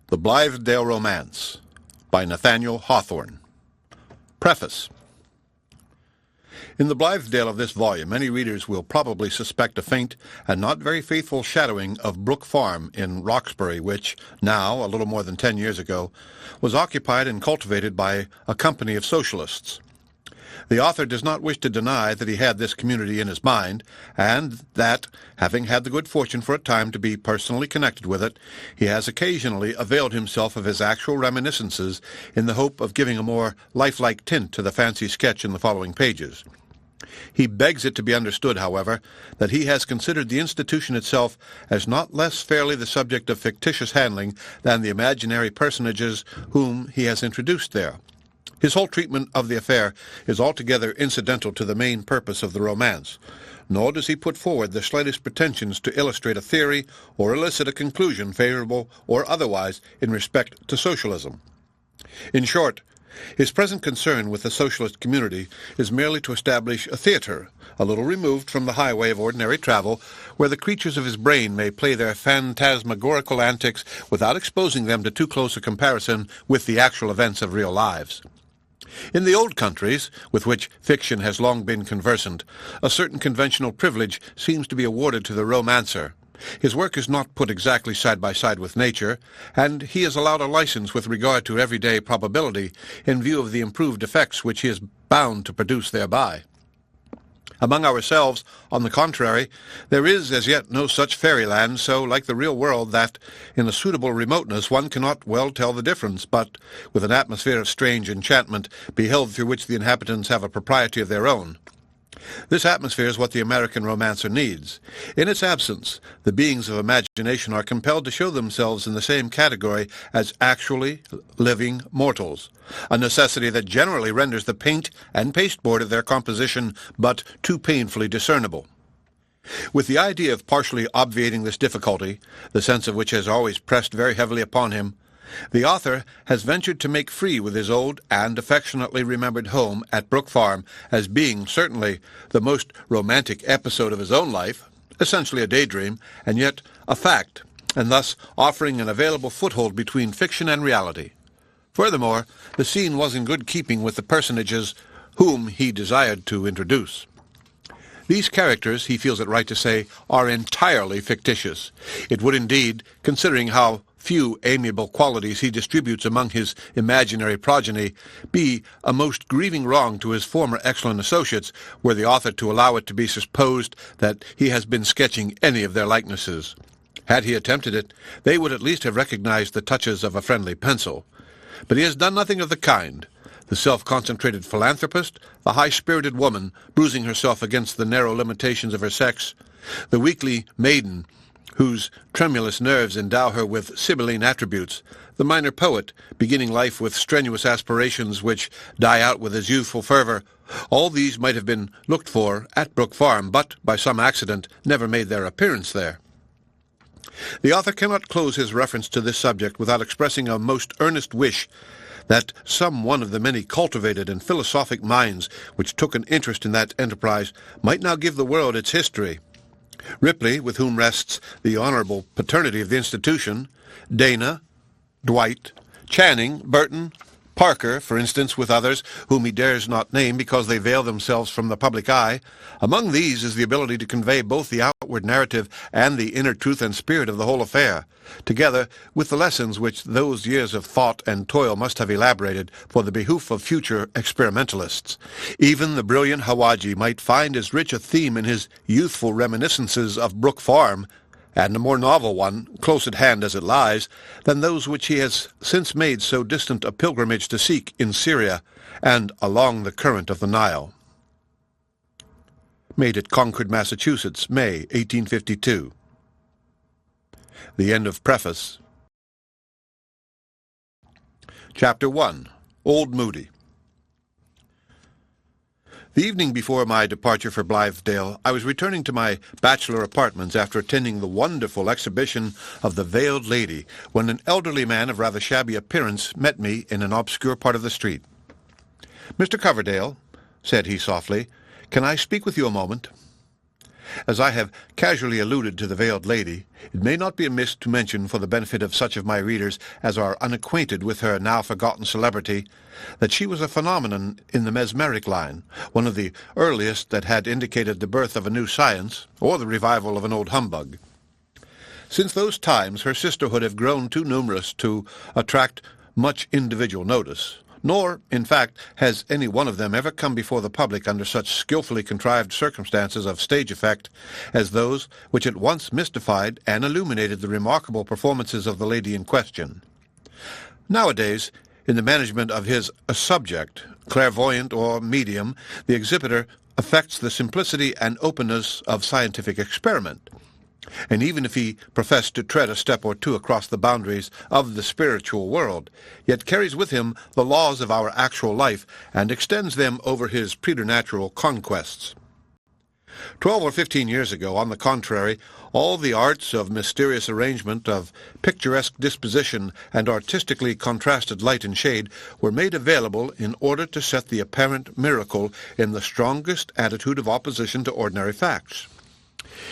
The Blithedale Romance by Nathaniel Hawthorne. Preface. In the Blithedale of this volume, many readers will probably suspect a faint and not very faithful shadowing of Brook Farm in Roxbury, which, now, a little more than 10 years ago, was occupied and cultivated by a company of socialists. The author does not wish to deny that he had this community in his mind, and that, having had the good fortune for a time to be personally connected with it, he has occasionally availed himself of his actual reminiscences in the hope of giving a more lifelike tint to the fancy sketch in the following pages. He begs it to be understood, however, that he has considered the institution itself as not less fairly the subject of fictitious handling than the imaginary personages whom he has introduced there. His whole treatment of the affair is altogether incidental to the main purpose of the romance, nor does he put forward the slightest pretensions to illustrate a theory or elicit a conclusion favorable or otherwise in respect to socialism. In short, his present concern with the socialist community is merely to establish a theatre, a little removed from the highway of ordinary travel, where the creatures of his brain may play their phantasmagorical antics without exposing them to too close a comparison with the actual events of real lives. In the old countries, with which fiction has long been conversant, a certain conventional privilege seems to be awarded to the romancer. His work is not put exactly side by side with nature, and he is allowed a license with regard to everyday probability in view of the improved effects which he is bound to produce thereby. Among ourselves, on the contrary, there is as yet no such fairyland so like the real world that, in a suitable remoteness, one cannot well tell the difference, but, with an atmosphere of strange enchantment, beheld through which the inhabitants have a propriety of their own. This atmosphere is what the American romancer needs. In its absence, the beings of imagination are compelled to show themselves in the same category as actually living mortals, a necessity that generally renders the paint and pasteboard of their composition but too painfully discernible. With the idea of partially obviating this difficulty, the sense of which has always pressed very heavily upon him, the author has ventured to make free with his old and affectionately remembered home at Brook Farm as being certainly the most romantic episode of his own life, essentially a daydream, and yet a fact, and thus offering an available foothold between fiction and reality. Furthermore, the scene was in good keeping with the personages whom he desired to introduce. These characters, he feels it right to say, are entirely fictitious. It would indeed, considering how few amiable qualities he distributes among his imaginary progeny, be a most grieving wrong to his former excellent associates were the author to allow it to be supposed that he has been sketching any of their likenesses. Had he attempted it, they would at least have recognized the touches of a friendly pencil. But he has done nothing of the kind. The self-concentrated philanthropist, the high-spirited woman, bruising herself against the narrow limitations of her sex, the weakly maiden, whose tremulous nerves endow her with sibylline attributes, the minor poet, beginning life with strenuous aspirations which die out with his youthful fervor, all these might have been looked for at Brook Farm, but, by some accident, never made their appearance there. The author cannot close his reference to this subject without expressing a most earnest wish that some one of the many cultivated and philosophic minds which took an interest in that enterprise might now give the world its history. Ripley, with whom rests the honorable paternity of the institution, Dana, Dwight, Channing, Burton, Parker, for instance, with others whom he dares not name because they veil themselves from the public eye. Among these is the ability to convey both the outward narrative and the inner truth and spirit of the whole affair, together with the lessons which those years of thought and toil must have elaborated for the behoof of future experimentalists. Even the brilliant Hawaji might find as rich a theme in his youthful reminiscences of Brook Farm, and a more novel one, close at hand as it lies, than those which he has since made so distant a pilgrimage to seek in Syria and along the current of the Nile. Made at Concord, Massachusetts, May 1852. The end of Preface. Chapter 1. Old Moody. The evening before my departure for Blithedale, I was returning to my bachelor apartments after attending the wonderful exhibition of the Veiled Lady, when an elderly man of rather shabby appearance met me in an obscure part of the street. "Mr. Coverdale," said he softly, "can I speak with you a moment?" As I have casually alluded to the Veiled Lady, it may not be amiss to mention, for the benefit of such of my readers as are unacquainted with her now-forgotten celebrity, that she was a phenomenon in the mesmeric line, one of the earliest that had indicated the birth of a new science, or the revival of an old humbug. Since those times her sisterhood have grown too numerous to attract much individual notice, nor, in fact, has any one of them ever come before the public under such skilfully contrived circumstances of stage effect as those which at once mystified and illuminated the remarkable performances of the lady in question. Nowadays, in the management of his subject, clairvoyant or medium, the exhibitor affects the simplicity and openness of scientific experiment, and even if he professed to tread a step or two across the boundaries of the spiritual world, yet carries with him the laws of our actual life and extends them over his preternatural conquests. 12 or 15 years ago, on the contrary, all the arts of mysterious arrangement, of picturesque disposition, and artistically contrasted light and shade were made available in order to set the apparent miracle in the strongest attitude of opposition to ordinary facts.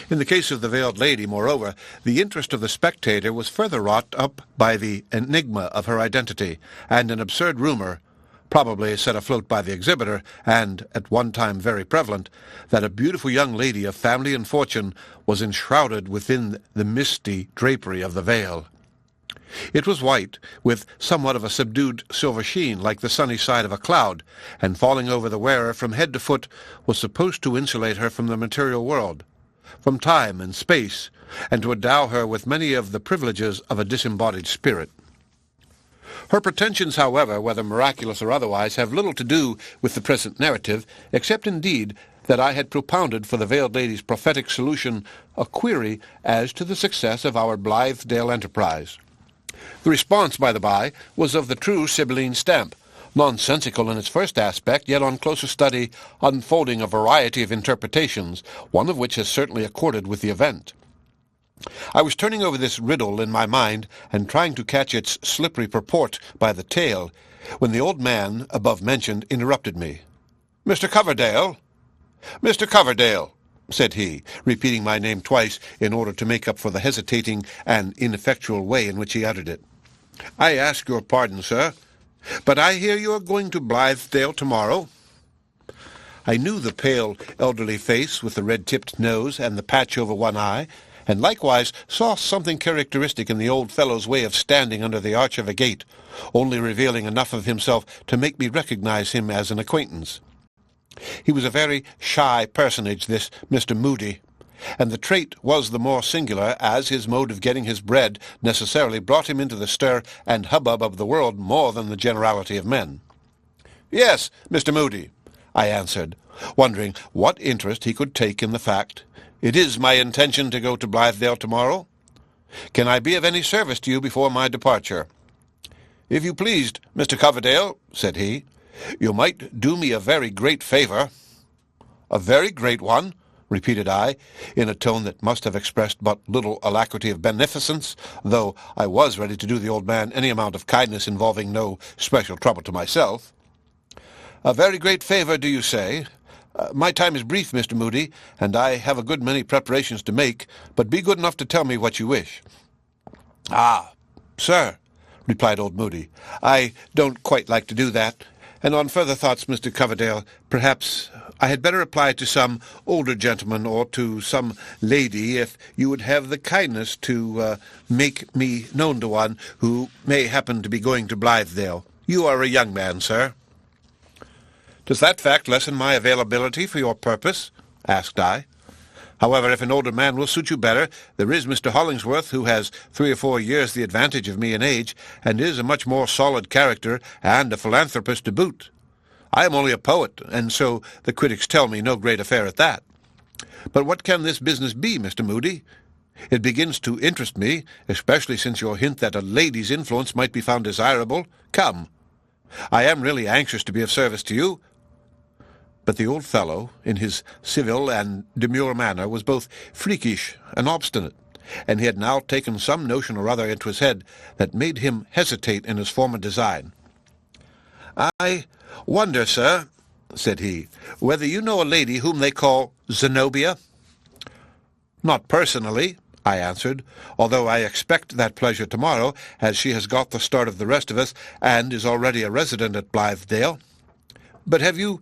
In the case of the Veiled Lady, moreover, the interest of the spectator was further wrought up by the enigma of her identity, and an absurd rumor, probably set afloat by the exhibitor, and at one time very prevalent, that a beautiful young lady of family and fortune was enshrouded within the misty drapery of the veil. It was white, with somewhat of a subdued silver sheen, like the sunny side of a cloud, and falling over the wearer from head to foot was supposed to insulate her from the material world, from time and space, and to endow her with many of the privileges of a disembodied spirit. Her pretensions, however, whether miraculous or otherwise, have little to do with the present narrative, except indeed that I had propounded for the Veiled Lady's prophetic solution a query as to the success of our Blithedale enterprise. The response, by the by, was of the true Sibylline stamp, nonsensical in its first aspect, yet on closer study unfolding a variety of interpretations, one of which has certainly accorded with the event. I was turning over this riddle in my mind, and trying to catch its slippery purport by the tail, when the old man, above mentioned, interrupted me. "Mr. Coverdale! Mr. Coverdale!" said he, repeating my name twice in order to make up for the hesitating and ineffectual way in which he uttered it. "I ask your pardon, sir, but I hear you are going to Blithedale tomorrow." I knew the pale, elderly face with the red-tipped nose and the patch over one eye, and likewise saw something characteristic in the old fellow's way of standing under the arch of a gate, only revealing enough of himself to make me recognize him as an acquaintance. He was a very shy personage, this Mr. Moody, and the trait was the more singular as his mode of getting his bread necessarily brought him into the stir and hubbub of the world more than the generality of men. "Yes, Mr. Moody," I answered, wondering what interest he could take in the fact. "It is my intention to go to Blithedale tomorrow. Can I be of any service to you before my departure?" "If you pleased, Mr. Coverdale," said he, "you might do me a very great favor." "A very great one?" repeated I, in a tone that must have expressed but little alacrity of beneficence, though I was ready to do the old man any amount of kindness involving no special trouble to myself. "A very great favor, do you say? My time is brief, Mr. Moody, and I have a good many preparations to make, but be good enough to tell me what you wish." "Ah, sir," replied old Moody, "I don't quite like to do that, and on further thoughts, Mr. Coverdale, perhaps I had better apply to some older gentleman or to some lady, if you would have the kindness to make me known to one who may happen to be going to Blithedale. You are a young man, sir." "Does that fact lessen my availability for your purpose?" asked I. "However, if an older man will suit you better, there is Mr. Hollingsworth, who has 3 or 4 years the advantage of me in age, and is a much more solid character, and a philanthropist to boot. I am only a poet, and so the critics tell me no great affair at that. But what can this business be, Mr. Moody? It begins to interest me, especially since your hint that a lady's influence might be found desirable. Come. I am really anxious to be of service to you." But the old fellow, in his civil and demure manner, was both freakish and obstinate, and he had now taken some notion or other into his head that made him hesitate in his former design. "I wonder, sir," said he, "whether you know a lady whom they call Zenobia?" "Not personally," I answered, "although I expect that pleasure tomorrow, as she has got the start of the rest of us, and is already a resident at Blithedale. But have you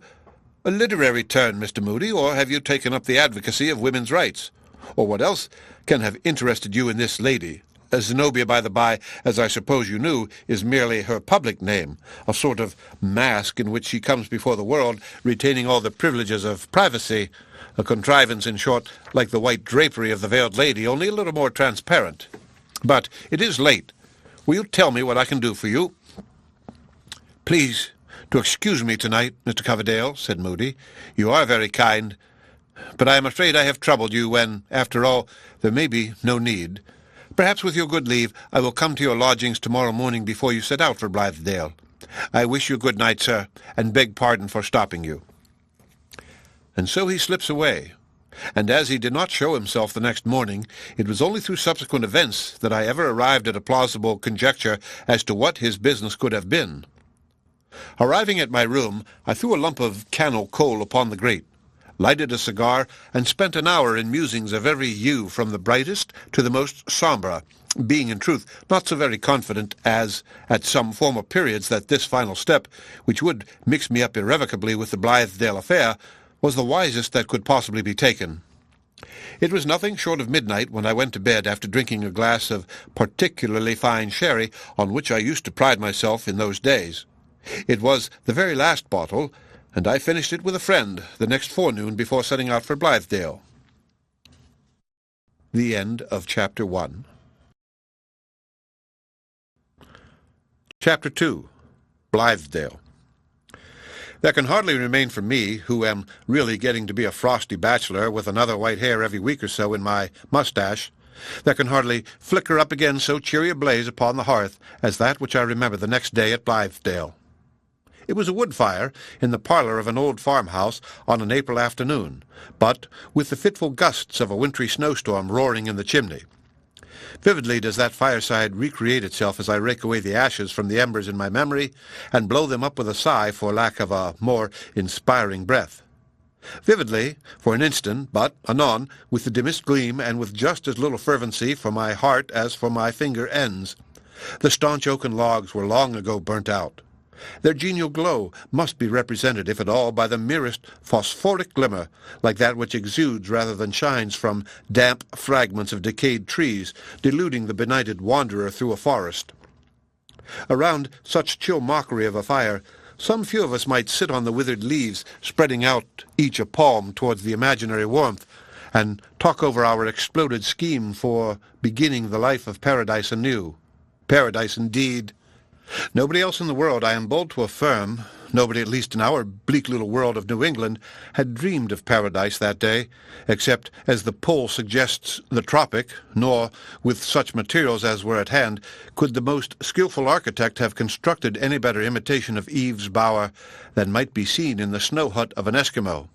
a literary turn, Mr. Moody, or have you taken up the advocacy of women's rights? Or what else can have interested you in this lady? Zenobia, by the by, as I suppose you knew, is merely her public name, a sort of mask in which she comes before the world, retaining all the privileges of privacy, a contrivance, in short, like the white drapery of the veiled lady, only a little more transparent. But it is late. Will you tell me what I can do for you?" "Please to excuse me tonight, Mr. Coverdale," said Moody. "You are very kind, but I am afraid I have troubled you when, after all, there may be no need. Perhaps with your good leave I will come to your lodgings tomorrow morning before you set out for Blithedale. I wish you good night, sir, and beg pardon for stopping you." And so he slips away, and as he did not show himself the next morning, it was only through subsequent events that I ever arrived at a plausible conjecture as to what his business could have been. Arriving at my room, I threw a lump of cannel coal upon the grate, lighted a cigar, and spent an hour in musings of every hue from the brightest to the most sombre, being in truth not so very confident as at some former periods that this final step, which would mix me up irrevocably with the Blithedale affair, was the wisest that could possibly be taken. It was nothing short of midnight when I went to bed after drinking a glass of particularly fine sherry on which I used to pride myself in those days. It was the very last bottle, and I finished it with a friend the next forenoon before setting out for Blithedale. The end of Chapter 1. Chapter 2. Blithedale. There can hardly remain for me, who am really getting to be a frosty bachelor with another white hair every week or so in my mustache, there can hardly flicker up again so cheery a blaze upon the hearth as that which I remember the next day at Blithedale. It was a wood fire in the parlour of an old farmhouse on an April afternoon, but with the fitful gusts of a wintry snowstorm roaring in the chimney. Vividly does that fireside recreate itself as I rake away the ashes from the embers in my memory and blow them up with a sigh for lack of a more inspiring breath. Vividly, for an instant, but anon, with the dimmest gleam and with just as little fervency for my heart as for my finger ends. The staunch oaken logs were long ago burnt out. Their genial glow must be represented, if at all, by the merest phosphoric glimmer, like that which exudes rather than shines from damp fragments of decayed trees, deluding the benighted wanderer through a forest. Around such chill mockery of a fire, some few of us might sit on the withered leaves, spreading out each a palm towards the imaginary warmth, and talk over our exploded scheme for beginning the life of paradise anew. Paradise indeed! Nobody else in the world, I am bold to affirm, nobody at least in our bleak little world of New England, had dreamed of paradise that day, except as the pole suggests the tropic, nor, with such materials as were at hand, could the most skilful architect have constructed any better imitation of Eve's bower than might be seen in the snow hut of an Eskimo.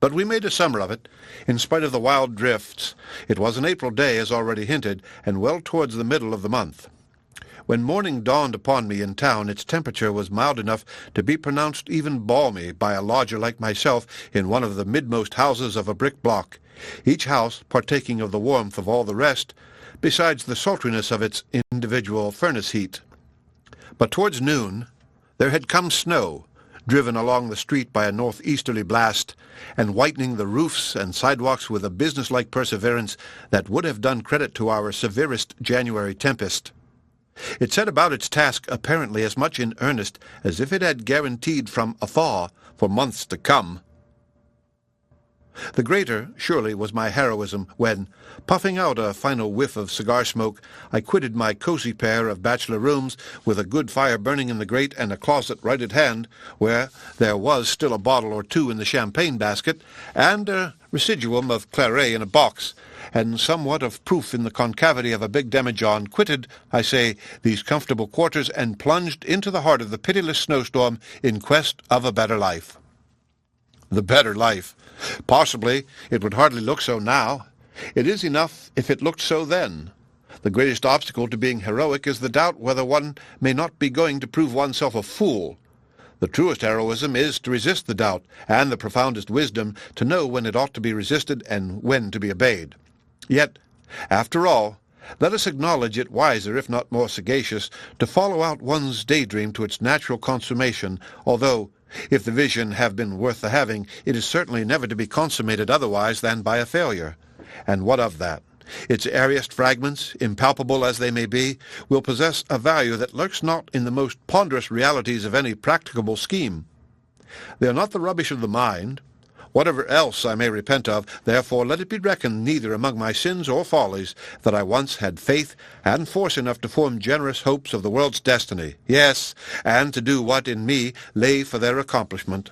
But we made a summer of it, in spite of the wild drifts. It was an April day, as already hinted, and well towards the middle of the month. When morning dawned upon me in town, its temperature was mild enough to be pronounced even balmy by a lodger like myself in one of the midmost houses of a brick block, each house partaking of the warmth of all the rest, besides the sultriness of its individual furnace heat. But towards noon there had come snow, driven along the street by a northeasterly blast, and whitening the roofs and sidewalks with a businesslike perseverance that would have done credit to our severest January tempest. It set about its task apparently as much in earnest as if it had guaranteed from a thaw for months to come. The greater, surely, was my heroism when, puffing out a final whiff of cigar smoke, I quitted my cozy pair of bachelor rooms with a good fire burning in the grate and a closet right at hand, where there was still a bottle or two in the champagne basket, and a residuum of claret in a box, and somewhat of proof in the concavity of a big demijohn, quitted, I say, these comfortable quarters and plunged into the heart of the pitiless snowstorm in quest of a better life. The better life! Possibly it would hardly look so now. It is enough if it looked so then. The greatest obstacle to being heroic is the doubt whether one may not be going to prove oneself a fool. The truest heroism is to resist the doubt, and the profoundest wisdom to know when it ought to be resisted and when to be obeyed. Yet, after all, let us acknowledge it wiser, if not more sagacious, to follow out one's daydream to its natural consummation, although, if the vision have been worth the having, it is certainly never to be consummated otherwise than by a failure. And what of that? Its airiest fragments, impalpable as they may be, will possess a value that lurks not in the most ponderous realities of any practicable scheme. They are not the rubbish of the mind. Whatever else I may repent of, therefore let it be reckoned neither among my sins or follies that I once had faith and force enough to form generous hopes of the world's destiny, yes, and to do what in me lay for their accomplishment,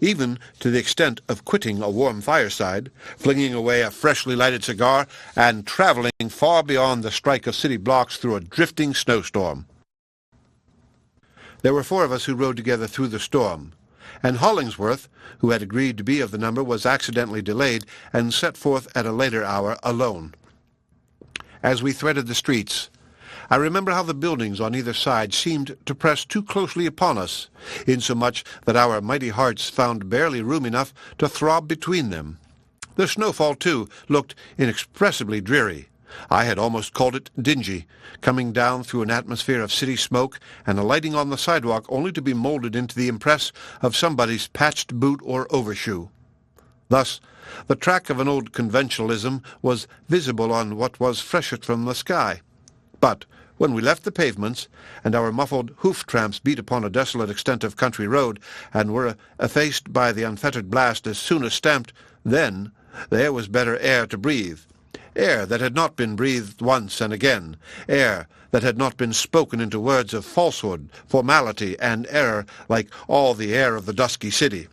even to the extent of quitting a warm fireside, flinging away a freshly lighted cigar, and traveling far beyond the strike of city blocks through a drifting snowstorm. There were 4 of us who rode together through the storm, and Hollingsworth, who had agreed to be of the number, was accidentally delayed and set forth at a later hour alone. As we threaded the streets, I remember how the buildings on either side seemed to press too closely upon us, insomuch that our mighty hearts found barely room enough to throb between them. The snowfall, too, looked inexpressibly dreary. I had almost called it dingy, coming down through an atmosphere of city smoke and alighting on the sidewalk only to be molded into the impress of somebody's patched boot or overshoe. Thus, the track of an old conventionalism was visible on what was freshest from the sky. But when we left the pavements, and our muffled hoof-tramps beat upon a desolate extent of country road, and were effaced by the unfettered blast as soon as stamped, then there was better air to breathe. Air that had not been breathed once and again, air that had not been spoken into words of falsehood, formality, and error like all the air of the dusky city.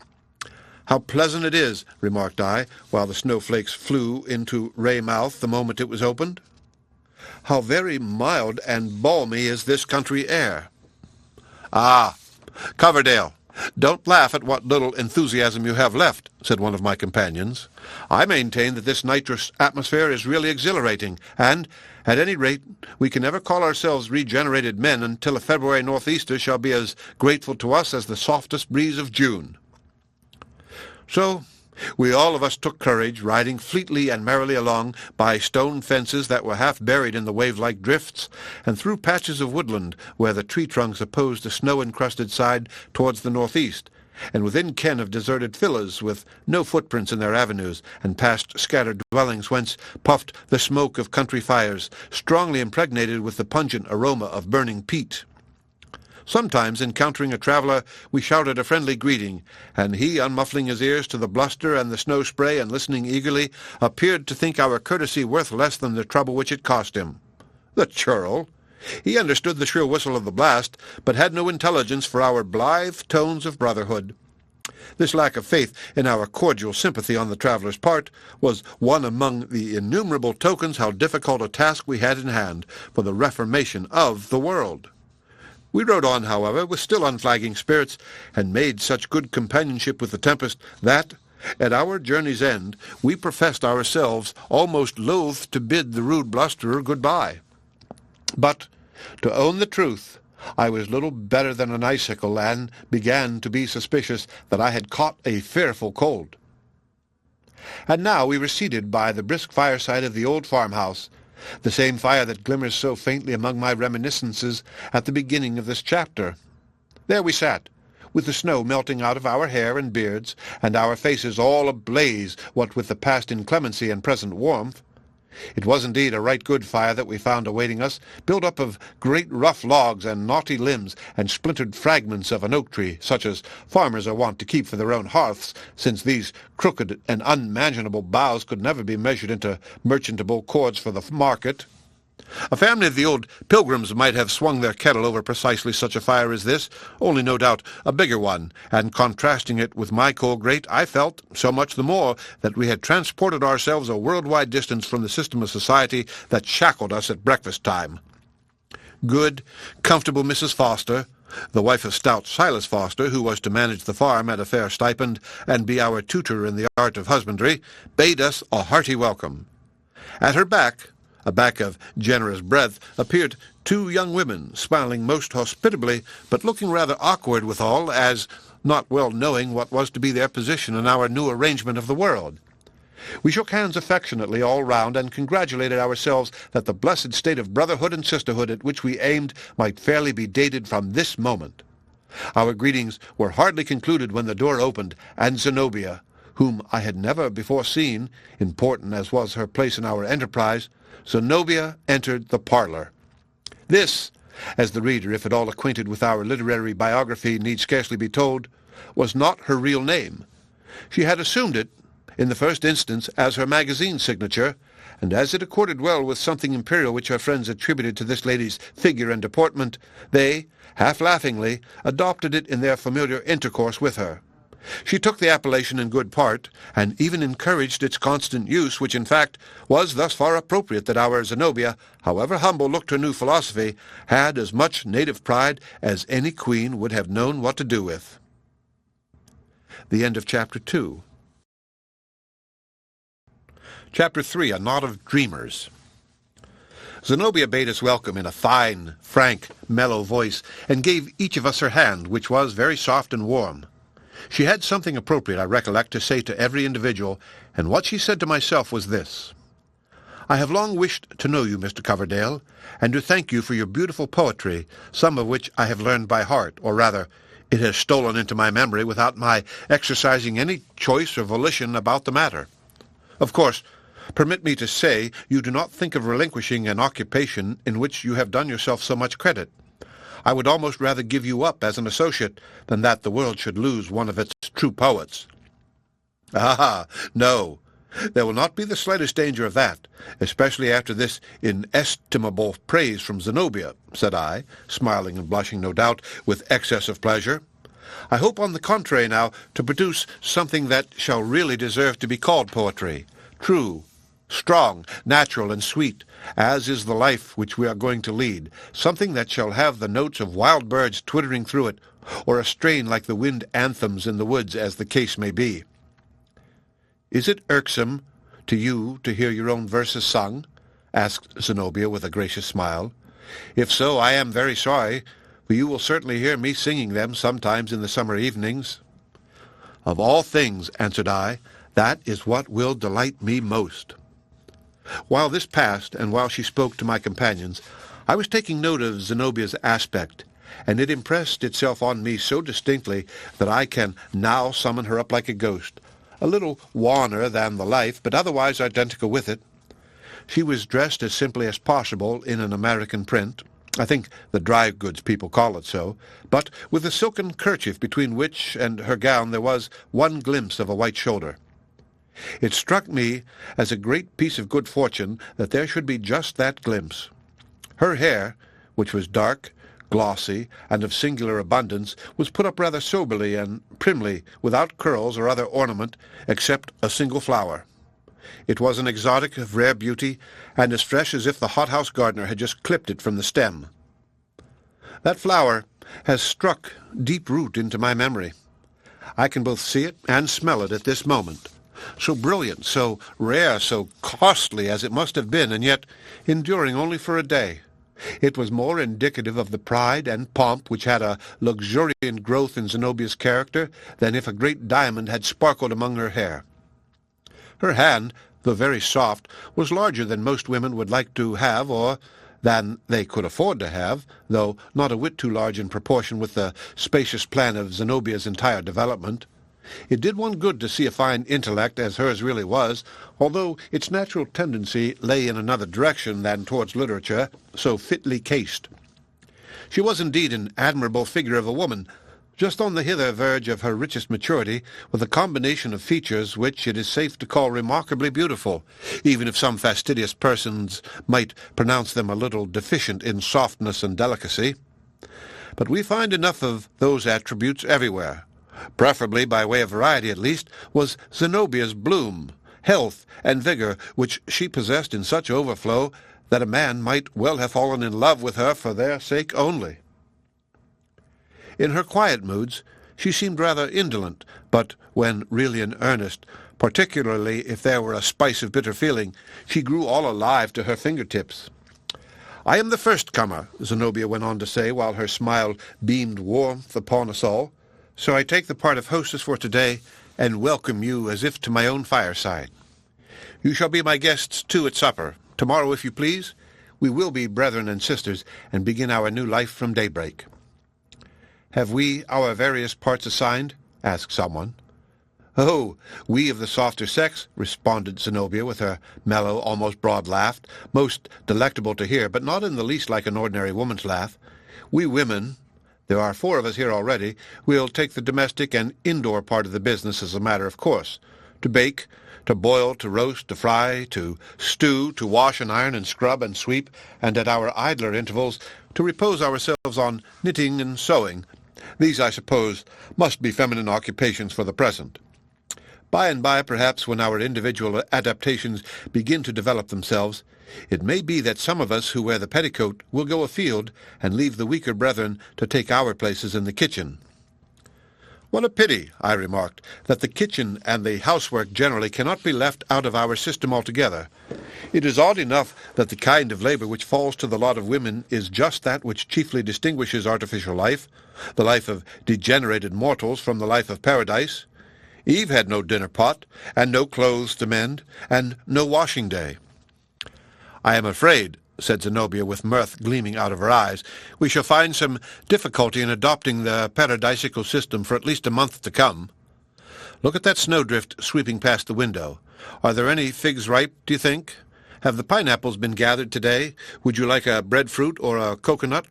"How pleasant it is," remarked I, while the snowflakes flew into Raymouth the moment it was opened. "How very mild and balmy is this country air." "Ah, Coverdale, don't laugh at what little enthusiasm you have left," said one of my companions. "I maintain that this nitrous atmosphere is really exhilarating, and, at any rate, we can never call ourselves regenerated men until a February northeaster shall be as grateful to us as the softest breeze of June." So we all of us took courage, riding fleetly and merrily along by stone fences that were half buried in the wave-like drifts, and through patches of woodland where the tree trunks opposed the snow-encrusted side towards the northeast, and within ken of deserted villas with no footprints in their avenues, and past scattered dwellings whence puffed the smoke of country fires, strongly impregnated with the pungent aroma of burning peat. Sometimes, encountering a traveller, we shouted a friendly greeting, and he, unmuffling his ears to the bluster and the snow spray and listening eagerly, appeared to think our courtesy worth less than the trouble which it cost him. The churl! He understood the shrill whistle of the blast, but had no intelligence for our blithe tones of brotherhood. This lack of faith in our cordial sympathy on the traveller's part was one among the innumerable tokens how difficult a task we had in hand for the reformation of the world. We rode on, however, with still unflagging spirits, and made such good companionship with the tempest that, at our journey's end, we professed ourselves almost loath to bid the rude blusterer good-bye. But, to own the truth, I was little better than an icicle, and began to be suspicious that I had caught a fearful cold. And now we were seated by the brisk fireside of the old farmhouse, the same fire that glimmers so faintly among my reminiscences at the beginning of this chapter. There we sat, with the snow melting out of our hair and beards, and our faces all ablaze, what with the past inclemency and present warmth. It was indeed a right good fire that we found awaiting us, built up of great rough logs and knotty limbs and splintered fragments of an oak tree, such as farmers are wont to keep for their own hearths, since these crooked and unmanageable boughs could never be measured into merchantable cords for the market. A family of the old Pilgrims might have swung their kettle over precisely such a fire as this, only no doubt a bigger one, and contrasting it with my coal grate, I felt, so much the more, that we had transported ourselves a world-wide distance from the system of society that shackled us at breakfast-time. Good, comfortable Mrs. Foster, the wife of stout Silas Foster, who was to manage the farm at a fair stipend and be our tutor in the art of husbandry, bade us a hearty welcome. At her back, a back of generous breadth, appeared 2 young women, smiling most hospitably, but looking rather awkward withal, as not well knowing what was to be their position in our new arrangement of the world. We shook hands affectionately all round, and congratulated ourselves that the blessed state of brotherhood and sisterhood at which we aimed might fairly be dated from this moment. Our greetings were hardly concluded when the door opened, and Zenobia, whom I had never before seen, important as was her place in our enterprise, Zenobia entered the parlor. This, as the reader, if at all acquainted with our literary biography, need scarcely be told, was not her real name. She had assumed it, in the first instance, as her magazine signature, and as it accorded well with something imperial which her friends attributed to this lady's figure and deportment, they, half-laughingly, adopted it in their familiar intercourse with her. She took the appellation in good part, and even encouraged its constant use, which in fact was thus far appropriate that our Zenobia, however humble looked her new philosophy, had as much native pride as any queen would have known what to do with. The end of Chapter 2. Chapter 3, A Knot of Dreamers. Zenobia bade us welcome in a fine, frank, mellow voice, and gave each of us her hand, which was very soft and warm. She had something appropriate, I recollect, to say to every individual, and what she said to myself was this: "I have long wished to know you, Mr. Coverdale, and to thank you for your beautiful poetry, some of which I have learned by heart, or rather, it has stolen into my memory without my exercising any choice or volition about the matter. Of course, permit me to say, you do not think of relinquishing an occupation in which you have done yourself so much credit. I would almost rather give you up as an associate than that the world should lose one of its true poets." "Ah, no, there will not be the slightest danger of that, especially after this inestimable praise from Zenobia," said I, smiling and blushing, no doubt, with excess of pleasure. "I hope, on the contrary, now, to produce something that shall really deserve to be called poetry, true, strong, natural, and sweet, as is the life which we are going to lead, something that shall have the notes of wild birds twittering through it, or a strain like the wind anthems in the woods, as the case may be." "Is it irksome to you to hear your own verses sung?" asked Zenobia with a gracious smile. "If so, I am very sorry, for you will certainly hear me singing them sometimes in the summer evenings." "Of all things," answered I, "that is what will delight me most." While this passed, and while she spoke to my companions, I was taking note of Zenobia's aspect, and it impressed itself on me so distinctly that I can now summon her up like a ghost, a little wanner than the life, but otherwise identical with it. She was dressed as simply as possible in an American print, I think the dry goods people call it so, but with a silken kerchief between which and her gown there was one glimpse of a white shoulder. It struck me as a great piece of good fortune that there should be just that glimpse. Her hair, which was dark, glossy, and of singular abundance, was put up rather soberly and primly, without curls or other ornament, except a single flower. It was an exotic of rare beauty, and as fresh as if the hothouse gardener had just clipped it from the stem. That flower has struck deep root into my memory. I can both see it and smell it at this moment. So brilliant, so rare, so costly as it must have been, and yet enduring only for a day. It was more indicative of the pride and pomp which had a luxuriant growth in Zenobia's character than if a great diamond had sparkled among her hair. Her hand, though very soft, was larger than most women would like to have, or than they could afford to have, though not a whit too large in proportion with the spacious plan of Zenobia's entire development. It did one good to see a fine intellect, as hers really was, although its natural tendency lay in another direction than towards literature, so fitly cased. She was indeed an admirable figure of a woman, just on the hither verge of her richest maturity, with a combination of features which it is safe to call remarkably beautiful, even if some fastidious persons might pronounce them a little deficient in softness and delicacy. But we find enough of those attributes everywhere. Preferably, by way of variety at least, was Zenobia's bloom, health, and vigor, which she possessed in such overflow that a man might well have fallen in love with her for their sake only. In her quiet moods she seemed rather indolent, but when really in earnest, particularly if there were a spice of bitter feeling, she grew all alive to her fingertips. "I am the first comer," Zenobia went on to say, while her smile beamed warmth upon us all, "so I take the part of hostess for today, and welcome you as if to my own fireside. You shall be my guests, too, at supper. Tomorrow, if you please, we will be brethren and sisters, and begin our new life from daybreak." "Have we our various parts assigned?" asked someone. "Oh, we of the softer sex," responded Zenobia with her mellow, almost broad laugh, most delectable to hear, but not in the least like an ordinary woman's laugh. "We women, there are 4 of us here already, will take the domestic and indoor part of the business as a matter of course, to bake, to boil, to roast, to fry, to stew, to wash and iron and scrub and sweep, and at our idler intervals to repose ourselves on knitting and sewing. These, I suppose, must be feminine occupations for the present. By and by, perhaps, when our individual adaptations begin to develop themselves, it may be that some of us who wear the petticoat will go afield and leave the weaker brethren to take our places in the kitchen." "What a pity," I remarked, "that the kitchen and the housework generally cannot be left out of our system altogether. It is odd enough that the kind of labor which falls to the lot of women is just that which chiefly distinguishes artificial life, the life of degenerated mortals from the life of paradise. Eve had no dinner-pot, and no clothes to mend, and no washing-day." "I am afraid," said Zenobia with mirth gleaming out of her eyes, "we shall find some difficulty in adopting the paradisical system for at least a month to come. Look at that snowdrift sweeping past the window. Are there any figs ripe, do you think? Have the pineapples been gathered today? Would you like a breadfruit or a coconut?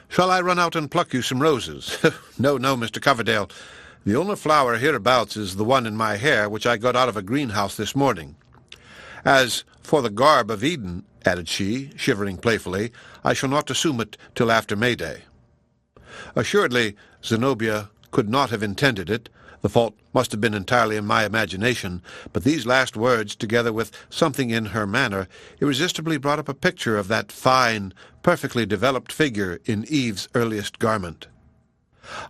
Shall I run out and pluck you some roses? No, Mr. Coverdale. The only flower hereabouts is the one in my hair, which I got out of a greenhouse this morning. As for the garb of Eden," added she, shivering playfully, "I shall not assume it till after Mayday." Assuredly, Zenobia could not have intended it. The fault must have been entirely in my imagination, but these last words, together with something in her manner, irresistibly brought up a picture of that fine, perfectly developed figure in Eve's earliest garment.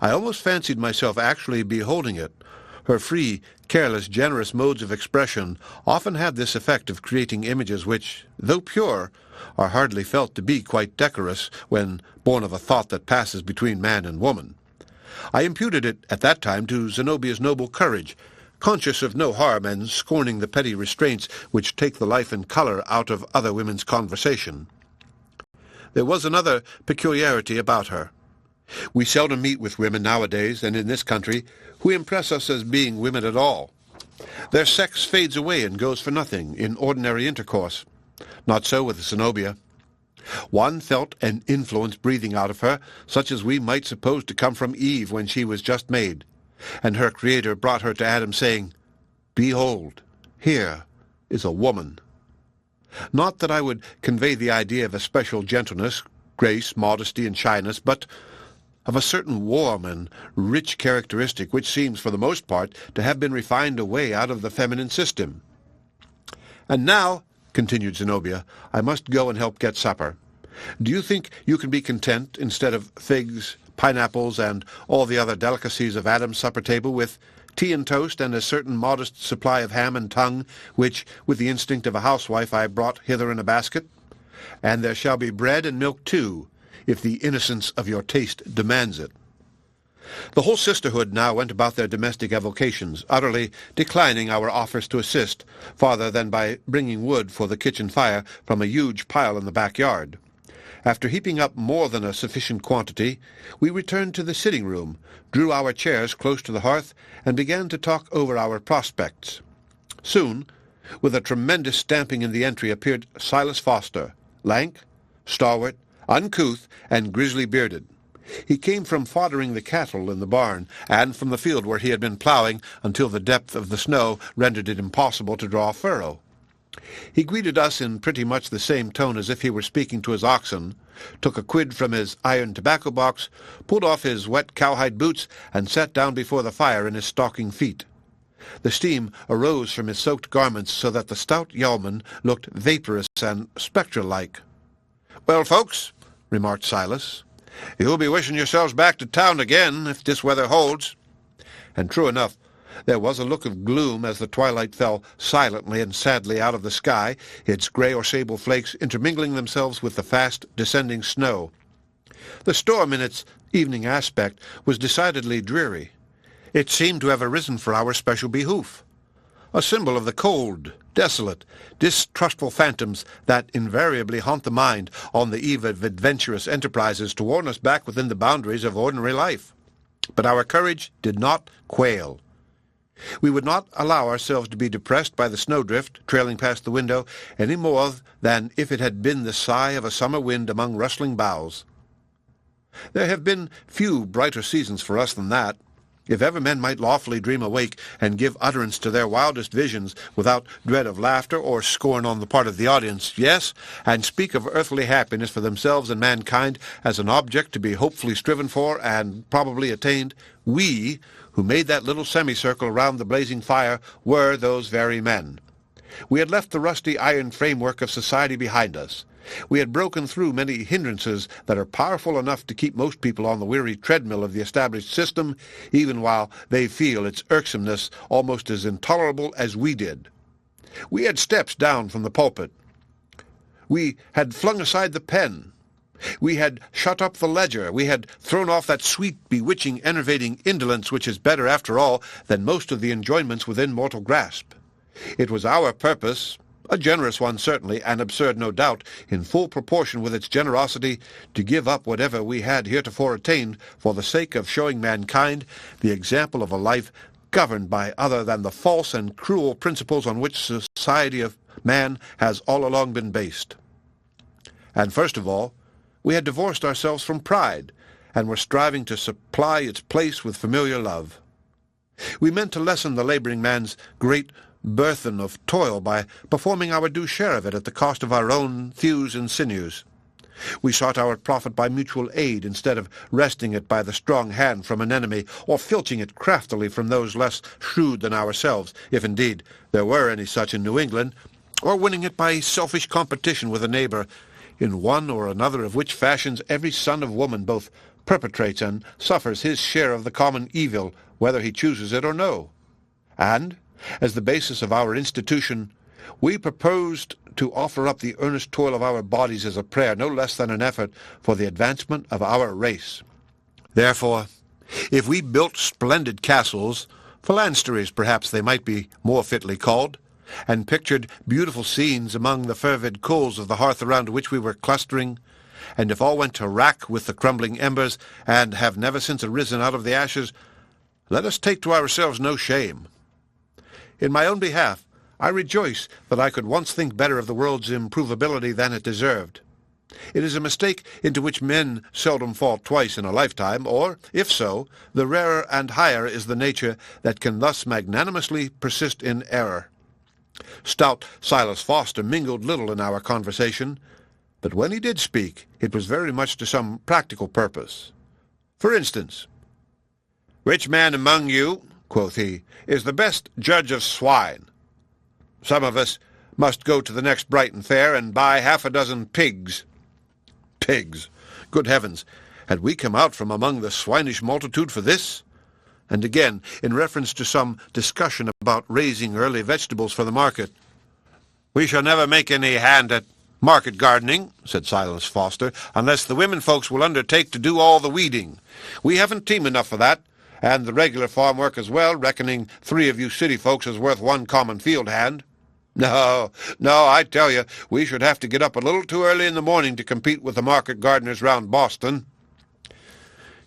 I almost fancied myself actually beholding it. Her free, careless, generous modes of expression often had this effect of creating images which, though pure, are hardly felt to be quite decorous when born of a thought that passes between man and woman. I imputed it at that time to Zenobia's noble courage, conscious of no harm and scorning the petty restraints which take the life and colour out of other women's conversation. There was another peculiarity about her. We seldom meet with women nowadays, and in this country, who impress us as being women at all. Their sex fades away and goes for nothing in ordinary intercourse. Not so with Zenobia. One felt an influence breathing out of her, such as we might suppose to come from Eve when she was just made, and her Creator brought her to Adam, saying, "Behold, here is a woman." Not that I would convey the idea of a special gentleness, grace, modesty, and shyness, but of a certain warm and rich characteristic which seems, for the most part, to have been refined away out of the feminine system. "And now," continued Zenobia, "I must go and help get supper. Do you think you can be content, instead of figs, pineapples, and all the other delicacies of Adam's supper table, with tea and toast and a certain modest supply of ham and tongue, which, with the instinct of a housewife, I brought hither in a basket? And there shall be bread and milk, too, if the innocence of your taste demands it." The whole sisterhood now went about their domestic avocations, utterly declining our offers to assist, farther than by bringing wood for the kitchen fire from a huge pile in the backyard. After heaping up more than a sufficient quantity, we returned to the sitting-room, drew our chairs close to the hearth, and began to talk over our prospects. Soon, with a tremendous stamping in the entry, appeared Silas Foster, lank, stalwart, uncouth, and grizzly-bearded. He came from foddering the cattle in the barn, and from the field where he had been ploughing until the depth of the snow rendered it impossible to draw a furrow. He greeted us in pretty much the same tone as if he were speaking to his oxen, took a quid from his iron tobacco-box, pulled off his wet cowhide boots, and sat down before the fire in his stocking feet. The steam arose from his soaked garments so that the stout yeoman looked vaporous and spectral-like. "Well, folks," remarked Silas, "you'll be wishing yourselves back to town again, if this weather holds." And true enough, there was a look of gloom as the twilight fell silently and sadly out of the sky, its grey or sable flakes intermingling themselves with the fast descending snow. The storm in its evening aspect was decidedly dreary. It seemed to have arisen for our special behoof. a symbol of the cold, desolate, distrustful phantoms that invariably haunt the mind on the eve of adventurous enterprises to warn us back within the boundaries of ordinary life. But our courage did not quail. We would not allow ourselves to be depressed by the snowdrift trailing past the window any more than if it had been the sigh of a summer wind among rustling boughs. There have been few brighter seasons for us than that. If ever men might lawfully dream awake and give utterance to their wildest visions without dread of laughter or scorn on the part of the audience, yes, and speak of earthly happiness for themselves and mankind as an object to be hopefully striven for and probably attained, we, who made that little semicircle around the blazing fire, were those very men. We had left the rusty iron framework of society behind us. We had broken through many hindrances that are powerful enough to keep most people on the weary treadmill of the established system, even while they feel its irksomeness almost as intolerable as we did. We had stepped down from the pulpit. We had flung aside the pen. We had shut up the ledger. We had thrown off that sweet, bewitching, enervating indolence which is better, after all, than most of the enjoyments within mortal grasp. It was our purpose, a generous one certainly, and absurd no doubt, in full proportion with its generosity, to give up whatever we had heretofore attained for the sake of showing mankind the example of a life governed by other than the false and cruel principles on which society of man has all along been based. And first of all, we had divorced ourselves from pride, and were striving to supply its place with familiar love. We meant to lessen the laboring man's great burthen of toil by performing our due share of it at the cost of our own thews and sinews. We sought our profit by mutual aid instead of wresting it by the strong hand from an enemy, or filching it craftily from those less shrewd than ourselves, if indeed there were any such in New England, or winning it by selfish competition with a neighbor, in one or another of which fashions every son of woman both perpetrates and suffers his share of the common evil, whether he chooses it or no. And, as the basis of our institution, we proposed to offer up the earnest toil of our bodies as a prayer, no less than an effort for the advancement of our race. Therefore, if we built splendid castles, phalansteries perhaps they might be more fitly called, and pictured beautiful scenes among the fervid coals of the hearth around which we were clustering, and if all went to rack with the crumbling embers, and have never since arisen out of the ashes, let us take to ourselves no shame. In my own behalf, I rejoice that I could once think better of the world's improvability than it deserved. It is a mistake into which men seldom fall twice in a lifetime, or, if so, the rarer and higher is the nature that can thus magnanimously persist in error. Stout Silas Foster mingled little in our conversation, but when he did speak, it was very much to some practical purpose. For instance, "Which man among you," quoth he, "is the best judge of swine? Some of us must go to the next Brighton fair and buy 6 pigs. Pigs! Good heavens! Had we come out from among the swinish multitude for this? And again, in reference to some discussion about raising early vegetables for the market, "We shall never make any hand at market gardening," said Silas Foster, "unless the women folks will undertake to do all the weeding. We haven't team enough for that, and the regular farm work as well, reckoning 3 of you city folks as worth 1 common field hand. No, I tell you, we should have to get up a little too early in the morning to compete with the market gardeners round Boston."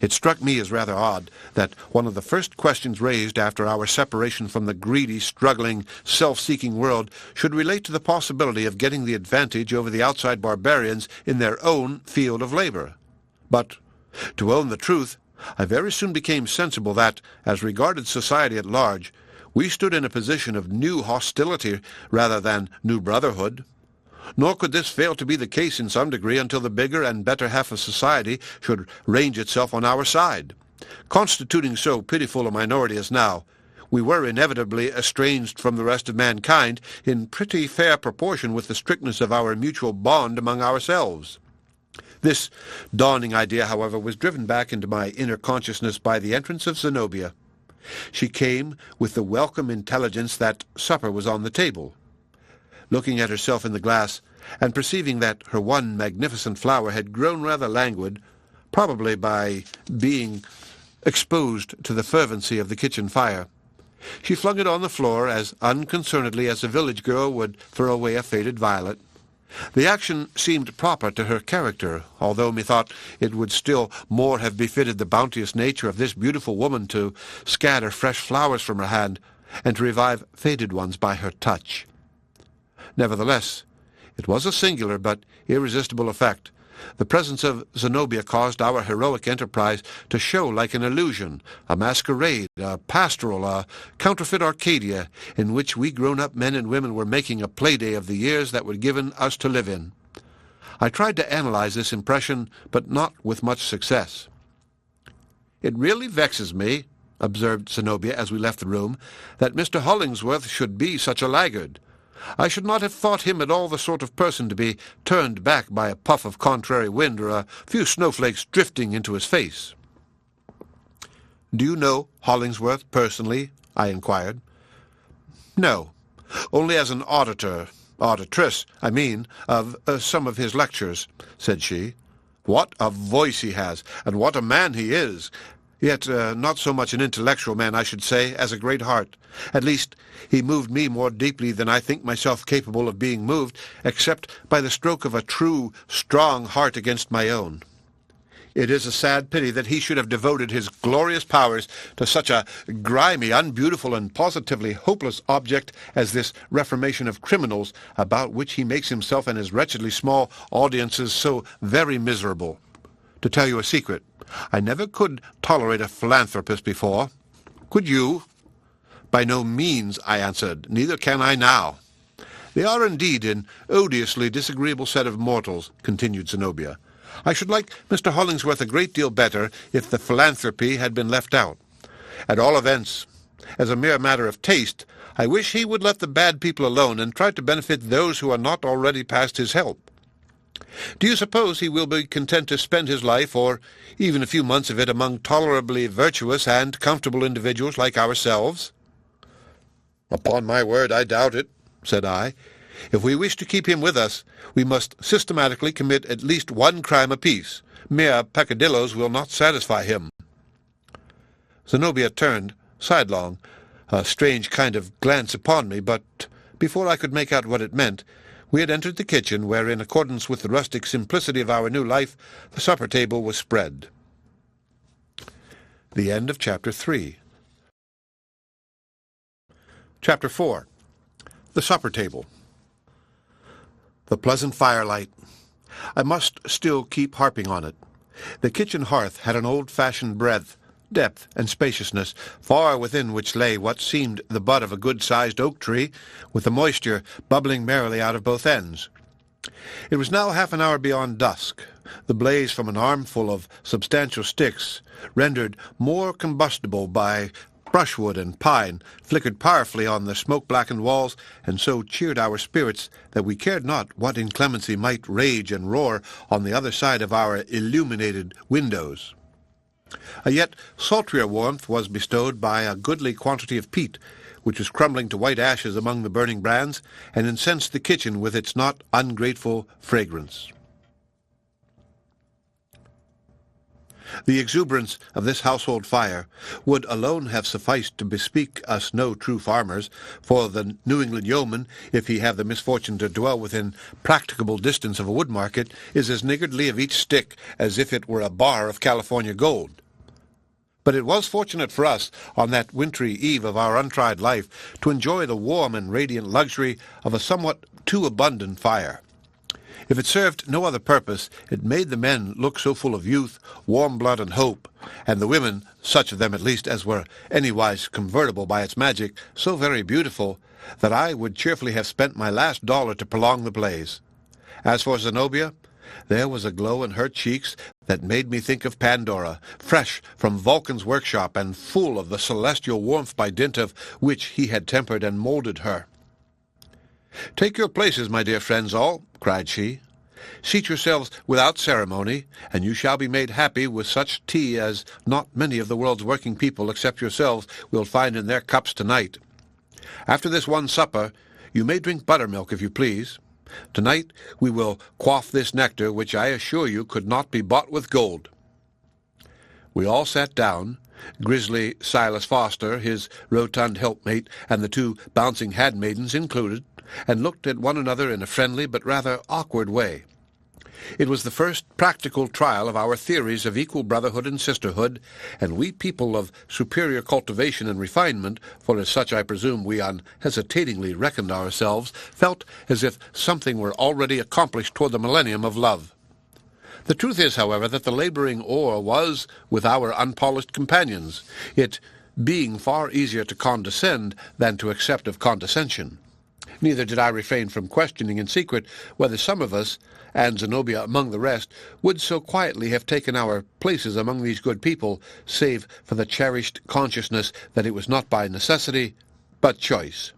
It struck me as rather odd that one of the first questions raised after our separation from the greedy, struggling, self-seeking world should relate to the possibility of getting the advantage over the outside barbarians in their own field of labor. But, to own the truth, I very soon became sensible that, as regarded society at large, we stood in a position of new hostility rather than new brotherhood. Nor could this fail to be the case in some degree until the bigger and better half of society should range itself on our side. Constituting so pitiful a minority as now, we were inevitably estranged from the rest of mankind in pretty fair proportion with the strictness of our mutual bond among ourselves. This dawning idea, however, was driven back into my inner consciousness by the entrance of Zenobia. She came with the welcome intelligence that supper was on the table. Looking at herself in the glass, and perceiving that her one magnificent flower had grown rather languid, probably by being exposed to the fervency of the kitchen fire, She flung it on the floor as unconcernedly as a village girl would throw away a faded violet. The action seemed proper to her character, although methought it would still more have befitted the bounteous nature of this beautiful woman to scatter fresh flowers from her hand, and to revive faded ones by her touch. Nevertheless, it was a singular but irresistible effect. The presence of Zenobia caused our heroic enterprise to show like an illusion, a masquerade, a pastoral, a counterfeit Arcadia, in which we grown-up men and women were making a play-day of the years that were given us to live in. I tried to analyze this impression, but not with much success. "It really vexes me," observed Zenobia as we left the room, "that Mr. Hollingsworth should be such a laggard. I should not have thought him at all the sort of person to be turned back by a puff of contrary wind or a few snowflakes drifting into his face." "Do you know Hollingsworth personally?" I inquired. "No, only as an auditress, I mean, of some of his lectures," said she. "What a voice he has, and what a man he is! Yet not so much an intellectual man, I should say, as a great heart. At least, he moved me more deeply than I think myself capable of being moved, except by the stroke of a true, strong heart against my own. It is a sad pity that he should have devoted his glorious powers to such a grimy, unbeautiful, and positively hopeless object as this reformation of criminals, about which he makes himself and his wretchedly small audiences so very miserable. To tell you a secret, I never could tolerate a philanthropist before. Could you?" "By no means," I answered. "Neither can I now." "They are indeed an odiously disagreeable set of mortals," continued Zenobia. "I should like Mr. Hollingsworth a great deal better if the philanthropy had been left out. At all events, as a mere matter of taste, I wish he would let the bad people alone and try to benefit those who are not already past his help. Do you suppose he will be content to spend his life, or even a few months of it, among tolerably virtuous and comfortable individuals like ourselves?" "Upon my word, I doubt it," said I. "If we wish to keep him with us, we must systematically commit at least one crime apiece. Mere peccadillos will not satisfy him." Zenobia turned, sidelong, a strange kind of glance upon me, but before I could make out what it meant, we had entered the kitchen, where, in accordance with the rustic simplicity of our new life, the supper table was spread. The end of Chapter 3. Chapter 4. The Supper Table. The pleasant firelight. I must still keep harping on it. The kitchen hearth had an old-fashioned breadth, depth, and spaciousness, far within which lay what seemed the bud of a good-sized oak tree, with the moisture bubbling merrily out of both ends. It was now half an hour beyond dusk. The blaze from an armful of substantial sticks, rendered more combustible by brushwood and pine, flickered powerfully on the smoke-blackened walls, and so cheered our spirits that we cared not what inclemency might rage and roar on the other side of our illuminated windows. A yet sultrier warmth was bestowed by a goodly quantity of peat, which was crumbling to white ashes among the burning brands, and incensed the kitchen with its not ungrateful fragrance. The exuberance of this household fire would alone have sufficed to bespeak us no true farmers, for the New England yeoman, if he have the misfortune to dwell within practicable distance of a wood market, is as niggardly of each stick as if it were a bar of California gold. But it was fortunate for us, on that wintry eve of our untried life, to enjoy the warm and radiant luxury of a somewhat too abundant fire. If it served no other purpose, it made the men look so full of youth, warm blood, and hope, and the women, such of them at least as were anywise convertible by its magic, so very beautiful, that I would cheerfully have spent my last dollar to prolong the blaze. As for Zenobia, there was a glow in her cheeks that made me think of Pandora, fresh from Vulcan's workshop and full of the celestial warmth by dint of which he had tempered and moulded her. "Take your places, my dear friends all," cried she. "Seat yourselves without ceremony, and you shall be made happy with such tea as not many of the world's working people, except yourselves, will find in their cups tonight. After this one supper, you may drink buttermilk if you please. Tonight we will quaff this nectar, which I assure you could not be bought with gold." We all sat down, Grizzly Silas Foster, his rotund helpmate, and the two bouncing handmaidens included, and looked at one another in a friendly but rather awkward way. It was the first practical trial of our theories of equal brotherhood and sisterhood, and we people of superior cultivation and refinement, for as such I presume we unhesitatingly reckoned ourselves, felt as if something were already accomplished toward the millennium of love. The truth is, however, that the laboring oar was with our unpolished companions, it being far easier to condescend than to accept of condescension. Neither did I refrain from questioning in secret whether some of us, and Zenobia among the rest, would so quietly have taken our places among these good people, save for the cherished consciousness that it was not by necessity, but choice.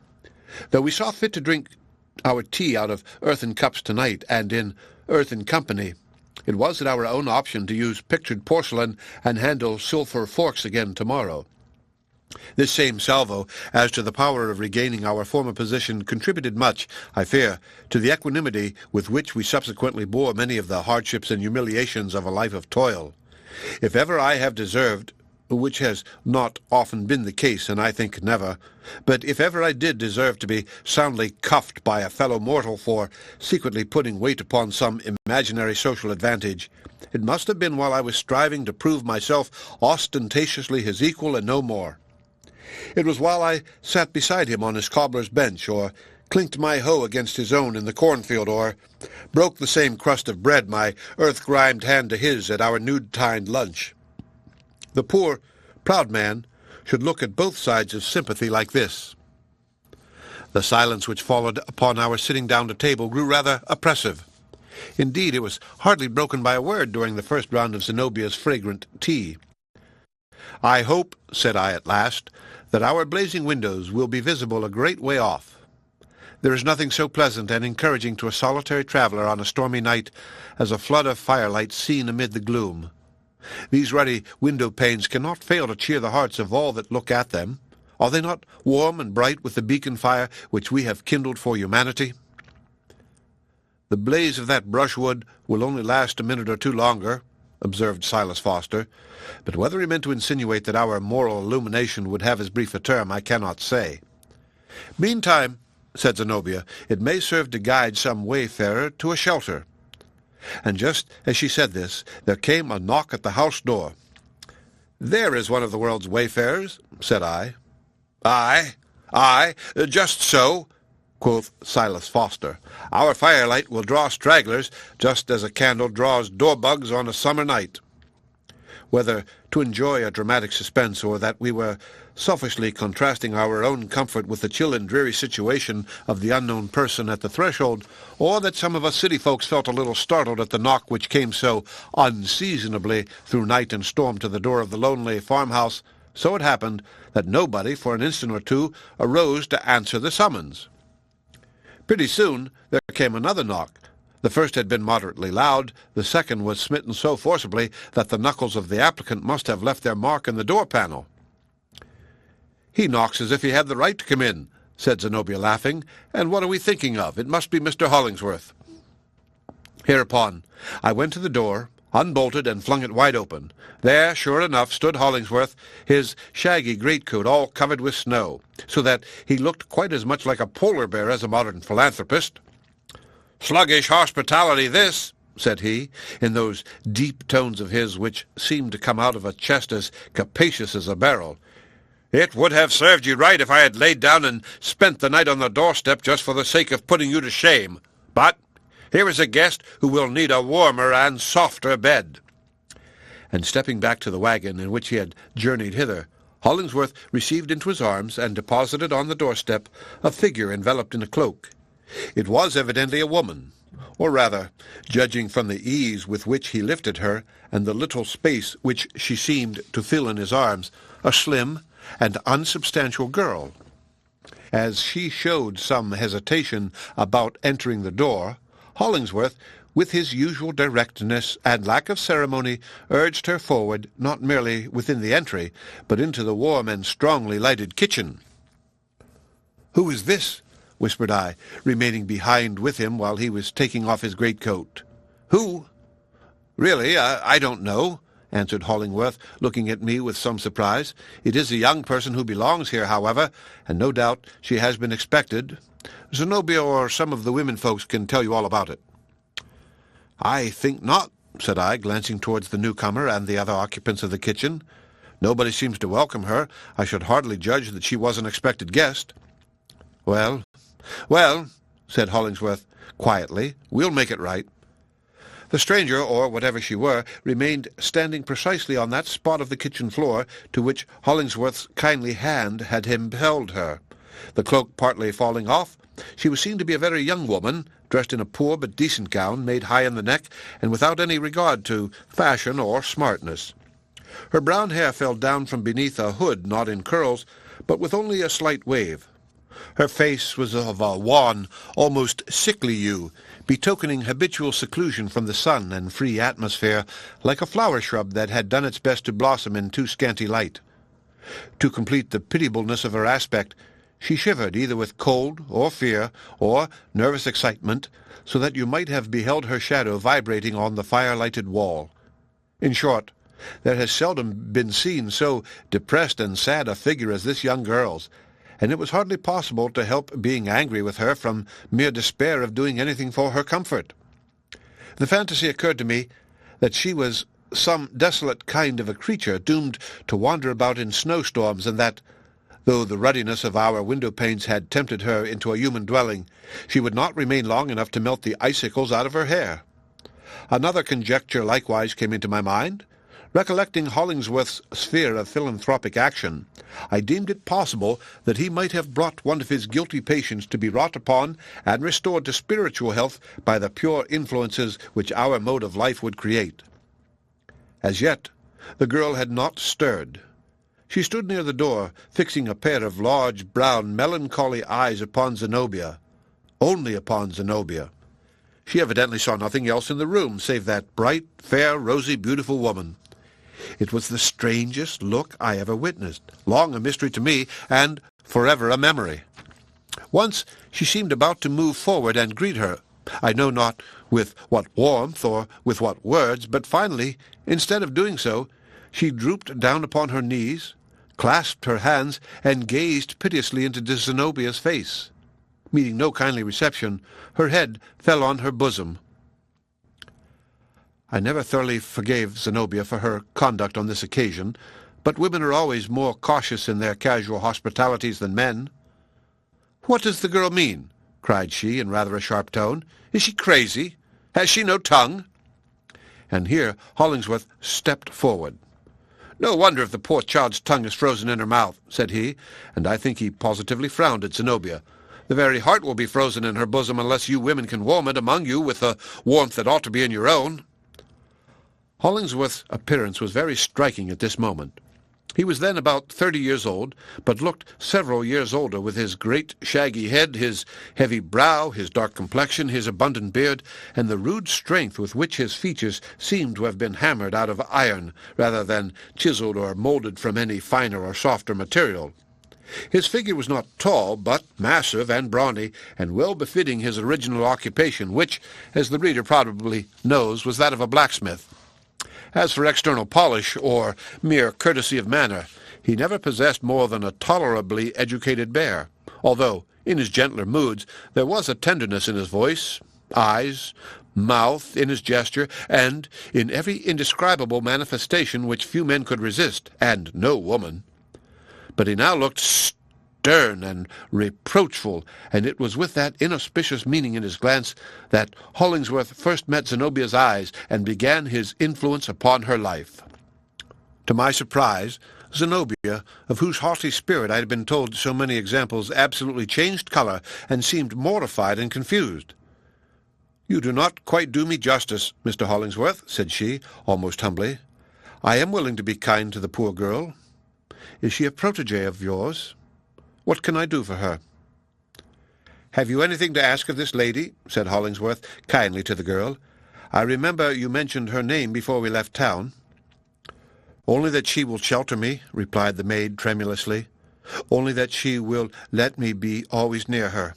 Though we saw fit to drink our tea out of earthen cups tonight, and in earthen company, it was at our own option to use pictured porcelain and handle silver forks again tomorrow. This same salvo, as to the power of regaining our former position, contributed much, I fear, to the equanimity with which we subsequently bore many of the hardships and humiliations of a life of toil. If ever I have deserved, which has not often been the case, and I think never, but if ever I did deserve to be soundly cuffed by a fellow mortal for secretly putting weight upon some imaginary social advantage, it must have been while I was striving to prove myself ostentatiously his equal and no more. It was while I sat beside him on his cobbler's bench, or clinked my hoe against his own in the cornfield, or broke the same crust of bread, my earth-grimed hand to his, at our noontide lunch. The poor, proud man should look at both sides of sympathy like this. The silence which followed upon our sitting down to table grew rather oppressive. Indeed, it was hardly broken by a word during the first round of Zenobia's fragrant tea. "I hope," said I at last, "that our blazing windows will be visible a great way off. There is nothing so pleasant and encouraging to a solitary traveller on a stormy night as a flood of firelight seen amid the gloom. These ruddy window-panes cannot fail to cheer the hearts of all that look at them. Are they not warm and bright with the beacon fire which we have kindled for humanity?" "The blaze of that brushwood will only last a minute or two longer," observed Silas Foster, but whether he meant to insinuate that our moral illumination would have as brief a term, I cannot say. "Meantime," said Zenobia, "it may serve to guide some wayfarer to a shelter." And just as she said this, there came a knock at the house door. "There is one of the world's wayfarers," said I. Aye, just so," quoth Silas Foster. "Our firelight will draw stragglers, just as a candle draws door-bugs on a summer night." Whether to enjoy a dramatic suspense, or that we were selfishly contrasting our own comfort with the chill and dreary situation of the unknown person at the threshold, or that some of us city folks felt a little startled at the knock which came so unseasonably through night and storm to the door of the lonely farmhouse, so it happened that nobody for an instant or two arose to answer the summons. Pretty soon there came another knock. The first had been moderately loud, the second was smitten so forcibly that the knuckles of the applicant must have left their mark in the door panel. "He knocks as if he had the right to come in," said Zenobia, laughing. "And what are we thinking of? It must be Mr. Hollingsworth." Hereupon I went to the door, unbolted, and flung it wide open. There, sure enough, stood Hollingsworth, his shaggy greatcoat all covered with snow, so that he looked quite as much like a polar bear as a modern philanthropist. "Sluggish hospitality, this," said he, in those deep tones of his which seemed to come out of a chest as capacious as a barrel. "It would have served you right if I had laid down and spent the night on the doorstep just for the sake of putting you to shame. But here is a guest who will need a warmer and softer bed." And stepping back to the wagon in which he had journeyed hither, Hollingsworth received into his arms and deposited on the doorstep a figure enveloped in a cloak. It was evidently a woman, or rather, judging from the ease with which he lifted her and the little space which she seemed to fill in his arms, a slim and unsubstantial girl. As she showed some hesitation about entering the door, Hollingsworth, with his usual directness and lack of ceremony, urged her forward, not merely within the entry, but into the warm and strongly lighted kitchen. "Who is this?" whispered I, remaining behind with him while he was taking off his greatcoat. "Who? Really, I don't know," answered Hollingworth, looking at me with some surprise. "It is a young person who belongs here, however, and no doubt she has been expected. Zenobia or some of the women folks can tell you all about it." "I think not," said I, glancing towards the newcomer and the other occupants of the kitchen. "Nobody seems to welcome her. I should hardly judge that she was an expected guest." "Well, well," said Hollingsworth quietly, "we'll make it right." The stranger, or whatever she were, remained standing precisely on that spot of the kitchen floor to which Hollingsworth's kindly hand had impelled her. The cloak partly falling off, she was seen to be a very young woman, dressed in a poor but decent gown, made high in the neck, and without any regard to fashion or smartness. Her brown hair fell down from beneath a hood not in curls, but with only a slight wave. Her face was of a wan, almost sickly hue, betokening habitual seclusion from the sun and free atmosphere, like a flower shrub that had done its best to blossom in too scanty light. To complete the pitiableness of her aspect, she shivered either with cold or fear or nervous excitement, so that you might have beheld her shadow vibrating on the fire-lighted wall. In short, there has seldom been seen so depressed and sad a figure as this young girl's, and it was hardly possible to help being angry with her from mere despair of doing anything for her comfort. The fantasy occurred to me that she was some desolate kind of a creature doomed to wander about in snowstorms, and that, though the ruddiness of our window-panes had tempted her into a human dwelling, she would not remain long enough to melt the icicles out of her hair. Another conjecture likewise came into my mind. Recollecting Hollingsworth's sphere of philanthropic action, I deemed it possible that he might have brought one of his guilty patients to be wrought upon and restored to spiritual health by the pure influences which our mode of life would create. As yet, the girl had not stirred. She stood near the door, fixing a pair of large, brown, melancholy eyes upon Zenobia. Only upon Zenobia. She evidently saw nothing else in the room save that bright, fair, rosy, beautiful woman. It was the strangest look I ever witnessed, long a mystery to me, and forever a memory. Once she seemed about to move forward and greet her, I know not with what warmth or with what words, but finally, instead of doing so, she drooped down upon her knees, clasped her hands, and gazed piteously into Zenobia's face. Meeting no kindly reception, her head fell on her bosom. I never thoroughly forgave Zenobia for her conduct on this occasion, but women are always more cautious in their casual hospitalities than men. "What does the girl mean?" cried she in rather a sharp tone. "Is she crazy? Has she no tongue?" And here Hollingsworth stepped forward. "No wonder if the poor child's tongue is frozen in her mouth," said he, and I think he positively frowned at Zenobia. "The very heart will be frozen in her bosom unless you women can warm it among you with the warmth that ought to be in your own." Hollingsworth's appearance was very striking at this moment. He was then about 30 years old, but looked several years older, with his great shaggy head, his heavy brow, his dark complexion, his abundant beard, and the rude strength with which his features seemed to have been hammered out of iron, rather than chiseled or molded from any finer or softer material. His figure was not tall, but massive and brawny, and well befitting his original occupation, which, as the reader probably knows, was that of a blacksmith. As for external polish, or mere courtesy of manner, he never possessed more than a tolerably educated bear, although, in his gentler moods, there was a tenderness in his voice, eyes, mouth, in his gesture, and in every indescribable manifestation which few men could resist, and no woman. But he now looked stern and reproachful, and it was with that inauspicious meaning in his glance that Hollingsworth first met Zenobia's eyes and began his influence upon her life. To my surprise, Zenobia, of whose haughty spirit I had been told so many examples, absolutely changed colour and seemed mortified and confused. "You do not quite do me justice, Mr. Hollingsworth," said she, almost humbly. "I am willing to be kind to the poor girl. Is she a protégée of yours? What can I do for her?" "Have you anything to ask of this lady?" said Hollingsworth kindly to the girl. "I remember you mentioned her name before we left town." "Only that she will shelter me," replied the maid tremulously. "Only that she will let me be always near her."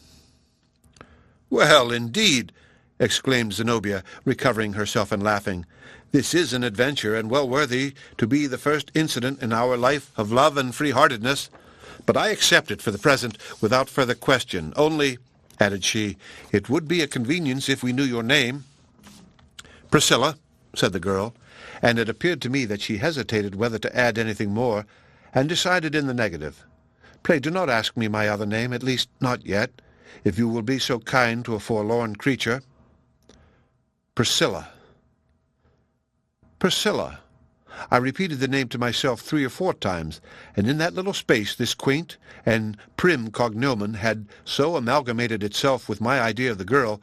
"Well, indeed! exclaimed Zenobia, recovering herself and laughing. "This is an adventure, and well worthy to be the first incident in our life of love and free-heartedness. But I accept it for the present without further question. Only," added she, "it would be a convenience if we knew your name." "Priscilla," said the girl, and it appeared to me that she hesitated whether to add anything more, and decided in the negative. "Pray do not ask me my other name, at least not yet, if you will be so kind to a forlorn creature." "Priscilla. Priscilla." I repeated the name to myself 3 or 4 times, and in that little space this quaint and prim cognomen had so amalgamated itself with my idea of the girl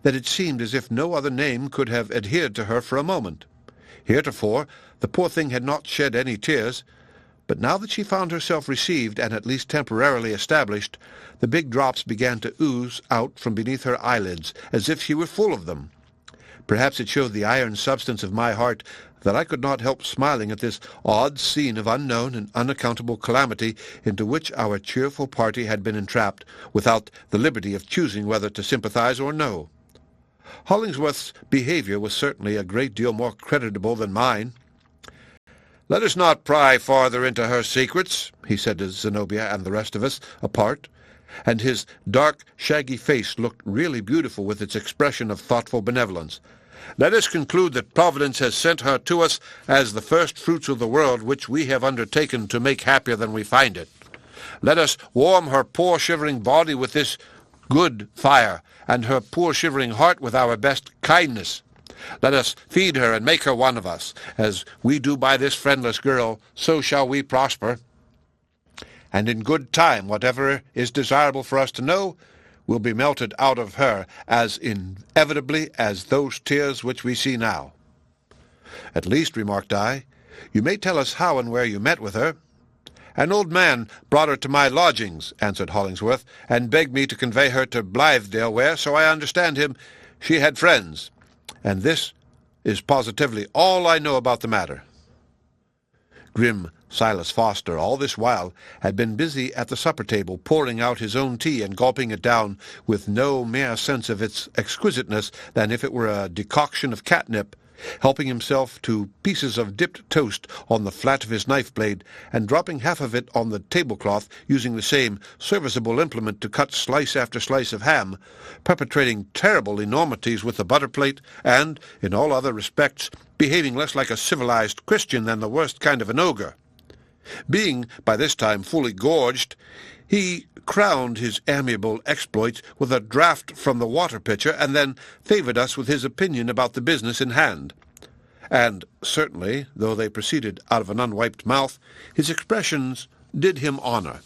that it seemed as if no other name could have adhered to her for a moment. Heretofore the poor thing had not shed any tears, but now that she found herself received and at least temporarily established, the big drops began to ooze out from beneath her eyelids as if she were full of them. Perhaps it showed the iron substance of my heart that I could not help smiling at this odd scene of unknown and unaccountable calamity into which our cheerful party had been entrapped, without the liberty of choosing whether to sympathize or no. Hollingsworth's behavior was certainly a great deal more creditable than mine. "Let us not pry farther into her secrets," he said to Zenobia and the rest of us, apart, and his dark, shaggy face looked really beautiful with its expression of thoughtful benevolence. "Let us conclude that Providence has sent her to us as the first fruits of the world, which we have undertaken to make happier than we find it. Let us warm her poor shivering body with this good fire, and her poor shivering heart with our best kindness. Let us feed her and make her one of us. As we do by this friendless girl, so shall we prosper. And in good time, whatever is desirable for us to know will be melted out of her as inevitably as those tears which we see now." "At least," remarked I, "you may tell us how and where you met with her." "An old man brought her to my lodgings," answered Hollingsworth, "and begged me to convey her to Blithedale, where, so I understand him, she had friends. And this is positively all I know about the matter." Grim Silas Foster, all this while, had been busy at the supper-table, pouring out his own tea and gulping it down with no mere sense of its exquisiteness than if it were a decoction of catnip, helping himself to pieces of dipped toast on the flat of his knife-blade, and dropping half of it on the tablecloth, using the same serviceable implement to cut slice after slice of ham, perpetrating terrible enormities with the butter-plate, and, in all other respects, behaving less like a civilized Christian than the worst kind of an ogre. Being by this time fully gorged, he crowned his amiable exploits with a draught from the water-pitcher, and then favored us with his opinion about the business in hand. And certainly, though they proceeded out of an unwiped mouth, his expressions did him honor.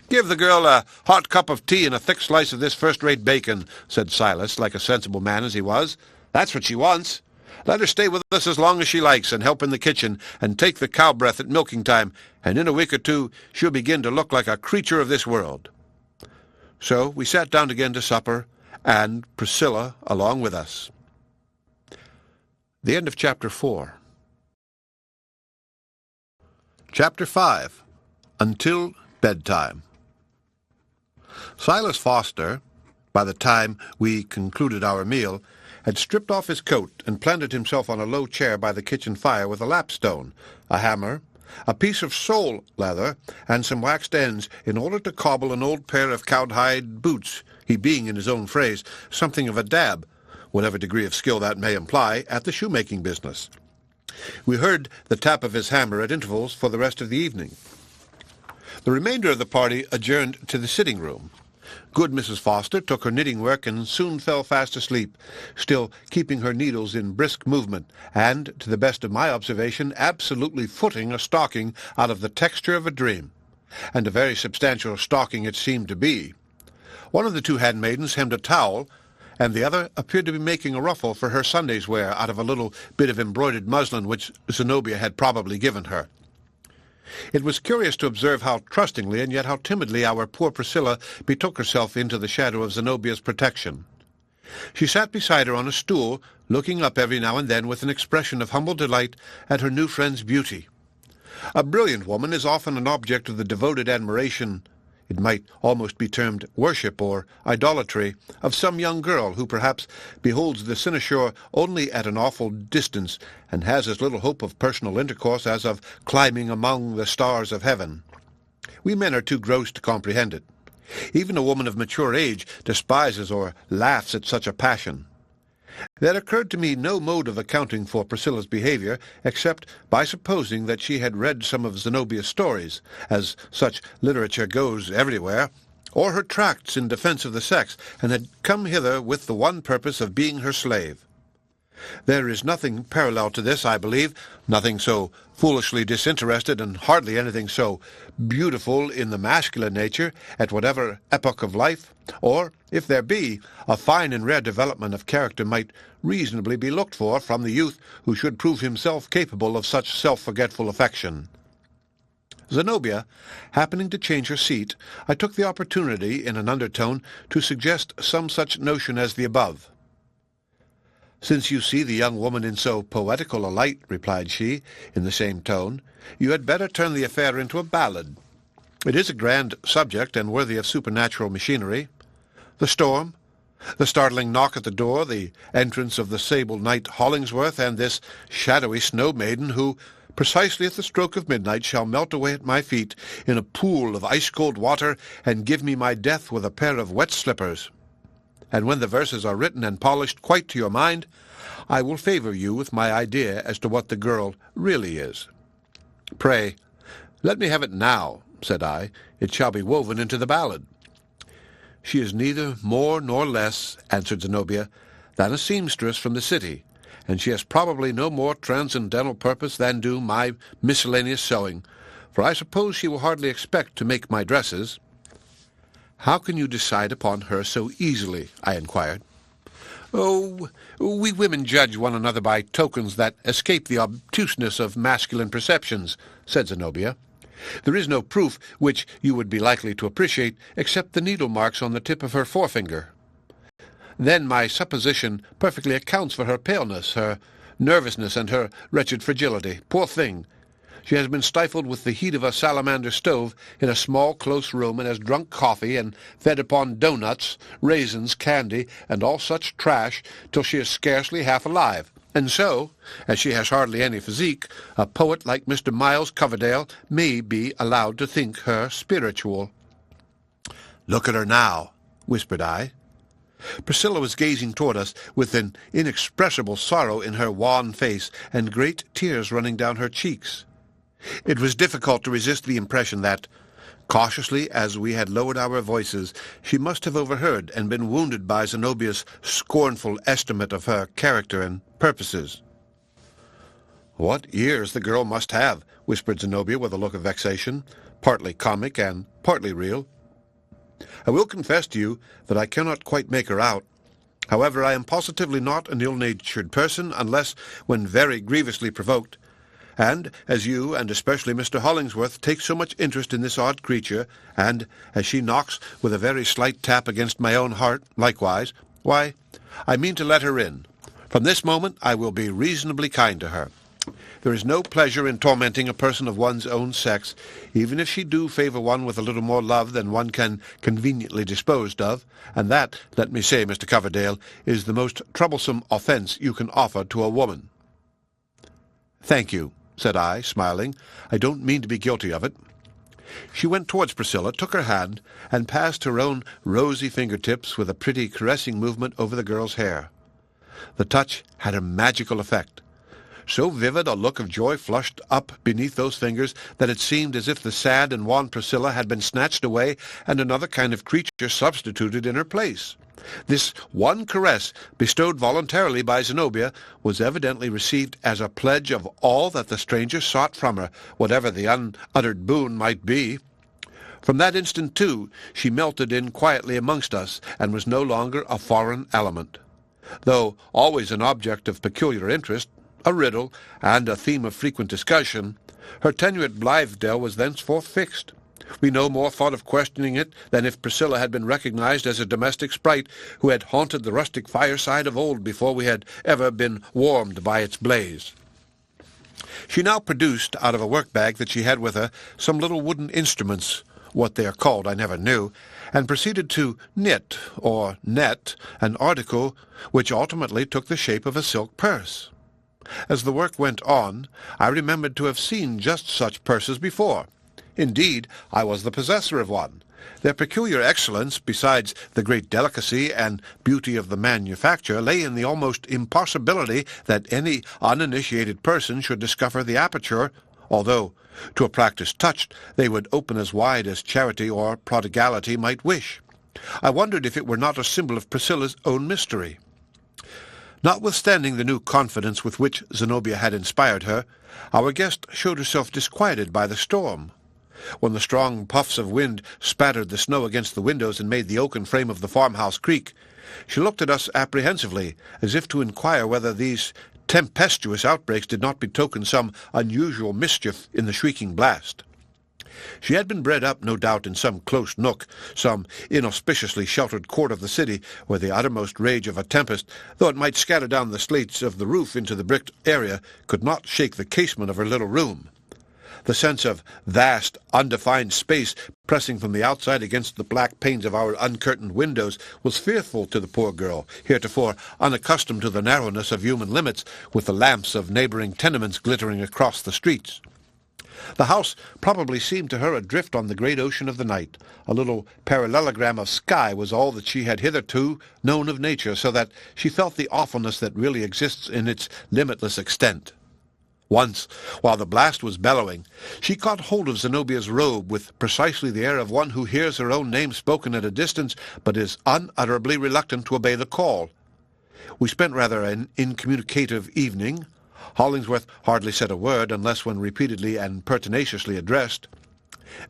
"Give the girl a hot cup of tea and a thick slice of this first-rate bacon," said Silas, like a sensible man as he was. "That's what she wants. Let her stay with us as long as she likes, and help in the kitchen, and take the cow breath at milking time, and in a week or 2 she'll begin to look like a creature of this world." So we sat down again to supper, and Priscilla along with us. The end of Chapter 4. Chapter 5. Until Bedtime. Silas Foster, by the time we concluded our meal, had stripped off his coat and planted himself on a low chair by the kitchen fire with a lapstone, a hammer, a piece of sole leather, and some waxed ends in order to cobble an old pair of cowhide boots, he being, in his own phrase, something of a dab, whatever degree of skill that may imply, at the shoemaking business. We heard the tap of his hammer at intervals for the rest of the evening. The remainder of the party adjourned to the sitting-room. Good Mrs. Foster took her knitting work and soon fell fast asleep, still keeping her needles in brisk movement, and, to the best of my observation, absolutely footing a stocking out of the texture of a dream. And a very substantial stocking it seemed to be. One of the 2 handmaidens hemmed a towel, and the other appeared to be making a ruffle for her Sunday's wear out of a little bit of embroidered muslin which Zenobia had probably given her. It was curious to observe how trustingly and yet how timidly our poor Priscilla betook herself into the shadow of Zenobia's protection. She sat beside her on a stool, looking up every now and then with an expression of humble delight at her new friend's beauty. A brilliant woman is often an object of the devoted admiration, It might almost be termed worship or idolatry of some young girl who perhaps beholds the cynosure only at an awful distance and has as little hope of personal intercourse as of climbing among the stars of heaven. We men are too gross to comprehend it. Even a woman of mature age despises or laughs at such a passion. There occurred to me no mode of accounting for Priscilla's behavior except by supposing that she had read some of Zenobia's stories, as such literature goes everywhere, or her tracts in defense of the sex, and had come hither with the one purpose of being her slave. There is nothing parallel to this, I believe, nothing so foolishly disinterested, and hardly anything so beautiful in the masculine nature at whatever epoch of life, or, if there be, a fine and rare development of character might reasonably be looked for from the youth who should prove himself capable of such self-forgetful affection. Zenobia, happening to change her seat, I took the opportunity, in an undertone, to suggest some such notion as the above. "Since you see the young woman in so poetical a light," replied she, in the same tone, "you had better turn the affair into a ballad. It is a grand subject, and worthy of supernatural machinery. The storm, the startling knock at the door, the entrance of the sable knight Hollingsworth, and this shadowy snow-maiden who, precisely at the stroke of midnight, shall melt away at my feet in a pool of ice-cold water and give me my death with a pair of wet slippers. And when the verses are written and polished quite to your mind, I will favor you with my idea as to what the girl really is." "Pray, let me have it now," said I. "It shall be woven into the ballad." "She is neither more nor less," answered Zenobia, "than a seamstress from the city, and she has probably no more transcendental purpose than do my miscellaneous sewing, for I suppose she will hardly expect to make my dresses." "How can you decide upon her so easily?" I inquired. "Oh, we women judge one another by tokens that escape the obtuseness of masculine perceptions," said Zenobia. "There is no proof which you would be likely to appreciate except the needle marks on the tip of her forefinger. Then my supposition perfectly accounts for her paleness, her nervousness, and her wretched fragility. Poor thing! She has been stifled with the heat of a salamander stove in a small, close room, and has drunk coffee and fed upon doughnuts, raisins, candy, and all such trash, till she is scarcely half alive. And so, as she has hardly any physique, a poet like Mr. Miles Coverdale may be allowed to think her spiritual." "Look at her now," whispered I. Priscilla was gazing toward us with an inexpressible sorrow in her wan face and great tears running down her cheeks. It was difficult to resist the impression that, cautiously as we had lowered our voices, she must have overheard and been wounded by Zenobia's scornful estimate of her character and purposes. "What ears the girl must have," whispered Zenobia with a look of vexation, partly comic and partly real. "I will confess to you that I cannot quite make her out. However, I am positively not an ill-natured person unless when very grievously provoked. And as you, and especially Mr. Hollingsworth, take so much interest in this odd creature, and as she knocks with a very slight tap against my own heart likewise, why, I mean to let her in. From this moment I will be reasonably kind to her. There is no pleasure in tormenting a person of one's own sex, even if she do favor one with a little more love than one can conveniently dispose of, and that, let me say, Mr. Coverdale, is the most troublesome offense you can offer to a woman." "Thank you," said I, smiling. "I don't mean to be guilty of it." She went towards Priscilla, took her hand, and passed her own rosy fingertips with a pretty caressing movement over the girl's hair. The touch had a magical effect. So vivid a look of joy flushed up beneath those fingers that it seemed as if the sad and wan Priscilla had been snatched away and another kind of creature substituted in her place. This one caress, bestowed voluntarily by Zenobia, was evidently received as a pledge of all that the stranger sought from her, whatever the unuttered boon might be. From that instant, too, she melted in quietly amongst us, and was no longer a foreign element. Though always an object of peculiar interest, a riddle, and a theme of frequent discussion, her tenure at Blithedale was thenceforth fixed. We no more thought of questioning it than if Priscilla had been recognized as a domestic sprite who had haunted the rustic fireside of old before we had ever been warmed by its blaze. She now produced, out of a work-bag that she had with her, some little wooden instruments, what they are called I never knew, and proceeded to knit, or net, an article which ultimately took the shape of a silk purse. As the work went on, I remembered to have seen just such purses before. Indeed, I was the possessor of one. Their peculiar excellence, besides the great delicacy and beauty of the manufacture, lay in the almost impossibility that any uninitiated person should discover the aperture, although, to a practised touch, they would open as wide as charity or prodigality might wish. I wondered if it were not a symbol of Priscilla's own mystery. Notwithstanding the new confidence with which Zenobia had inspired her, our guest showed herself disquieted by the storm. When the strong puffs of wind spattered the snow against the windows and made the oaken frame of the farmhouse creak, she looked at us apprehensively, as if to inquire whether these tempestuous outbreaks did not betoken some unusual mischief in the shrieking blast. She had been bred up, no doubt, in some close nook, some inauspiciously sheltered court of the city, where the uttermost rage of a tempest, though it might scatter down the slates of the roof into the bricked area, could not shake the casement of her little room. The sense of vast, undefined space pressing from the outside against the black panes of our uncurtained windows was fearful to the poor girl, heretofore unaccustomed to the narrowness of human limits, with the lamps of neighboring tenements glittering across the streets. The house probably seemed to her adrift on the great ocean of the night. A little parallelogram of sky was all that she had hitherto known of nature, so that she felt the awfulness that really exists in its limitless extent. Once, while the blast was bellowing, she caught hold of Zenobia's robe with precisely the air of one who hears her own name spoken at a distance, but is unutterably reluctant to obey the call. We spent rather an incommunicative evening. Hollingsworth hardly said a word, unless when repeatedly and pertinaciously addressed.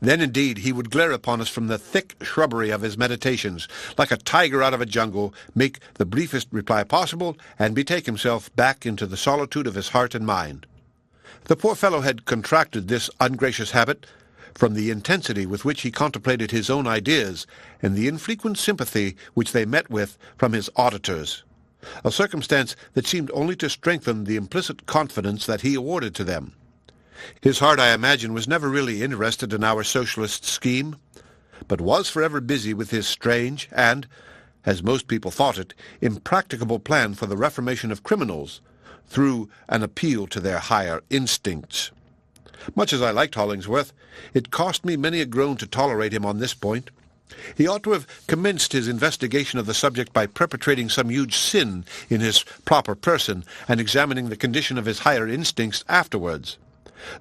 Then, indeed, he would glare upon us from the thick shrubbery of his meditations, like a tiger out of a jungle, make the briefest reply possible, and betake himself back into the solitude of his heart and mind. The poor fellow had contracted this ungracious habit from the intensity with which he contemplated his own ideas, and the infrequent sympathy which they met with from his auditors, a circumstance that seemed only to strengthen the implicit confidence that he awarded to them. His heart, I imagine, was never really interested in our socialist scheme, but was forever busy with his strange and, as most people thought it, impracticable plan for the reformation of criminals, through an appeal to their higher instincts. Much as I liked Hollingsworth, it cost me many a groan to tolerate him on this point. He ought to have commenced his investigation of the subject by perpetrating some huge sin in his proper person, and examining the condition of his higher instincts afterwards.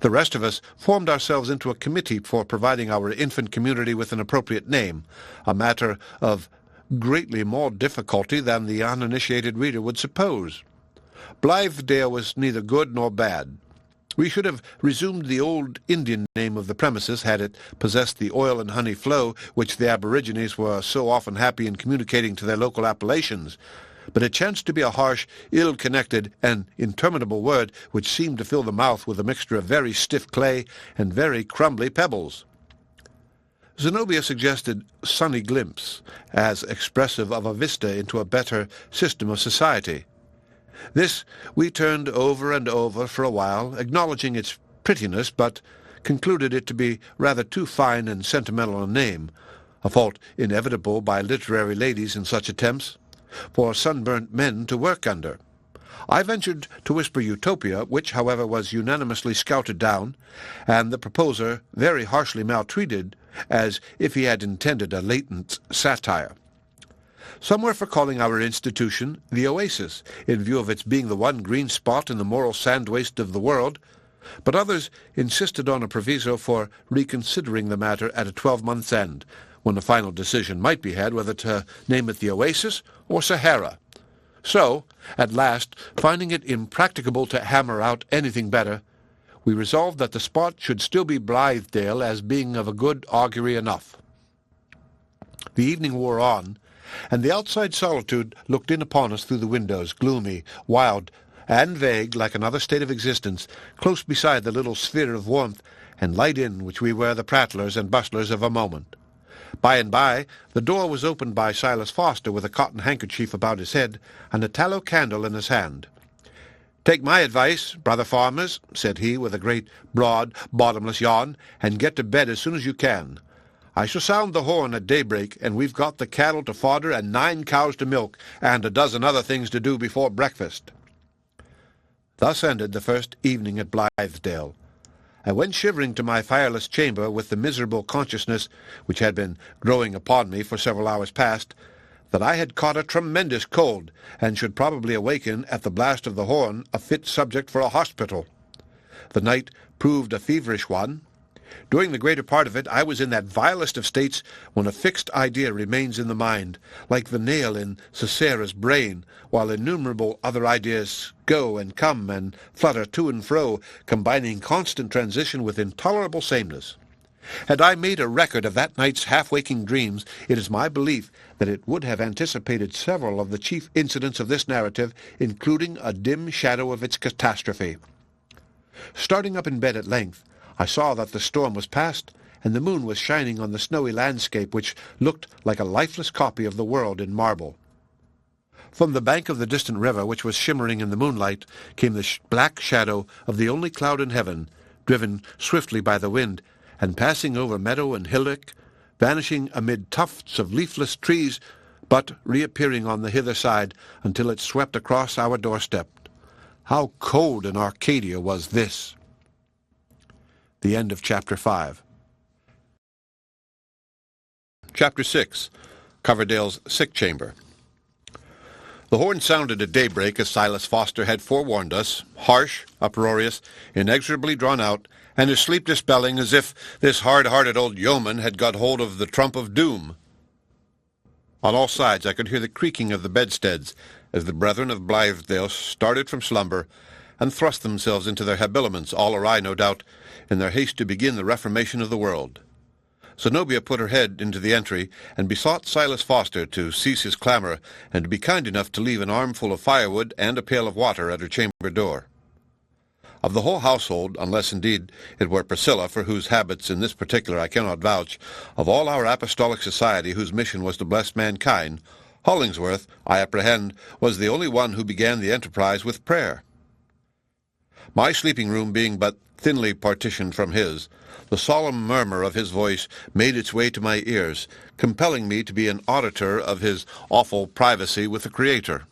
The rest of us formed ourselves into a committee for providing our infant community with an appropriate name, a matter of greatly more difficulty than the uninitiated reader would suppose. Blithedale was neither good nor bad. We should have resumed the old Indian name of the premises had it possessed the oil and honey flow which the aborigines were so often happy in communicating to their local appellations, but it chanced to be a harsh, ill-connected, and interminable word which seemed to fill the mouth with a mixture of very stiff clay and very crumbly pebbles. Zenobia suggested Sunny Glimpse as expressive of a vista into a better system of society. This we turned over and over for a while, acknowledging its prettiness, but concluded it to be rather too fine and sentimental a name, a fault inevitable by literary ladies in such attempts, for sunburnt men to work under. I ventured to whisper Utopia, which, however, was unanimously scouted down, and the proposer very harshly maltreated, as if he had intended a latent satire. Some were for calling our institution the Oasis, in view of its being the one green spot in the moral sand-waste of the world, but others insisted on a proviso for reconsidering the matter at a 12-month's end, when a final decision might be had whether to name it the Oasis or Sahara. So, at last, finding it impracticable to hammer out anything better, we resolved that the spot should still be Blithedale as being of a good augury enough. The evening wore on, and the outside solitude looked in upon us through the windows, gloomy, wild, and vague, like another state of existence, close beside the little sphere of warmth and light in which we were the prattlers and bustlers of a moment. By and by, the door was opened by Silas Foster with a cotton handkerchief about his head and a tallow candle in his hand. "Take my advice, brother farmers," said he, with a great, broad, bottomless yawn, "and get to bed as soon as you can. I shall sound the horn at daybreak, and we've got the cattle to fodder and 9 cows to milk, and a dozen other things to do before breakfast." Thus ended the first evening at Blithedale. I went shivering to my fireless chamber with the miserable consciousness, which had been growing upon me for several hours past, that I had caught a tremendous cold, and should probably awaken at the blast of the horn a fit subject for a hospital. The night proved a feverish one. During the greater part of it I was in that vilest of states when a fixed idea remains in the mind, like the nail in Sisera's brain, while innumerable other ideas go and come and flutter to and fro, combining constant transition with intolerable sameness. Had I made a record of that night's half-waking dreams, it is my belief that it would have anticipated several of the chief incidents of this narrative, including a dim shadow of its catastrophe. Starting up in bed at length, I saw that the storm was past, and the moon was shining on the snowy landscape, which looked like a lifeless copy of the world in marble. From the bank of the distant river, which was shimmering in the moonlight, came the black shadow of the only cloud in heaven, driven swiftly by the wind, and passing over meadow and hillock, vanishing amid tufts of leafless trees, but reappearing on the hither side until it swept across our doorstep. How cold in Arcadia was this! The end of Chapter 5. Chapter 6. Coverdale's Sick Chamber. The horn sounded at daybreak, as Silas Foster had forewarned us, harsh, uproarious, inexorably drawn out, and his sleep dispelling, as if this hard-hearted old yeoman had got hold of the trump of doom. On all sides I could hear the creaking of the bedsteads, as the brethren of Blithedale started from slumber, and thrust themselves into their habiliments, all awry, no doubt, in their haste to begin the reformation of the world. Zenobia put her head into the entry, and besought Silas Foster to cease his clamour, and to be kind enough to leave an armful of firewood and a pail of water at her chamber door. Of the whole household, unless indeed it were Priscilla, for whose habits in this particular I cannot vouch, of all our apostolic society whose mission was to bless mankind, Hollingsworth, I apprehend, was the only one who began the enterprise with prayer. My sleeping-room being but thinly partitioned from his, the solemn murmur of his voice made its way to my ears, compelling me to be an auditor of his awful privacy with the Creator.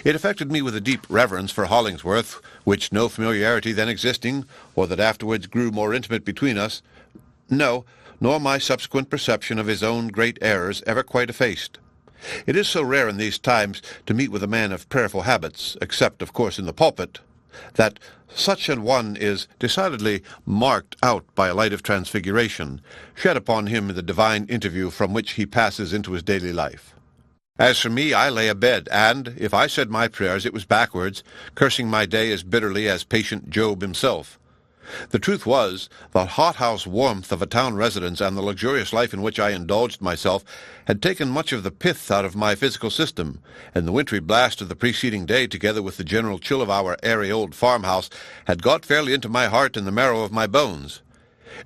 It affected me with a deep reverence for Hollingsworth, which no familiarity then existing, or that afterwards grew more intimate between us, no, nor my subsequent perception of his own great errors ever quite effaced. It is so rare in these times to meet with a man of prayerful habits, except, of course, in the pulpit, that such an one is decidedly marked out by a light of transfiguration, shed upon him in the divine interview from which he passes into his daily life. As for me, I lay abed, and, if I said my prayers, it was backwards, cursing my day as bitterly as patient Job himself. The truth was, the hothouse warmth of a town residence and the luxurious life in which I indulged myself had taken much of the pith out of my physical system, and the wintry blast of the preceding day, together with the general chill of our airy old farmhouse, had got fairly into my heart and the marrow of my bones.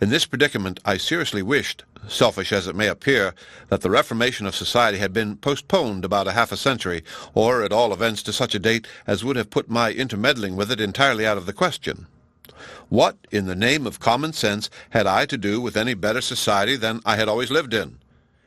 In this predicament I seriously wished, selfish as it may appear, that the reformation of society had been postponed about half a century, or at all events to such a date as would have put my intermeddling with it entirely out of the question. What, in the name of common sense, had I to do with any better society than I had always lived in?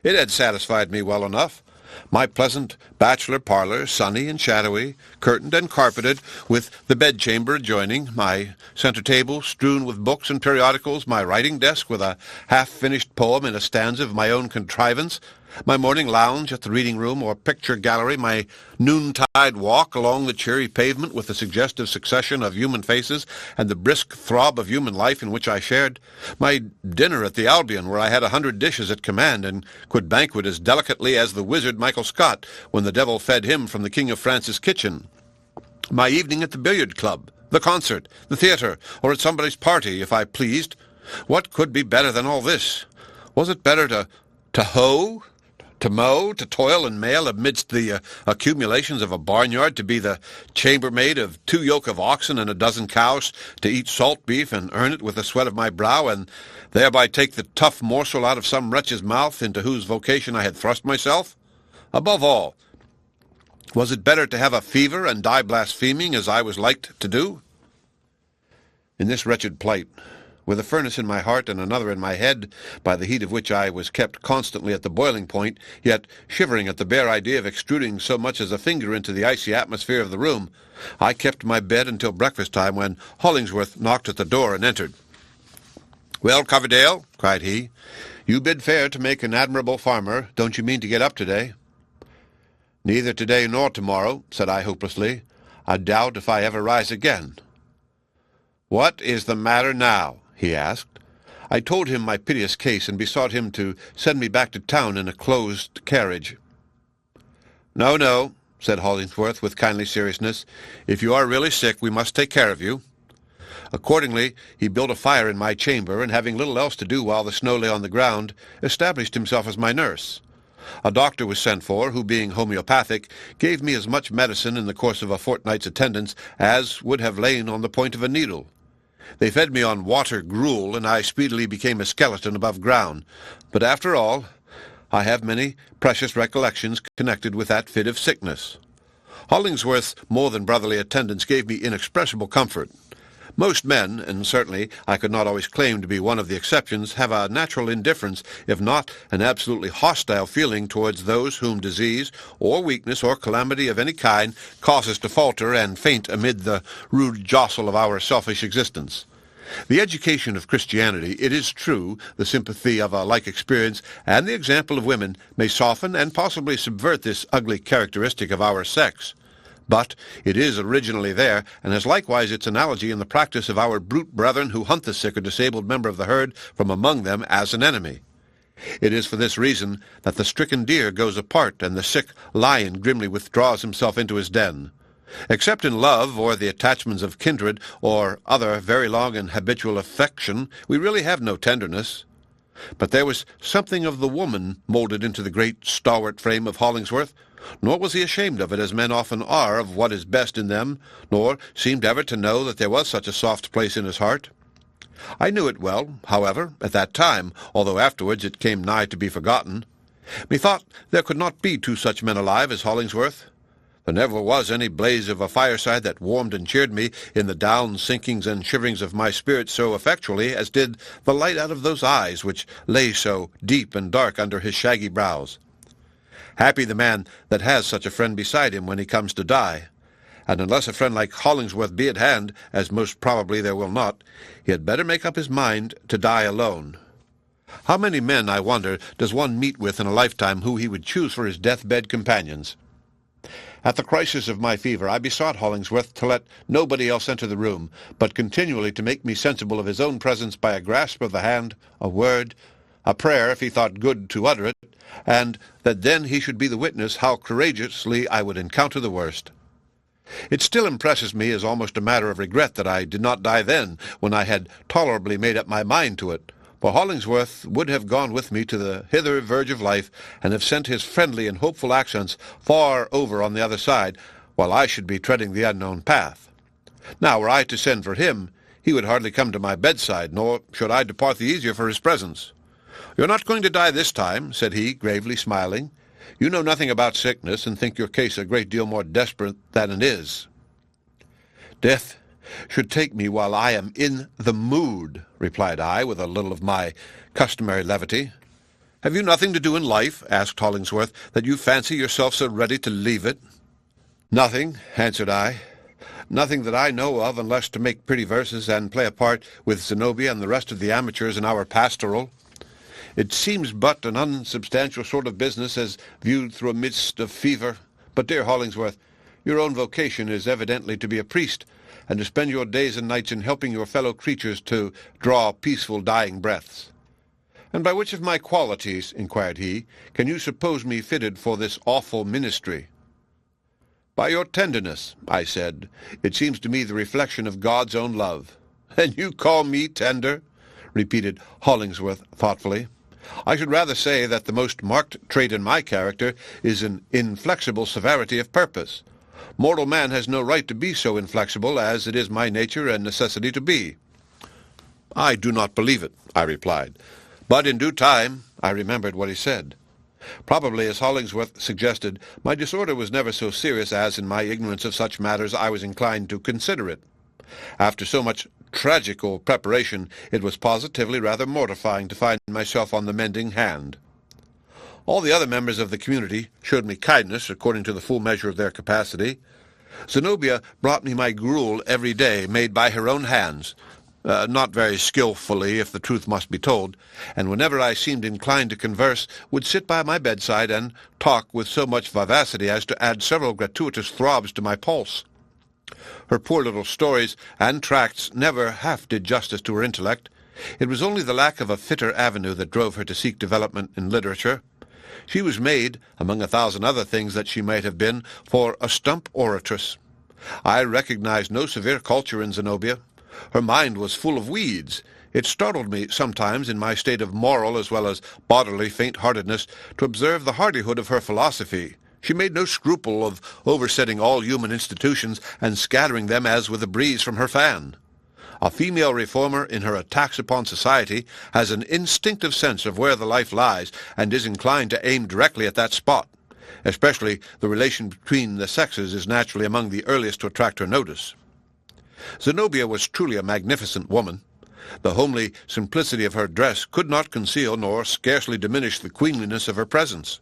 It had satisfied me well enough. My pleasant bachelor parlour, sunny and shadowy, curtained and carpeted, with the bedchamber adjoining, my centre table strewn with books and periodicals, my writing desk with a half-finished poem in a stanza of my own contrivance, my morning lounge at the reading-room or picture gallery, my noontide walk along the cheery pavement with the suggestive succession of human faces and the brisk throb of human life in which I shared, my dinner at the Albion, where I had 100 dishes at command and could banquet as delicately as the wizard Michael Scott when the devil fed him from the King of France's kitchen, my evening at the billiard club, the concert, the theatre, or at somebody's party, if I pleased. What could be better than all this? Was it better to hoe, to mow, to toil and mail amidst the accumulations of a barnyard, to be the chambermaid of 2 yoke of oxen and a dozen cows, to eat salt beef and earn it with the sweat of my brow, and thereby take the tough morsel out of some wretch's mouth into whose vocation I had thrust myself? Above all, was it better to have a fever and die blaspheming, as I was like to do? In this wretched plight, with a furnace in my heart and another in my head, by the heat of which I was kept constantly at the boiling point, yet shivering at the bare idea of extruding so much as a finger into the icy atmosphere of the room, I kept my bed until breakfast time, when Hollingsworth knocked at the door and entered. "Well, Coverdale," cried he, "you bid fair to make an admirable farmer. Don't you mean to get up today?" "Neither today nor tomorrow," said I hopelessly. "I doubt if I ever rise again." "What is the matter now?" he asked. I told him my piteous case, and besought him to send me back to town in a closed carriage. "No, no," said Hollingsworth with kindly seriousness. "If you are really sick, we must take care of you." Accordingly, he built a fire in my chamber, and having little else to do while the snow lay on the ground, established himself as my nurse. A doctor was sent for, who, being homeopathic, gave me as much medicine in the course of a fortnight's attendance as would have lain on the point of a needle. They fed me on water gruel, and I speedily became a skeleton above ground. But after all, I have many precious recollections connected with that fit of sickness. Hollingsworth's more than brotherly attendance gave me inexpressible comfort. Most men, and certainly I could not always claim to be one of the exceptions, have a natural indifference, if not an absolutely hostile feeling towards those whom disease, or weakness, or calamity of any kind causes to falter and faint amid the rude jostle of our selfish existence. The education of Christianity, it is true, the sympathy of a like experience, and the example of women may soften and possibly subvert this ugly characteristic of our sex. But it is originally there, and has likewise its analogy in the practice of our brute brethren who hunt the sick or disabled member of the herd from among them as an enemy. It is for this reason that the stricken deer goes apart, and the sick lion grimly withdraws himself into his den. Except in love, or the attachments of kindred, or other very long and habitual affection, we really have no tenderness. But there was something of the woman moulded into the great stalwart frame of Hollingsworth, nor was he ashamed of it, as men often are, of what is best in them, nor seemed ever to know that there was such a soft place in his heart. I knew it well, however, at that time, although afterwards it came nigh to be forgotten. Methought there could not be two such men alive as Hollingsworth. There never was any blaze of a fireside that warmed and cheered me in the down-sinkings and shiverings of my spirit so effectually as did the light out of those eyes which lay so deep and dark under his shaggy brows. Happy the man that has such a friend beside him when he comes to die, and unless a friend like Hollingsworth be at hand, as most probably there will not, he had better make up his mind to die alone. How many men, I wonder, does one meet with in a lifetime who he would choose for his death-bed companions? At the crisis of my fever, I besought Hollingsworth to let nobody else enter the room, but continually to make me sensible of his own presence by a grasp of the hand, a word, a prayer if he thought good to utter it, and that then he should be the witness how courageously I would encounter the worst. It still impresses me as almost a matter of regret that I did not die then, when I had tolerably made up my mind to it, for Hollingsworth would have gone with me to the hither verge of life, and have sent his friendly and hopeful accents far over on the other side, while I should be treading the unknown path. Now, were I to send for him, he would hardly come to my bedside, nor should I depart the easier for his presence. "You're not going to die this time," said he, gravely smiling. "You know nothing about sickness, and think your case a great deal more desperate than it is." "Death should take me while I am in the mood," replied I, with a little of my customary levity. "Have you nothing to do in life," asked Hollingsworth, "that you fancy yourself so ready to leave it?" "Nothing," answered I. "Nothing that I know of, unless to make pretty verses and play a part with Zenobia and the rest of the amateurs in our pastoral. It seems but an unsubstantial sort of business as viewed through a mist of fever. But, dear Hollingsworth, your own vocation is evidently to be a priest, and to spend your days and nights in helping your fellow creatures to draw peaceful dying breaths." "And by which of my qualities," inquired he, "can you suppose me fitted for this awful ministry?" "By your tenderness," I said. "It seems to me the reflection of God's own love." "And you call me tender?" repeated Hollingsworth thoughtfully. "I should rather say that the most marked trait in my character is an inflexible severity of purpose. Mortal man has no right to be so inflexible as it is my nature and necessity to be." "I do not believe it," I replied. But in due time I remembered what he said. Probably, as Hollingsworth suggested, my disorder was never so serious as, in my ignorance of such matters, I was inclined to consider it. After so much tragical preparation, it was positively rather mortifying to find myself on the mending hand. All the other members of the community showed me kindness according to the full measure of their capacity. Zenobia brought me my gruel every day, made by her own hands, not very skillfully, if the truth must be told, and whenever I seemed inclined to converse, would sit by my bedside and talk with so much vivacity as to add several gratuitous throbs to my pulse. Her poor little stories and tracts never half did justice to her intellect. It was only the lack of a fitter avenue that drove her to seek development in literature. She was made, among 1,000 other things that she might have been, for a stump oratress. I recognized no severe culture in Zenobia. Her mind was full of weeds. It startled me sometimes, in my state of moral as well as bodily faint-heartedness, to observe the hardihood of her philosophy. She made no scruple of oversetting all human institutions and scattering them as with a breeze from her fan. A female reformer, in her attacks upon society, has an instinctive sense of where the life lies, and is inclined to aim directly at that spot. Especially the relation between the sexes is naturally among the earliest to attract her notice. Zenobia was truly a magnificent woman. The homely simplicity of her dress could not conceal nor scarcely diminish the queenliness of her presence.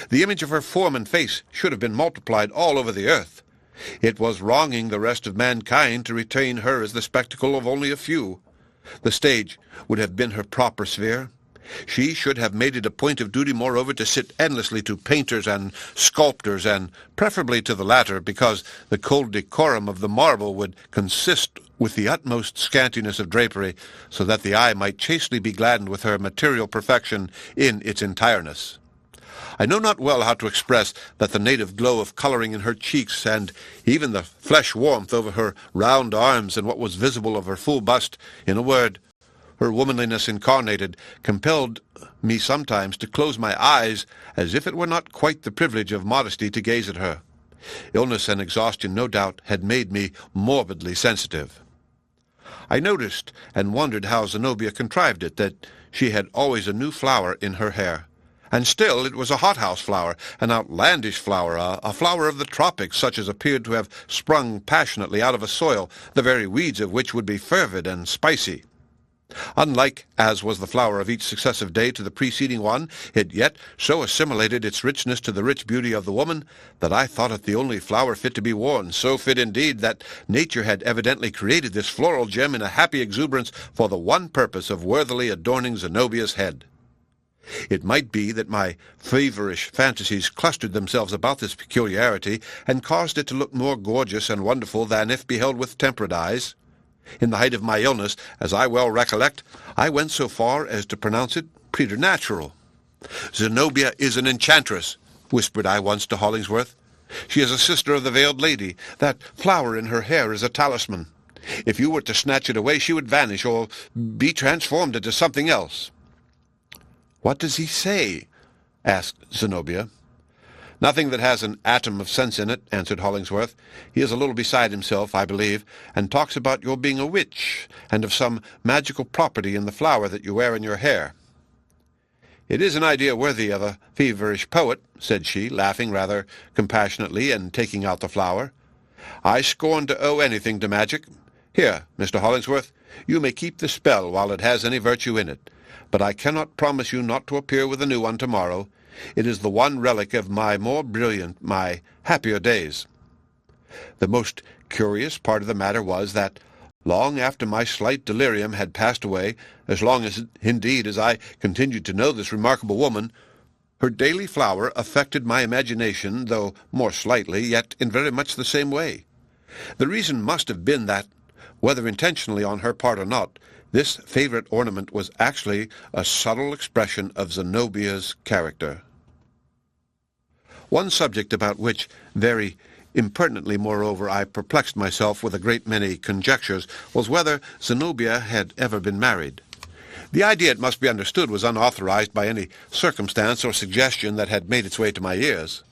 The image of her form and face should have been multiplied all over the earth. It was wronging the rest of mankind to retain her as the spectacle of only a few. The stage would have been her proper sphere. She should have made it a point of duty, moreover, to sit endlessly to painters and sculptors, and preferably to the latter, because the cold decorum of the marble would consist with the utmost scantiness of drapery, so that the eye might chastely be gladdened with her material perfection in its entireness. I know not well how to express that the native glow of coloring in her cheeks, and even the flesh warmth over her round arms and what was visible of her full bust, in a word, her womanliness incarnated, compelled me sometimes to close my eyes, as if it were not quite the privilege of modesty to gaze at her. Illness and exhaustion, no doubt, had made me morbidly sensitive. I noticed and wondered how Zenobia contrived it, that she had always a new flower in her hair. And still it was a hothouse flower, an outlandish flower, a flower of the tropics, such as appeared to have sprung passionately out of a soil, the very weeds of which would be fervid and spicy. Unlike as was the flower of each successive day to the preceding one, it yet so assimilated its richness to the rich beauty of the woman that I thought it the only flower fit to be worn, so fit indeed that nature had evidently created this floral gem in a happy exuberance for the one purpose of worthily adorning Zenobia's head. It might be that my feverish fantasies clustered themselves about this peculiarity, and caused it to look more gorgeous and wonderful than if beheld with temperate eyes. In the height of my illness, as I well recollect, I went so far as to pronounce it preternatural. "Zenobia is an enchantress," whispered I once to Hollingsworth. "She is a sister of the veiled lady. That flower in her hair is a talisman. If you were to snatch it away, she would vanish, or be transformed into something else." "What does he say?" asked Zenobia. "Nothing that has an atom of sense in it," answered Hollingsworth. "He is a little beside himself, I believe, and talks about your being a witch, and of some magical property in the flower that you wear in your hair." "It is an idea worthy of a feverish poet," said she, laughing rather compassionately and taking out the flower. "I scorn to owe anything to magic. Here, Mr. Hollingsworth, you may keep the spell while it has any virtue in it, but I cannot promise you not to appear with a new one tomorrow. It is the one relic of my more brilliant, my happier days." The most curious part of the matter was that, long after my slight delirium had passed away, as long as, indeed, as I continued to know this remarkable woman, her daily flower affected my imagination, though more slightly, yet in very much the same way. The reason must have been that, whether intentionally on her part or not, this favorite ornament was actually a subtle expression of Zenobia's character. One subject about which, very impertinently moreover, I perplexed myself with a great many conjectures, was whether Zenobia had ever been married. The idea, it must be understood, was unauthorized by any circumstance or suggestion that had made its way to my ears.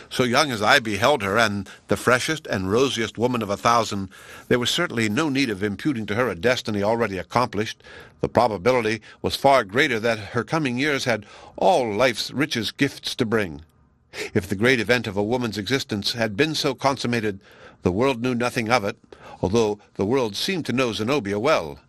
So young as I beheld her, and the freshest and rosiest woman of 1,000, there was certainly no need of imputing to her a destiny already accomplished. The probability was far greater that her coming years had all life's richest gifts to bring. If the great event of a woman's existence had been so consummated, the world knew nothing of it, although the world seemed to know Zenobia well.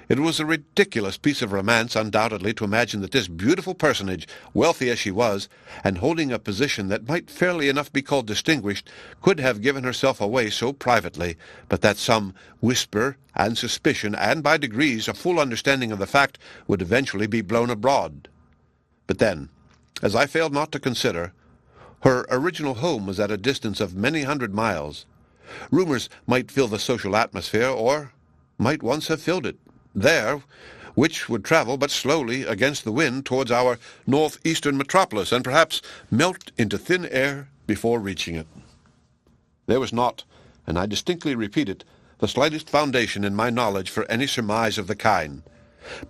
It was a ridiculous piece of romance, undoubtedly, to imagine that this beautiful personage, wealthy as she was, and holding a position that might fairly enough be called distinguished, could have given herself away so privately, but that some whisper and suspicion, and by degrees a full understanding of the fact, would eventually be blown abroad. But then, as I failed not to consider, her original home was at a distance of many hundred miles. Rumors might fill the social atmosphere, or might once have filled it, there, which would travel but slowly against the wind towards our northeastern metropolis, and perhaps melt into thin air before reaching it. There was not, and I distinctly repeat it, the slightest foundation in my knowledge for any surmise of the kind.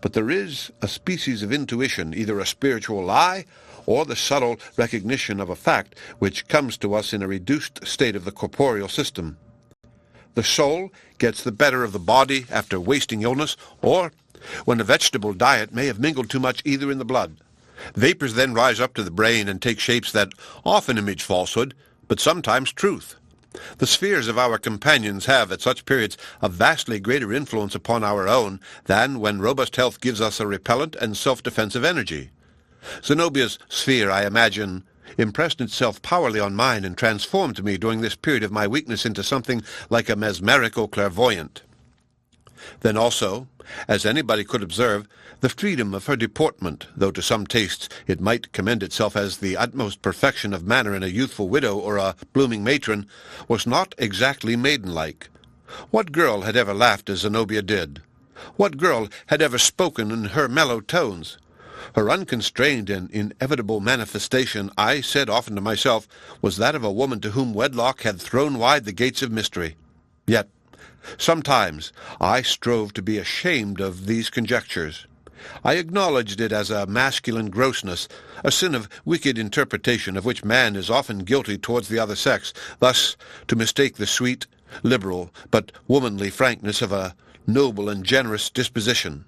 But there is a species of intuition, either a spiritual lie, or the subtle recognition of a fact which comes to us in a reduced state of the corporeal system. The soul gets the better of the body after wasting illness, or when a vegetable diet may have mingled too much either in the blood. Vapors then rise up to the brain and take shapes that often image falsehood, but sometimes truth. The spheres of our companions have, at such periods, a vastly greater influence upon our own than when robust health gives us a repellent and self-defensive energy. Zenobia's sphere, I imagine, impressed itself powerfully on mine and transformed me during this period of my weakness into something like a mesmerical clairvoyant. Then also, as anybody could observe, the freedom of her deportment, though to some tastes it might commend itself as the utmost perfection of manner in a youthful widow or a blooming matron, was not exactly maidenlike. What girl had ever laughed as Zenobia did? What girl had ever spoken in her mellow tones? Her unconstrained and inevitable manifestation, I said often to myself, was that of a woman to whom wedlock had thrown wide the gates of mystery. Yet, sometimes I strove to be ashamed of these conjectures. I acknowledged it as a masculine grossness, a sin of wicked interpretation of which man is often guilty towards the other sex, thus to mistake the sweet, liberal, but womanly frankness of a noble and generous disposition.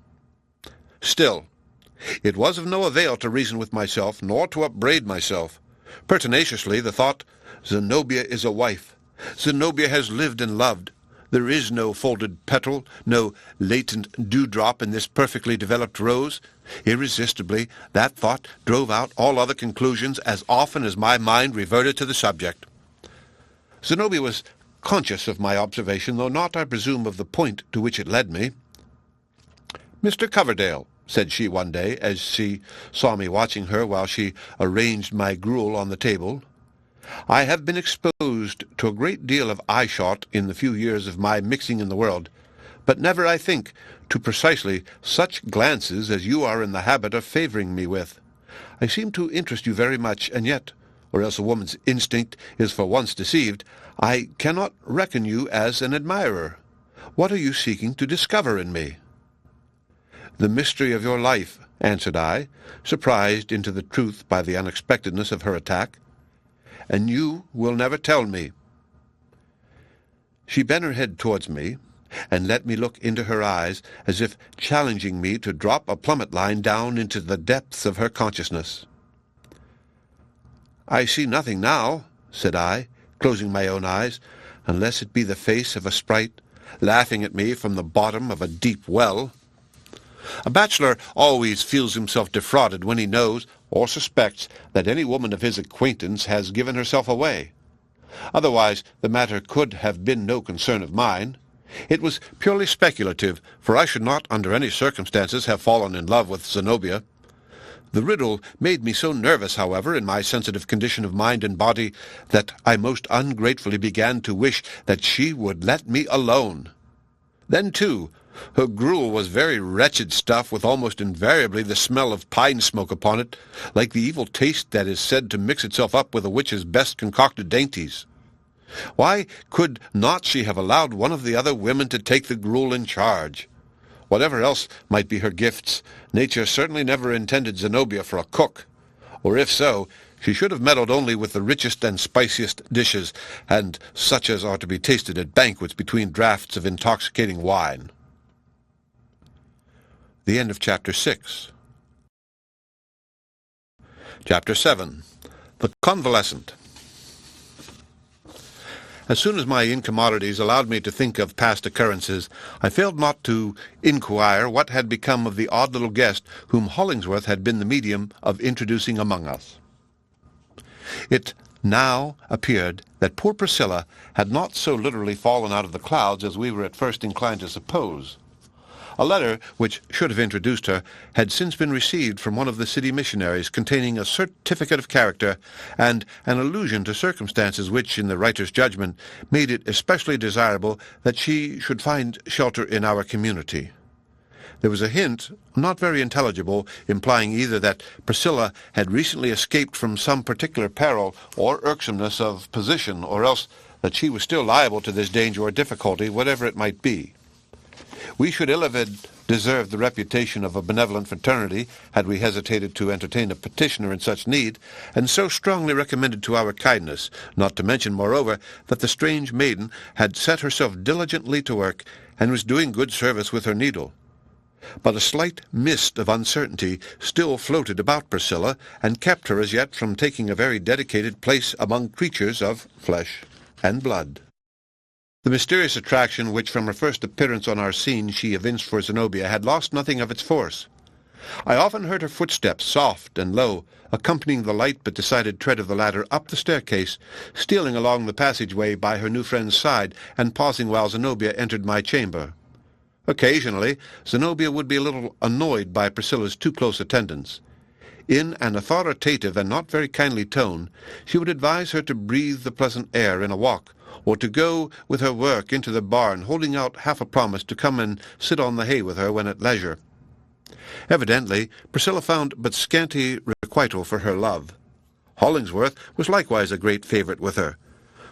Still, it was of no avail to reason with myself, nor to upbraid myself. Pertinaciously the thought, Zenobia is a wife. Zenobia has lived and loved. There is no folded petal, no latent dewdrop in this perfectly developed rose. Irresistibly, that thought drove out all other conclusions as often as my mind reverted to the subject. Zenobia was conscious of my observation, though not, I presume, of the point to which it led me. "Mr. Coverdale," said she one day, as she saw me watching her while she arranged my gruel on the table, "I have been exposed to a great deal of eye-shot in the few years of my mixing in the world, but never, I think, to precisely such glances as you are in the habit of favoring me with. I seem to interest you very much, and yet, or else a woman's instinct is for once deceived, I cannot reckon you as an admirer. What are you seeking to discover in me?" "The mystery of your life," answered I, surprised into the truth by the unexpectedness of her attack. "And you will never tell me." She bent her head towards me, and let me look into her eyes, as if challenging me to drop a plummet line down into the depths of her consciousness. "I see nothing now," said I, closing my own eyes, "unless it be the face of a sprite, laughing at me from the bottom of a deep well." A bachelor always feels himself defrauded when he knows, or suspects, that any woman of his acquaintance has given herself away. Otherwise the matter could have been no concern of mine. It was purely speculative, for I should not, under any circumstances, have fallen in love with Zenobia. The riddle made me so nervous, however, in my sensitive condition of mind and body, that I most ungratefully began to wish that she would let me alone. Then, too, her gruel was very wretched stuff, with almost invariably the smell of pine smoke upon it, like the evil taste that is said to mix itself up with a witch's best concocted dainties. Why could not she have allowed one of the other women to take the gruel in charge? Whatever else might be her gifts, nature certainly never intended Zenobia for a cook, or if so, she should have meddled only with the richest and spiciest dishes, and such as are to be tasted at banquets between draughts of intoxicating wine. The end of Chapter 6. Chapter 7. The Convalescent. As soon as my incommodities allowed me to think of past occurrences, I failed not to inquire what had become of the odd little guest whom Hollingsworth had been the medium of introducing among us. It now appeared that poor Priscilla had not so literally fallen out of the clouds as we were at first inclined to suppose. A letter, which should have introduced her, had since been received from one of the city missionaries, containing a certificate of character and an allusion to circumstances which, in the writer's judgment, made it especially desirable that she should find shelter in our community. There was a hint, not very intelligible, implying either that Priscilla had recently escaped from some particular peril or irksomeness of position, or else that she was still liable to this danger or difficulty, whatever it might be. We should ill have deserved the reputation of a benevolent fraternity had we hesitated to entertain a petitioner in such need, and so strongly recommended to our kindness, not to mention, moreover, that the strange maiden had set herself diligently to work, and was doing good service with her needle. But a slight mist of uncertainty still floated about Priscilla, and kept her as yet from taking a very dedicated place among creatures of flesh and blood. The mysterious attraction which from her first appearance on our scene she evinced for Zenobia had lost nothing of its force. I often heard her footsteps, soft and low, accompanying the light but decided tread of the ladder up the staircase, stealing along the passageway by her new friend's side, and pausing while Zenobia entered my chamber. Occasionally, Zenobia would be a little annoyed by Priscilla's too close attendance. In an authoritative and not very kindly tone, she would advise her to breathe the pleasant air in a walk, or to go with her work into the barn, holding out half a promise to come and sit on the hay with her when at leisure. Evidently, Priscilla found but scanty requital for her love. Hollingsworth was likewise a great favourite with her.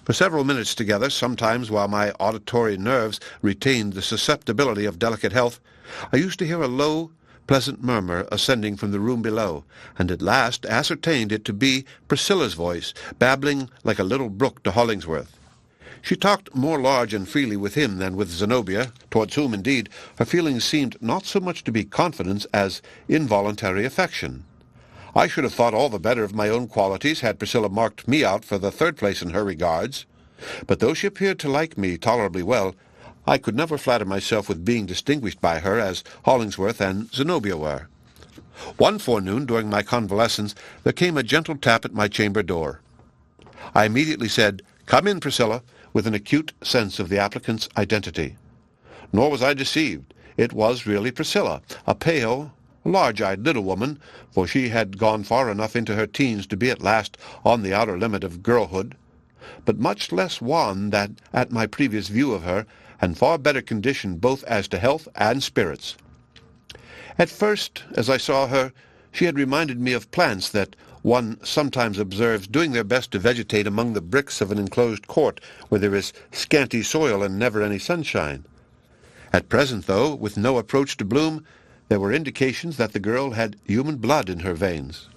For several minutes together, sometimes while my auditory nerves retained the susceptibility of delicate health, I used to hear a low, pleasant murmur ascending from the room below, and at last ascertained it to be Priscilla's voice, babbling like a little brook to Hollingsworth. She talked more large and freely with him than with Zenobia, towards whom, indeed, her feelings seemed not so much to be confidence as involuntary affection. I should have thought all the better of my own qualities had Priscilla marked me out for the third place in her regards. But though she appeared to like me tolerably well, I could never flatter myself with being distinguished by her as Hollingsworth and Zenobia were. One forenoon, during my convalescence, there came a gentle tap at my chamber door. I immediately said, "Come in, Priscilla," with an acute sense of the applicant's identity. Nor was I deceived. It was really Priscilla, a pale, large-eyed little woman, for she had gone far enough into her teens to be at last on the outer limit of girlhood, but much less wan than at my previous view of her, and far better conditioned both as to health and spirits. At first, as I saw her, she had reminded me of plants that one sometimes observes doing their best to vegetate among the bricks of an enclosed court where there is scanty soil and never any sunshine. At present, though, with no approach to bloom, there were indications that the girl had human blood in her veins.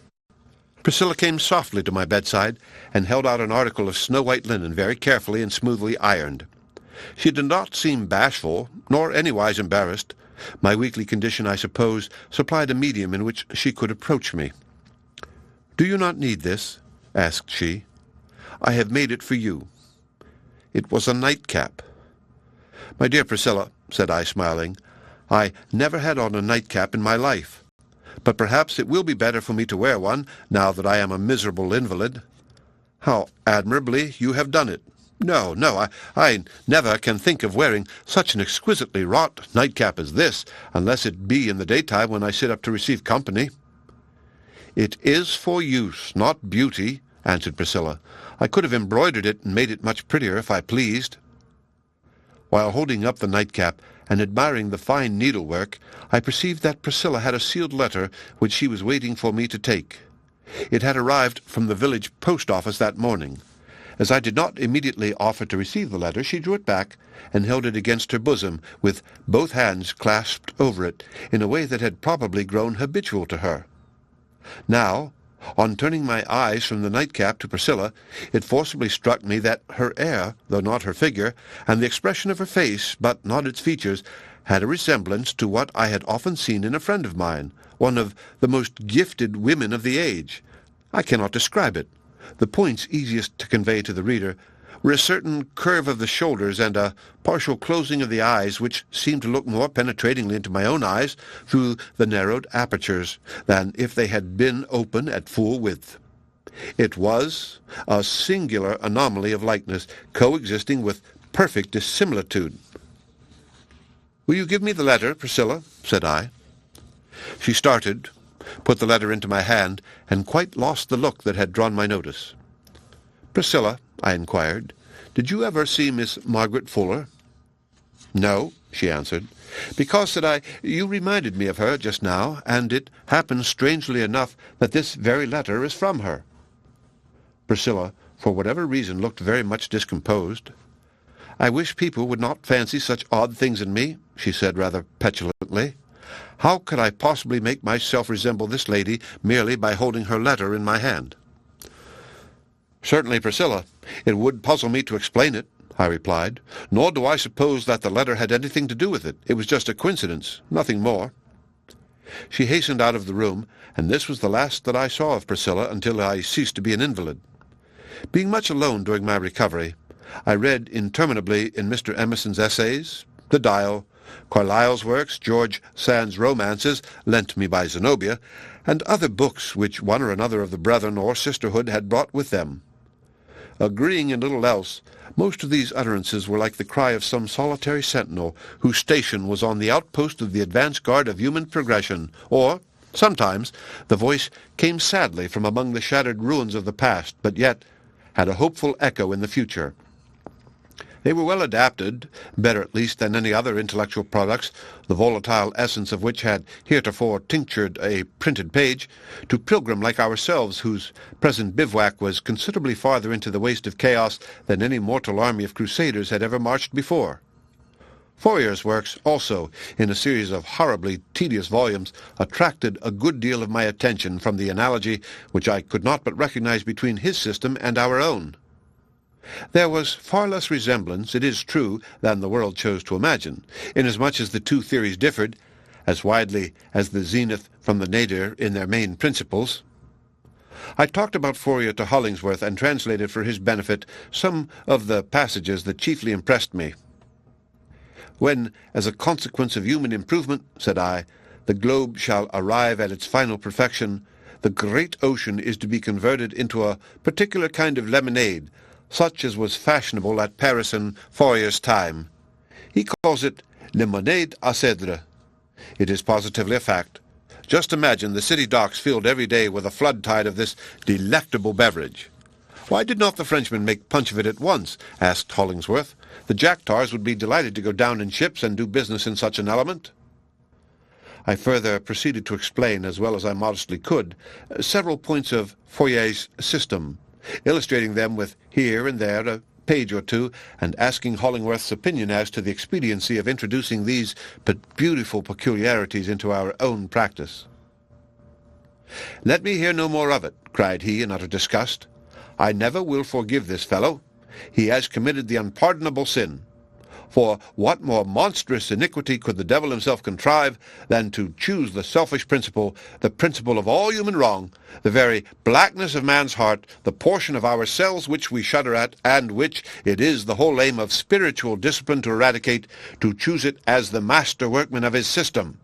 Priscilla came softly to my bedside and held out an article of snow-white linen very carefully and smoothly ironed. She did not seem bashful, nor anywise embarrassed. My weakly condition, I suppose, supplied a medium in which she could approach me. "Do you not need this?" asked she. "I have made it for you." It was a nightcap. "My dear Priscilla," said I, smiling, "I never had on a nightcap in my life. But perhaps it will be better for me to wear one, now that I am a miserable invalid." "How admirably you have done it! No, I never can think of wearing such an exquisitely wrought nightcap as this, unless it be in the daytime when I sit up to receive company." "It is for use, not beauty," answered Priscilla. "I could have embroidered it and made it much prettier if I pleased." While holding up the nightcap and admiring the fine needlework, I perceived that Priscilla had a sealed letter which she was waiting for me to take. It had arrived from the village post-office that morning. As I did not immediately offer to receive the letter, she drew it back and held it against her bosom, with both hands clasped over it, in a way that had probably grown habitual to her. Now, on turning my eyes from the nightcap to Priscilla, it forcibly struck me that her air, though not her figure, and the expression of her face, but not its features, had a resemblance to what I had often seen in a friend of mine, one of the most gifted women of the age. I cannot describe it. The points easiest to convey to the reader were a certain curve of the shoulders and a partial closing of the eyes which seemed to look more penetratingly into my own eyes through the narrowed apertures than if they had been open at full width. It was a singular anomaly of likeness, coexisting with perfect dissimilitude. "Will you give me the letter, Priscilla?" said I. She started, put the letter into my hand, and quite lost the look that had drawn my notice. "Priscilla," I inquired, "did you ever see Miss Margaret Fuller?" "No," she answered. "Because," said I, "you reminded me of her just now, and it happens strangely enough that this very letter is from her." Priscilla, for whatever reason, looked very much discomposed. "I wish people would not fancy such odd things in me," she said rather petulantly. "How could I possibly make myself resemble this lady merely by holding her letter in my hand?" "Certainly, Priscilla, it would puzzle me to explain it," I replied. "Nor do I suppose that the letter had anything to do with it. It was just a coincidence, nothing more." She hastened out of the room, and this was the last that I saw of Priscilla until I ceased to be an invalid. Being much alone during my recovery, I read interminably in Mr. Emerson's essays, The Dial, Carlyle's works, George Sand's romances, lent me by Zenobia, and other books which one or another of the brethren or sisterhood had brought with them. Agreeing in little else, most of these utterances were like the cry of some solitary sentinel whose station was on the outpost of the advance guard of human progression, or, sometimes, the voice came sadly from among the shattered ruins of the past, but yet had a hopeful echo in the future. They were well adapted, better at least than any other intellectual products, the volatile essence of which had heretofore tinctured a printed page, to pilgrim like ourselves, whose present bivouac was considerably farther into the waste of chaos than any mortal army of crusaders had ever marched before. Fourier's works, also, in a series of horribly tedious volumes, attracted a good deal of my attention from the analogy which I could not but recognize between his system and our own. There was far less resemblance, it is true, than the world chose to imagine, inasmuch as the two theories differed, as widely as the zenith from the nadir in their main principles. I talked about Fourier to Hollingsworth and translated for his benefit some of the passages that chiefly impressed me. "When, as a consequence of human improvement," said I, "the globe shall arrive at its final perfection, the great ocean is to be converted into a particular kind of lemonade, such as was fashionable at Paris in Fourier's time. He calls it lemonade à cèdre. It is positively a fact. Just imagine the city docks filled every day with a flood tide of this delectable beverage." "Why did not the Frenchmen make punch of it at once?" asked Hollingsworth. "The jack-tars would be delighted to go down in ships and do business in such an element." I further proceeded to explain, as well as I modestly could, several points of Fourier's system, illustrating them with here and there a page or two, and asking Hollingworth's opinion as to the expediency of introducing these beautiful peculiarities into our own practice. "Let me hear no more of it," cried he in utter disgust. "I never will forgive this fellow. He has committed the unpardonable sin. For what more monstrous iniquity could the devil himself contrive than to choose the selfish principle, the principle of all human wrong, the very blackness of man's heart, the portion of ourselves which we shudder at, and which it is the whole aim of spiritual discipline to eradicate, to choose it as the master workman of his system,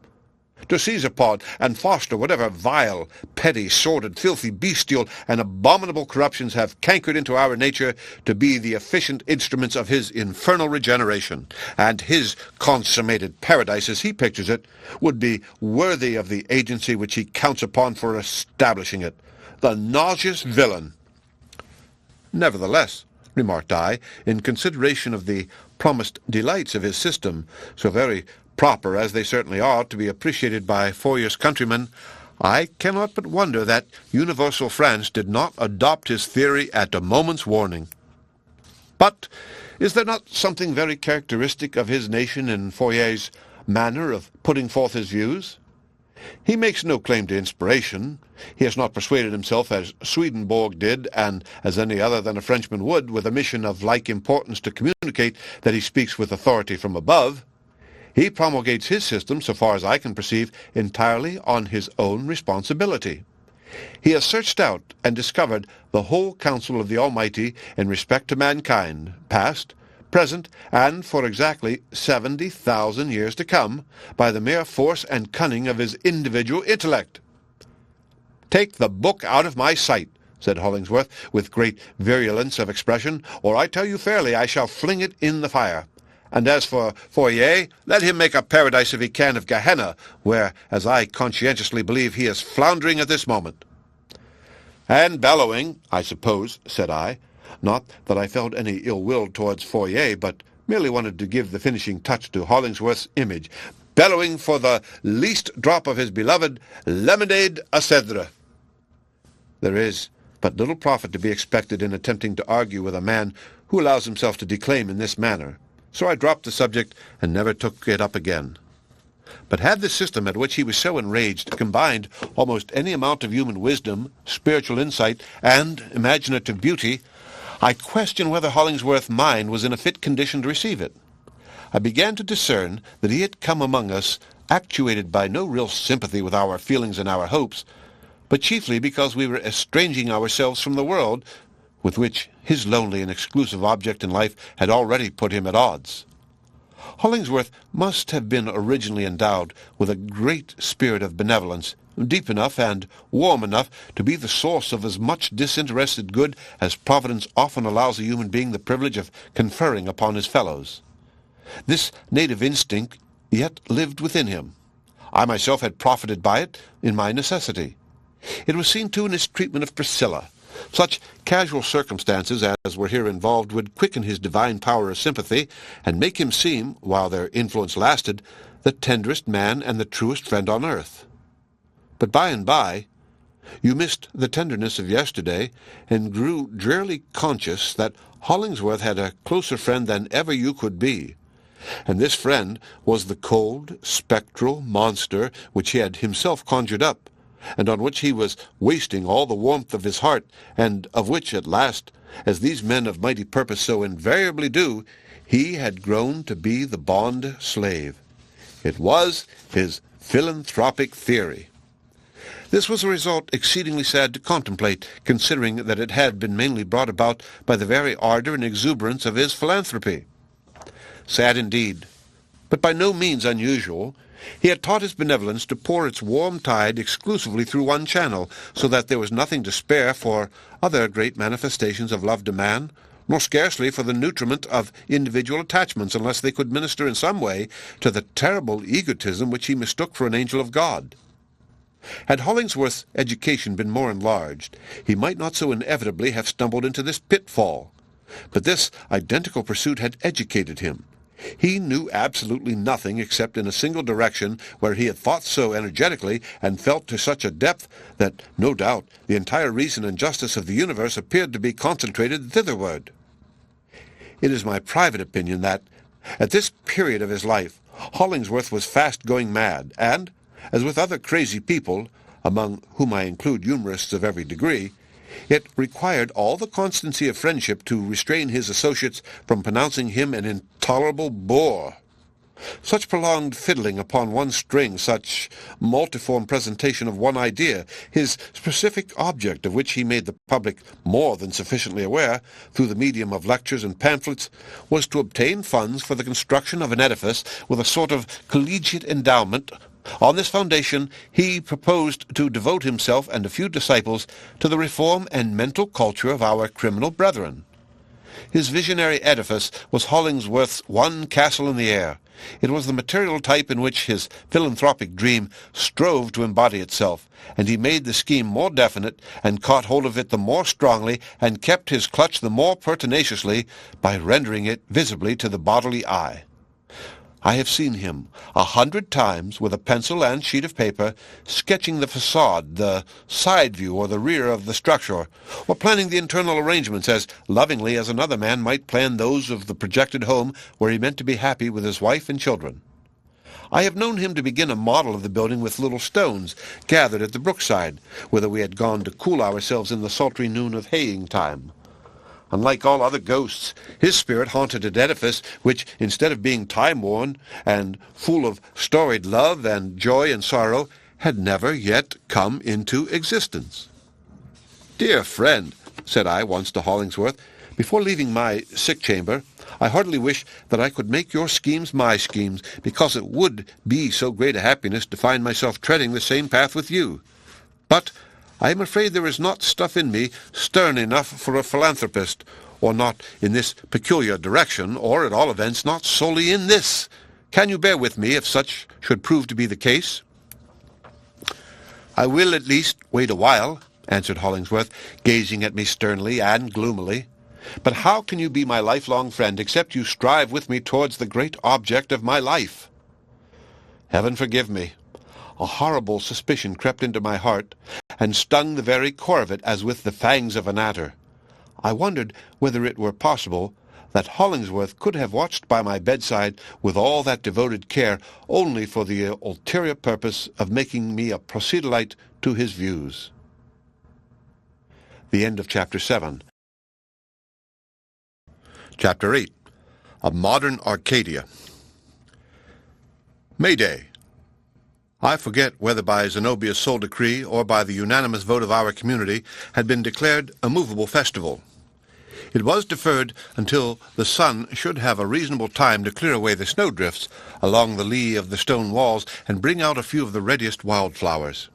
to seize upon and foster whatever vile, petty, sordid, filthy, bestial, and abominable corruptions have cankered into our nature, to be the efficient instruments of his infernal regeneration, and his consummated paradise, as he pictures it, would be worthy of the agency which he counts upon for establishing it. The nauseous villain!" "Nevertheless," remarked I, in consideration of the promised delights of his system, so very proper as they certainly are to be appreciated by Fourier's countrymen, I cannot but wonder that universal France did not adopt his theory at a moment's warning. But is there not something very characteristic of his nation in Fourier's manner of putting forth his views? He makes no claim to inspiration. He has not persuaded himself as Swedenborg did, and as any other than a Frenchman would, with a mission of like importance to communicate, that he speaks with authority from above. He promulgates his system, so far as I can perceive, entirely on his own responsibility. He has searched out and discovered the whole counsel of the Almighty in respect to mankind, past, present, and for exactly 70,000 years to come, by the mere force and cunning of his individual intellect. "Take the book out of my sight," said Hollingsworth, with great virulence of expression, "or I tell you fairly I shall fling it in the fire. And as for Fourier, let him make a paradise if he can of Gehenna, where, as I conscientiously believe, he is floundering at this moment." "And bellowing, I suppose," said I. Not that I felt any ill will towards Fourier, but merely wanted to give the finishing touch to Hollingsworth's image, bellowing for the least drop of his beloved lemonade à cèdre. There is but little profit to be expected in attempting to argue with a man who allows himself to declaim in this manner, so I dropped the subject and never took it up again. But had the system at which he was so enraged combined almost any amount of human wisdom, spiritual insight, and imaginative beauty, I question whether Hollingsworth's mind was in a fit condition to receive it. I began to discern that he had come among us actuated by no real sympathy with our feelings and our hopes, but chiefly because we were estranging ourselves from the world, with which his lonely and exclusive object in life had already put him at odds. Hollingsworth must have been originally endowed with a great spirit of benevolence, deep enough and warm enough to be the source of as much disinterested good as Providence often allows a human being the privilege of conferring upon his fellows. This native instinct yet lived within him. I myself had profited by it in my necessity. It was seen, too, in his treatment of Priscilla. Such casual circumstances as were here involved would quicken his divine power of sympathy, and make him seem, while their influence lasted, the tenderest man and the truest friend on earth. But by and by, you missed the tenderness of yesterday, and grew drearily conscious that Hollingsworth had a closer friend than ever you could be, and this friend was the cold, spectral monster which he had himself conjured up, and on which he was wasting all the warmth of his heart, and of which, at last, as these men of mighty purpose so invariably do, he had grown to be the bond slave. It was his philanthropic theory. This was a result exceedingly sad to contemplate, considering that it had been mainly brought about by the very ardor and exuberance of his philanthropy. Sad indeed, but by no means unusual. He had taught his benevolence to pour its warm tide exclusively through one channel, so that there was nothing to spare for other great manifestations of love to man, nor scarcely for the nutriment of individual attachments, unless they could minister in some way to the terrible egotism which he mistook for an angel of God. Had Hollingsworth's education been more enlarged, he might not so inevitably have stumbled into this pitfall. But this identical pursuit had educated him. He knew absolutely nothing except in a single direction, where he had thought so energetically and felt to such a depth that, no doubt, the entire reason and justice of the universe appeared to be concentrated thitherward. It is my private opinion that, at this period of his life, Hollingsworth was fast going mad, and, as with other crazy people, among whom I include humorists of every degree, it required all the constancy of friendship to restrain his associates from pronouncing him an intolerable bore. Such prolonged fiddling upon one string, such multiform presentation of one idea, his specific object, of which he made the public more than sufficiently aware, through the medium of lectures and pamphlets, was to obtain funds for the construction of an edifice with a sort of collegiate endowment. On this foundation he proposed to devote himself and a few disciples to the reform and mental culture of our criminal brethren. His visionary edifice was Hollingsworth's one castle in the air. It was the material type in which his philanthropic dream strove to embody itself, and he made the scheme more definite, and caught hold of it the more strongly, and kept his clutch the more pertinaciously, by rendering it visibly to the bodily eye. I have seen him 100 times with a pencil and sheet of paper, sketching the facade, the side view, or the rear of the structure, or planning the internal arrangements as lovingly as another man might plan those of the projected home where he meant to be happy with his wife and children. I have known him to begin a model of the building with little stones gathered at the brookside, whither we had gone to cool ourselves in the sultry noon of haying time. Unlike all other ghosts, his spirit haunted an edifice which, instead of being time-worn and full of storied love and joy and sorrow, had never yet come into existence. "Dear friend," said I once to Hollingsworth, "before leaving my sick chamber, I heartily wish that I could make your schemes my schemes, because it would be so great a happiness to find myself treading the same path with you. But I am afraid there is not stuff in me stern enough for a philanthropist, or not in this peculiar direction, or at all events not solely in this. Can you bear with me if such should prove to be the case?" "I will at least wait a while," answered Hollingsworth, gazing at me sternly and gloomily. "But how can you be my lifelong friend except you strive with me towards the great object of my life?" Heaven forgive me! A horrible suspicion crept into my heart, and stung the very core of it as with the fangs of an adder. I wondered whether it were possible that Hollingsworth could have watched by my bedside with all that devoted care only for the ulterior purpose of making me a proselyte to his views. The end of Chapter 7. Chapter 8. A Modern Arcadia. Mayday. I forget whether by Zenobia's sole decree or by the unanimous vote of our community had been declared a movable festival. It was deferred until the sun should have a reasonable time to clear away the snowdrifts along the lee of the stone walls and bring out a few of the readiest wildflowers.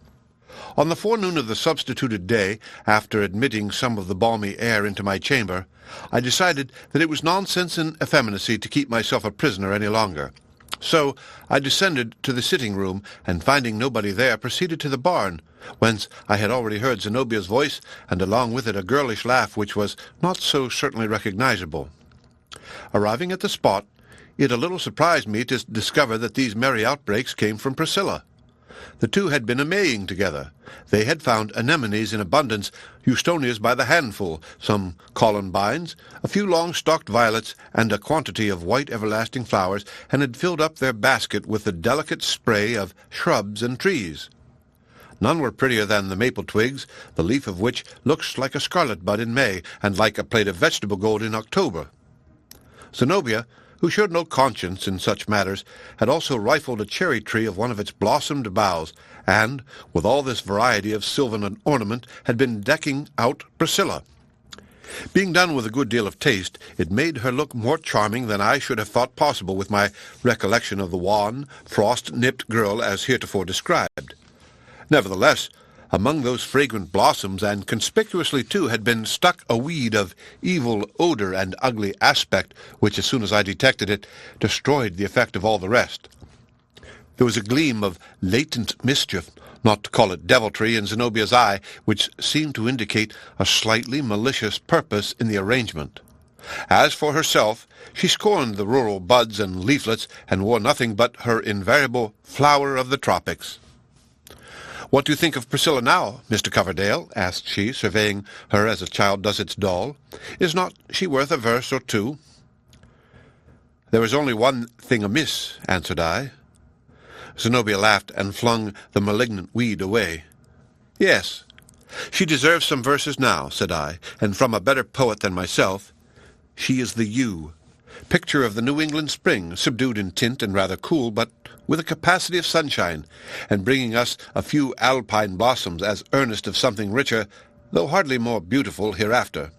On the forenoon of the substituted day, after admitting some of the balmy air into my chamber, I decided that it was nonsense and effeminacy to keep myself a prisoner any longer. So I descended to the sitting-room, and finding nobody there, proceeded to the barn, whence I had already heard Zenobia's voice, and along with it a girlish laugh which was not so certainly recognizable. Arriving at the spot, it a little surprised me to discover that these merry outbreaks came from Priscilla. The two had been a-maying together. They had found anemones in abundance, Houstonias by the handful, some columbines, a few long-stalked violets, and a quantity of white everlasting flowers, and had filled up their basket with the delicate spray of shrubs and trees. None were prettier than the maple twigs, the leaf of which looks like a scarlet bud in May, and like a plate of vegetable gold in October. Zenobia, who showed no conscience in such matters, had also rifled a cherry tree of one of its blossomed boughs, and, with all this variety of sylvan ornament, had been decking out Priscilla. Being done with a good deal of taste, it made her look more charming than I should have thought possible with my recollection of the wan, frost-nipped girl as heretofore described. Nevertheless, among those fragrant blossoms, and conspicuously too, had been stuck a weed of evil odor and ugly aspect, which, as soon as I detected it, destroyed the effect of all the rest. There was a gleam of latent mischief, not to call it deviltry, in Zenobia's eye, which seemed to indicate a slightly malicious purpose in the arrangement. As for herself, she scorned the rural buds and leaflets, and wore nothing but her invariable flower of the tropics. "What do you think of Priscilla now, Mr. Coverdale?" asked she, surveying her as a child does its doll. "Is not she worth a verse or two?" "There is only one thing amiss," answered I. Zenobia laughed and flung the malignant weed away. "Yes, she deserves some verses now," said I, "and from a better poet than myself. She is the yew, picture of the New England spring, subdued in tint and rather cool, but with a capacity of sunshine, and bringing us a few alpine blossoms as earnest of something richer, though hardly more beautiful, hereafter.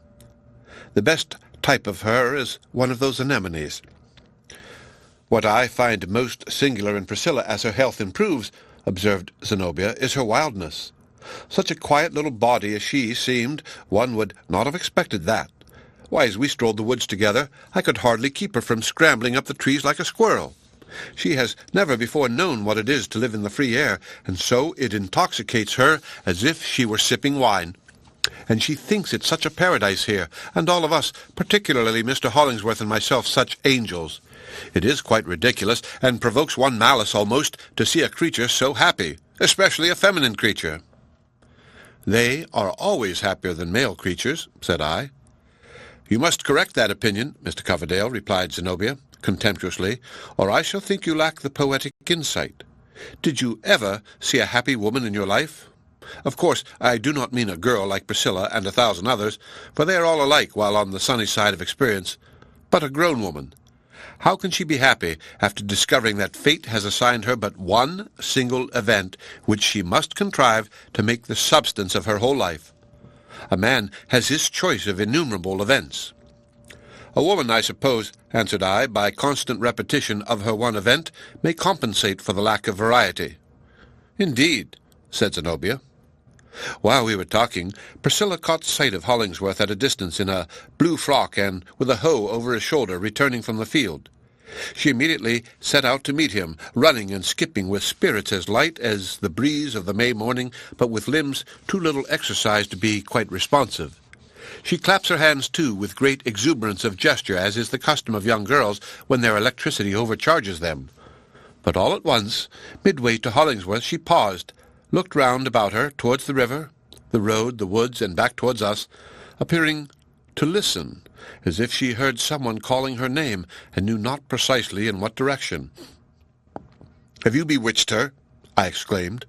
The best type of her is one of those anemones. What I find most singular in Priscilla as her health improves," observed Zenobia, "is her wildness. Such a quiet little body as she seemed, one would not have expected that. Why, as we strolled the woods together, I could hardly keep her from scrambling up the trees like a squirrel. She has never before known what it is to live in the free air, and so it intoxicates her as if she were sipping wine. And she thinks it such a paradise here, and all of us, particularly Mr. Hollingsworth and myself, such angels. It is quite ridiculous, and provokes one malice almost, to see a creature so happy, especially a feminine creature." "They are always happier than male creatures," said I. "You must correct that opinion, Mr. Coverdale," replied Zenobia contemptuously, "or I shall think you lack the poetic insight. Did you ever see a happy woman in your life? Of course, I do not mean a girl like Priscilla and 1,000 others, for they are all alike while on the sunny side of experience, but a grown woman. How can she be happy after discovering that fate has assigned her but one single event which she must contrive to make the substance of her whole life? A man has his choice of innumerable events. A woman, I suppose, answered I, by constant repetition of her one event, may compensate for the lack of variety. Indeed, said Zenobia. While we were talking, Priscilla caught sight of Hollingsworth at a distance in a blue frock and with a hoe over his shoulder returning from the field. She immediately set out to meet him, running and skipping with spirits as light as the breeze of the May morning, but with limbs too little exercised to be quite responsive. She claps her hands, too, with great exuberance of gesture, as is the custom of young girls when their electricity overcharges them. But all at once, midway to Hollingsworth, she paused, looked round about her, towards the river, the road, the woods, and back towards us, appearing to listen, as if she heard someone calling her name, and knew not precisely in what direction. "Have you bewitched her?" I exclaimed.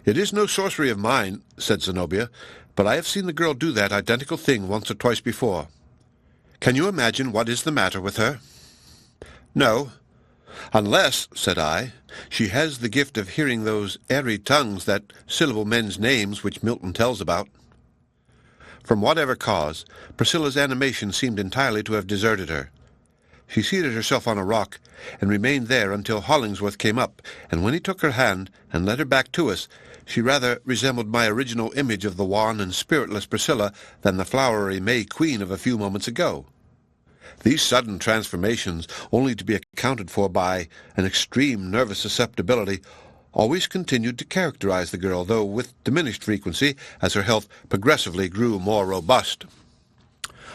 "It is no sorcery of mine," said Zenobia, "but I have seen the girl do that identical thing once or twice before. Can you imagine what is the matter with her?" "No. Unless," said I, "she has the gift of hearing those airy tongues that syllable men's names which Milton tells about." From whatever cause, Priscilla's animation seemed entirely to have deserted her. She seated herself on a rock, and remained there until Hollingsworth came up, and when he took her hand and led her back to us, she rather resembled my original image of the wan and spiritless Priscilla than the flowery May Queen of a few moments ago. These sudden transformations, only to be accounted for by an extreme nervous susceptibility, always continued to characterize the girl, though with diminished frequency, as her health progressively grew more robust.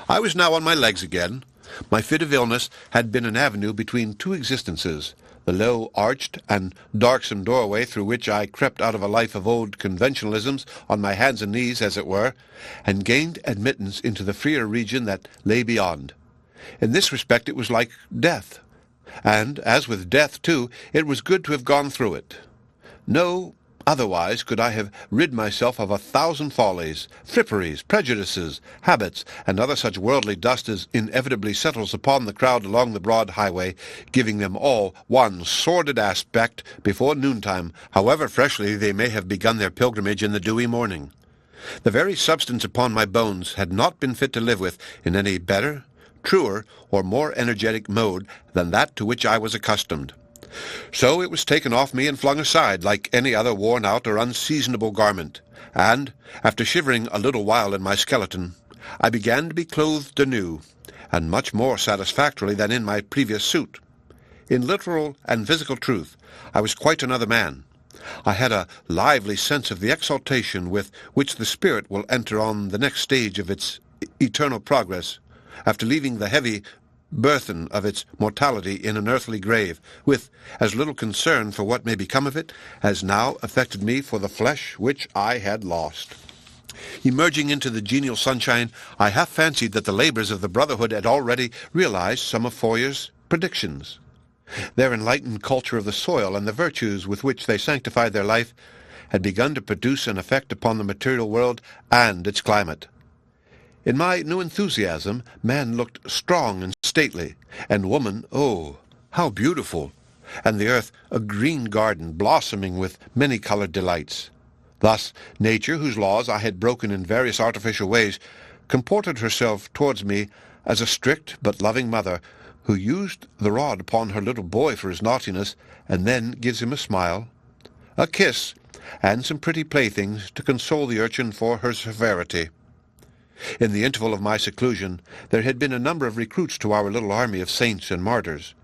I was now on my legs again. My fit of illness had been an avenue between two existences, the low, arched, and darksome doorway through which I crept out of a life of old conventionalisms, on my hands and knees, as it were, and gained admittance into the freer region that lay beyond. In this respect it was like death, and, as with death, too, it was good to have gone through it. No otherwise could I have rid myself of 1,000 follies, fripperies, prejudices, habits, and other such worldly dust as inevitably settles upon the crowd along the broad highway, giving them all one sordid aspect before noontime, however freshly they may have begun their pilgrimage in the dewy morning. The very substance upon my bones had not been fit to live with in any better, truer, or more energetic mode than that to which I was accustomed. So it was taken off me and flung aside like any other worn-out or unseasonable garment, and, after shivering a little while in my skeleton, I began to be clothed anew, and much more satisfactorily than in my previous suit. In literal and physical truth, I was quite another man. I had a lively sense of the exaltation with which the spirit will enter on the next stage of its eternal progress, after leaving the heavy burthen of its mortality in an earthly grave, with as little concern for what may become of it as now affected me for the flesh which I had lost. Emerging into the genial sunshine, I half fancied that the labors of the Brotherhood had already realized some of Foyer's predictions. Their enlightened culture of the soil and the virtues with which they sanctified their life had begun to produce an effect upon the material world and its climate. In my new enthusiasm, man looked strong and stately, and woman, oh, how beautiful, and the earth a green garden blossoming with many-colored delights. Thus, nature, whose laws I had broken in various artificial ways, comported herself towards me as a strict but loving mother, who used the rod upon her little boy for his naughtiness, and then gives him a smile, a kiss, and some pretty playthings to console the urchin for her severity. In the interval of my seclusion, there had been a number of recruits to our little army of saints and martyrs.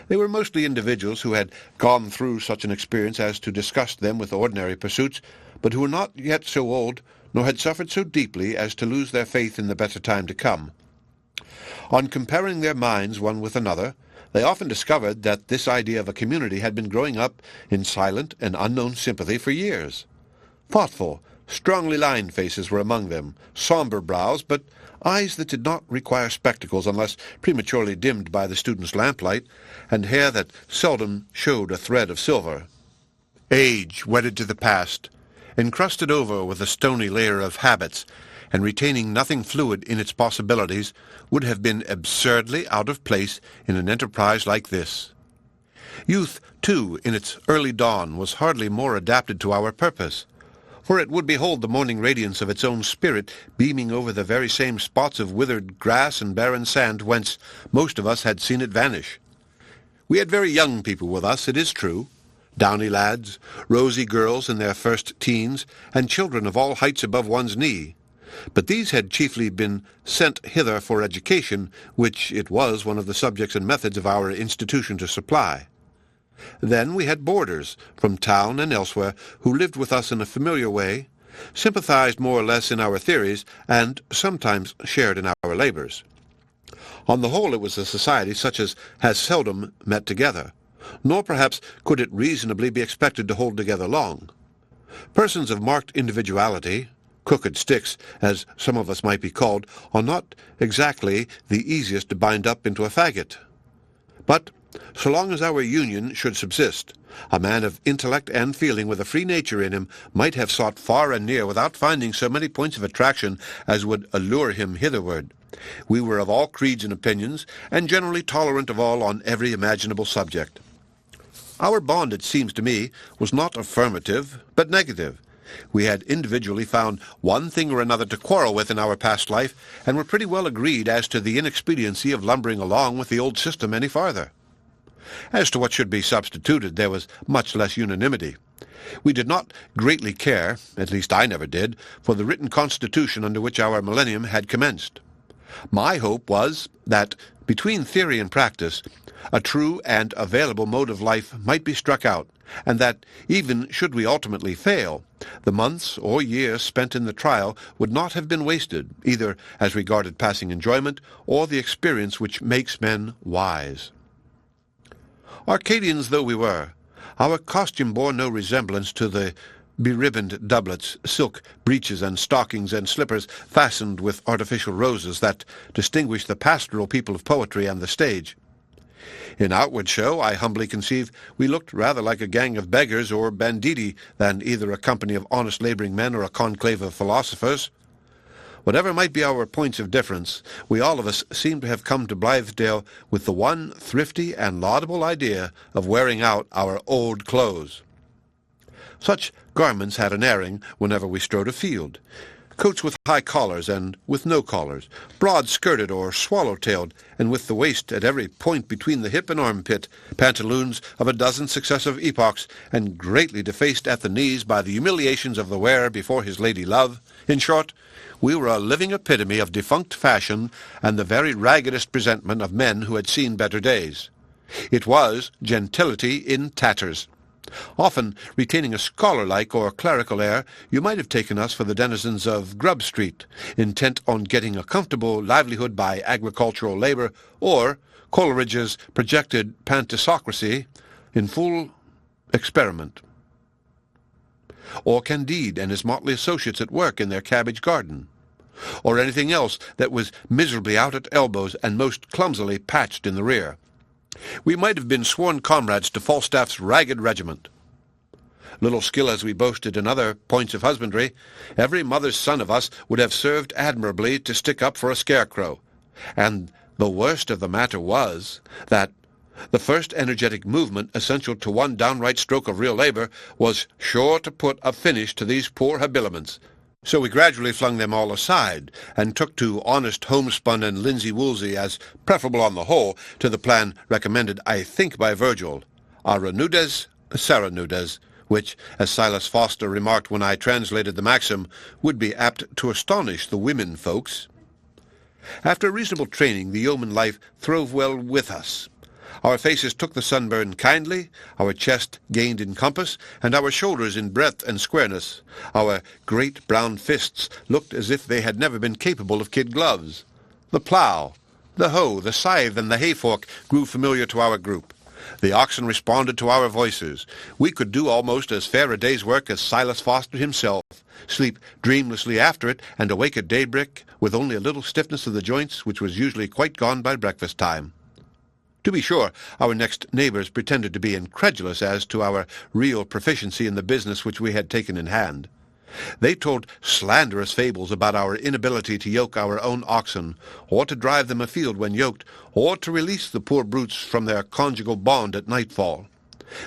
They were mostly individuals who had gone through such an experience as to disgust them with ordinary pursuits, but who were not yet so old, nor had suffered so deeply as to lose their faith in the better time to come. On comparing their minds one with another, they often discovered that this idea of a community had been growing up in silent and unknown sympathy for years. Thoughtful, strongly lined faces were among them, somber brows, but eyes that did not require spectacles unless prematurely dimmed by the student's lamplight, and hair that seldom showed a thread of silver. Age, wedded to the past, encrusted over with a stony layer of habits, and retaining nothing fluid in its possibilities, would have been absurdly out of place in an enterprise like this. Youth, too, in its early dawn, was hardly more adapted to our purpose, for it would behold the morning radiance of its own spirit beaming over the very same spots of withered grass and barren sand whence most of us had seen it vanish. We had very young people with us, it is true, downy lads, rosy girls in their first teens, and children of all heights above one's knee. But these had chiefly been sent hither for education, which it was one of the subjects and methods of our institution to supply. Then we had boarders, from town and elsewhere, who lived with us in a familiar way, sympathized more or less in our theories, and sometimes shared in our labors. On the whole, it was a society such as has seldom met together, nor perhaps could it reasonably be expected to hold together long. Persons of marked individuality, crooked sticks, as some of us might be called, are not exactly the easiest to bind up into a faggot. But so long as our union should subsist, a man of intellect and feeling with a free nature in him might have sought far and near without finding so many points of attraction as would allure him hitherward. We were of all creeds and opinions, and generally tolerant of all on every imaginable subject. Our bond, it seems to me, was not affirmative, but negative. We had individually found one thing or another to quarrel with in our past life, and were pretty well agreed as to the inexpediency of lumbering along with the old system any farther. As to what should be substituted, there was much less unanimity. We did not greatly care, at least I never did, for the written constitution under which our millennium had commenced. My hope was that, between theory and practice, a true and available mode of life might be struck out, and that, even should we ultimately fail, the months or years spent in the trial would not have been wasted, either as regarded passing enjoyment or the experience which makes men wise. Arcadians though we were, our costume bore no resemblance to the beribboned doublets, silk breeches, and stockings and slippers fastened with artificial roses that distinguish the pastoral people of poetry and the stage. In outward show, I humbly conceive, we looked rather like a gang of beggars or banditti than either a company of honest labouring men or a conclave of philosophers. Whatever might be our points of difference, we all of us seemed to have come to Blithedale with the one thrifty and laudable idea of wearing out our old clothes. Such garments had an airing whenever we strode afield. Coats with high collars and with no collars, broad-skirted or swallow-tailed, and with the waist at every point between the hip and armpit, pantaloons of a dozen successive epochs, and greatly defaced at the knees by the humiliations of the wearer before his lady-love. In short, we were a living epitome of defunct fashion and the very raggedest presentment of men who had seen better days. It was gentility in tatters. Often, retaining a scholar-like or clerical air, you might have taken us for the denizens of Grub Street, intent on getting a comfortable livelihood by agricultural labour, or Coleridge's projected pantisocracy in full experiment, or Candide and his motley associates at work in their cabbage garden, or anything else that was miserably out at elbows and most clumsily patched in the rear. We might have been sworn comrades to Falstaff's ragged regiment. Little skill as we boasted in other points of husbandry, every mother's son of us would have served admirably to stick up for a scarecrow, and the worst of the matter was that the first energetic movement essential to one downright stroke of real labour was sure to put a finish to these poor habiliments. So we gradually flung them all aside, and took to honest homespun and linsey-woolsey as preferable on the whole to the plan recommended, I think, by Virgil, ara nudes, sera nudes, which, as Silas Foster remarked when I translated the maxim, would be apt to astonish the women folks. After reasonable training, the yeoman life throve well with us. Our faces took the sunburn kindly, our chest gained in compass, and our shoulders in breadth and squareness. Our great brown fists looked as if they had never been capable of kid gloves. The plough, the hoe, the scythe, and the hay-fork grew familiar to our group. The oxen responded to our voices. We could do almost as fair a day's work as Silas Foster himself, sleep dreamlessly after it, and awake at daybreak with only a little stiffness of the joints, which was usually quite gone by breakfast time. To be sure, our next neighbours pretended to be incredulous as to our real proficiency in the business which we had taken in hand. They told slanderous fables about our inability to yoke our own oxen, or to drive them afield when yoked, or to release the poor brutes from their conjugal bond at nightfall.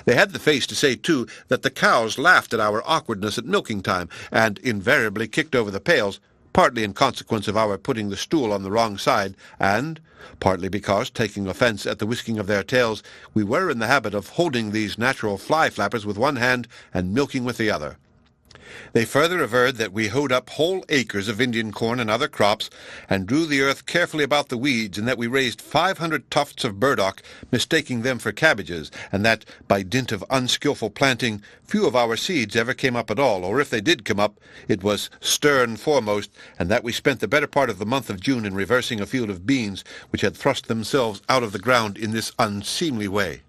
They had the face to say, too, that the cows laughed at our awkwardness at milking time, and invariably kicked over the pails, partly in consequence of our putting the stool on the wrong side, and partly because, taking offence at the whisking of their tails, we were in the habit of holding these natural fly-flappers with one hand and milking with the other. They further averred that we hoed up whole acres of Indian corn and other crops, and drew the earth carefully about the weeds, and that we raised 500 tufts of burdock, mistaking them for cabbages, and that, by dint of unskilful planting, few of our seeds ever came up at all, or if they did come up, it was stern foremost, and that we spent the better part of the month of June in reversing a field of beans which had thrust themselves out of the ground in this unseemly way.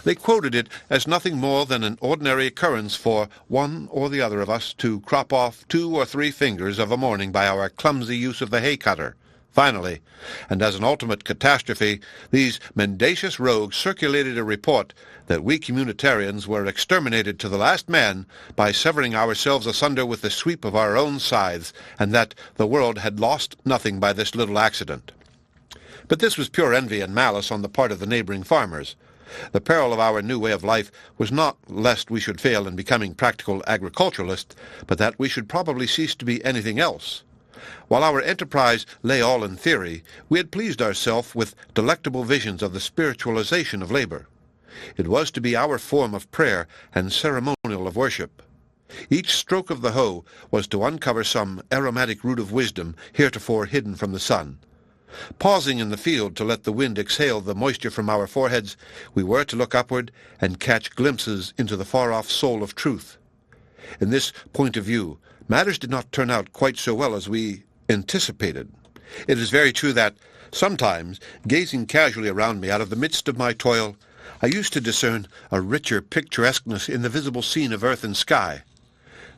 They quoted it as nothing more than an ordinary occurrence for one or the other of us to crop off 2 or 3 fingers of a morning by our clumsy use of the hay-cutter. Finally, and as an ultimate catastrophe, these mendacious rogues circulated a report that we communitarians were exterminated to the last man by severing ourselves asunder with the sweep of our own scythes, and that the world had lost nothing by this little accident. But this was pure envy and malice on the part of the neighboring farmers. The peril of our new way of life was not lest we should fail in becoming practical agriculturalists, but that we should probably cease to be anything else. While our enterprise lay all in theory, we had pleased ourselves with delectable visions of the spiritualization of labor. It was to be our form of prayer and ceremonial of worship. Each stroke of the hoe was to uncover some aromatic root of wisdom heretofore hidden from the sun. Pausing in the field to let the wind exhale the moisture from our foreheads, we were to look upward and catch glimpses into the far-off soul of truth. In this point of view, matters did not turn out quite so well as we anticipated. It is very true that, sometimes, gazing casually around me out of the midst of my toil, I used to discern a richer picturesqueness in the visible scene of earth and sky.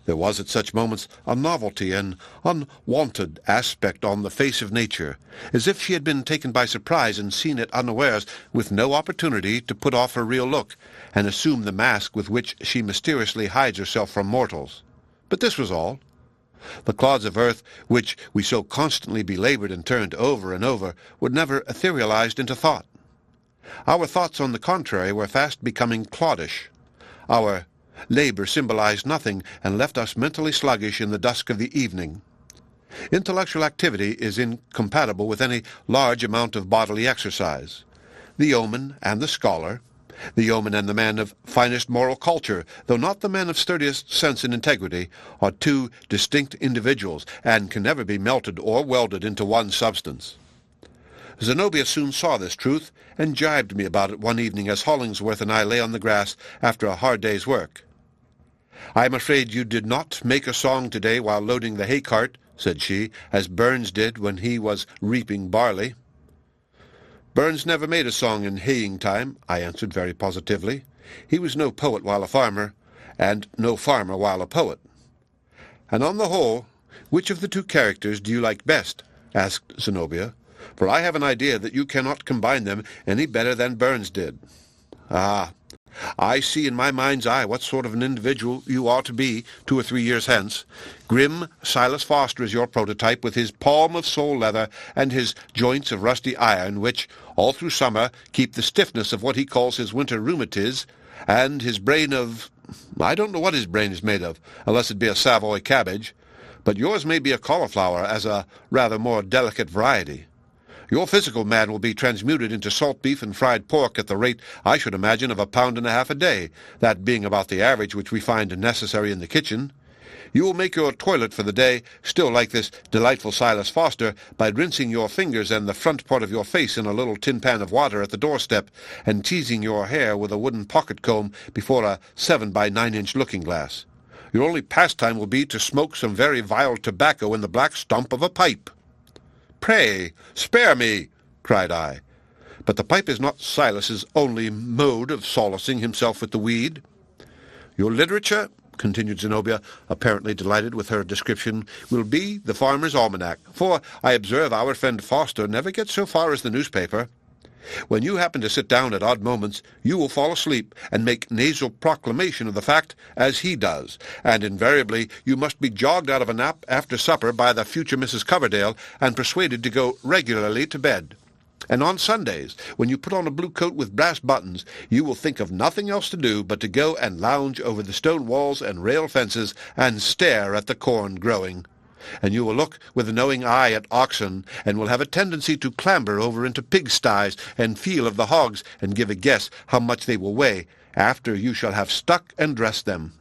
There was at such moments a novelty, an unwonted aspect on the face of nature, as if she had been taken by surprise and seen it unawares, with no opportunity to put off her real look, and assume the mask with which she mysteriously hides herself from mortals. But this was all. The clods of earth, which we so constantly belaboured and turned over and over, were never etherealized into thought. Our thoughts, on the contrary, were fast becoming cloddish. Our labor symbolized nothing, and left us mentally sluggish in the dusk of the evening. Intellectual activity is incompatible with any large amount of bodily exercise. The yeoman and the scholar, the yeoman and the man of finest moral culture, though not the man of sturdiest sense and integrity, are 2 distinct individuals, and can never be melted or welded into one substance. Zenobia soon saw this truth, and jibed me about it one evening as Hollingsworth and I lay on the grass after a hard day's work. "I am afraid you did not make a song today while loading the hay-cart," said she, "as Burns did when he was reaping barley." "Burns never made a song in haying time," I answered very positively. "He was no poet while a farmer, and no farmer while a poet." "And on the whole, which of the 2 characters do you like best?" asked Zenobia, "for I have an idea that you cannot combine them any better than Burns did." "Ah, I see in my mind's eye what sort of an individual you ought to be 2 or 3 years hence. Grim Silas Foster is your prototype, with his palm of sole leather and his joints of rusty iron, which, all through summer, keep the stiffness of what he calls his winter rheumatiz, and his brain of— I don't know what his brain is made of, unless it be a Savoy cabbage, but yours may be a cauliflower as a rather more delicate variety. Your physical man will be transmuted into salt beef and fried pork at the rate, I should imagine, of £1.50 a day, that being about the average which we find necessary in the kitchen. You will make your toilet for the day, still like this delightful Silas Foster, by rinsing your fingers and the front part of your face in a little tin pan of water at the doorstep, and teasing your hair with a wooden pocket-comb before a 7-by-9-inch looking-glass. Your only pastime will be to smoke some very vile tobacco in the black stump of a pipe." "Pray, spare me," cried I. "But the pipe is not Silas's only mode of solacing himself with the weed." "Your literature," continued Zenobia, apparently delighted with her description, "will be the Farmer's Almanac, for I observe our friend Foster never gets so far as the newspaper. When you happen to sit down at odd moments, you will fall asleep and make nasal proclamation of the fact as he does, and invariably you must be jogged out of a nap after supper by the future Mrs. Coverdale and persuaded to go regularly to bed. And on Sundays, when you put on a blue coat with brass buttons, you will think of nothing else to do but to go and lounge over the stone walls and rail fences and stare at the corn growing. And you will look with a knowing eye at oxen, and will have a tendency to clamber over into pigsties and feel of the hogs, and give a guess how much they will weigh, after you shall have stuck and dressed them.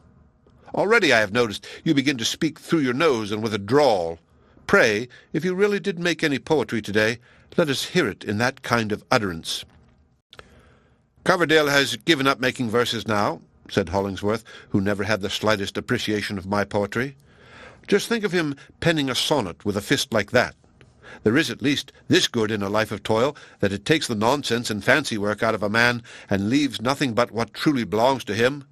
Already I have noticed you begin to speak through your nose and with a drawl. Pray, if you really did make any poetry today, let us hear it in that kind of utterance." "Coverdale has given up making verses now," said Hollingsworth, who never had the slightest appreciation of my poetry. "Just think of him penning a sonnet with a fist like that. There is at least this good in a life of toil, that it takes the nonsense and fancy work out of a man, and leaves nothing but what truly belongs to him.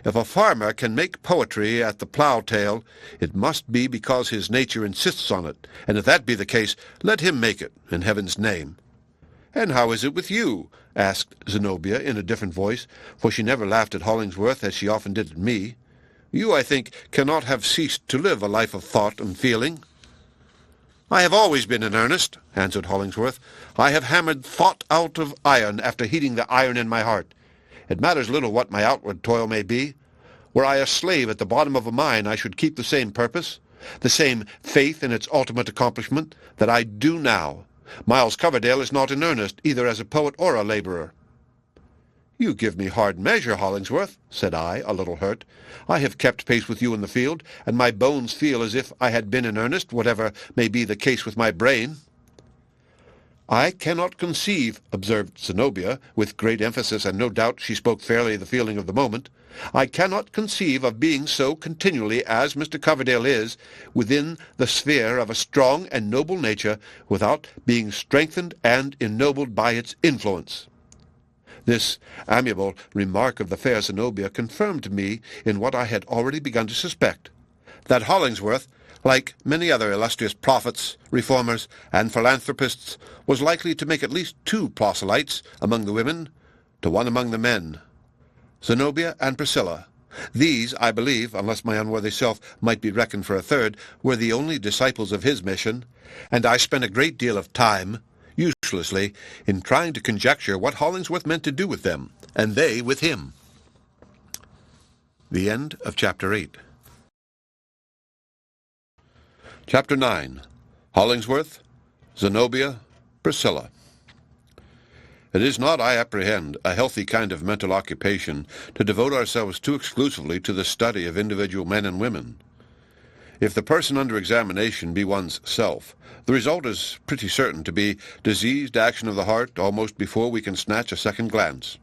If a farmer can make poetry at the plough-tail, it must be because his nature insists on it, and if that be the case, let him make it, in heaven's name." "And how is it with you?" asked Zenobia in a different voice, for she never laughed at Hollingsworth as she often did at me. "You, I think, cannot have ceased to live a life of thought and feeling." "I have always been in earnest," answered Hollingsworth. "I have hammered thought out of iron after heating the iron in my heart. It matters little what my outward toil may be. Were I a slave at the bottom of a mine, I should keep the same purpose, the same faith in its ultimate accomplishment, that I do now. Miles Coverdale is not in earnest, either as a poet or a laborer." "You give me hard measure, Hollingsworth," said I, a little hurt. "I have kept pace with you in the field, and my bones feel as if I had been in earnest, whatever may be the case with my brain." "I cannot conceive," observed Zenobia, with great emphasis, and no doubt she spoke fairly the feeling of the moment, "I cannot conceive of being so continually as Mr. Coverdale is, within the sphere of a strong and noble nature, without being strengthened and ennobled by its influence." This amiable remark of the fair Zenobia confirmed me in what I had already begun to suspect, that Hollingsworth, like many other illustrious prophets, reformers, and philanthropists, was likely to make at least 2 proselytes among the women, to 1 among the men. Zenobia and Priscilla. These, I believe, unless my unworthy self might be reckoned for a third, were the only disciples of his mission, and I spent a great deal of time, uselessly, in trying to conjecture what Hollingsworth meant to do with them, and they with him. The end of Chapter 8. Chapter 9. Hollingsworth, Zenobia, Priscilla. It is not, I apprehend, a healthy kind of mental occupation to devote ourselves too exclusively to the study of individual men and women. If the person under examination be one's self, the result is pretty certain to be diseased action of the heart almost before we can snatch a second glance.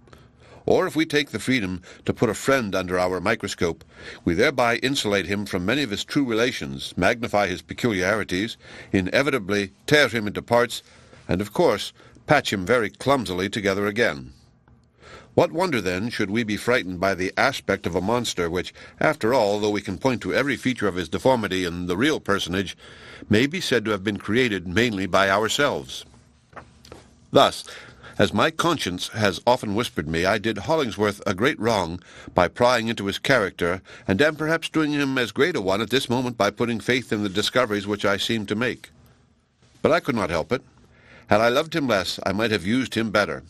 Or if we take the freedom to put a friend under our microscope, we thereby insulate him from many of his true relations, magnify his peculiarities, inevitably tear him into parts, and, of course, patch him very clumsily together again. What wonder, then, should we be frightened by the aspect of a monster which, after all, though we can point to every feature of his deformity in the real personage, may be said to have been created mainly by ourselves? Thus, as my conscience has often whispered me, I did Hollingsworth a great wrong by prying into his character, and am perhaps doing him as great a one at this moment by putting faith in the discoveries which I seem to make. But I could not help it. Had I loved him less, I might have used him better.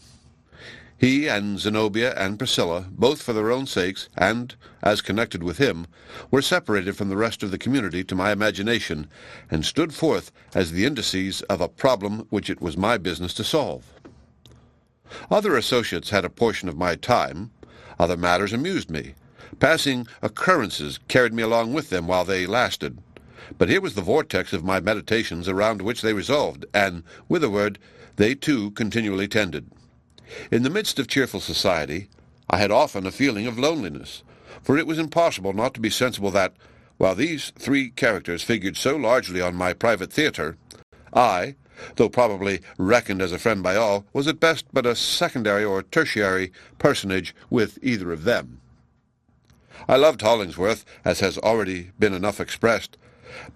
He and Zenobia and Priscilla, both for their own sakes, and as connected with him, were separated from the rest of the community to my imagination, and stood forth as the indices of a problem which it was my business to solve. Other associates had a portion of my time. Other matters amused me. Passing occurrences carried me along with them while they lasted. But here was the vortex of my meditations around which they resolved, and, with a word, they too continually tended. In the midst of cheerful society, I had often a feeling of loneliness, for it was impossible not to be sensible that, while these 3 characters figured so largely on my private theatre, I, though probably reckoned as a friend by all, was at best but a secondary or tertiary personage with either of them. I loved Hollingsworth, as has already been enough expressed,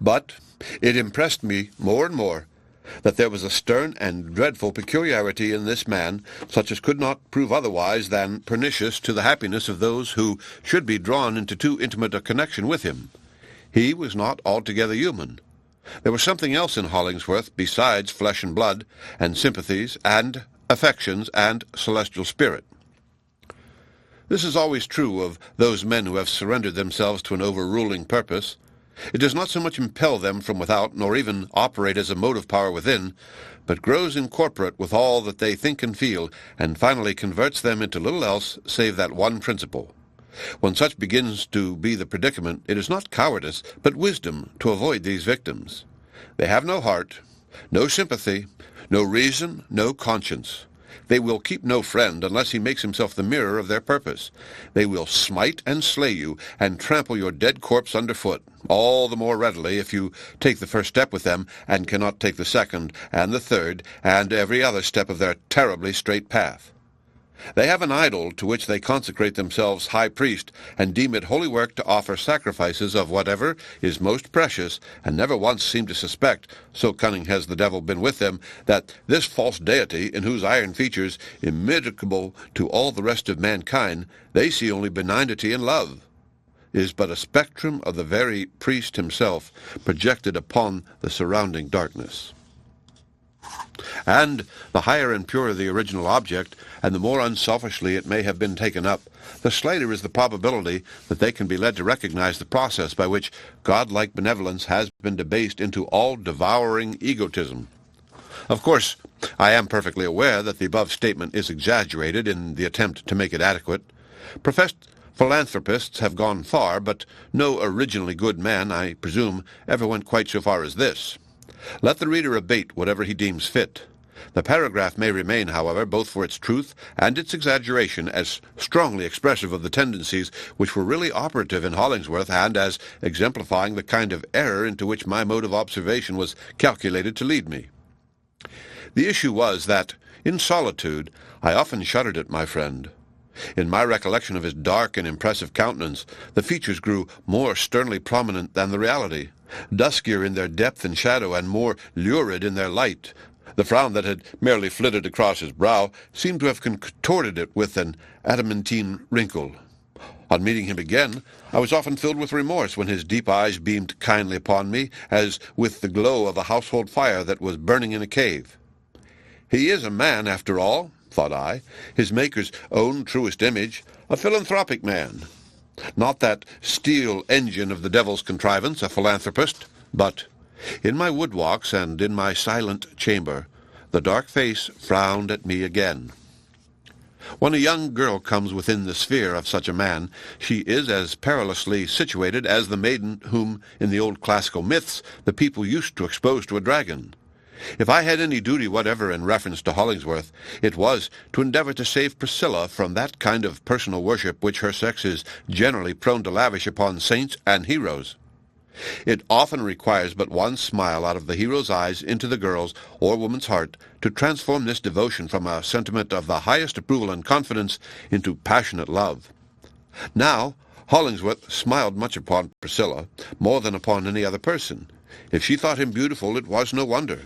but it impressed me more and more that there was a stern and dreadful peculiarity in this man, such as could not prove otherwise than pernicious to the happiness of those who should be drawn into too intimate a connection with him. He was not altogether human. There was something else in Hollingsworth besides flesh and blood, and sympathies, and affections, and celestial spirit. This is always true of those men who have surrendered themselves to an overruling purpose. It does not so much impel them from without, nor even operate as a motive power within, but grows incorporate with all that they think and feel, and finally converts them into little else save that one principle. When such begins to be the predicament, it is not cowardice, but wisdom to avoid these victims. They have no heart, no sympathy, no reason, no conscience. They will keep no friend unless he makes himself the mirror of their purpose. They will smite and slay you, and trample your dead corpse underfoot, all the more readily if you take the first step with them, and cannot take the second, and the third, and every other step of their terribly straight path. They have an idol to which they consecrate themselves high priest, and deem it holy work to offer sacrifices of whatever is most precious, and never once seem to suspect, so cunning has the devil been with them, that this false deity, in whose iron features, immitigable to all the rest of mankind, they see only benignity and love, is but a spectrum of the very priest himself, projected upon the surrounding darkness. And the higher and purer the original object, and the more unselfishly it may have been taken up, the slighter is the probability that they can be led to recognize the process by which godlike benevolence has been debased into all-devouring egotism. Of course, I am perfectly aware that the above statement is exaggerated in the attempt to make it adequate. Professed philanthropists have gone far, but no originally good man, I presume, ever went quite so far as this. Let the reader abate whatever he deems fit. The paragraph may remain, however, both for its truth and its exaggeration, as strongly expressive of the tendencies which were really operative in Hollingsworth, and as exemplifying the kind of error into which my mode of observation was calculated to lead me. The issue was that, in solitude, I often shuddered at my friend. In my recollection of his dark and impressive countenance, the features grew more sternly prominent than the reality, duskier in their depth and shadow, and more lurid in their light. The frown that had merely flitted across his brow seemed to have contorted it with an adamantine wrinkle. On meeting him again, I was often filled with remorse when his deep eyes beamed kindly upon me, as with the glow of a household fire that was burning in a cave. He is a man, after all, thought I, his Maker's own truest image, a philanthropic man. Not that steel engine of the devil's contrivance, a philanthropist, but in my wood walks and in my silent chamber, the dark face frowned at me again. When a young girl comes within the sphere of such a man, she is as perilously situated as the maiden whom, in the old classical myths, the people used to expose to a dragon. If I had any duty whatever in reference to Hollingsworth, it was to endeavor to save Priscilla from that kind of personal worship which her sex is generally prone to lavish upon saints and heroes. It often requires but one smile out of the hero's eyes into the girl's or woman's heart to transform this devotion from a sentiment of the highest approval and confidence into passionate love. Now, Hollingsworth smiled much upon Priscilla, more than upon any other person. If she thought him beautiful, it was no wonder.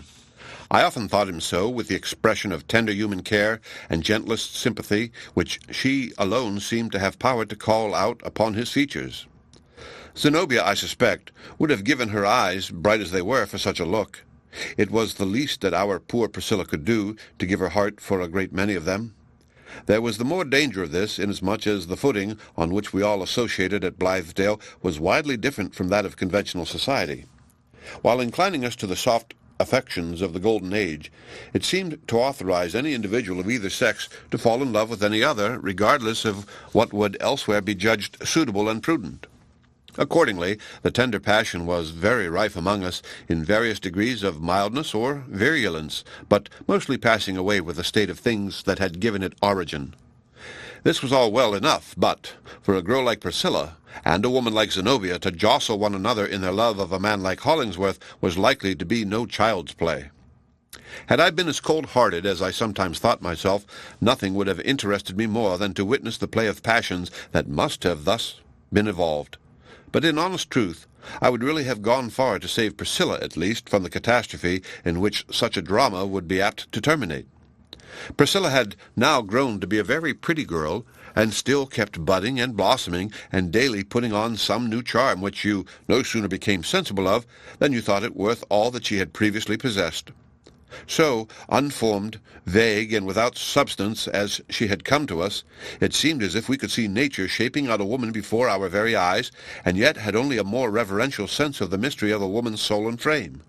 I often thought him so, with the expression of tender human care and gentlest sympathy which she alone seemed to have power to call out upon his features. Zenobia, I suspect, would have given her eyes, bright as they were, for such a look. It was the least that our poor Priscilla could do to give her heart for a great many of them. There was the more danger of this, inasmuch as the footing on which we all associated at Blithedale was widely different from that of conventional society. While inclining us to the soft affections of the golden age, it seemed to authorize any individual of either sex to fall in love with any other, regardless of what would elsewhere be judged suitable and prudent. Accordingly, the tender passion was very rife among us, in various degrees of mildness or virulence, but mostly passing away with the state of things that had given it origin. This was all well enough, but for a girl like Priscilla and a woman like Zenobia to jostle one another in their love of a man like Hollingsworth was likely to be no child's play. Had I been as cold-hearted as I sometimes thought myself, nothing would have interested me more than to witness the play of passions that must have thus been evolved. But in honest truth, I would really have gone far to save Priscilla, at least, from the catastrophe in which such a drama would be apt to terminate. Priscilla had now grown to be a very pretty girl, and still kept budding and blossoming, and daily putting on some new charm which you no sooner became sensible of than you thought it worth all that she had previously possessed. So, unformed, vague, and without substance as she had come to us, it seemed as if we could see nature shaping out a woman before our very eyes, and yet had only a more reverential sense of the mystery of a woman's soul and frame.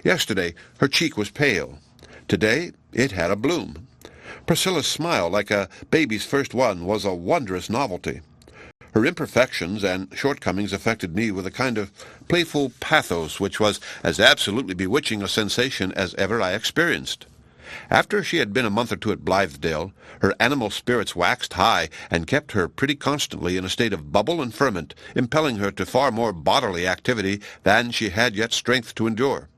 Yesterday her cheek was pale. Today it had a bloom. Priscilla's smile, like a baby's first one, was a wondrous novelty. Her imperfections and shortcomings affected me with a kind of playful pathos which was as absolutely bewitching a sensation as ever I experienced. After she had been a month or two at Blithedale, her animal spirits waxed high and kept her pretty constantly in a state of bubble and ferment, impelling her to far more bodily activity than she had yet strength to endure.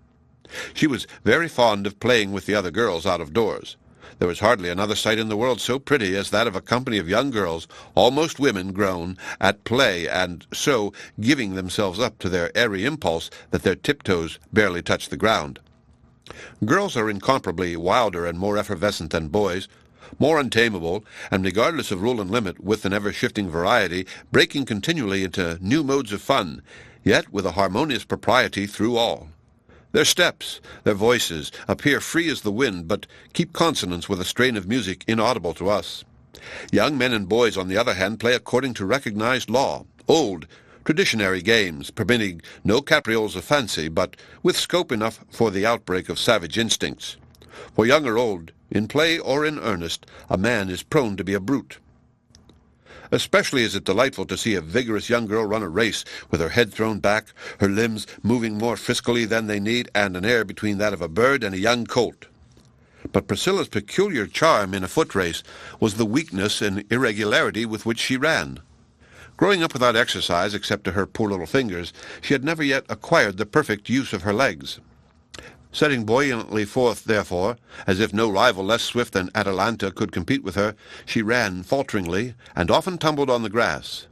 She was very fond of playing with the other girls out of doors. There was hardly another sight in the world so pretty as that of a company of young girls, almost women grown, at play, and so giving themselves up to their airy impulse that their tiptoes barely touched the ground. Girls are incomparably wilder and more effervescent than boys, more untamable, and regardless of rule and limit, with an ever-shifting variety, breaking continually into new modes of fun, yet with a harmonious propriety through all. Their steps, their voices, appear free as the wind, but keep consonance with a strain of music inaudible to us. Young men and boys, on the other hand, play according to recognized law, old, traditionary games, permitting no caprioles of fancy, but with scope enough for the outbreak of savage instincts. For young or old, in play or in earnest, a man is prone to be a brute. Especially is it delightful to see a vigorous young girl run a race, with her head thrown back, her limbs moving more friskily than they need, and an air between that of a bird and a young colt. But Priscilla's peculiar charm in a foot race was the weakness and irregularity with which she ran. Growing up without exercise, except to her poor little fingers, she had never yet acquired the perfect use of her legs. Setting buoyantly forth, therefore, as if no rival less swift than Atalanta could compete with her, she ran falteringly, and often tumbled on the grass.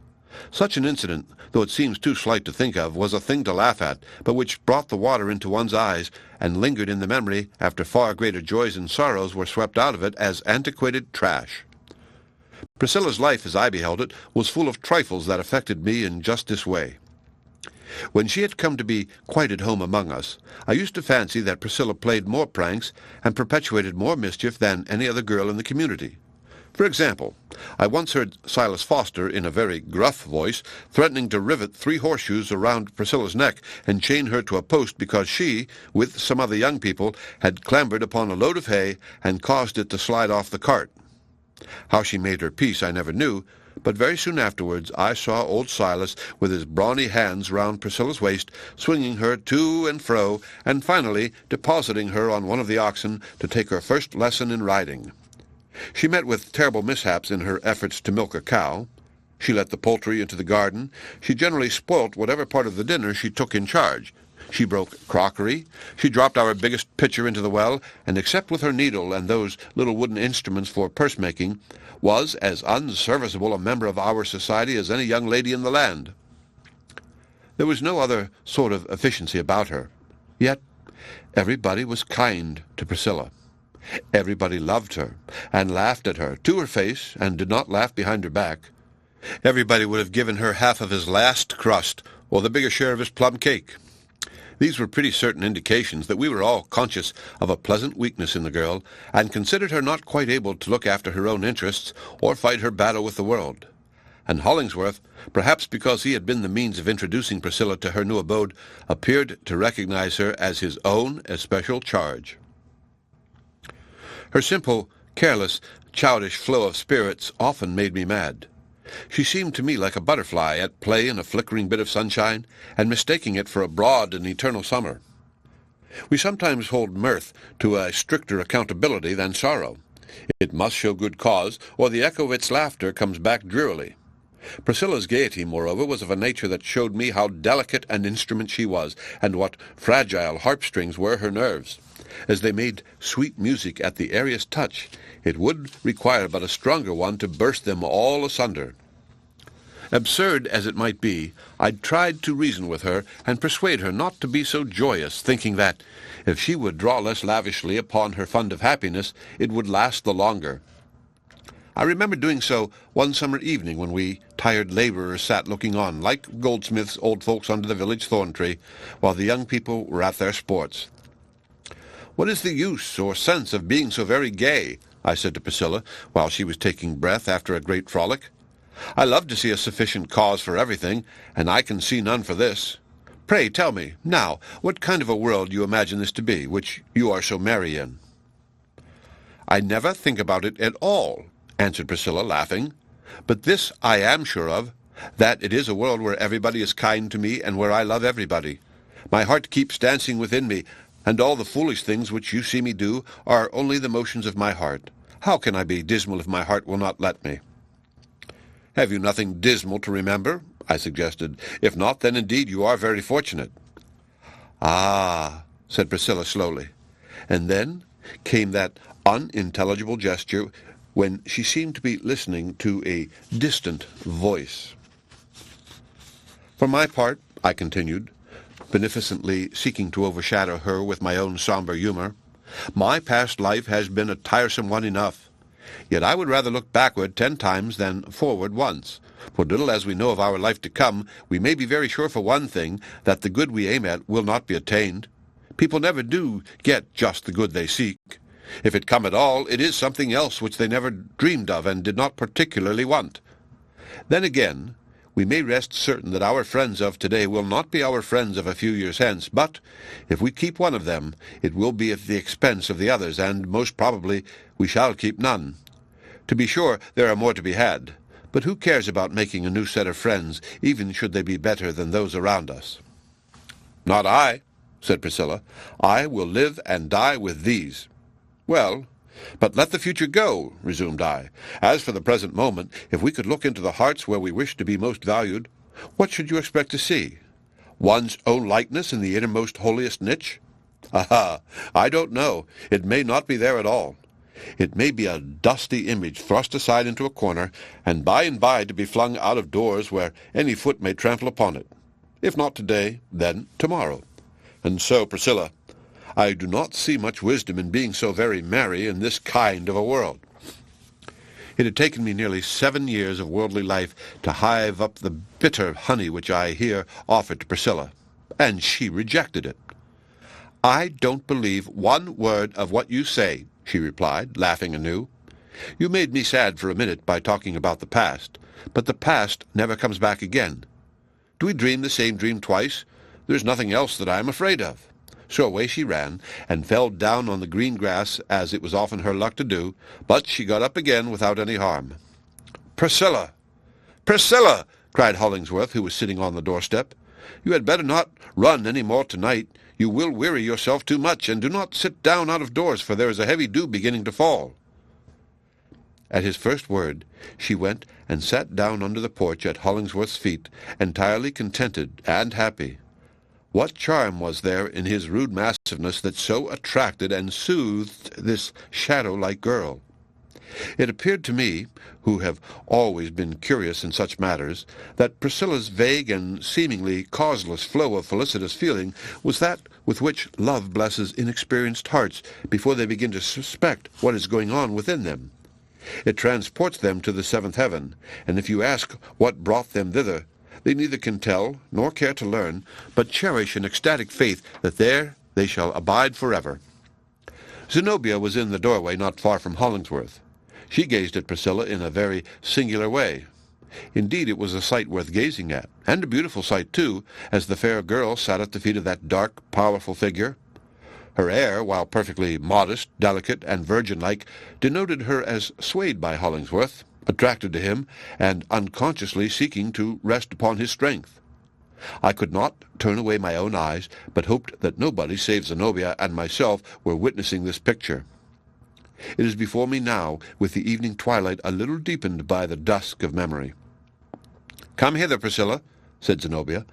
Such an incident, though it seems too slight to think of, was a thing to laugh at, but which brought the water into one's eyes, and lingered in the memory after far greater joys and sorrows were swept out of it as antiquated trash. Priscilla's life, as I beheld it, was full of trifles that affected me in just this way. When she had come to be quite at home among us, I used to fancy that Priscilla played more pranks and perpetuated more mischief than any other girl in the community. For example, I once heard Silas Foster, in a very gruff voice, threatening to rivet 3 horseshoes around Priscilla's neck and chain her to a post because she, with some other young people, had clambered upon a load of hay and caused it to slide off the cart. How she made her peace I never knew, but very soon afterwards I saw old Silas with his brawny hands round Priscilla's waist, swinging her to and fro, and finally depositing her on one of the oxen to take her first lesson in riding. She met with terrible mishaps in her efforts to milk a cow. She let the poultry into the garden. She generally spoilt whatever part of the dinner she took in charge. She broke crockery. She dropped our biggest pitcher into the well, and except with her needle and those little wooden instruments for purse-making, was as unserviceable a member of our society as any young lady in the land. There was no other sort of efficiency about her. Yet everybody was kind to Priscilla. Everybody loved her, and laughed at her, to her face, and did not laugh behind her back. Everybody would have given her half of his last crust, or the bigger share of his plum cake. These were pretty certain indications that we were all conscious of a pleasant weakness in the girl, and considered her not quite able to look after her own interests, or fight her battle with the world. And Hollingsworth, perhaps because he had been the means of introducing Priscilla to her new abode, appeared to recognize her as his own especial charge. Her simple, careless, childish flow of spirits often made me mad. She seemed to me like a butterfly at play in a flickering bit of sunshine, and mistaking it for a broad and eternal summer. We sometimes hold mirth to a stricter accountability than sorrow. It must show good cause, or the echo of its laughter comes back drearily. Priscilla's gaiety, moreover, was of a nature that showed me how delicate an instrument she was, and what fragile harp-strings were her nerves. As they made sweet music at the airiest touch, it would require but a stronger one to burst them all asunder. Absurd as it might be, I tried to reason with her and persuade her not to be so joyous, thinking that, if she would draw less lavishly upon her fund of happiness, it would last the longer. I remember doing so one summer evening when we tired laborers sat looking on, like goldsmiths' old folks under the village thorn-tree, while the young people were at their sports. "What is the use or sense of being so very gay?" I said to Priscilla, while she was taking breath after a great frolic. "I love to see a sufficient cause for everything, and I can see none for this. Pray tell me, now, what kind of a world you imagine this to be, which you are so merry in?" "I never think about it at all," answered Priscilla, laughing. "But this I am sure of, that it is a world where everybody is kind to me and where I love everybody. My heart keeps dancing within me, and all the foolish things which you see me do are only the motions of my heart. How can I be dismal if my heart will not let me?" "Have you nothing dismal to remember?" I suggested. "If not, then indeed you are very fortunate." "Ah," said Priscilla slowly, and then came that unintelligible gesture when she seemed to be listening to a distant voice. "For my part," I continued, beneficently seeking to overshadow her with my own somber humor, "my past life has been a tiresome one enough. Yet I would rather look backward 10 times than forward once. For little as we know of our life to come, we may be very sure for one thing, that the good we aim at will not be attained. People never do get just the good they seek. If it come at all, it is something else which they never dreamed of and did not particularly want. Then again, we may rest certain that our friends of today will not be our friends of a few years hence, but if we keep one of them, it will be at the expense of the others, and most probably we shall keep none. To be sure, there are more to be had, but who cares about making a new set of friends, even should they be better than those around us?" "Not I," said Priscilla. "I will live and die with these." "Well, but let the future go," resumed I. "As for the present moment, if we could look into the hearts where we wish to be most valued, what should you expect to see? One's own likeness in the innermost holiest niche? Aha! I don't know. It may not be there at all. It may be a dusty image thrust aside into a corner, and by to be flung out of doors where any foot may trample upon it. If not today, then tomorrow. And so, Priscilla, I do not see much wisdom in being so very merry in this kind of a world." It had taken me nearly 7 years of worldly life to hive up the bitter honey which I here offered to Priscilla, and she rejected it. "I don't believe one word of what you say," she replied, laughing anew. "You made me sad for a minute by talking about the past, but the past never comes back again. Do we dream the same dream twice? There's nothing else that I am afraid of." So away she ran, and fell down on the green grass, as it was often her luck to do, but she got up again without any harm. "Priscilla! Priscilla!" cried Hollingsworth, who was sitting on the doorstep. "You had better not run any more tonight. You will weary yourself too much, and do not sit down out of doors, for there is a heavy dew beginning to fall." At his first word, she went and sat down under the porch at Hollingsworth's feet, entirely contented and happy. What charm was there in his rude massiveness that so attracted and soothed this shadow-like girl? It appeared to me, who have always been curious in such matters, that Priscilla's vague and seemingly causeless flow of felicitous feeling was that with which love blesses inexperienced hearts before they begin to suspect what is going on within them. It transports them to the 7th heaven, and if you ask what brought them thither, they neither can tell nor care to learn, but cherish an ecstatic faith that there they shall abide forever. Zenobia was in the doorway not far from Hollingsworth. She gazed at Priscilla in a very singular way. Indeed, it was a sight worth gazing at, and a beautiful sight, too, as the fair girl sat at the feet of that dark, powerful figure. Her air, while perfectly modest, delicate, and virgin-like, denoted her as swayed by Hollingsworth, attracted to him, and unconsciously seeking to rest upon his strength. I could not turn away my own eyes, but hoped that nobody save Zenobia and myself were witnessing this picture. It is before me now, with the evening twilight a little deepened by the dusk of memory. "Come hither, Priscilla," said Zenobia.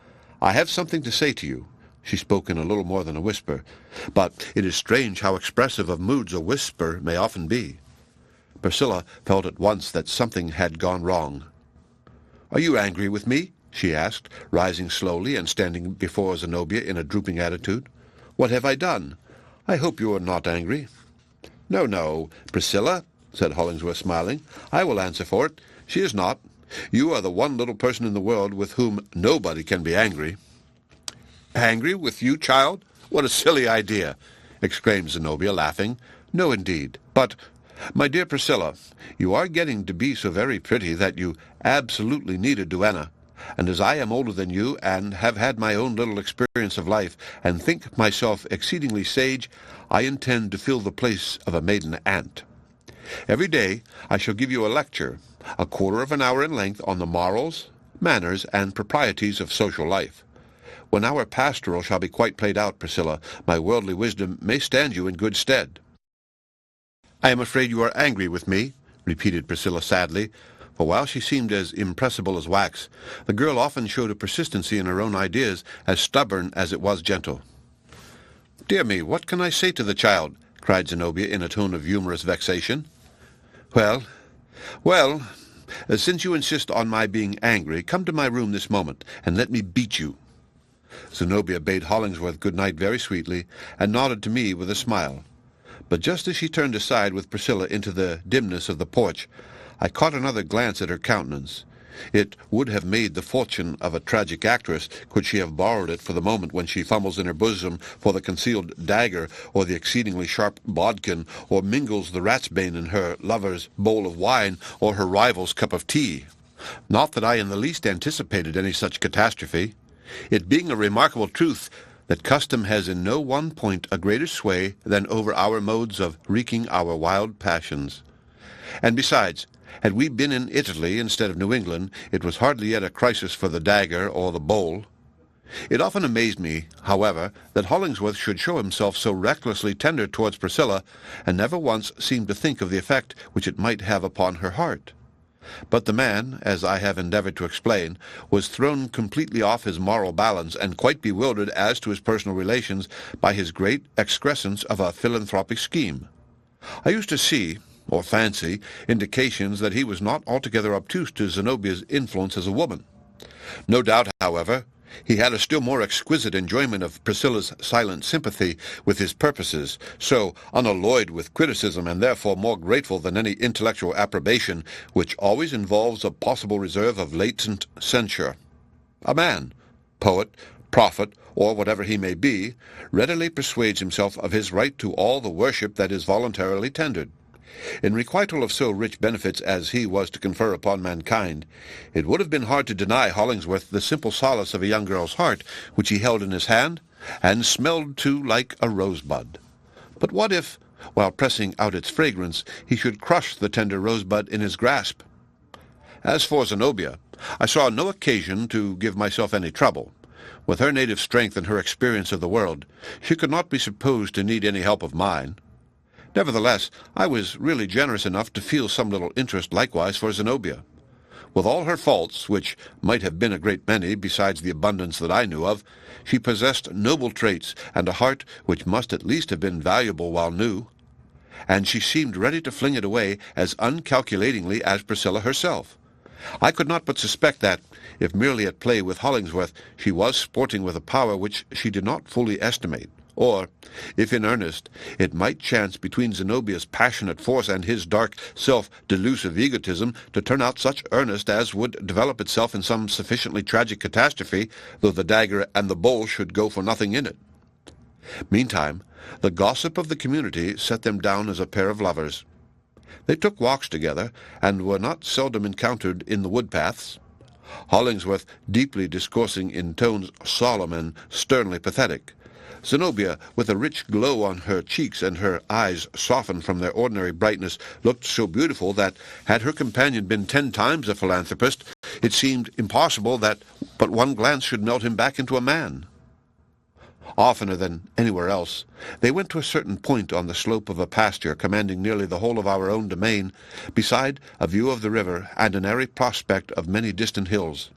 "I have something to say to you." She spoke in a little more than a whisper, but it is strange how expressive of moods a whisper may often be. Priscilla felt at once that something had gone wrong. "Are you angry with me?" she asked, rising slowly and standing before Zenobia in a drooping attitude. "What have I done? I hope you are not angry." "No, no, Priscilla," said Hollingsworth, smiling. "I will answer for it. She is not. You are the one little person in the world with whom nobody can be angry." "Angry with you, child? What a silly idea!" exclaimed Zenobia, laughing. "No, indeed. But, my dear Priscilla, you are getting to be so very pretty that you absolutely need a duenna, and as I am older than you, and have had my own little experience of life, and think myself exceedingly sage, I intend to fill the place of a maiden aunt. Every day I shall give you a lecture, a quarter of an hour in length, on the morals, manners, and proprieties of social life. When our pastoral shall be quite played out, Priscilla, my worldly wisdom may stand you in good stead." "I am afraid you are angry with me," repeated Priscilla sadly, for while she seemed as impressible as wax, the girl often showed a persistency in her own ideas as stubborn as it was gentle. "Dear me, what can I say to the child?" cried Zenobia in a tone of humorous vexation. Well, since you insist on my being angry, come to my room this moment, and let me beat you." Zenobia bade Hollingsworth good night very sweetly, and nodded to me with a smile. But just as she turned aside with Priscilla into the dimness of the porch, I caught another glance at her countenance. It would have made the fortune of a tragic actress could she have borrowed it for the moment when she fumbles in her bosom for the concealed dagger, or the exceedingly sharp bodkin, or mingles the ratsbane in her lover's bowl of wine, or her rival's cup of tea. Not that I in the least anticipated any such catastrophe, it being a remarkable truth that custom has in no one point a greater sway than over our modes of wreaking our wild passions. And besides, had we been in Italy instead of New England, it was hardly yet a crisis for the dagger or the bowl. It often amazed me, however, that Hollingsworth should show himself so recklessly tender towards Priscilla, and never once seemed to think of the effect which it might have upon her heart. But the man, as I have endeavored to explain, was thrown completely off his moral balance, and quite bewildered as to his personal relations by his great excrescence of a philanthropic scheme. I used to see, or fancy, indications that he was not altogether obtuse to Zenobia's influence as a woman. No doubt, however, he had a still more exquisite enjoyment of Priscilla's silent sympathy with his purposes, so unalloyed with criticism, and therefore more grateful than any intellectual approbation, which always involves a possible reserve of latent censure. A man, poet, prophet, or whatever he may be, readily persuades himself of his right to all the worship that is voluntarily tendered. In requital of so rich benefits as he was to confer upon mankind, it would have been hard to deny Hollingsworth the simple solace of a young girl's heart, which he held in his hand, and smelled too like a rosebud. But what if, while pressing out its fragrance, he should crush the tender rosebud in his grasp? As for Zenobia, I saw no occasion to give myself any trouble. With her native strength and her experience of the world, she could not be supposed to need any help of mine. Nevertheless, I was really generous enough to feel some little interest likewise for Zenobia. With all her faults, which might have been a great many besides the abundance that I knew of, she possessed noble traits and a heart which must at least have been valuable while new, and she seemed ready to fling it away as uncalculatingly as Priscilla herself. I could not but suspect that, if merely at play with Hollingsworth, she was sporting with a power which she did not fully estimate. Or, if in earnest, it might chance between Zenobia's passionate force and his dark, self-delusive egotism to turn out such earnest as would develop itself in some sufficiently tragic catastrophe, though the dagger and the bowl should go for nothing in it. Meantime, the gossip of the community set them down as a pair of lovers. They took walks together, and were not seldom encountered in the wood-paths, Hollingsworth deeply discoursing in tones solemn and sternly pathetic, Zenobia, with a rich glow on her cheeks and her eyes softened from their ordinary brightness, looked so beautiful that, had her companion been 10 times a philanthropist, it seemed impossible that but one glance should melt him back into a man. Oftener than anywhere else, they went to a certain point on the slope of a pasture commanding nearly the whole of our own domain, beside a view of the river and an airy prospect of many distant hills.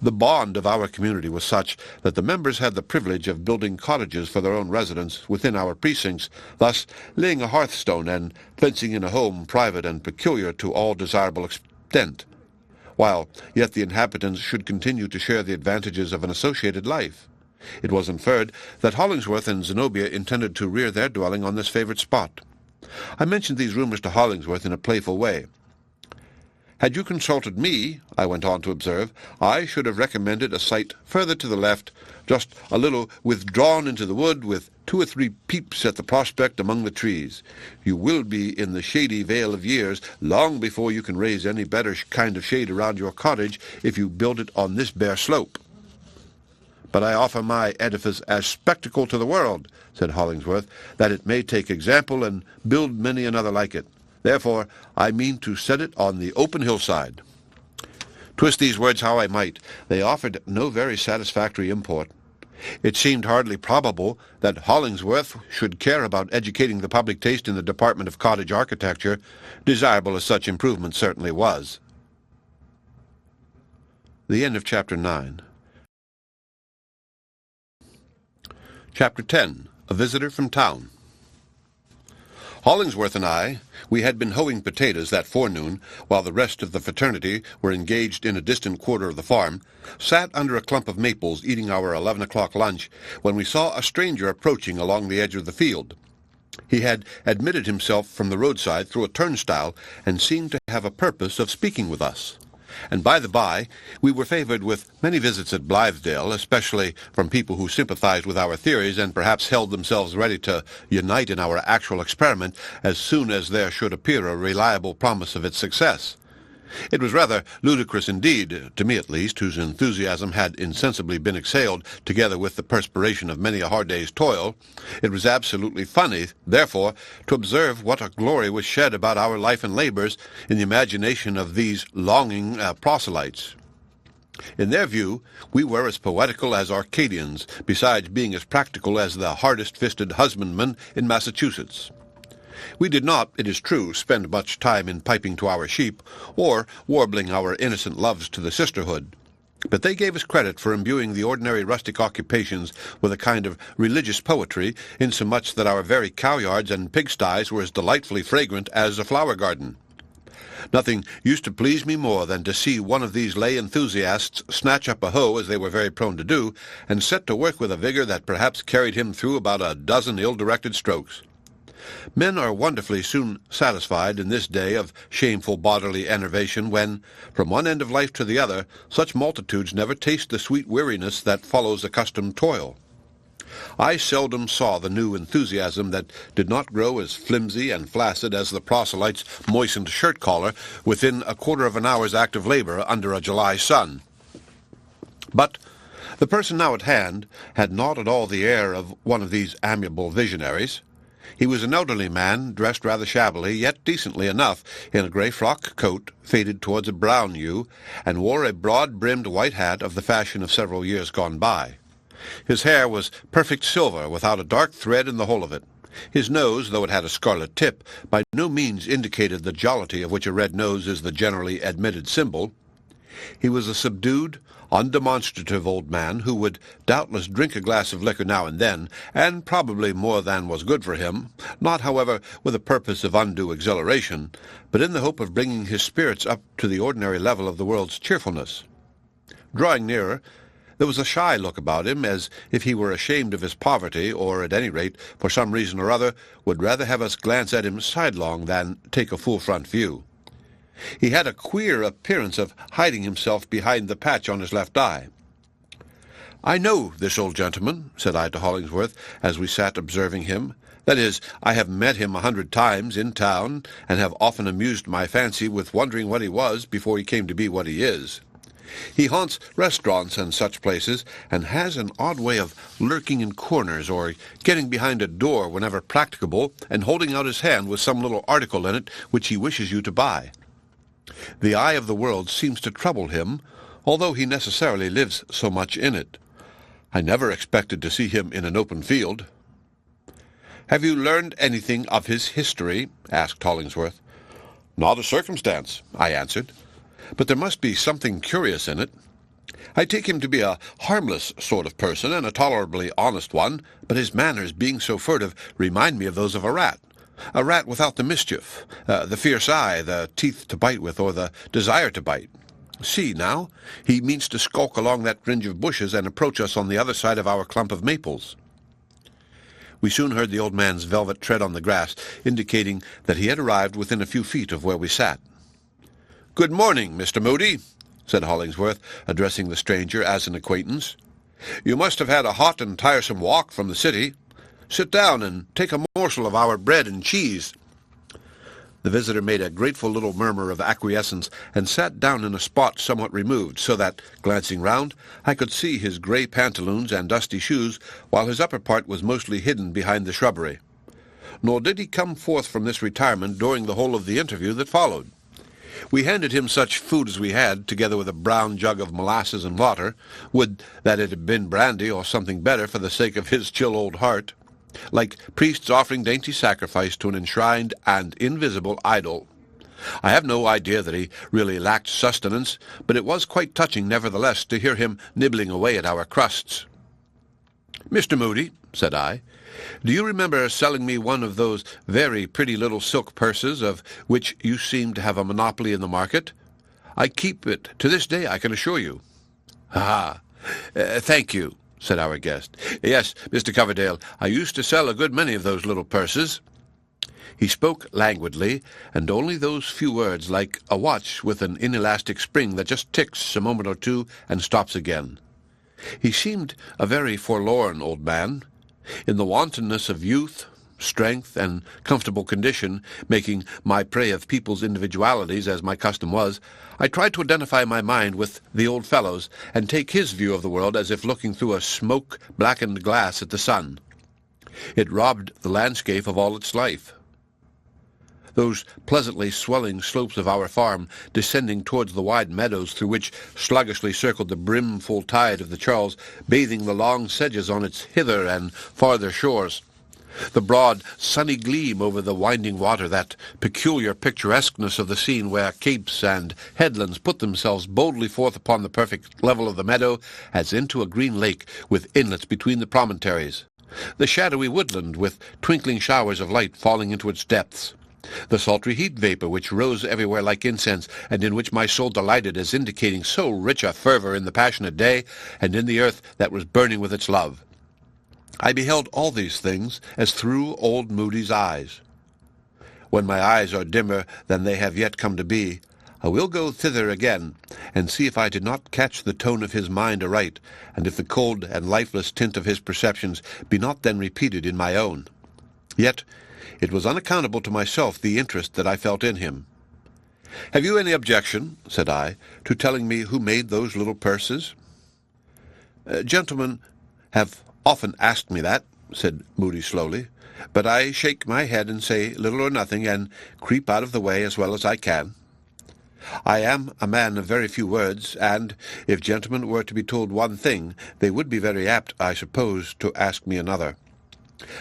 The bond of our community was such that the members had the privilege of building cottages for their own residence within our precincts, thus laying a hearthstone and fencing in a home private and peculiar to all desirable extent. while yet the inhabitants should continue to share the advantages of an associated life. It was inferred that Hollingsworth and Zenobia intended to rear their dwelling on this favourite spot. I mentioned these rumours to Hollingsworth in a playful way. "Had you consulted me," I went on to observe, "I should have recommended a site further to the left, just a little withdrawn into the wood, with 2 or 3 peeps at the prospect among the trees. You will be in the shady vale of years long before you can raise any better kind of shade around your cottage if you build it on this bare slope." "But I offer my edifice as spectacle to the world," said Hollingsworth, "that it may take example and build many another like it. Therefore I mean to set it on the open hillside." Twist these words how I might, they offered no very satisfactory import. It seemed hardly probable that Hollingsworth should care about educating the public taste in the department of cottage architecture, desirable as such improvement certainly was. The end of Chapter 9. Chapter 10. A Visitor from Town. Hollingsworth and we had been hoeing potatoes that forenoon, while the rest of the fraternity were engaged in a distant quarter of the farm, sat under a clump of maples eating our 11 o'clock lunch, when we saw a stranger approaching along the edge of the field. He had admitted himself from the roadside through a turnstile, and seemed to have a purpose of speaking with us. And by the by, we were favoured with many visits at Blithedale, especially from people who sympathized with our theories and perhaps held themselves ready to unite in our actual experiment as soon as there should appear a reliable promise of its success. It was rather ludicrous indeed, to me at least, whose enthusiasm had insensibly been exhaled together with the perspiration of many a hard day's toil. It was absolutely funny, therefore, to observe what a glory was shed about our life and labours in the imagination of these longing proselytes. In their view, we were as poetical as Arcadians, besides being as practical as the hardest-fisted husbandmen in Massachusetts. We did not, it is true, spend much time in piping to our sheep, or warbling our innocent loves to the sisterhood, but they gave us credit for imbuing the ordinary rustic occupations with a kind of religious poetry, insomuch that our very cow-yards and pigsties were as delightfully fragrant as a flower garden. Nothing used to please me more than to see one of these lay enthusiasts snatch up a hoe, as they were very prone to do, and set to work with a vigour that perhaps carried him through about a dozen ill-directed strokes. Men are wonderfully soon satisfied in this day of shameful bodily enervation, when, from one end of life to the other, such multitudes never taste the sweet weariness that follows accustomed toil. I seldom saw the new enthusiasm that did not grow as flimsy and flaccid as the proselyte's moistened shirt-collar within a quarter of an hour's active labour under a July sun. But the person now at hand had not at all the air of one of these amiable visionaries. He was an elderly man, dressed rather shabbily, yet decently enough, in a grey frock coat, faded towards a brown hue, and wore a broad-brimmed white hat of the fashion of several years gone by. His hair was perfect silver, without a dark thread in the whole of it. His nose, though it had a scarlet tip, by no means indicated the jollity of which a red nose is the generally admitted symbol. He was a subdued, undemonstrative old man, who would doubtless drink a glass of liquor now and then, and probably more than was good for him, not, however, with a purpose of undue exhilaration, but in the hope of bringing his spirits up to the ordinary level of the world's cheerfulness. Drawing nearer, there was a shy look about him, as if he were ashamed of his poverty, or, at any rate, for some reason or other, would rather have us glance at him sidelong than take a full front view. He had a queer appearance of hiding himself behind the patch on his left eye. "I know this old gentleman," said I to Hollingsworth, as we sat observing him. "That is, I have met him 100 times in town, and have often amused my fancy with wondering what he was before he came to be what he is. He haunts restaurants and such places, and has an odd way of lurking in corners, or getting behind a door whenever practicable, and holding out his hand with some little article in it which he wishes you to buy. The eye of the world seems to trouble him, although he necessarily lives so much in it. I never expected to see him in an open field." "Have you learned anything of his history?" asked Hollingsworth. "Not a circumstance," I answered. "But there must be something curious in it. I take him to be a harmless sort of person, and a tolerably honest one, but his manners, being so furtive, remind me of those of a rat without the mischief, the fierce eye, the teeth to bite with, or the desire to bite. See, now, he means to skulk along that fringe of bushes and approach us on the other side of our clump of maples." We soon heard the old man's velvet tread on the grass, indicating that he had arrived within a few feet of where we sat. "Good morning, Mr. Moody," said Hollingsworth, addressing the stranger as an acquaintance. "You must have had a hot and tiresome walk from the city. Sit down and take a morsel of our bread and cheese." The visitor made a grateful little murmur of acquiescence and sat down in a spot somewhat removed, so that, glancing round, I could see his grey pantaloons and dusty shoes, while his upper part was mostly hidden behind the shrubbery. Nor did he come forth from this retirement during the whole of the interview that followed. We handed him such food as we had, together with a brown jug of molasses and water. Would that it had been brandy or something better for the sake of his chill old heart. Like priests offering dainty sacrifice to an enshrined and invisible idol. I have no idea that he really lacked sustenance, but it was quite touching, nevertheless, to hear him nibbling away at our crusts. "Mr. Moody," said I, "do you remember selling me one of those very pretty little silk purses of which you seem to have a monopoly in the market? I keep it to this day, I can assure you." "Ah, thank you," said our guest. "Yes, Mr. Coverdale, I used to sell a good many of those little purses." He spoke languidly, and only those few words, like a watch with an inelastic spring that just ticks a moment or two and stops again. He seemed a very forlorn old man. In the wantonness of youth, strength, and comfortable condition, making my prey of people's individualities, as my custom was, I tried to identify my mind with the old fellow's, and take his view of the world as if looking through a smoke-blackened glass at the sun. It robbed the landscape of all its life. Those pleasantly swelling slopes of our farm, descending towards the wide meadows through which sluggishly circled the brimful tide of the Charles, bathing the long sedges on its hither and farther shores. The broad, sunny gleam over the winding water, that peculiar picturesqueness of the scene where capes and headlands put themselves boldly forth upon the perfect level of the meadow as into a green lake with inlets between the promontories. The shadowy woodland with twinkling showers of light falling into its depths. The sultry heat vapor which rose everywhere like incense, and in which my soul delighted as indicating so rich a fervor in the passionate day, and in the earth that was burning with its love. I beheld all these things as through old Moody's eyes. When my eyes are dimmer than they have yet come to be, I will go thither again, and see if I did not catch the tone of his mind aright, and if the cold and lifeless tint of his perceptions be not then repeated in my own. Yet it was unaccountable to myself the interest that I felt in him. "Have you any objection," said I, "to telling me who made those little purses?" "Gentlemen have often asked me that," said Moody slowly, "but I shake my head and say little or nothing, and creep out of the way as well as I can. I am a man of very few words, and if gentlemen were to be told one thing, they would be very apt, I suppose, to ask me another.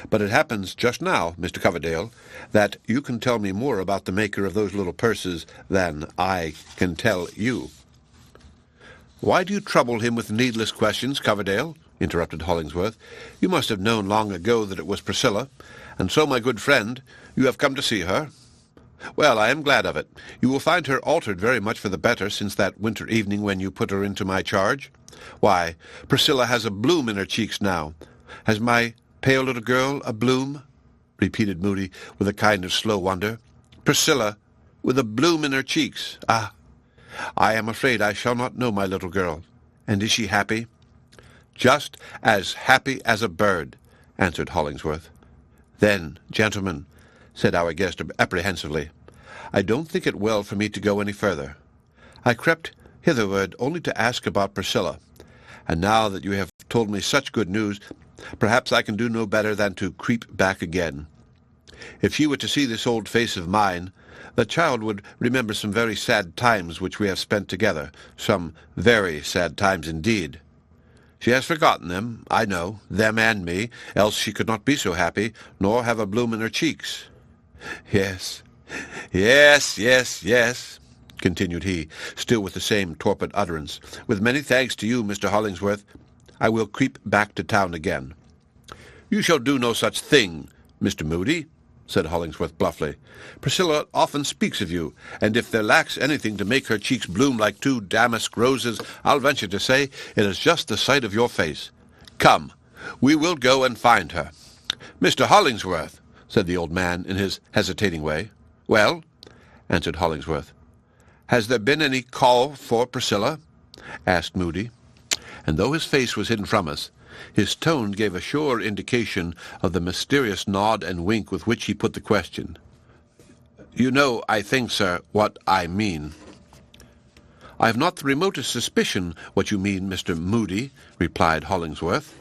But it happens just now, Mr. Coverdale, that you can tell me more about the maker of those little purses than I can tell you." "Why do you trouble him with needless questions, Coverdale?" interrupted Hollingsworth. "You must have known long ago that it was Priscilla, and so, my good friend, you have come to see her. Well, I am glad of it. You will find her altered very much for the better since that winter evening when you put her into my charge. Why, Priscilla has a bloom in her cheeks now. Has my pale little girl a bloom?" repeated Moody with a kind of slow wonder. "Priscilla, with a bloom in her cheeks. Ah, I am afraid I shall not know my little girl. And is she happy?" "Just as happy as a bird," answered Hollingsworth. "Then, gentlemen," said our guest apprehensively, "I don't think it well for me to go any further. I crept hitherward only to ask about Priscilla, and now that you have told me such good news, perhaps I can do no better than to creep back again. If she were to see this old face of mine, the child would remember some very sad times which we have spent together, some very sad times indeed. She has forgotten them, I know, them and me, else she could not be so happy, nor have a bloom in her cheeks. Yes, yes, yes, yes, continued he, still with the same torpid utterance. With many thanks to you, Mr. Hollingsworth, I will creep back to town again." "You shall do no such thing, Mr. Moody," said Hollingsworth bluffly. "Priscilla often speaks of you, and if there lacks anything to make her cheeks bloom like two damask roses, I'll venture to say it is just the sight of your face. Come, we will go and find her." "Mr. Hollingsworth," said the old man in his hesitating way. "Well," answered Hollingsworth. "Has there been any call for Priscilla?" asked Moody. And though his face was hidden from us, his tone gave a sure indication of the mysterious nod and wink with which he put the question. "You know, I think, sir, what I mean." "I have not the remotest suspicion what you mean, Mr. Moody," replied Hollingsworth.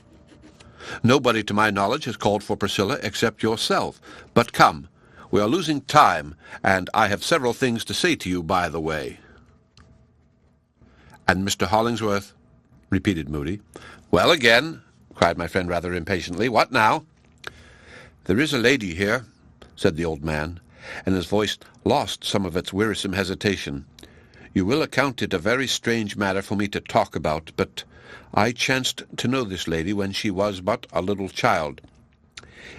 "Nobody, to my knowledge, has called for Priscilla except yourself. But come, we are losing time, and I have several things to say to you by the way." "And Mr. Hollingsworth?" repeated Moody. "Well, again," cried my friend rather impatiently. "What now?" "There is a lady here," said the old man, and his voice lost some of its wearisome hesitation. "You will account it a very strange matter for me to talk about, but I chanced to know this lady when she was but a little child.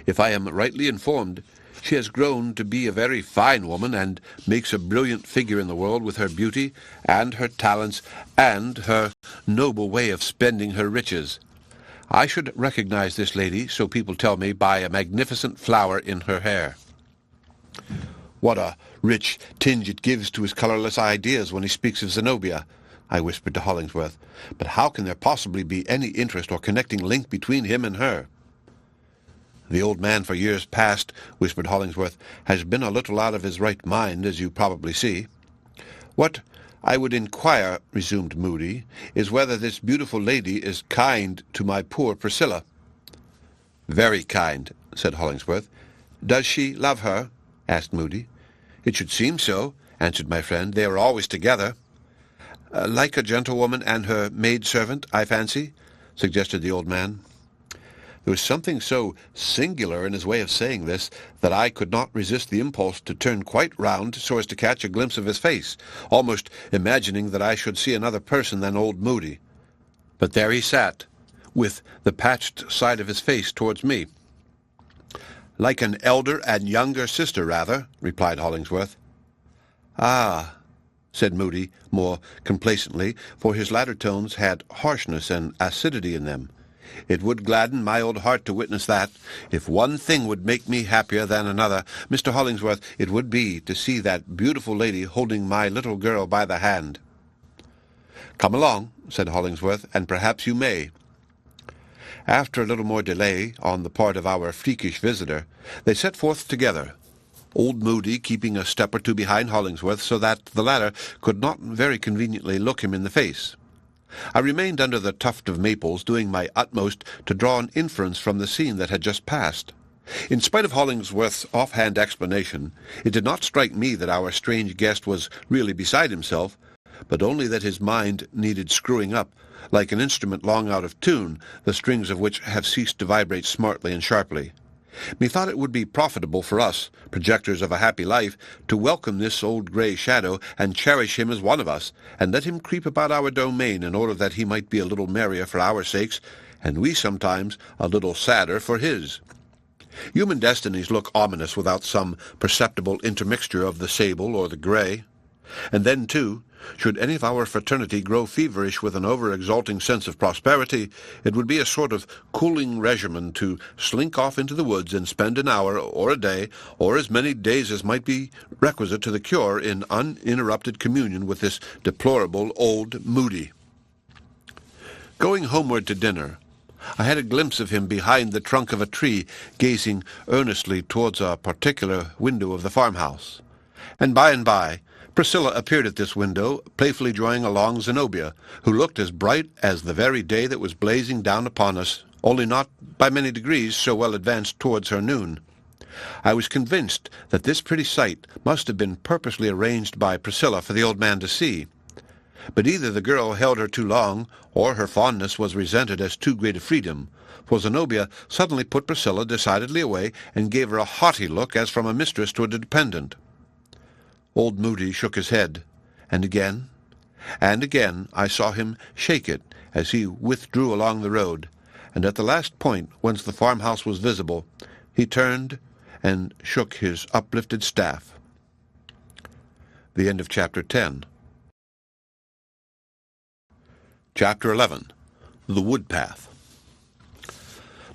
If I am rightly informed, she has grown to be a very fine woman, and makes a brilliant figure in the world with her beauty, and her talents, and her noble way of spending her riches. I should recognize this lady, so people tell me, by a magnificent flower in her hair." "What a rich tinge it gives to his colourless ideas when he speaks of Zenobia," I whispered to Hollingsworth. "But how can there possibly be any interest or connecting link between him and her?" "The old man for years past," whispered Hollingsworth, "has been a little out of his right mind, as you probably see." "What I would inquire," resumed Moody, "is whether this beautiful lady is kind to my poor Priscilla." "Very kind," said Hollingsworth. "Does she love her?" asked Moody. "It should seem so," answered my friend. "They are always together." "Like a gentlewoman and her maid-servant, I fancy," suggested the old man. There was something so singular in his way of saying this that I could not resist the impulse to turn quite round so as to catch a glimpse of his face, almost imagining that I should see another person than old Moody. But there he sat, with the patched side of his face towards me. "Like an elder and younger sister, rather," replied Hollingsworth. "Ah," said Moody, more complacently, for his latter tones had harshness and acidity in them. "It would gladden my old heart to witness that. If one thing would make me happier than another, Mr. Hollingsworth, it would be to see that beautiful lady holding my little girl by the hand." "Come along," said Hollingsworth, "and perhaps you may." After a little more delay on the part of our freakish visitor, they set forth together, old Moody keeping a step or two behind Hollingsworth, so that the latter could not very conveniently look him in the face. I remained under the tuft of maples, doing my utmost to draw an inference from the scene that had just passed. In spite of Hollingsworth's offhand explanation, it did not strike me that our strange guest was really beside himself, but only that his mind needed screwing up, like an instrument long out of tune, the strings of which have ceased to vibrate smartly and sharply. Methought it would be profitable for us, projectors of a happy life, to welcome this old grey shadow, and cherish him as one of us, and let him creep about our domain in order that he might be a little merrier for our sakes, and we sometimes a little sadder for his. Human destinies look ominous without some perceptible intermixture of the sable or the grey. And then, too, should any of our fraternity grow feverish with an over-exalting sense of prosperity, it would be a sort of cooling regimen to slink off into the woods and spend an hour, or a day, or as many days as might be requisite to the cure, in uninterrupted communion with this deplorable old Moody. Going homeward to dinner, I had a glimpse of him behind the trunk of a tree, gazing earnestly towards a particular window of the farmhouse. And by, Priscilla appeared at this window, playfully drawing along Zenobia, who looked as bright as the very day that was blazing down upon us, only not by many degrees so well advanced towards her noon. I was convinced that this pretty sight must have been purposely arranged by Priscilla for the old man to see. But either the girl held her too long, or her fondness was resented as too great a freedom, for Zenobia suddenly put Priscilla decidedly away, and gave her a haughty look as from a mistress to a dependent. Old Moody shook his head, and again I saw him shake it as he withdrew along the road, and at the last point whence the farmhouse was visible, he turned and shook his uplifted staff. The end of Chapter 10. Chapter 11. The Wood Path.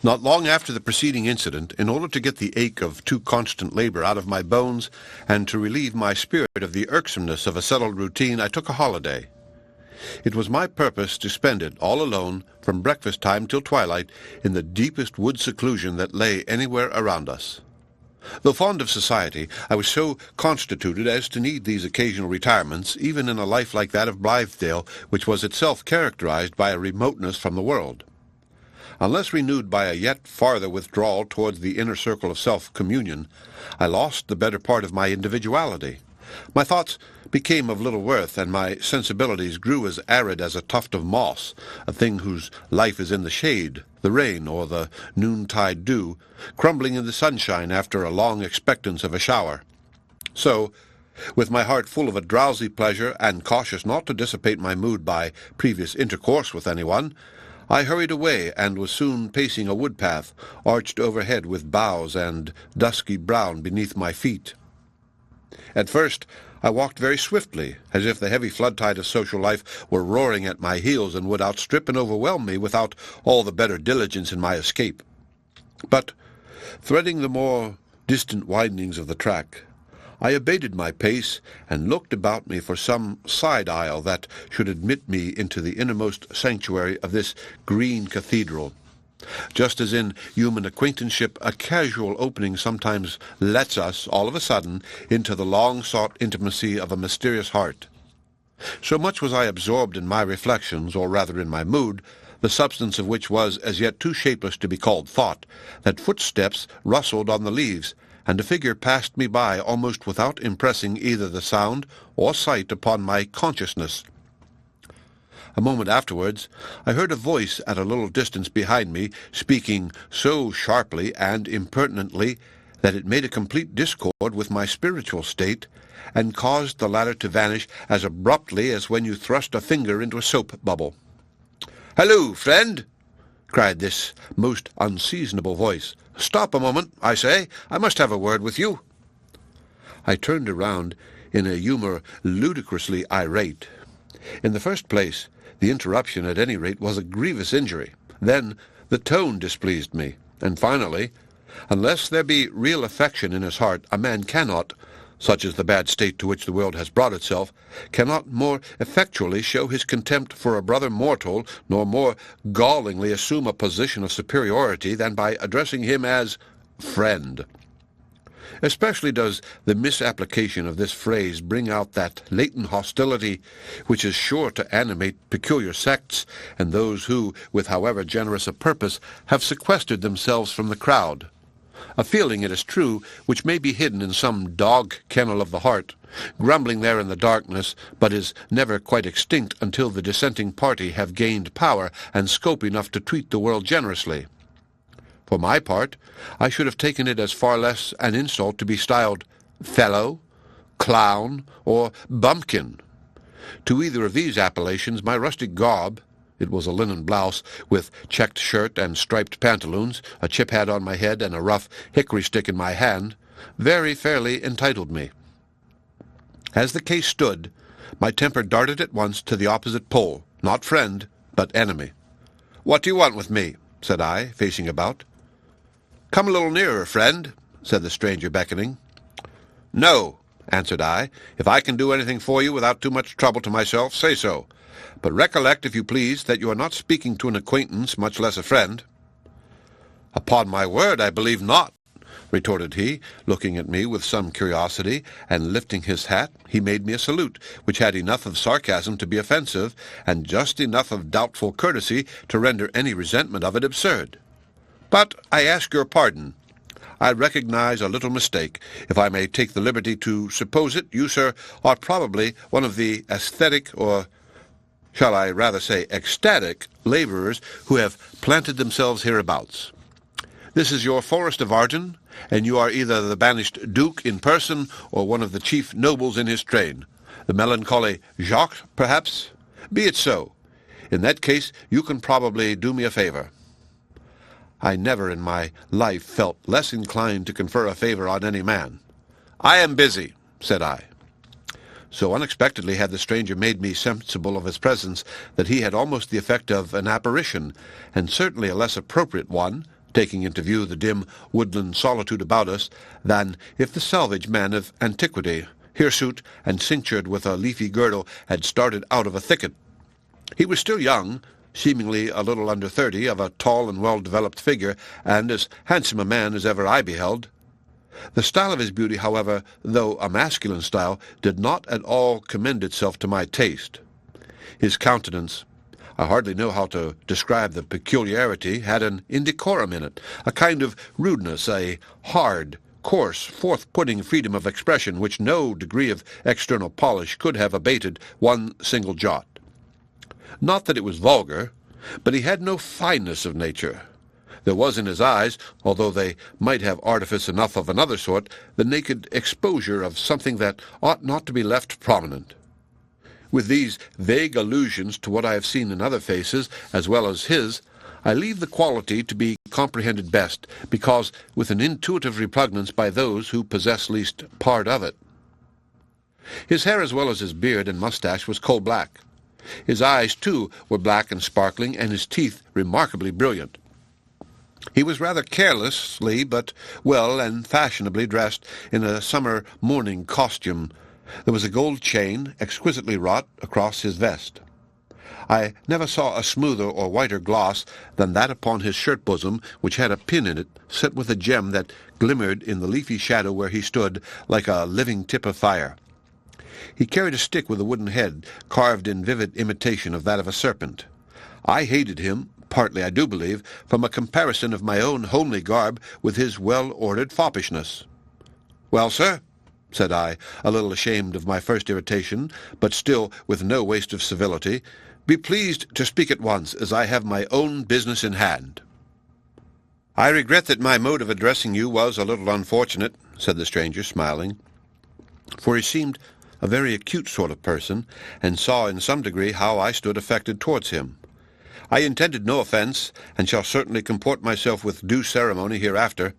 Not long after the preceding incident, in order to get the ache of too constant labor out of my bones and to relieve my spirit of the irksomeness of a settled routine, I took a holiday. It was my purpose to spend it all alone from breakfast time till twilight in the deepest wood seclusion that lay anywhere around us. Though fond of society, I was so constituted as to need these occasional retirements, even in a life like that of Blithedale, which was itself characterized by a remoteness from the world. Unless renewed by a yet farther withdrawal towards the inner circle of self-communion, I lost the better part of my individuality. My thoughts became of little worth, and my sensibilities grew as arid as a tuft of moss, a thing whose life is in the shade, the rain, or the noontide dew, crumbling in the sunshine after a long expectance of a shower. So, with my heart full of a drowsy pleasure, and cautious not to dissipate my mood by previous intercourse with anyone, I hurried away, and was soon pacing a wood path, arched overhead with boughs and dusky brown beneath my feet. At first I walked very swiftly, as if the heavy flood tide of social life were roaring at my heels and would outstrip and overwhelm me without all the better diligence in my escape. But, threading the more distant windings of the track, I abated my pace and looked about me for some side aisle that should admit me into the innermost sanctuary of this green cathedral. Just as in human acquaintanceship a casual opening sometimes lets us, all of a sudden, into the long-sought intimacy of a mysterious heart. So much was I absorbed in my reflections, or rather in my mood, the substance of which was as yet too shapeless to be called thought, that footsteps rustled on the leaves, and a figure passed me by almost without impressing either the sound or sight upon my consciousness. A moment afterwards, I heard a voice at a little distance behind me, speaking so sharply and impertinently that it made a complete discord with my spiritual state, and caused the latter to vanish as abruptly as when you thrust a finger into a soap bubble. "Halloo, friend!" cried this most unseasonable voice. "Stop a moment, I say. I must have a word with you." I turned around in a humour ludicrously irate. In the first place, the interruption, at any rate, was a grievous injury. Then the tone displeased me. And finally, unless there be real affection in his heart, a man cannot, such is the bad state to which the world has brought itself, cannot more effectually show his contempt for a brother mortal, nor more gallingly assume a position of superiority than by addressing him as friend. Especially does the misapplication of this phrase bring out that latent hostility which is sure to animate peculiar sects, and those who, with however generous a purpose, have sequestered themselves from the crowd. A feeling, it is true, which may be hidden in some dog kennel of the heart, grumbling there in the darkness, but is never quite extinct until the dissenting party have gained power and scope enough to treat the world generously. For my part, I should have taken it as far less an insult to be styled fellow, clown, or bumpkin. To either of these appellations my rustic garb — it was a linen blouse with checked shirt and striped pantaloons, a chip hat on my head, and a rough hickory stick in my hand — very fairly entitled me. As the case stood, my temper darted at once to the opposite pole, not friend, but enemy. "What do you want with me?" said I, facing about. "Come a little nearer, friend," said the stranger, beckoning. "No," answered I. "If I can do anything for you without too much trouble to myself, say so. But recollect, if you please, that you are not speaking to an acquaintance, much less a friend." "Upon my word, I believe not," retorted he, looking at me with some curiosity, and lifting his hat, he made me a salute, which had enough of sarcasm to be offensive, and just enough of doubtful courtesy to render any resentment of it absurd. "But I ask your pardon. I recognize a little mistake. If I may take the liberty to suppose it, you, sir, are probably one of the aesthetic, or shall I rather say ecstatic, labourers who have planted themselves hereabouts. This is your forest of Arden, and you are either the banished Duke in person, or one of the chief nobles in his train. The melancholy Jacques, perhaps? Be it so. In that case, you can probably do me a favour." I never in my life felt less inclined to confer a favor on any man. "I am busy," said I. So unexpectedly had the stranger made me sensible of his presence that he had almost the effect of an apparition, and certainly a less appropriate one, taking into view the dim woodland solitude about us, than if the salvage man of antiquity, hirsute and cinctured with a leafy girdle, had started out of a thicket. He was still young, seemingly a little under 30, of a tall and well-developed figure, and as handsome a man as ever I beheld. The style of his beauty, however, though a masculine style, did not at all commend itself to my taste. His countenance, I hardly know how to describe the peculiarity, had an indecorum in it, a kind of rudeness, a hard, coarse, forth-putting freedom of expression which no degree of external polish could have abated one single jot. Not that it was vulgar, but he had no fineness of nature. There was in his eyes, although they might have artifice enough of another sort, the naked exposure of something that ought not to be left prominent. With these vague allusions to what I have seen in other faces, as well as his, I leave the quality to be comprehended best, because with an intuitive repugnance by those who possess least part of it. His hair as well as his beard and mustache was coal-black. His eyes, too, were black and sparkling, and his teeth remarkably brilliant. He was rather carelessly, but well and fashionably dressed in a summer morning costume. There was a gold chain, exquisitely wrought, across his vest. I never saw a smoother or whiter gloss than that upon his shirt-bosom, which had a pin in it, set with a gem that glimmered in the leafy shadow where he stood, like a living tip of fire. He carried a stick with a wooden head, carved in vivid imitation of that of a serpent. I hated him, partly, I do believe, from a comparison of my own homely garb with his well-ordered foppishness. "Well, sir," said I, a little ashamed of my first irritation, but still with no waste of civility, "be pleased to speak at once, as I have my own business in hand." "I regret that my mode of addressing you was a little unfortunate," said the stranger, smiling, for he seemed a very acute sort of person, and saw in some degree how I stood affected towards him. "I intended no offence, and shall certainly comport myself with due ceremony hereafter.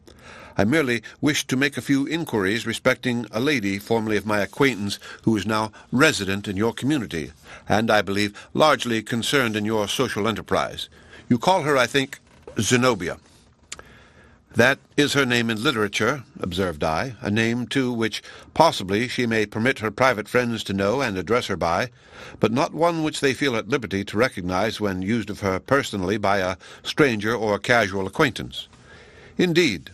I merely wished to make a few inquiries respecting a lady formerly of my acquaintance who is now resident in your community, and, I believe, largely concerned in your social enterprise. You call her, I think, Zenobia." "That is her name in literature," observed I, "a name, too, which possibly she may permit her private friends to know and address her by, but not one which they feel at liberty to recognize when used of her personally by a stranger or a casual acquaintance." "Indeed,"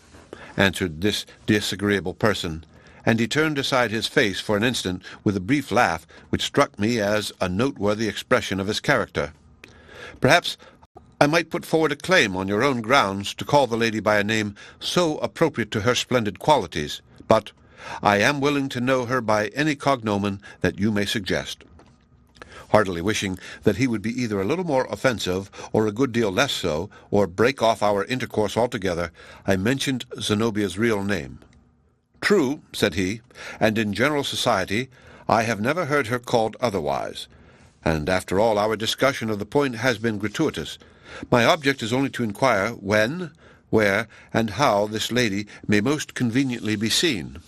answered this disagreeable person, and he turned aside his face for an instant with a brief laugh which struck me as a noteworthy expression of his character. "Perhaps I might put forward a claim on your own grounds to call the lady by a name so appropriate to her splendid qualities, but I am willing to know her by any cognomen that you may suggest." Heartily wishing that he would be either a little more offensive or a good deal less so, or break off our intercourse altogether, I mentioned Zenobia's real name. "True," said he, "and in general society I have never heard her called otherwise, and after all our discussion of the point has been gratuitous. My object is only to inquire when, where, and how this lady may most conveniently be seen."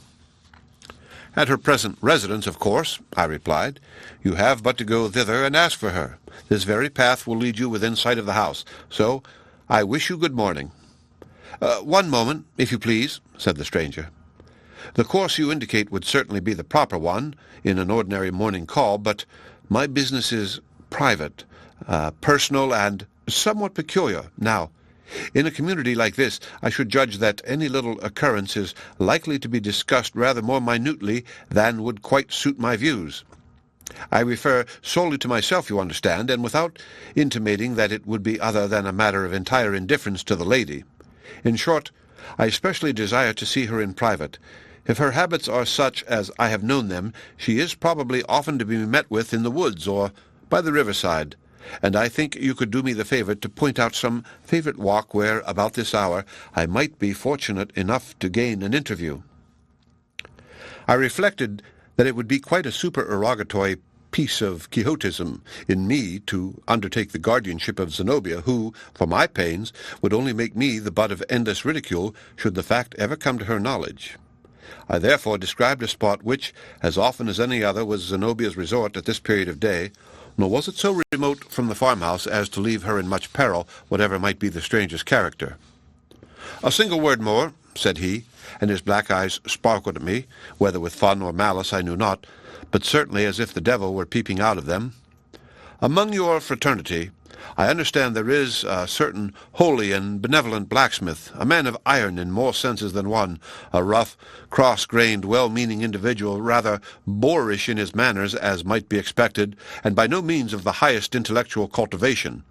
"At her present residence, of course," I replied. "You have but to go thither and ask for her. This very path will lead you within sight of the house, so I wish you good morning." "One moment, if you please," said the stranger. "The course you indicate would certainly be the proper one in an ordinary morning call, but my business is private, personal, and somewhat peculiar. Now, in a community like this, I should judge that any little occurrence is likely to be discussed rather more minutely than would quite suit my views. I refer solely to myself, you understand, and without intimating that it would be other than a matter of entire indifference to the lady. In short, I especially desire to see her in private. If her habits are such as I have known them, she is probably often to be met with in the woods or by the riverside, and I think you could do me the favor to point out some favorite walk where, about this hour, I might be fortunate enough to gain an interview." I reflected that it would be quite a supererogatory piece of Quixotism in me to undertake the guardianship of Zenobia, who, for my pains, would only make me the butt of endless ridicule should the fact ever come to her knowledge. I therefore described a spot which, as often as any other, was Zenobia's resort at this period of day, nor was it so remote from the farmhouse as to leave her in much peril, whatever might be the stranger's character. "A single word more," said he, and his black eyes sparkled at me, whether with fun or malice I knew not, but certainly as if the devil were peeping out of them. "Among your fraternity, I understand there is a certain holy and benevolent blacksmith, a man of iron in more senses than one, a rough, cross-grained, well-meaning individual, rather boorish in his manners, as might be expected, and by no means of the highest intellectual cultivation.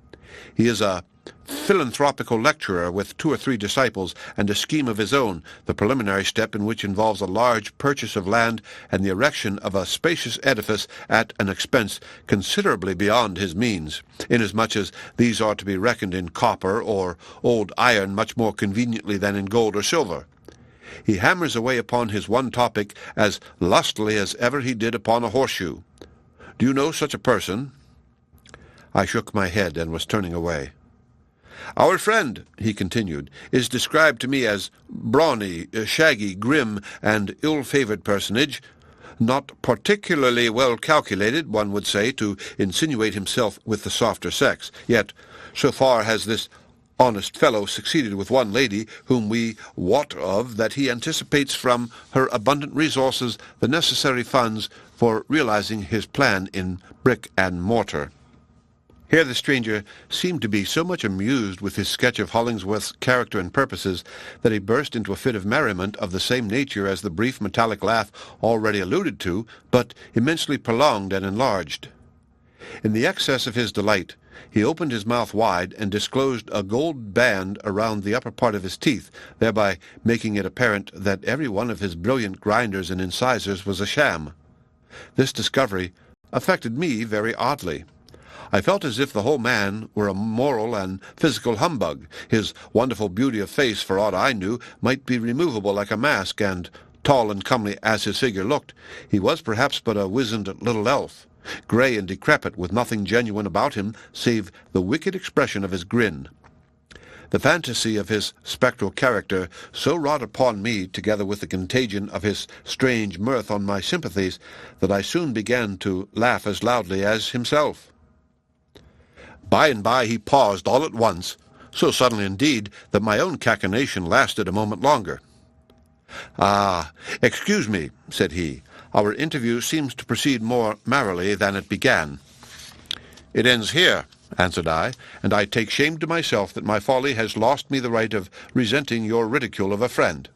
He is a philanthropical lecturer with 2 or 3 disciples, and a scheme of his own, the preliminary step in which involves a large purchase of land and the erection of a spacious edifice at an expense considerably beyond his means, inasmuch as these are to be reckoned in copper or old iron much more conveniently than in gold or silver. He hammers away upon his one topic as lustily as ever he did upon a horseshoe. Do you know such a person?" I shook my head and was turning away. "Our friend," he continued, "is described to me as brawny, shaggy, grim, and ill-favoured personage, not particularly well calculated, one would say, to insinuate himself with the softer sex. Yet, so far has this honest fellow succeeded with one lady whom we wot of that he anticipates from her abundant resources the necessary funds for realizing his plan in brick and mortar." Here the stranger seemed to be so much amused with his sketch of Hollingsworth's character and purposes that he burst into a fit of merriment of the same nature as the brief metallic laugh already alluded to, but immensely prolonged and enlarged. In the excess of his delight, he opened his mouth wide and disclosed a gold band around the upper part of his teeth, thereby making it apparent that every one of his brilliant grinders and incisors was a sham. This discovery affected me very oddly. I felt as if the whole man were a moral and physical humbug. His wonderful beauty of face, for aught I knew, might be removable like a mask, and, tall and comely as his figure looked, he was perhaps but a wizened little elf, grey and decrepit, with nothing genuine about him save the wicked expression of his grin. The fantasy of his spectral character so wrought upon me, together with the contagion of his strange mirth on my sympathies, that I soon began to laugh as loudly as himself. By and by he paused all at once, so suddenly indeed that my own cachinnation lasted a moment longer. "Ah, excuse me," said he. "Our interview seems to proceed more merrily than it began." "It ends here," answered I, "and I take shame to myself that my folly has lost me the right of resenting your ridicule of a friend."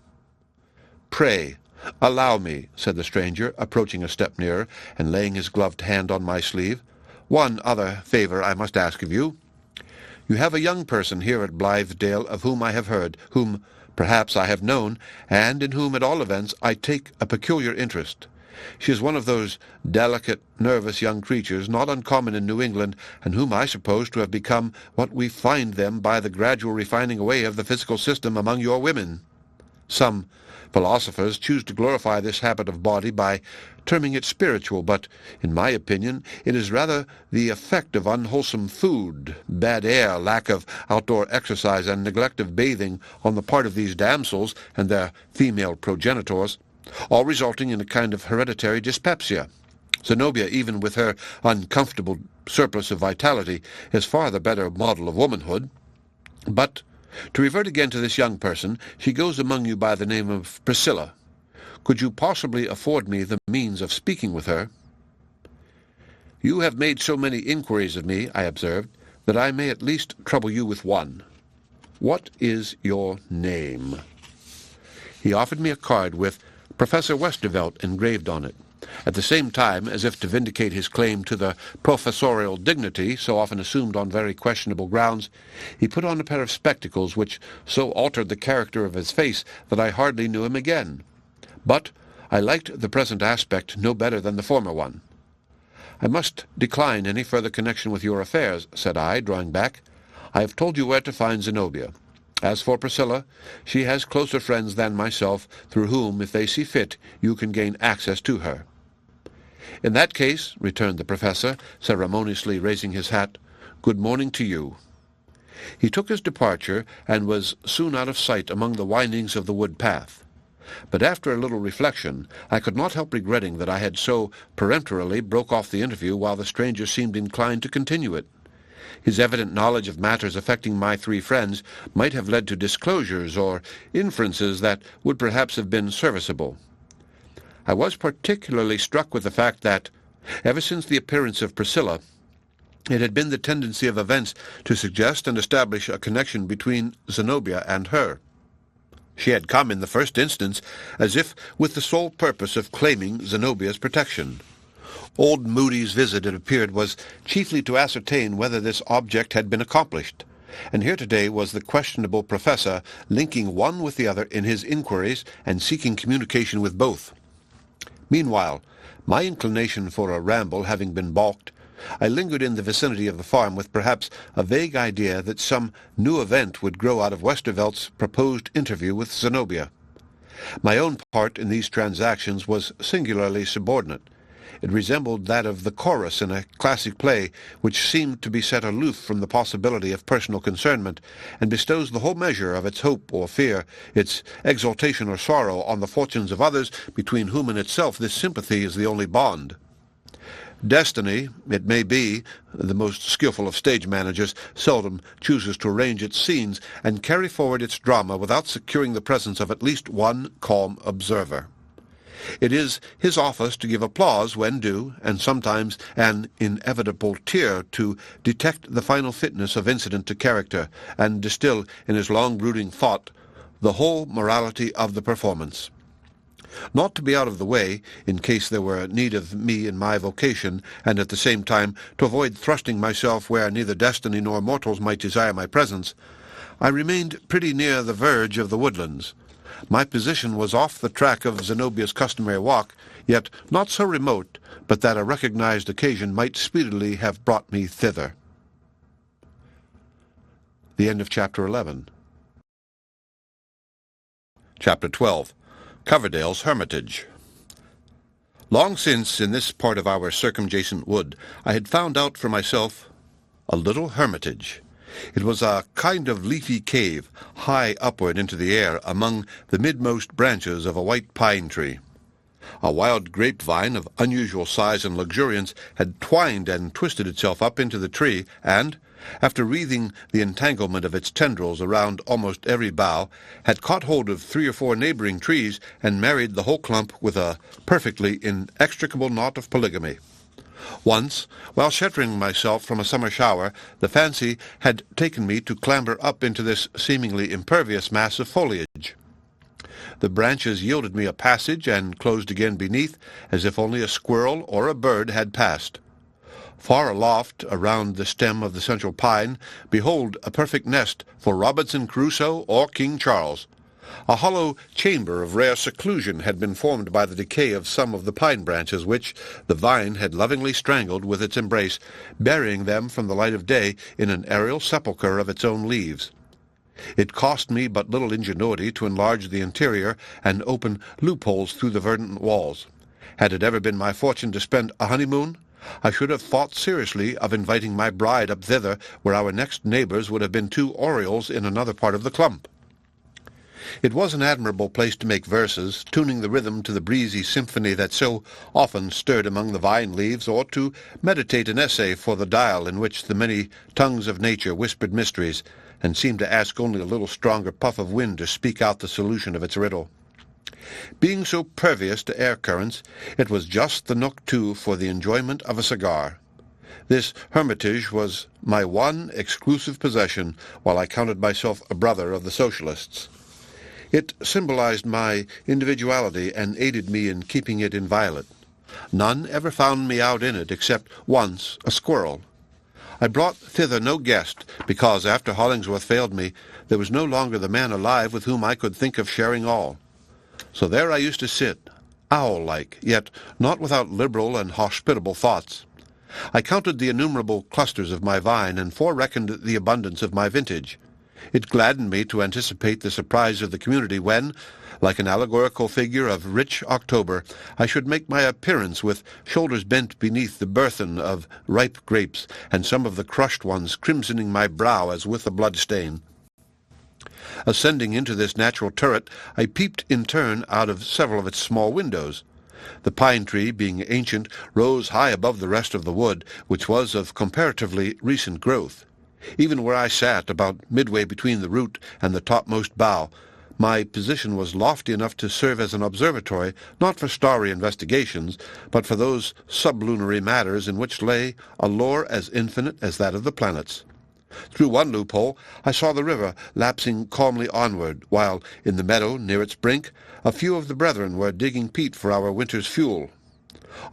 "Pray, allow me," said the stranger, approaching a step nearer and laying his gloved hand on my sleeve. "One other favour I must ask of you. You have a young person here at Blithedale of whom I have heard, whom perhaps I have known, and in whom, at all events, I take a peculiar interest. She is one of those delicate, nervous young creatures not uncommon in New England, and whom I suppose to have become what we find them by the gradual refining away of the physical system among your women. Some philosophers choose to glorify this habit of body by terming it spiritual, but, in my opinion, it is rather the effect of unwholesome food, bad air, lack of outdoor exercise, and neglect of bathing on the part of these damsels and their female progenitors, all resulting in a kind of hereditary dyspepsia. Zenobia, even with her uncomfortable surplus of vitality, is far the better model of womanhood. But, to revert again to this young person, she goes among you by the name of Priscilla. Could you possibly afford me the means of speaking with her?" "You have made so many inquiries of me," I observed, "that I may at least trouble you with one. What is your name?" He offered me a card with Professor Westervelt engraved on it. At the same time, as if to vindicate his claim to the professorial dignity so often assumed on very questionable grounds, he put on a pair of spectacles which so altered the character of his face that I hardly knew him again. But I liked the present aspect no better than the former one. "I must decline any further connection with your affairs," said I, drawing back. "I have told you where to find Zenobia. As for Priscilla, she has closer friends than myself, through whom, if they see fit, you can gain access to her." "In that case," returned the professor, ceremoniously raising his hat, "good morning to you." He took his departure, and was soon out of sight among the windings of the wood path. But after a little reflection, I could not help regretting that I had so peremptorily broke off the interview while the stranger seemed inclined to continue it. His evident knowledge of matters affecting my three friends might have led to disclosures or inferences that would perhaps have been serviceable. I was particularly struck with the fact that, ever since the appearance of Priscilla, it had been the tendency of events to suggest and establish a connection between Zenobia and her. She had come in the first instance as if with the sole purpose of claiming Zenobia's protection. Old Moody's visit, it appeared, was chiefly to ascertain whether this object had been accomplished, and here today was the questionable professor linking one with the other in his inquiries and seeking communication with both. Meanwhile, my inclination for a ramble having been balked, I lingered in the vicinity of the farm with perhaps a vague idea that some new event would grow out of Westervelt's proposed interview with Zenobia. My own part in these transactions was singularly subordinate. It resembled that of the chorus in a classic play, which seemed to be set aloof from the possibility of personal concernment, and bestows the whole measure of its hope or fear, its exultation or sorrow, on the fortunes of others, between whom and itself this sympathy is the only bond. Destiny, it may be, the most skilful of stage managers, seldom chooses to arrange its scenes and carry forward its drama without securing the presence of at least one calm observer. It is his office to give applause when due, and sometimes an inevitable tear to detect the final fitness of incident to character, and distill in his long-brooding thought the whole morality of the performance. Not to be out of the way, in case there were need of me in my vocation, and at the same time to avoid thrusting myself where neither destiny nor mortals might desire my presence, I remained pretty near the verge of the woodlands. My position was off the track of Zenobia's customary walk, yet not so remote but that a recognized occasion might speedily have brought me thither. The end of Chapter 11. Chapter 12. Coverdale's Hermitage. Long since, in this part of our circumjacent wood, I had found out for myself a little hermitage. It was a kind of leafy cave, high upward into the air, among the midmost branches of a white pine tree. A wild grapevine of unusual size and luxuriance had twined and twisted itself up into the tree, and, after wreathing the entanglement of its tendrils around almost every bough, had caught hold of 3 or 4 neighboring trees and married the whole clump with a perfectly inextricable knot of polygamy. Once, while sheltering myself from a summer shower, the fancy had taken me to clamber up into this seemingly impervious mass of foliage. The branches yielded me a passage and closed again beneath, as if only a squirrel or a bird had passed. Far aloft, around the stem of the central pine, behold a perfect nest for Robinson Crusoe or King Charles. A hollow chamber of rare seclusion had been formed by the decay of some of the pine branches which the vine had lovingly strangled with its embrace, burying them from the light of day in an aerial sepulchre of its own leaves. It cost me but little ingenuity to enlarge the interior and open loopholes through the verdant walls. Had it ever been my fortune to spend a honeymoon, I should have thought seriously of inviting my bride up thither, where our next neighbors would have been 2 orioles in another part of the clump. It was an admirable place to make verses, tuning the rhythm to the breezy symphony that so often stirred among the vine leaves, or to meditate an essay for the dial in which the many tongues of nature whispered mysteries, and seemed to ask only a little stronger puff of wind to speak out the solution of its riddle. Being so pervious to air currents, it was just the nook, too, for the enjoyment of a cigar. This hermitage was my one exclusive possession, while I counted myself a brother of the socialists. It symbolized my individuality and aided me in keeping it inviolate. None ever found me out in it, except once a squirrel. I brought thither no guest, because after Hollingsworth failed me, there was no longer the man alive with whom I could think of sharing all. So there I used to sit, owl-like, yet not without liberal and hospitable thoughts. I counted the innumerable clusters of my vine, and forereckoned the abundance of my vintage. It gladdened me to anticipate the surprise of the community when, Like an allegorical figure of rich October, I should make my appearance with shoulders bent beneath the burthen of ripe grapes, and some of the crushed ones crimsoning my brow as with a blood-stain. Ascending into this natural turret, I peeped in turn out of several of its small windows. The pine tree, being ancient, rose high above the rest of the wood, which was of comparatively recent growth. Even where I sat, about midway between the root and the topmost bough, my position was lofty enough to serve as an observatory, not for starry investigations, but for those sublunary matters in which lay a lore as infinite as that of the planets. Through one loophole I saw the river lapsing calmly onward, while in the meadow near its brink a few of the brethren were digging peat for our winter's fuel.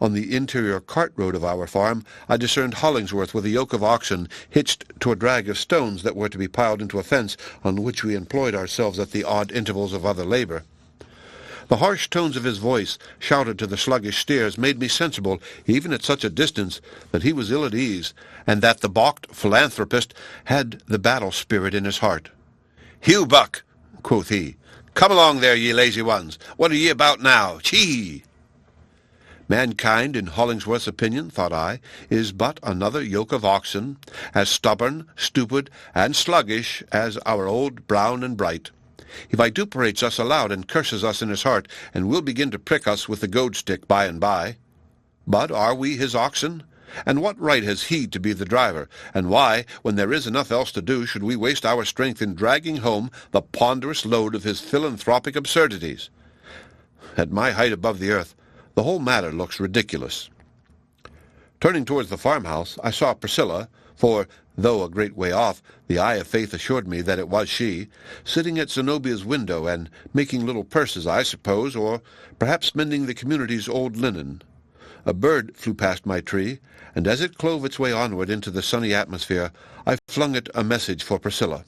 On the interior cart road of our farm I discerned Hollingsworth with a yoke of oxen hitched to a drag of stones that were to be piled into a fence on which we employed ourselves at the odd intervals of other labor. The harsh tones of his voice, shouted to the sluggish steers, made me sensible, even at such a distance, that he was ill at ease, and that the balked philanthropist had the battle spirit in his heart. "Hugh Buck," quoth he, "come along there, ye lazy ones. What are ye about now? Chee!" Mankind, in Hollingsworth's opinion, thought I, is but another yoke of oxen, as stubborn, stupid, and sluggish as our old Brown and Bright. He vituperates us aloud and curses us in his heart, and will begin to prick us with the goad-stick by and by. But are we his oxen? And what right has he to be the driver? And why, when there is enough else to do, should we waste our strength in dragging home the ponderous load of his philanthropic absurdities? At my height above the earth, the whole matter looks ridiculous. Turning towards the farmhouse, I saw Priscilla, for, though a great way off, the eye of faith assured me that it was she, sitting at Zenobia's window and making little purses, I suppose, or perhaps mending the community's old linen. A bird flew past my tree, and as it clove its way onward into the sunny atmosphere, I flung it a message for Priscilla.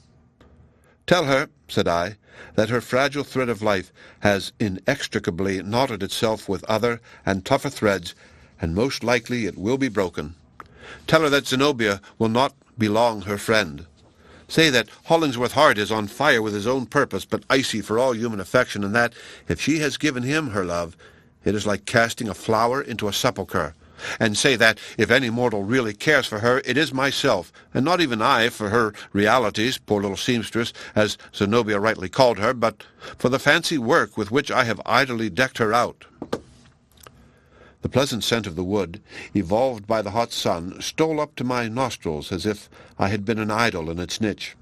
"Tell her," said I, "that her fragile thread of life has inextricably knotted itself with other and tougher threads, and most likely it will be broken. Tell her that Zenobia will not be long her friend. Say that Hollingsworth's heart is on fire with his own purpose, but icy for all human affection, and that, if she has given him her love, it is like casting a flower into a sepulchre. And say that, if any mortal really cares for her, it is myself, and not even I for her realities, poor little seamstress, as Zenobia rightly called her, but for the fancy work with which I have idly decked her out." The pleasant scent of the wood, evolved by the hot sun, stole up to my nostrils as if I had been an idol in its niche.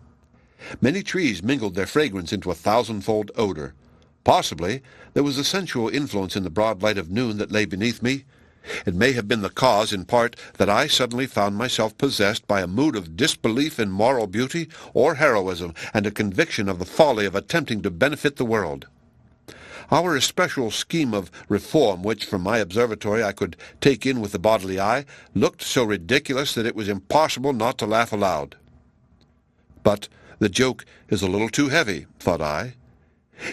Many trees mingled their fragrance into a thousandfold odor. Possibly there was a sensual influence in the broad light of noon that lay beneath me. It may have been the cause, in part, that I suddenly found myself possessed by a mood of disbelief in moral beauty or heroism, and a conviction of the folly of attempting to benefit the world. Our especial scheme of reform, which from my observatory I could take in with the bodily eye, looked so ridiculous that it was impossible not to laugh aloud. But the joke is a little too heavy, thought I.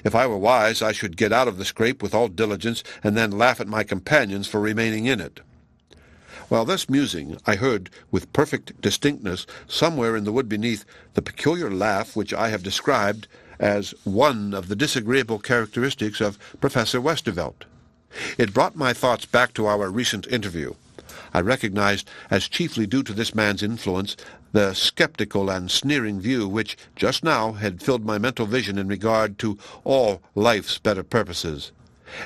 If I were wise, I should get out of the scrape with all diligence, and then laugh at my companions for remaining in it. While thus musing, I heard, with perfect distinctness, somewhere in the wood beneath, the peculiar laugh which I have described as one of the disagreeable characteristics of Professor Westervelt. It brought my thoughts back to our recent interview. I recognized, as chiefly due to this man's influence, the skeptical and sneering view which just now had filled my mental vision in regard to all life's better purposes.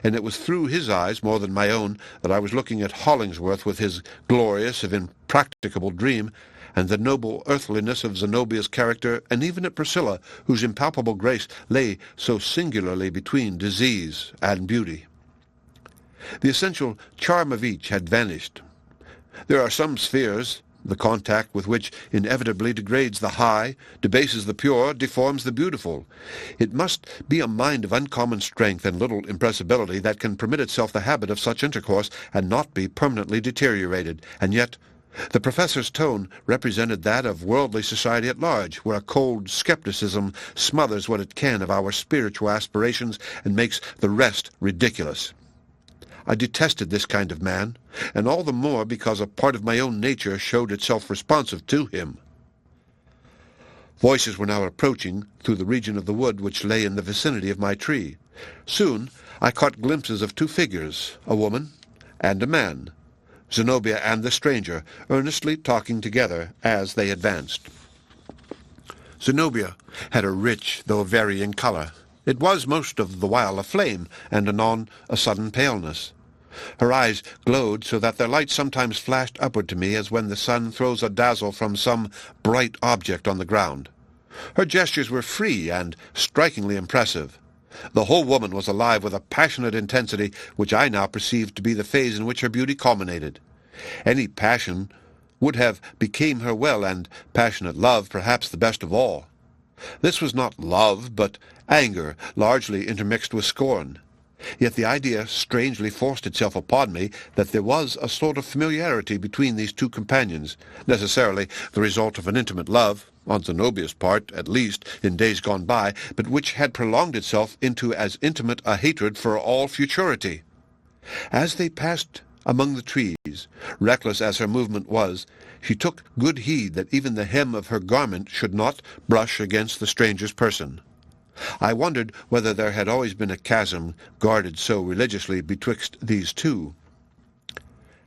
And it was through his eyes, more than my own, that I was looking at Hollingsworth with his glorious, if impracticable, dream, and the noble earthliness of Zenobia's character, and even at Priscilla, whose impalpable grace lay so singularly between disease and beauty. The essential charm of each had vanished. There are some spheres, the contact with which inevitably degrades the high, debases the pure, deforms the beautiful. It must be a mind of uncommon strength and little impressibility that can permit itself the habit of such intercourse and not be permanently deteriorated. And yet the professor's tone represented that of worldly society at large, where a cold skepticism smothers what it can of our spiritual aspirations and makes the rest ridiculous. I detested this kind of man, and all the more because a part of my own nature showed itself responsive to him. Voices were now approaching through the region of the wood which lay in the vicinity of my tree. Soon I caught glimpses of two figures, a woman and a man, Zenobia and the stranger, earnestly talking together as they advanced. Zenobia had a rich, though varying color. It was most of the while a flame, and anon a sudden paleness. Her eyes glowed so that their light sometimes flashed upward to me as when the sun throws a dazzle from some bright object on the ground. Her gestures were free and strikingly impressive. The whole woman was alive with a passionate intensity which I now perceived to be the phase in which her beauty culminated. Any passion would have became her well, and passionate love perhaps the best of all. This was not love, but anger, largely intermixed with scorn. Yet the idea strangely forced itself upon me that there was a sort of familiarity between these two companions, necessarily the result of an intimate love, on Zenobia's part, at least, in days gone by, but which had prolonged itself into as intimate a hatred for all futurity. As they passed among the trees, reckless as her movement was, she took good heed that even the hem of her garment should not brush against the stranger's person. I wondered whether there had always been a chasm guarded so religiously betwixt these two.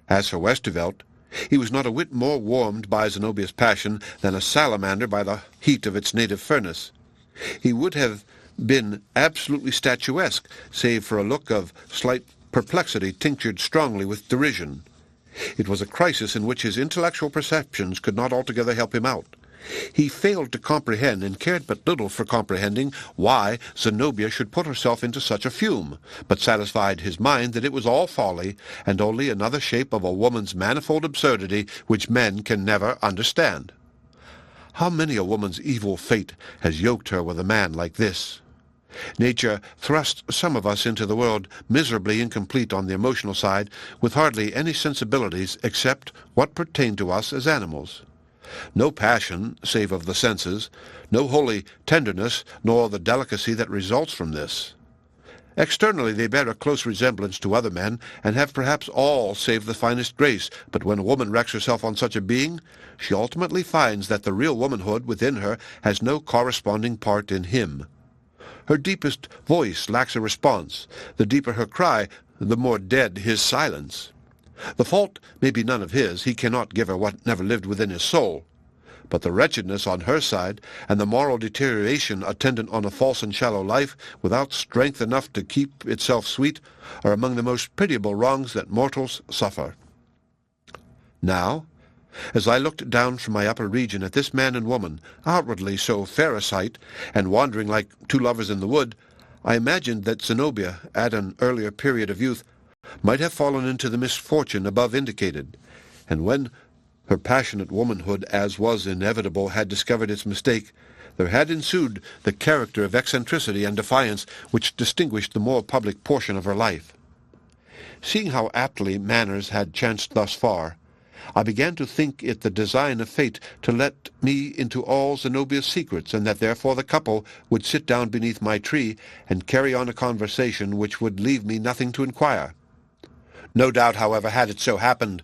As for Westervelt, he was not a whit more warmed by Zenobia's passion than a salamander by the heat of its native furnace. He would have been absolutely statuesque, save for a look of slight perplexity tinctured strongly with derision. It was a crisis in which his intellectual perceptions could not altogether help him out. He failed to comprehend, and cared but little for comprehending, why Zenobia should put herself into such a fume, but satisfied his mind that it was all folly, and only another shape of a woman's manifold absurdity which men can never understand. How many a woman's evil fate has yoked her with a man like this? Nature thrust some of us into the world miserably incomplete on the emotional side, with hardly any sensibilities except what pertain to us as animals. No passion, save of the senses, no holy tenderness, nor the delicacy that results from this. Externally they bear a close resemblance to other men, and have perhaps all save the finest grace, but when a woman wrecks herself on such a being, she ultimately finds that the real womanhood within her has no corresponding part in him. Her deepest voice lacks a response. The deeper her cry, the more dead his silence. The fault may be none of his. He cannot give her what never lived within his soul. But the wretchedness on her side, and the moral deterioration attendant on a false and shallow life, without strength enough to keep itself sweet, are among the most pitiable wrongs that mortals suffer. Now, as I looked down from my upper region at this man and woman, outwardly so fair a sight, and wandering like two lovers in the wood, I imagined that Zenobia, at an earlier period of youth, might have fallen into the misfortune above indicated, and when her passionate womanhood, as was inevitable, had discovered its mistake, there had ensued the character of eccentricity and defiance which distinguished the more public portion of her life. Seeing how aptly manners had chanced thus far, I began to think it the design of fate to let me into all Zenobia's secrets, and that therefore the couple would sit down beneath my tree and carry on a conversation which would leave me nothing to inquire. No doubt, however, had it so happened,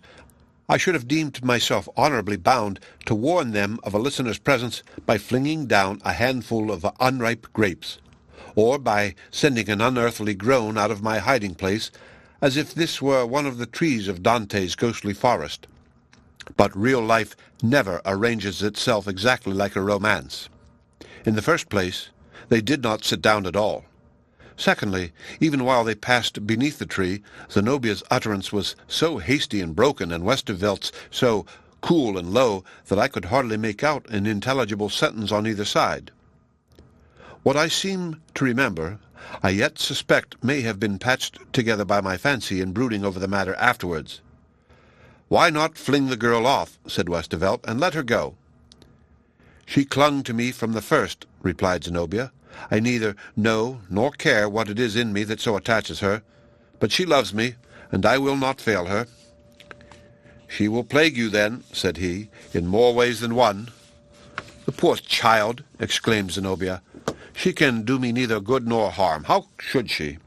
I should have deemed myself honorably bound to warn them of a listener's presence by flinging down a handful of unripe grapes, or by sending an unearthly groan out of my hiding-place, as if this were one of the trees of Dante's ghostly forest. But real life never arranges itself exactly like a romance. In the first place, they did not sit down at all. Secondly, even while they passed beneath the tree, Zenobia's utterance was so hasty and broken, and Westervelt's so cool and low, that I could hardly make out an intelligible sentence on either side. What I seem to remember, I yet suspect may have been patched together by my fancy in brooding over the matter afterwards. "Why not fling the girl off," said Westervelt, "and let her go?" "She clung to me from the first," replied Zenobia. "I neither know nor care what it is in me that so attaches her, but she loves me, and I will not fail her." "She will plague you, then," said he, "in more ways than one." "The poor child!" exclaimed Zenobia. "She can do me neither good nor harm. How should she?"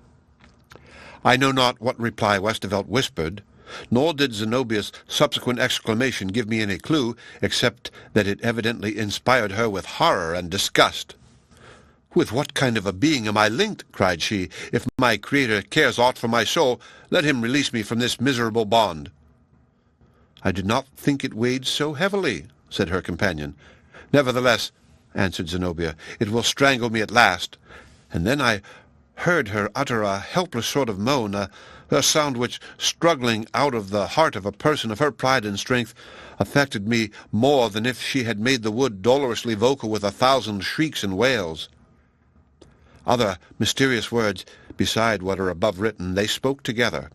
I know not what reply Westervelt whispered, Nor did Zenobia's subsequent exclamation give me any clue, except that it evidently inspired her with horror and disgust. "With what kind of a being am I linked?" cried she. "If my Creator cares aught for my soul, let him release me from this miserable bond." "I did not think it weighed so heavily," said her companion. "Nevertheless," answered Zenobia, "it will strangle me at last." And then I heard her utter a helpless sort of moan, a sound which, struggling out of the heart of a person of her pride and strength, affected me more than if she had made the wood dolorously vocal with 1,000 shrieks and wails. Other mysterious words, beside what are above written, they spoke together.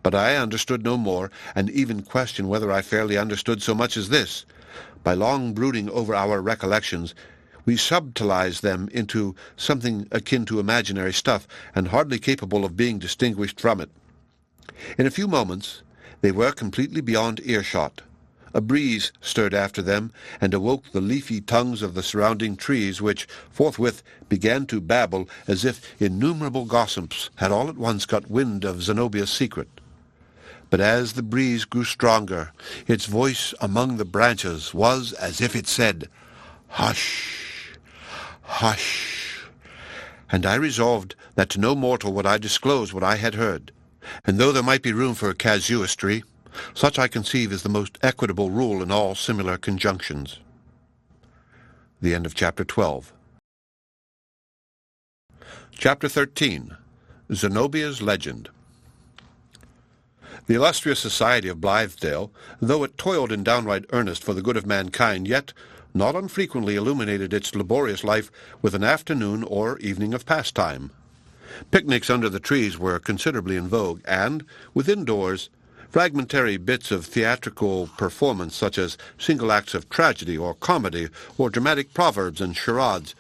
But I understood no more, and even questioned whether I fairly understood so much as this. By long brooding over our recollections, we subtilized them into something akin to imaginary stuff, and hardly capable of being distinguished from it. In a few moments they were completely beyond earshot. A breeze stirred after them, and awoke the leafy tongues of the surrounding trees, which forthwith began to babble as if innumerable gossips had all at once got wind of Zenobia's secret. But as the breeze grew stronger, its voice among the branches was as if it said, "Hush, hush," and I resolved that to no mortal would I disclose what I had heard. And though there might be room for casuistry, such I conceive is the most equitable rule in all similar conjunctions. The end of Chapter 12. Chapter 13. Zenobia's Legend. The illustrious society of Blithedale, though it toiled in downright earnest for the good of mankind, yet not unfrequently illuminated its laborious life with an afternoon or evening of pastime. Picnics under the trees were considerably in vogue, and, within doors, fragmentary bits of theatrical performance, such as single acts of tragedy or comedy, or dramatic proverbs and charades.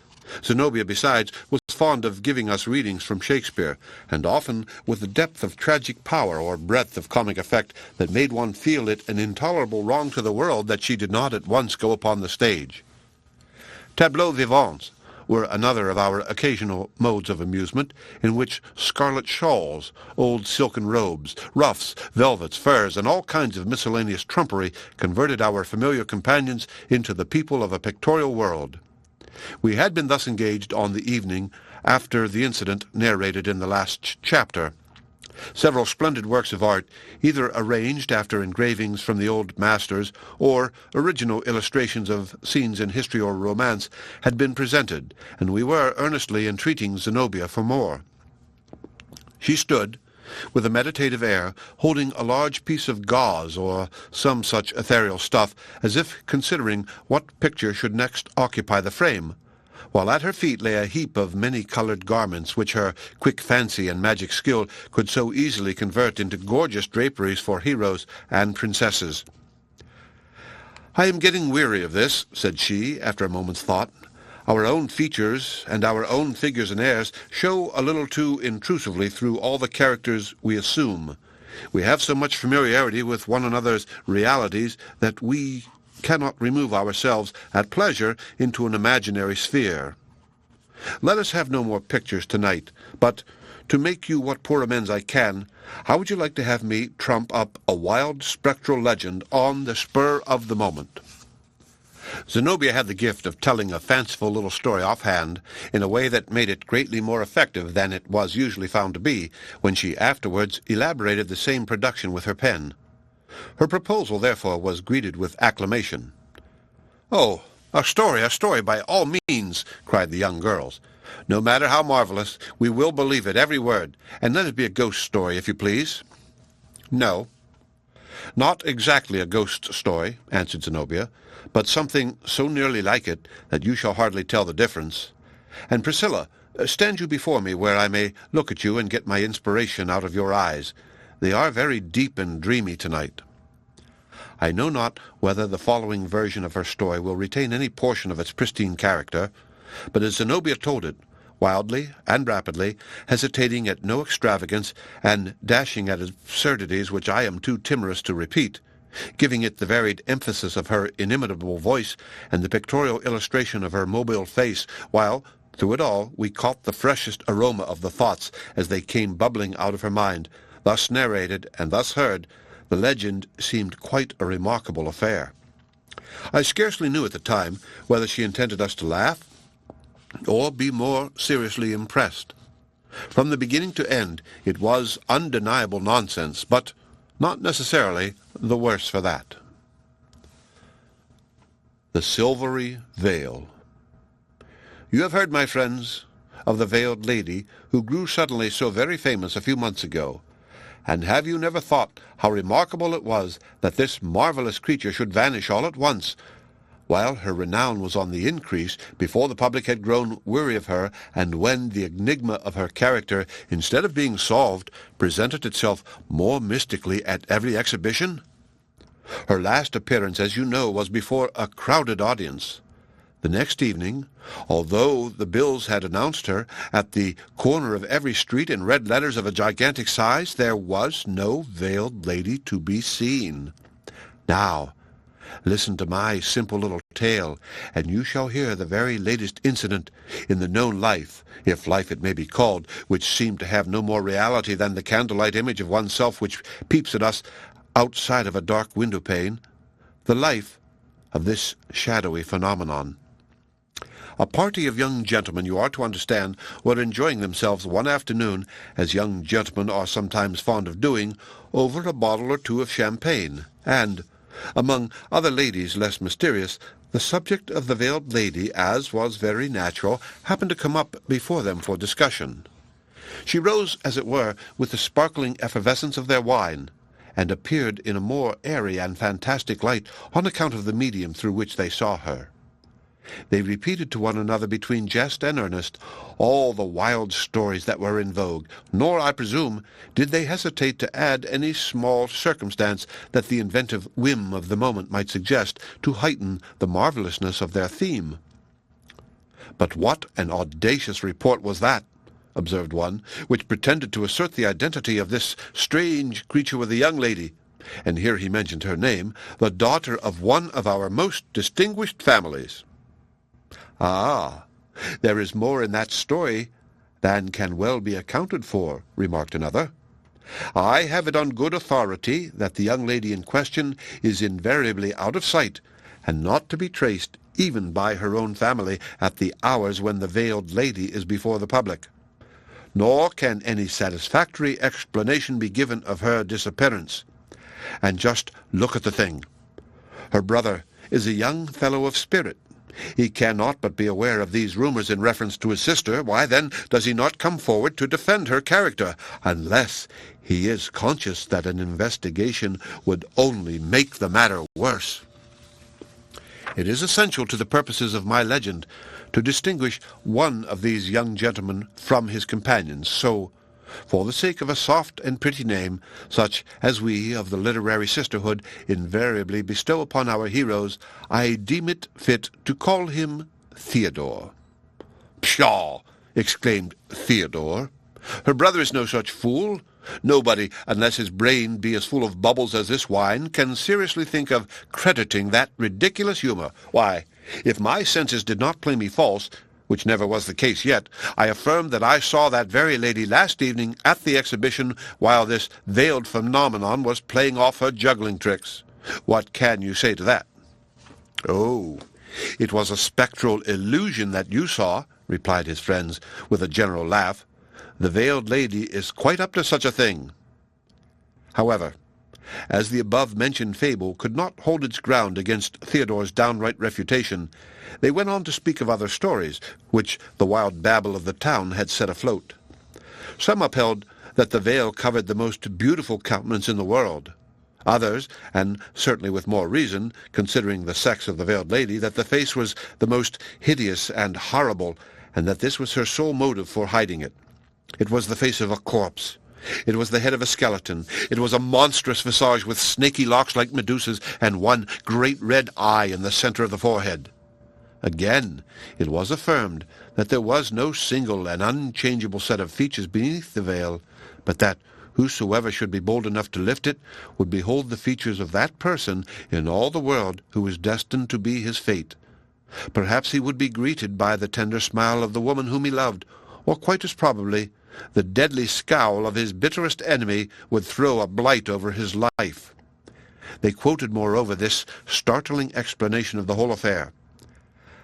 Zenobia, besides, was fond of giving us readings from Shakespeare, and often with a depth of tragic power or breadth of comic effect that made one feel it an intolerable wrong to the world that she did not at once go upon the stage. Tableaux vivants were another of our occasional modes of amusement, in which scarlet shawls, old silken robes, ruffs, velvets, furs, and all kinds of miscellaneous trumpery converted our familiar companions into the people of a pictorial world. We had been thus engaged on the evening after the incident narrated in the last chapter. Several splendid works of art, either arranged after engravings from the old masters, or original illustrations of scenes in history or romance, had been presented, and we were earnestly entreating Zenobia for more. She stood, with a meditative air, holding a large piece of gauze or some such ethereal stuff, as if considering what picture should next occupy the frame, while at her feet lay a heap of many-colored garments which her quick fancy and magic skill could so easily convert into gorgeous draperies for heroes and princesses. "I am getting weary of this," said she, after a moment's thought. "Our own features and our own figures and airs show a little too intrusively through all the characters we assume. We have so much familiarity with one another's realities that we cannot remove ourselves at pleasure into an imaginary sphere. Let us have no more pictures tonight, but, to make you what poor amends I can, how would you like to have me trump up a wild spectral legend on the spur of the moment?" Zenobia had the gift of telling a fanciful little story offhand, in a way that made it greatly more effective than it was usually found to be, when she afterwards elaborated the same production with her pen. Her proposal, therefore, was greeted with acclamation. "Oh, a story, by all means," cried the young girls. "No matter how marvelous, we will believe it, every word, and let it be a ghost story, if you please." "No, not exactly a ghost story," answered Zenobia, "but something so nearly like it that you shall hardly tell the difference. And Priscilla, stand you before me where I may look at you and get my inspiration out of your eyes. They are very deep and dreamy tonight." I know not whether the following version of her story will retain any portion of its pristine character, but as Zenobia told it, wildly and rapidly, hesitating at no extravagance, and dashing at absurdities which I am too timorous to repeat, giving it the varied emphasis of her inimitable voice and the pictorial illustration of her mobile face, while, through it all, we caught the freshest aroma of the thoughts as they came bubbling out of her mind, thus narrated and thus heard, The legend seemed quite a remarkable affair. I scarcely knew at the time whether she intended us to laugh or be more seriously impressed. From the beginning to end, it was undeniable nonsense, but not necessarily the worse for that. The Silvery Veil. You have heard, my friends, of the veiled lady who grew suddenly so very famous a few months ago, and have you never thought how remarkable it was that this marvelous creature should vanish all at once, while her renown was on the increase, before the public had grown weary of her, and when the enigma of her character, instead of being solved, presented itself more mystically at every exhibition? Her last appearance, as you know, was before a crowded audience. The next evening, although the bills had announced her at the corner of every street in red letters of a gigantic size, there was no veiled lady to be seen. Now, listen to my simple little tale, and you shall hear the very latest incident in the known life, if life it may be called, which seemed to have no more reality than the candlelight image of oneself which peeps at us outside of a dark window-pane, the life of this shadowy phenomenon. A party of young gentlemen, you are to understand, were enjoying themselves one afternoon, as young gentlemen are sometimes fond of doing, over a bottle or two of champagne, and, among other ladies less mysterious, the subject of the veiled lady, as was very natural, happened to come up before them for discussion. She rose, as it were, with the sparkling effervescence of their wine, and appeared in a more airy and fantastic light on account of the medium through which they saw her. They repeated to one another between jest and earnest all the wild stories that were in vogue, nor, I presume, did they hesitate to add any small circumstance that the inventive whim of the moment might suggest to heighten the marvellousness of their theme. "But what an audacious report was that," observed one, "which pretended to assert the identity of this strange creature with a young lady," and here he mentioned her name, "the daughter of one of our most distinguished families." "Ah, there is more in that story than can well be accounted for," remarked another. "I have it on good authority that the young lady in question is invariably out of sight, and not to be traced even by her own family at the hours when the veiled lady is before the public. Nor can any satisfactory explanation be given of her disappearance. And just look at the thing. Her brother is a young fellow of spirit. He cannot but be aware of these rumors in reference to his sister. Why, then, does he not come forward to defend her character, unless he is conscious that an investigation would only make the matter worse? It is essential to the purposes of my legend to distinguish one of these young gentlemen from his companions, so, for the sake of a soft and pretty name, such as we of the literary sisterhood invariably bestow upon our heroes, I deem it fit to call him Theodore. "Pshaw!" exclaimed Theodore. "Her brother is no such fool. Nobody, unless his brain be as full of bubbles as this wine, can seriously think of crediting that ridiculous humour. Why, if my senses did not play me false, which never was the case yet, I affirm that I saw that very lady last evening at the exhibition while this veiled phenomenon was playing off her juggling tricks. What can you say to that?" "Oh, it was a spectral illusion that you saw," replied his friends, with a general laugh. "The veiled lady is quite up to such a thing." However, as the above-mentioned fable could not hold its ground against Theodore's downright refutation, they went on to speak of other stories, which the wild babble of the town had set afloat. Some upheld that the veil covered the most beautiful countenance in the world. Others, and certainly with more reason, considering the sex of the veiled lady, that the face was the most hideous and horrible, and that this was her sole motive for hiding it. It was the face of a corpse. It was the head of a skeleton. It was a monstrous visage with snaky locks like Medusa's, and one great red eye in the center of the forehead. Again, it was affirmed that there was no single and unchangeable set of features beneath the veil, but that whosoever should be bold enough to lift it would behold the features of that person in all the world who was destined to be his fate. Perhaps he would be greeted by the tender smile of the woman whom he loved, or quite as probably the deadly scowl of his bitterest enemy would throw a blight over his life. They quoted, moreover, this startling explanation of the whole affair,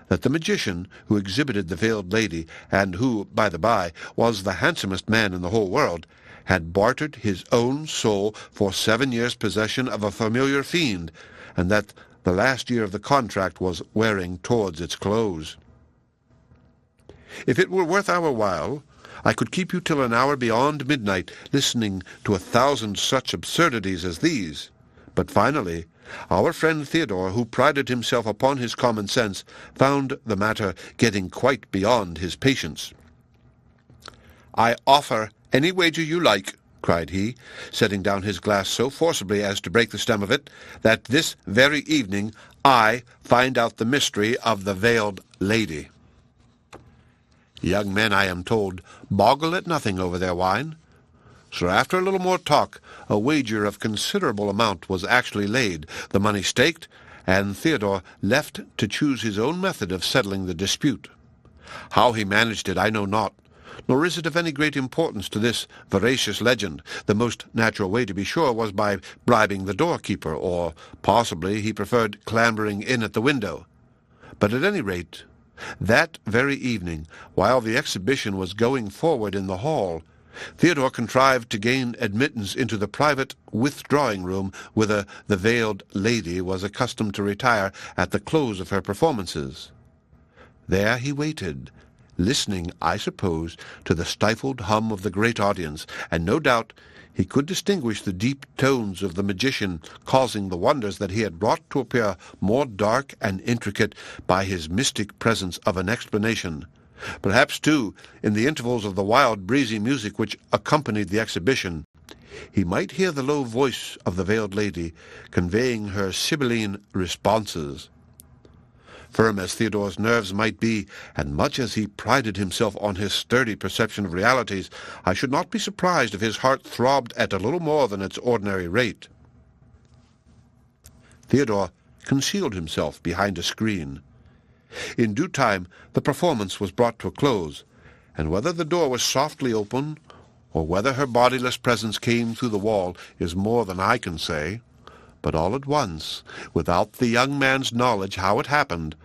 that the magician who exhibited the veiled lady, and who, by the by, was the handsomest man in the whole world, had bartered his own soul for 7 years' possession of a familiar fiend, and that the last year of the contract was wearing towards its close. If it were worth our while, I could keep you till an hour beyond midnight, listening to 1,000 such absurdities as these. But finally, our friend Theodore, who prided himself upon his common sense, found the matter getting quite beyond his patience. "I offer any wager you like," cried he, setting down his glass so forcibly as to break the stem of it, "that this very evening I find out the mystery of the veiled lady." Young men, I am told, boggle at nothing over their wine. So after a little more talk, a wager of considerable amount was actually laid, the money staked, and Theodore left to choose his own method of settling the dispute. How he managed it I know not, nor is it of any great importance to this veracious legend. The most natural way, to be sure, was by bribing the doorkeeper, or possibly he preferred clambering in at the window. But at any rate, that very evening, while the exhibition was going forward in the hall, Theodore contrived to gain admittance into the private withdrawing-room whither the veiled lady was accustomed to retire at the close of her performances. There he waited, listening, I suppose, to the stifled hum of the great audience, and no doubt he could distinguish the deep tones of the magician, causing the wonders that he had wrought to appear more dark and intricate by his mystic presence of an explanation. Perhaps, too, in the intervals of the wild, breezy music which accompanied the exhibition, he might hear the low voice of the veiled lady conveying her sibylline responses. Firm as Theodore's nerves might be, and much as he prided himself on his sturdy perception of realities, I should not be surprised if his heart throbbed at a little more than its ordinary rate. Theodore concealed himself behind a screen. In due time the performance was brought to a close, and whether the door was softly opened, or whether her bodiless presence came through the wall, is more than I can say. But all at once, without the young man's knowledge how it happened,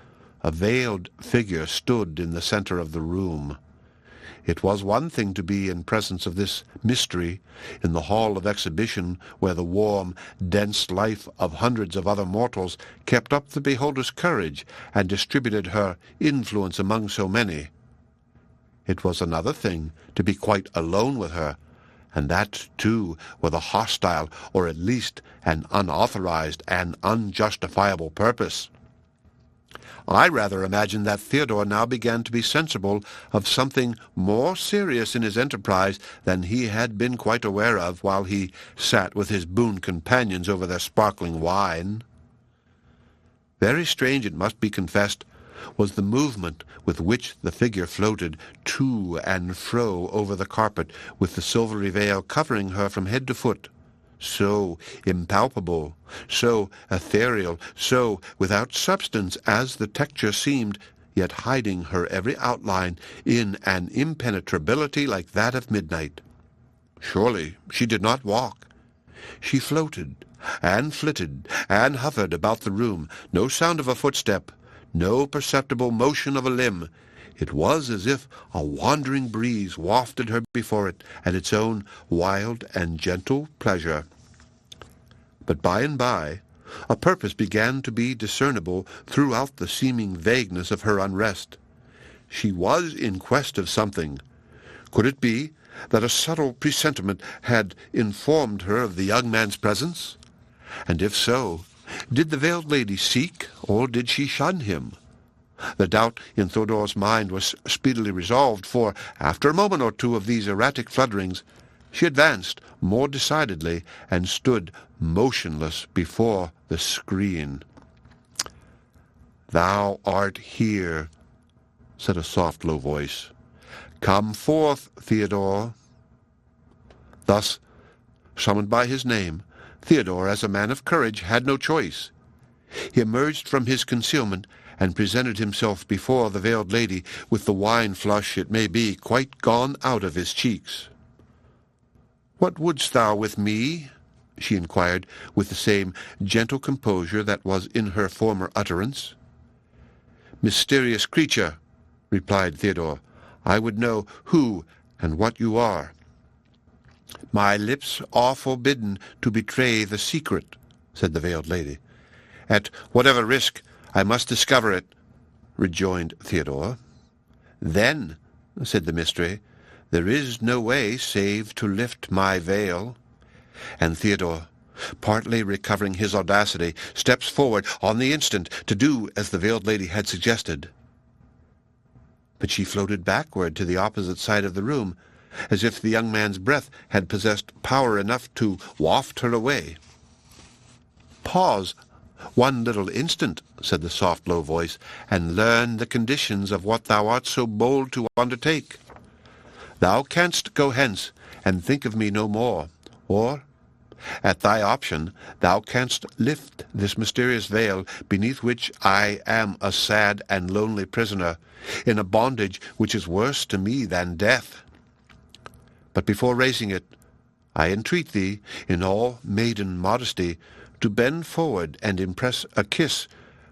a veiled figure stood in the center of the room. It was one thing to be in presence of this mystery in the hall of exhibition, where the warm, dense life of hundreds of other mortals kept up the beholder's courage and distributed her influence among so many. It was another thing to be quite alone with her, and that, too, with a hostile, or at least an unauthorized and unjustifiable purpose. I rather imagine that Theodore now began to be sensible of something more serious in his enterprise than he had been quite aware of while he sat with his boon companions over their sparkling wine. Very strange, it must be confessed, was the movement with which the figure floated to and fro over the carpet, with the silvery veil covering her from head to foot. So impalpable, so ethereal, so without substance as the texture seemed, yet hiding her every outline in an impenetrability like that of midnight. Surely she did not walk. She floated, and flitted, and hovered about the room, no sound of a footstep, no perceptible motion of a limb. It was as if a wandering breeze wafted her before it at its own wild and gentle pleasure. But by and by a purpose began to be discernible throughout the seeming vagueness of her unrest. She was in quest of something. Could it be that a subtle presentiment had informed her of the young man's presence? And if so, did the veiled lady seek, or did she shun him? The doubt in Theodore's mind was speedily resolved, for, after a moment or two of these erratic flutterings, she advanced more decidedly and stood motionless before the screen. "Thou art here," said a soft, low voice. "Come forth, Theodore." Thus, summoned by his name, Theodore, as a man of courage, had no choice. He emerged from his concealment and presented himself before the veiled lady with the wine flush, it may be, quite gone out of his cheeks. "What wouldst thou with me?" she inquired, with the same gentle composure that was in her former utterance. "Mysterious creature," replied Theodore, "I would know who and what you are." "My lips are forbidden to betray the secret," said the veiled lady. "At whatever risk, I must discover it," rejoined Theodore. "Then," said the mystery, "there is no way save to lift my veil." And Theodore, partly recovering his audacity, steps forward on the instant to do as the veiled lady had suggested. But she floated backward to the opposite side of the room, as if the young man's breath had possessed power enough to waft her away. "Pause one little instant," said the soft, low voice, "and learn the conditions of what thou art so bold to undertake. Thou canst go hence, and think of me no more, or, at thy option, thou canst lift this mysterious veil beneath which I am a sad and lonely prisoner, in a bondage which is worse to me than death. But before raising it, I entreat thee, in all maiden modesty, to bend forward and impress a kiss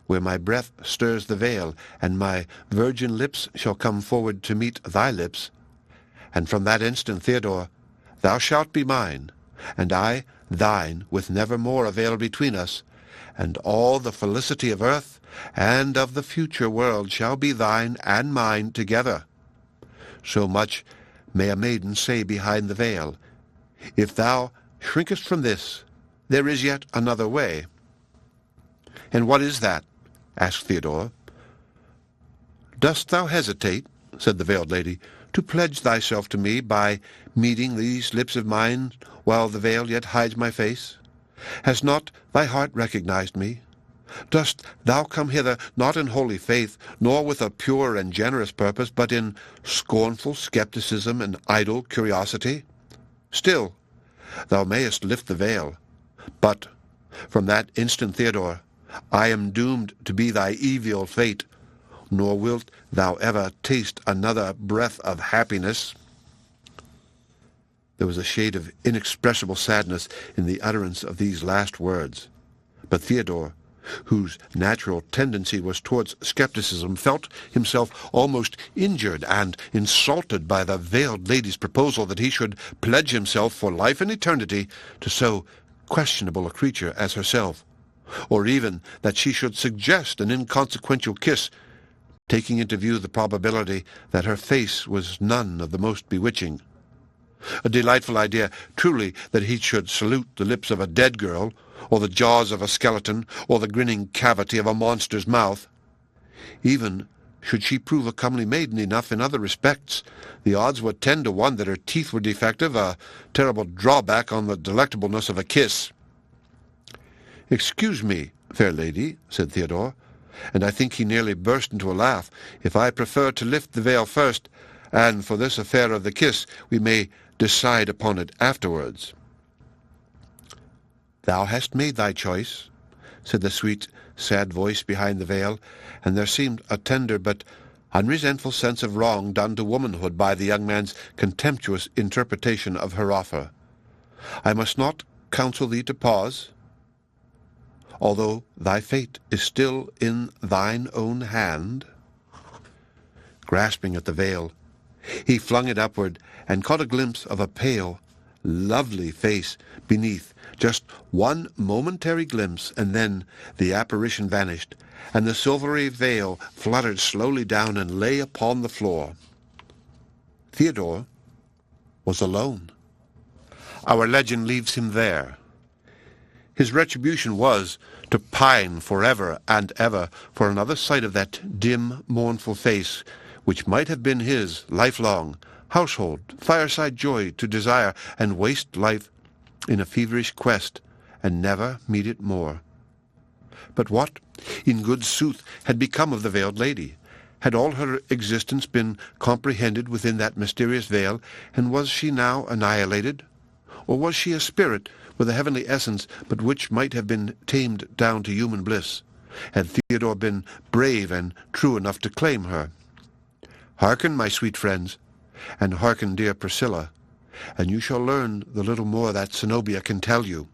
where my breath stirs the veil, and my virgin lips shall come forward to meet thy lips. And from that instant, Theodore, thou shalt be mine, and I thine, with never more a veil between us, and all the felicity of earth and of the future world shall be thine and mine together. So much may a maiden say behind the veil. If thou shrinkest from this, there is yet another way." "And what is that?" asked Theodore. "Dost thou hesitate," said the veiled lady, "to pledge thyself to me by meeting these lips of mine while the veil yet hides my face? Has not thy heart recognized me? Dost thou come hither not in holy faith, nor with a pure and generous purpose, but in scornful skepticism and idle curiosity? Still, thou mayest lift the veil. But from that instant, Theodore, I am doomed to be thy evil fate, nor wilt thou ever taste another breath of happiness." There was a shade of inexpressible sadness in the utterance of these last words. But Theodore, whose natural tendency was towards skepticism, felt himself almost injured and insulted by the veiled lady's proposal that he should pledge himself for life and eternity to so questionable a creature as herself, or even that she should suggest an inconsequential kiss, taking into view the probability that her face was none of the most bewitching. A delightful idea, truly, that he should salute the lips of a dead girl, or the jaws of a skeleton, or the grinning cavity of a monster's mouth. Even should she prove a comely maiden enough in other respects, the odds were 10 to 1 that her teeth were defective, a terrible drawback on the delectableness of a kiss. "Excuse me, fair lady," said Theodore, and I think he nearly burst into a laugh, "if I prefer to lift the veil first, and for this affair of the kiss we may decide upon it afterwards." "Thou hast made thy choice," said the sweet, sad voice behind the veil, and there seemed a tender but unresentful sense of wrong done to womanhood by the young man's contemptuous interpretation of her offer. "I must not counsel thee to pause, although thy fate is still in thine own hand." Grasping at the veil, he flung it upward and caught a glimpse of a pale, lovely face beneath, just one momentary glimpse, and then the apparition vanished, and the silvery veil fluttered slowly down and lay upon the floor. Theodore was alone. Our legend leaves him there. His retribution was to pine forever and ever for another sight of that dim, mournful face, which might have been his lifelong household, fireside joy to desire, and waste life in a feverish quest, and never meet it more. But what, in good sooth, had become of the veiled lady? Had all her existence been comprehended within that mysterious veil, and was she now annihilated? Or was she a spirit with a heavenly essence, but which might have been tamed down to human bliss? had Theodore been brave and true enough to claim her. Hearken, my sweet friends, and hearken, dear Priscilla, and you shall learn the little more that Zenobia can tell you.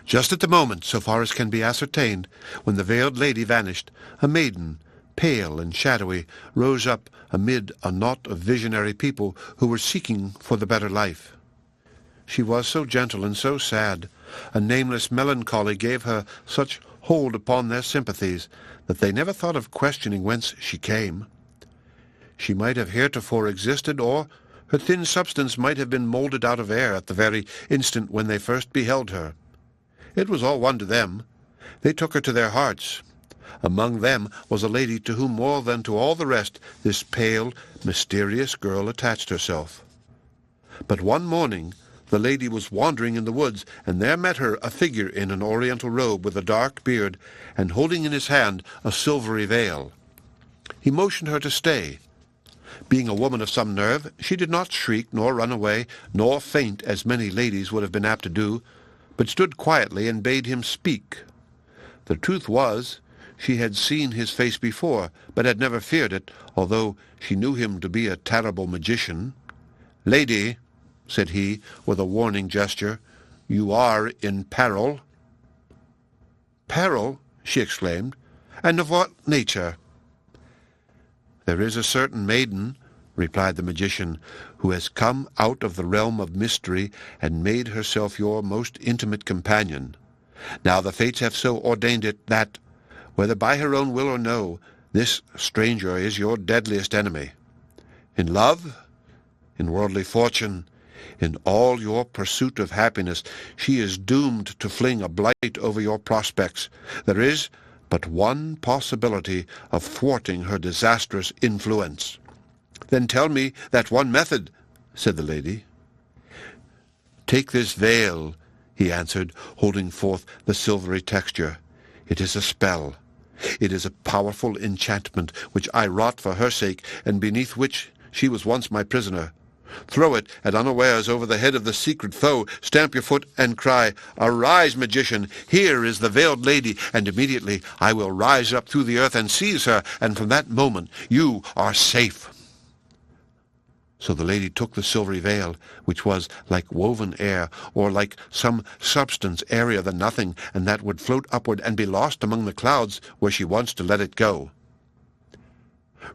Just at the moment, so far as can be ascertained, when the veiled lady vanished, a maiden, pale and shadowy, rose up amid a knot of visionary people who were seeking for the better life. She was so gentle and so sad, a nameless melancholy gave her such hold upon their sympathies that they never thought of questioning whence she came. She might have heretofore existed, or her thin substance might have been moulded out of air at the very instant when they first beheld her. It was all one to them. They took her to their hearts. Among them was a lady to whom more than to all the rest this pale, mysterious girl attached herself. But one morning the lady was wandering in the woods, and there met her a figure in an oriental robe with a dark beard, and holding in his hand a silvery veil. He motioned her to stay. Being a woman of some nerve, she did not shriek, nor run away, nor faint, as many ladies would have been apt to do, but stood quietly and bade him speak. The truth was, she had seen his face before, but had never feared it, although she knew him to be a terrible magician. "Lady," said he, with a warning gesture, "you are in peril." "Peril?" she exclaimed. "And of what nature?" "There is a certain maiden," replied the magician, "who has come out of the realm of mystery and made herself your most intimate companion. Now the fates have so ordained it that, whether by her own will or no, this stranger is your deadliest enemy. In love, in worldly fortune, in all your pursuit of happiness, she is doomed to fling a blight over your prospects. There is but one possibility of thwarting her disastrous influence." "Then tell me that one method," said the lady. "Take this veil," he answered, holding forth the silvery texture. "It is a spell. It is a powerful enchantment which I wrought for her sake, and beneath which she was once my prisoner. Throw it at unawares over the head of the secret foe, stamp your foot, and cry, 'Arise, magician, here is the veiled lady,' and immediately I will rise up through the earth and seize her, and from that moment you are safe." So the lady took the silvery veil, which was like woven air, or like some substance airier than nothing, and that would float upward and be lost among the clouds were she once to let it go.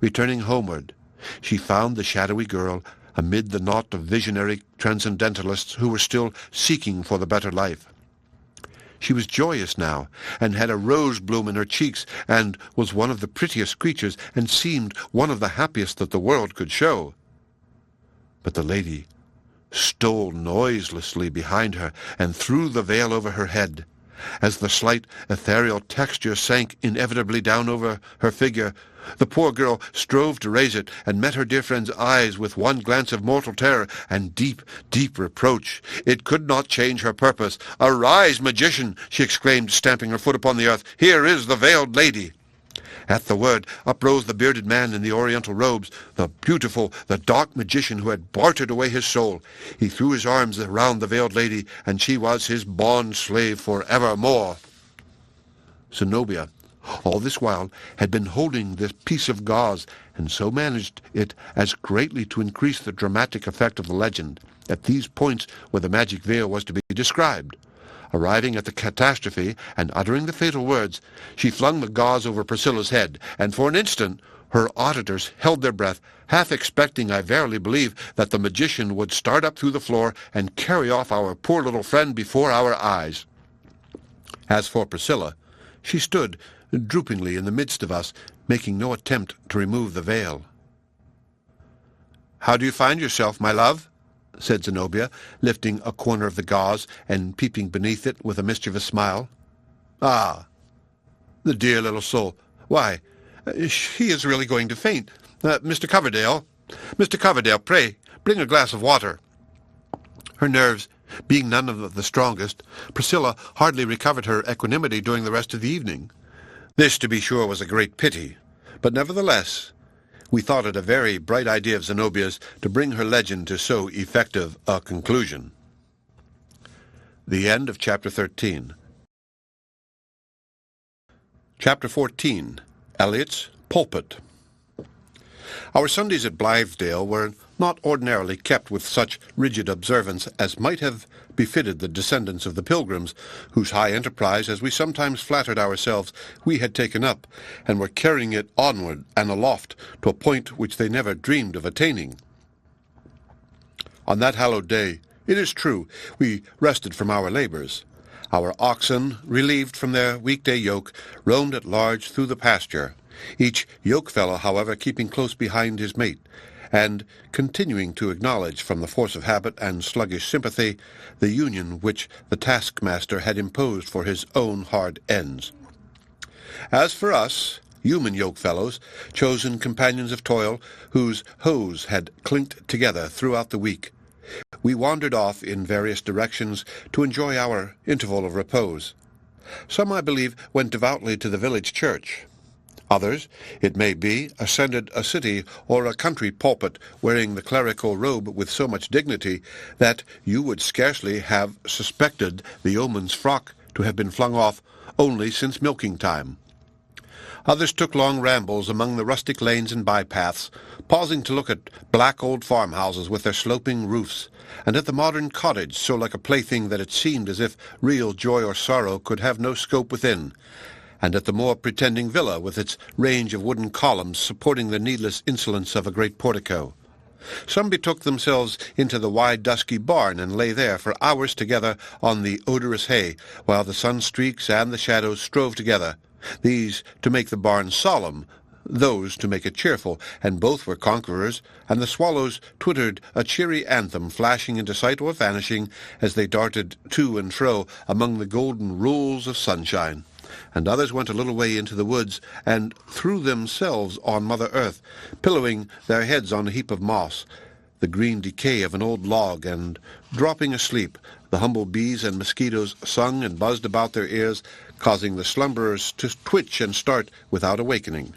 Returning homeward, she found the shadowy girl amid the knot of visionary transcendentalists who were still seeking for the better life. She was joyous now, and had a rose bloom in her cheeks, and was one of the prettiest creatures, and seemed one of the happiest that the world could show. But the lady stole noiselessly behind her, and threw the veil over her head. As the slight ethereal texture sank inevitably down over her figure, the poor girl strove to raise it, and met her dear friend's eyes with one glance of mortal terror and deep, deep reproach. It could not change her purpose. "Arise, magician!" she exclaimed, stamping her foot upon the earth. "Here is the veiled lady!" At the word, up rose the bearded man in the oriental robes, the beautiful, the dark magician who had bartered away his soul. He threw his arms around the veiled lady, and she was his bond slave for evermore. Zenobia, all this while, had been holding this piece of gauze, and so managed it as greatly to increase the dramatic effect of the legend, at these points where the magic veil was to be described. Arriving at the catastrophe, and uttering the fatal words, she flung the gauze over Priscilla's head, and for an instant her auditors held their breath, half expecting, I verily believe, that the magician would start up through the floor and carry off our poor little friend before our eyes. As for Priscilla, she stood droopingly in the midst of us, making no attempt to remove the veil. "How do you find yourself, my love?" said Zenobia, lifting a corner of the gauze and peeping beneath it with a mischievous smile. "Ah, the dear little soul! Why, she is really going to faint. Mr. Coverdale, pray, bring a glass of water." Her nerves being none of the strongest, Priscilla hardly recovered her equanimity during the rest of the evening. This, to be sure, was a great pity, but nevertheless we thought it a very bright idea of Zenobia's to bring her legend to so effective a conclusion. The end of Chapter 13. Chapter 14. Elliot's Pulpit. Our Sundays at Blithedale were not ordinarily kept with such rigid observance as might have befitted the descendants of the Pilgrims, whose high enterprise, as we sometimes flattered ourselves, we had taken up, and were carrying it onward and aloft to a point which they never dreamed of attaining. On that hallowed day, it is true, we rested from our labours. Our oxen, relieved from their weekday yoke, roamed at large through the pasture, each yoke-fellow, however, keeping close behind his mate, and continuing to acknowledge, from the force of habit and sluggish sympathy, the union which the taskmaster had imposed for his own hard ends. As for us, human yoke-fellows, chosen companions of toil, whose hose had clinked together throughout the week, we wandered off in various directions to enjoy our interval of repose. Some, I believe, went devoutly to the village church. Others, it may be, ascended a city or a country pulpit, wearing the clerical robe with so much dignity that you would scarcely have suspected the yeoman's frock to have been flung off only since milking time. Others took long rambles among the rustic lanes and bypaths, pausing to look at black old farmhouses with their sloping roofs, and at the modern cottage, so like a plaything that it seemed as if real joy or sorrow could have no scope within, and at the more pretending villa with its range of wooden columns supporting the needless insolence of a great portico. Some betook themselves into the wide dusky barn and lay there for hours together on the odorous hay, while the sun-streaks and the shadows strove together, these to make the barn solemn, those to make it cheerful, and both were conquerors, and the swallows twittered a cheery anthem, flashing into sight or vanishing as they darted to and fro among the golden rules of sunshine. And others went a little way into the woods, and threw themselves on Mother Earth, pillowing their heads on a heap of moss, the green decay of an old log, and dropping asleep. The humble bees and mosquitoes sung and buzzed about their ears, causing the slumberers to twitch and start without awakening.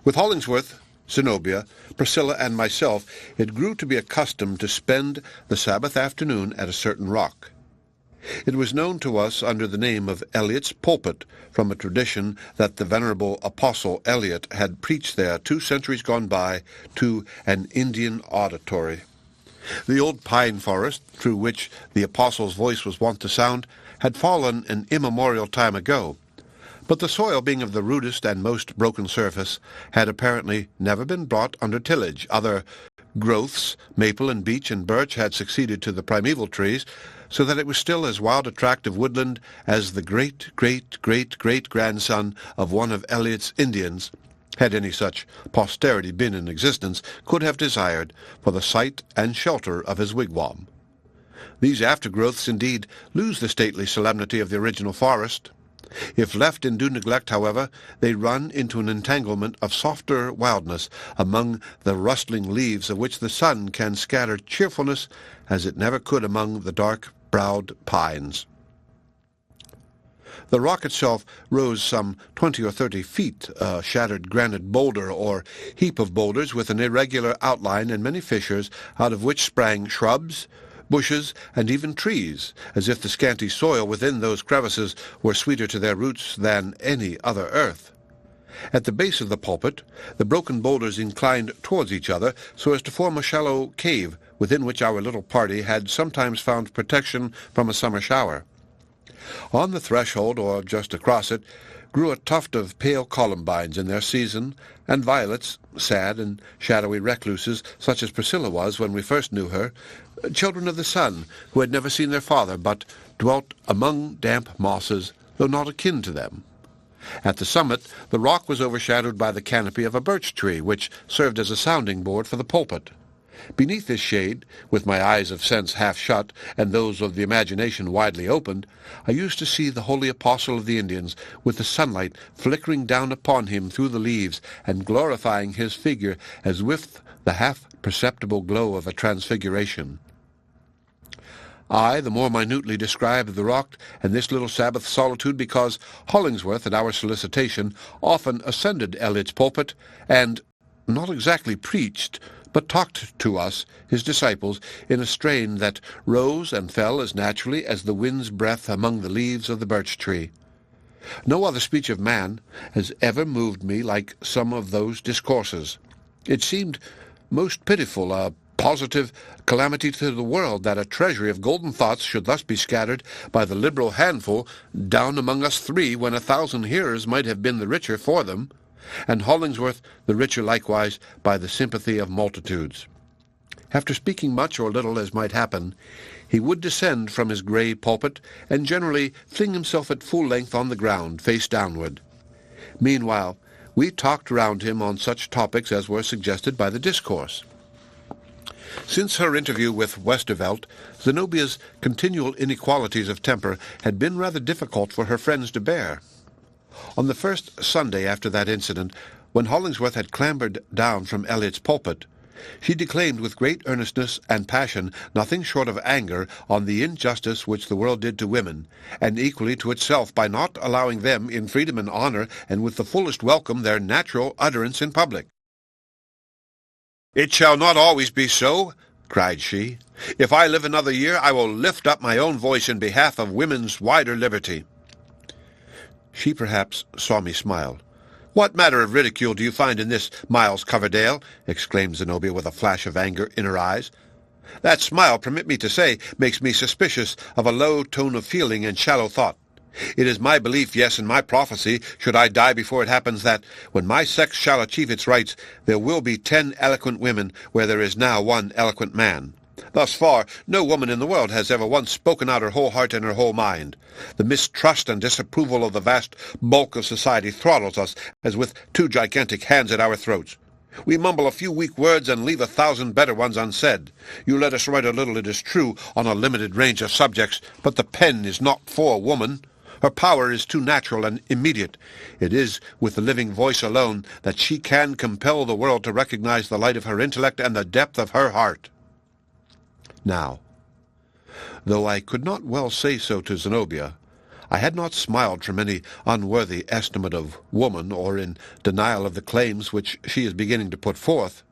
With Hollingsworth, Zenobia, Priscilla, and myself, it grew to be a custom to spend the Sabbath afternoon at a certain rock. It was known to us under the name of Elliot's Pulpit, from a tradition that the venerable apostle Elliot had preached there 2 centuries gone by to an Indian auditory. The old pine forest, through which the apostle's voice was wont to sound, had fallen an immemorial time ago, but the soil, being of the rudest and most broken surface, had apparently never been brought under tillage. Other growths, maple and beech and birch, had succeeded to the primeval trees, so that it was still as wild a tract of woodland as the great-great-great-great-grandson of one of Elliot's Indians, had any such posterity been in existence, could have desired for the site and shelter of his wigwam. These aftergrowths, indeed, lose the stately solemnity of the original forest. If left in due neglect, however, they run into an entanglement of softer wildness, among the rustling leaves of which the sun can scatter cheerfulness as it never could among the dark-browed pines. The rock itself rose some 20 or 30 feet, a shattered granite boulder or heap of boulders with an irregular outline and many fissures, out of which sprang shrubs, bushes, and even trees, as if the scanty soil within those crevices were sweeter to their roots than any other earth. At the base of the pulpit, the broken boulders inclined towards each other so as to form a shallow cave, within which our little party had sometimes found protection from a summer shower. On the threshold, or just across it, grew a tuft of pale columbines in their season, and violets, sad and shadowy recluses, such as Priscilla was when we first knew her, children of the sun, who had never seen their father, but dwelt among damp mosses, though not akin to them. At the summit, the rock was overshadowed by the canopy of a birch tree, which served as a sounding board for the pulpit. Beneath this shade, with my eyes of sense half shut, and those of the imagination widely opened, I used to see the holy apostle of the Indians, with the sunlight flickering down upon him through the leaves, and glorifying his figure as with the half-perceptible glow of a transfiguration. I the more minutely described the rock and this little Sabbath solitude because Hollingsworth, at our solicitation, often ascended Elliot's pulpit, and not exactly preached, but talked to us, his disciples, in a strain that rose and fell as naturally as the wind's breath among the leaves of the birch tree. No other speech of man has ever moved me like some of those discourses. It seemed most pitiful, a positive calamity to the world, that a treasury of golden thoughts should thus be scattered by the liberal handful down among us three, when 1,000 hearers might have been the richer for them, and Hollingsworth the richer likewise by the sympathy of multitudes. After speaking much or little as might happen, he would descend from his grey pulpit, and generally fling himself at full length on the ground, face downward. Meanwhile, we talked round him on such topics as were suggested by the discourse. Since her interview with Westervelt, Zenobia's continual inequalities of temper had been rather difficult for her friends to bear. On the first Sunday after that incident, when Hollingsworth had clambered down from Elliot's pulpit, she declaimed with great earnestness and passion, nothing short of anger, on the injustice which the world did to women, and equally to itself, by not allowing them, in freedom and honour, and with the fullest welcome, their natural utterance in public. "It shall not always be so," cried she. "If I live another year, I will lift up my own voice in behalf of women's wider liberty." She perhaps saw me smile. "What matter of ridicule do you find in this, Miles Coverdale?" exclaimed Zenobia with a flash of anger in her eyes. "That smile, permit me to say, makes me suspicious of a low tone of feeling and shallow thought. It is my belief, yes, and my prophecy, should I die before it happens, that, when my sex shall achieve its rights, there will be 10 eloquent women where there is now 1 eloquent man. Thus far, no woman in the world has ever once spoken out her whole heart and her whole mind. The mistrust and disapproval of the vast bulk of society throttles us as with 2 gigantic hands at our throats. We mumble a few weak words and leave 1,000 better ones unsaid. You let us write a little, it is true, on a limited range of subjects, but the pen is not for woman. Her power is too natural and immediate. It is with the living voice alone that she can compel the world to recognize the light of her intellect and the depth of her heart." Now, though I could not well say so to Zenobia, I had not smiled from any unworthy estimate of woman, or in denial of the claims which she is beginning to put forth.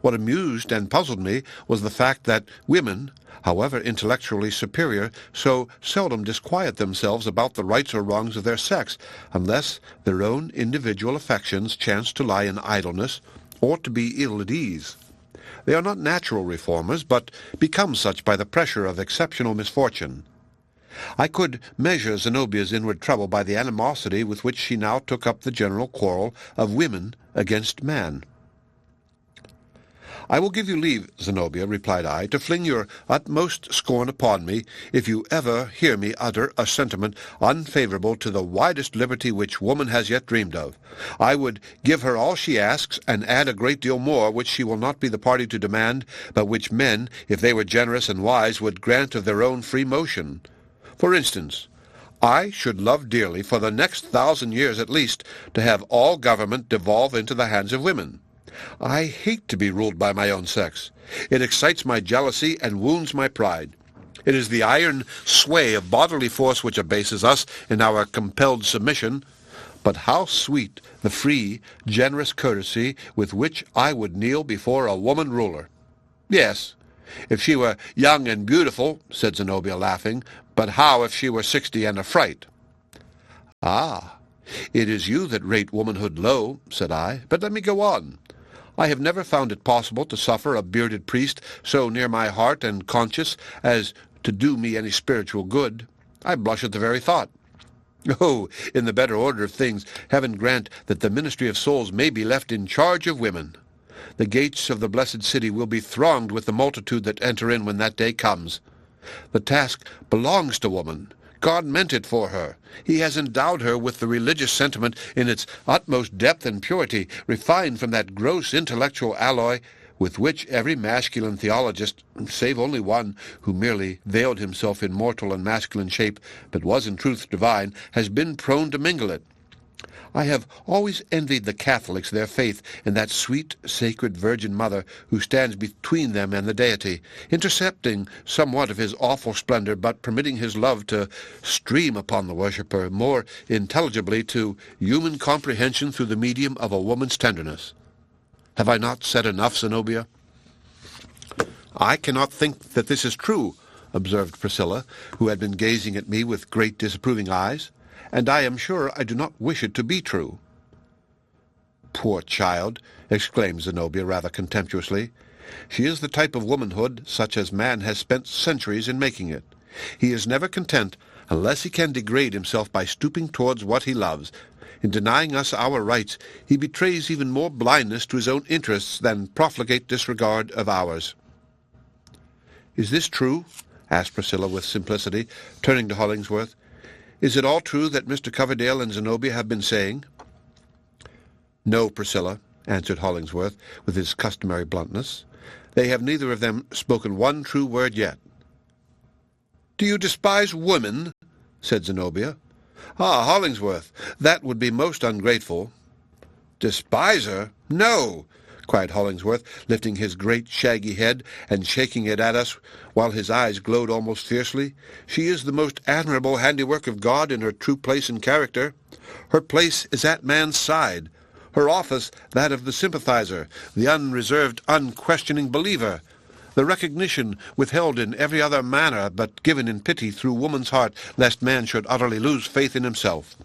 What amused and puzzled me was the fact that women, however intellectually superior, so seldom disquiet themselves about the rights or wrongs of their sex, unless their own individual affections chance to lie in idleness, or to be ill at ease. They are not natural reformers, but become such by the pressure of exceptional misfortune. I could measure Zenobia's inward trouble by the animosity with which she now took up the general quarrel of women against man. "I will give you leave, Zenobia," replied I, "to fling your utmost scorn upon me, if you ever hear me utter a sentiment unfavourable to the widest liberty which woman has yet dreamed of. I would give her all she asks, and add a great deal more, which she will not be the party to demand, but which men, if they were generous and wise, would grant of their own free motion. For instance, I should love dearly, for the next 1,000 years at least, to have all government devolve into the hands of women. I hate to be ruled by my own sex. It excites my jealousy and wounds my pride. It is the iron sway of bodily force which abases us in our compelled submission. But how sweet the free, generous courtesy with which I would kneel before a woman ruler! Yes, if she were young and beautiful, said Zenobia, laughing, but how if she were 60 and a fright? Ah, it is you that rate womanhood low, said I, but let me go on. I have never found it possible to suffer a bearded priest so near my heart and conscience as to do me any spiritual good. I blush at the very thought. Oh, in the better order of things, heaven grant that the ministry of souls may be left in charge of women. The gates of the blessed city will be thronged with the multitude that enter in when that day comes. The task belongs to woman. God meant it for her. He has endowed her with the religious sentiment in its utmost depth and purity, refined from that gross intellectual alloy with which every masculine theologist, save only one who merely veiled himself in mortal and masculine shape, but was in truth divine, has been prone to mingle it. I have always envied the Catholics their faith in that sweet, sacred Virgin Mother who stands between them and the Deity, intercepting somewhat of his awful splendor, but permitting his love to stream upon the worshipper more intelligibly to human comprehension through the medium of a woman's tenderness. Have I not said enough, Zenobia? I cannot think that this is true, observed Priscilla, who had been gazing at me with great disapproving eyes. and I am sure I do not wish it to be true." "Poor child!" exclaimed Zenobia rather contemptuously. "She is the type of womanhood such as man has spent centuries in making it. He is never content unless he can degrade himself by stooping towards what he loves. In denying us our rights, he betrays even more blindness to his own interests than profligate disregard of ours." "Is this true?" asked Priscilla with simplicity, turning to Hollingsworth. "Is it all true that Mr. Coverdale and Zenobia have been saying?" "No, Priscilla," answered Hollingsworth with his customary bluntness. "They have neither of them spoken one true word yet." "Do you despise women?" said Zenobia. "Ah, Hollingsworth, that would be most ungrateful." "Despise her? No!" cried Hollingsworth, lifting his great shaggy head and shaking it at us while his eyes glowed almost fiercely. "She is the most admirable handiwork of God in her true place and character. Her place is at man's side, her office that of the sympathizer, the unreserved, unquestioning believer, the recognition withheld in every other manner but given in pity through woman's heart, lest man should utterly lose faith in himself.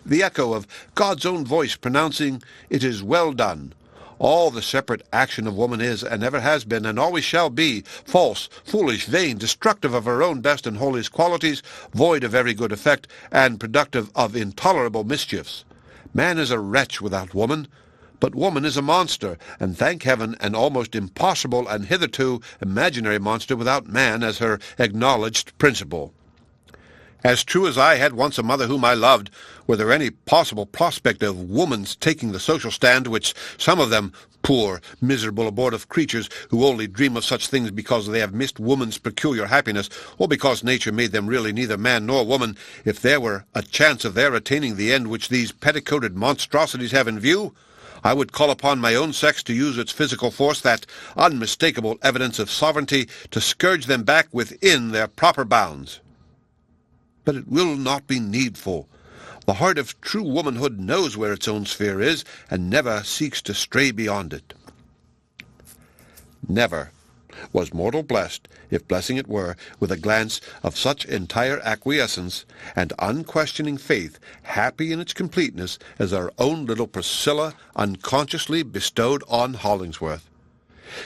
The echo of God's own voice pronouncing, 'It is well done.' All the separate action of woman is, and ever has been, and always shall be, false, foolish, vain, destructive of her own best and holiest qualities, void of every good effect, and productive of intolerable mischiefs. Man is a wretch without woman, but woman is a monster, and thank heaven, an almost impossible and hitherto imaginary monster without man as her acknowledged principle. As true as I had once a mother whom I loved, were there any possible prospect of woman's taking the social stand which some of them, poor, miserable, abortive creatures, who only dream of such things because they have missed woman's peculiar happiness, or because nature made them really neither man nor woman, if there were a chance of their attaining the end which these petticoated monstrosities have in view, I would call upon my own sex to use its physical force, that unmistakable evidence of sovereignty, to scourge them back within their proper bounds. But it will not be needful. The heart of true womanhood knows where its own sphere is, and never seeks to stray beyond it." Never was mortal blessed, if blessing it were, with a glance of such entire acquiescence and unquestioning faith, happy in its completeness, as our own little Priscilla unconsciously bestowed on Hollingsworth.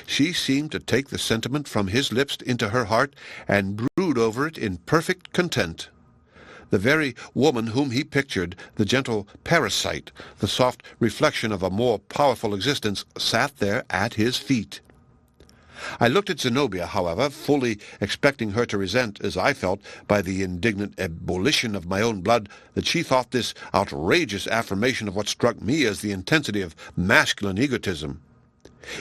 She seemed to take the sentiment from his lips into her heart, and brood over it in perfect content. The very woman whom he pictured, the gentle parasite, the soft reflection of a more powerful existence, sat there at his feet. I looked at Zenobia, however, fully expecting her to resent, as I felt, by the indignant ebullition of my own blood, that she thought this outrageous affirmation of what struck me as the intensity of masculine egotism.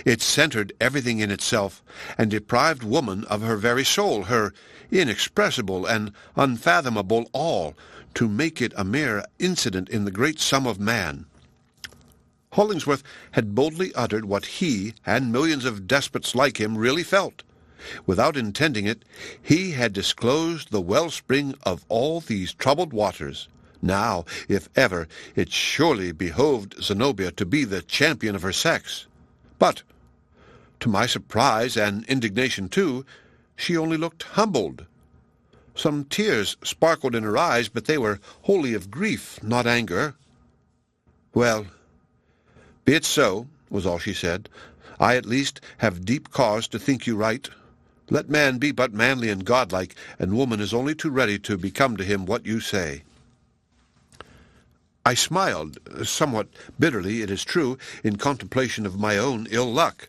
It centered everything in itself, and deprived woman of her very soul, her inexpressible and unfathomable all, to make it a mere incident in the great sum of man. Hollingsworth had boldly uttered what he, and millions of despots like him, really felt. Without intending it, he had disclosed the wellspring of all these troubled waters. Now, if ever, it surely behoved Zenobia to be the champion of her sex. But, to my surprise and indignation too, she only looked humbled. Some tears sparkled in her eyes, but they were wholly of grief, not anger. "Well, be it so," was all she said. "I at least have deep cause to think you right. Let man be but manly and godlike, and woman is only too ready to become to him what you say." I smiled, somewhat bitterly, it is true, in contemplation of my own ill luck.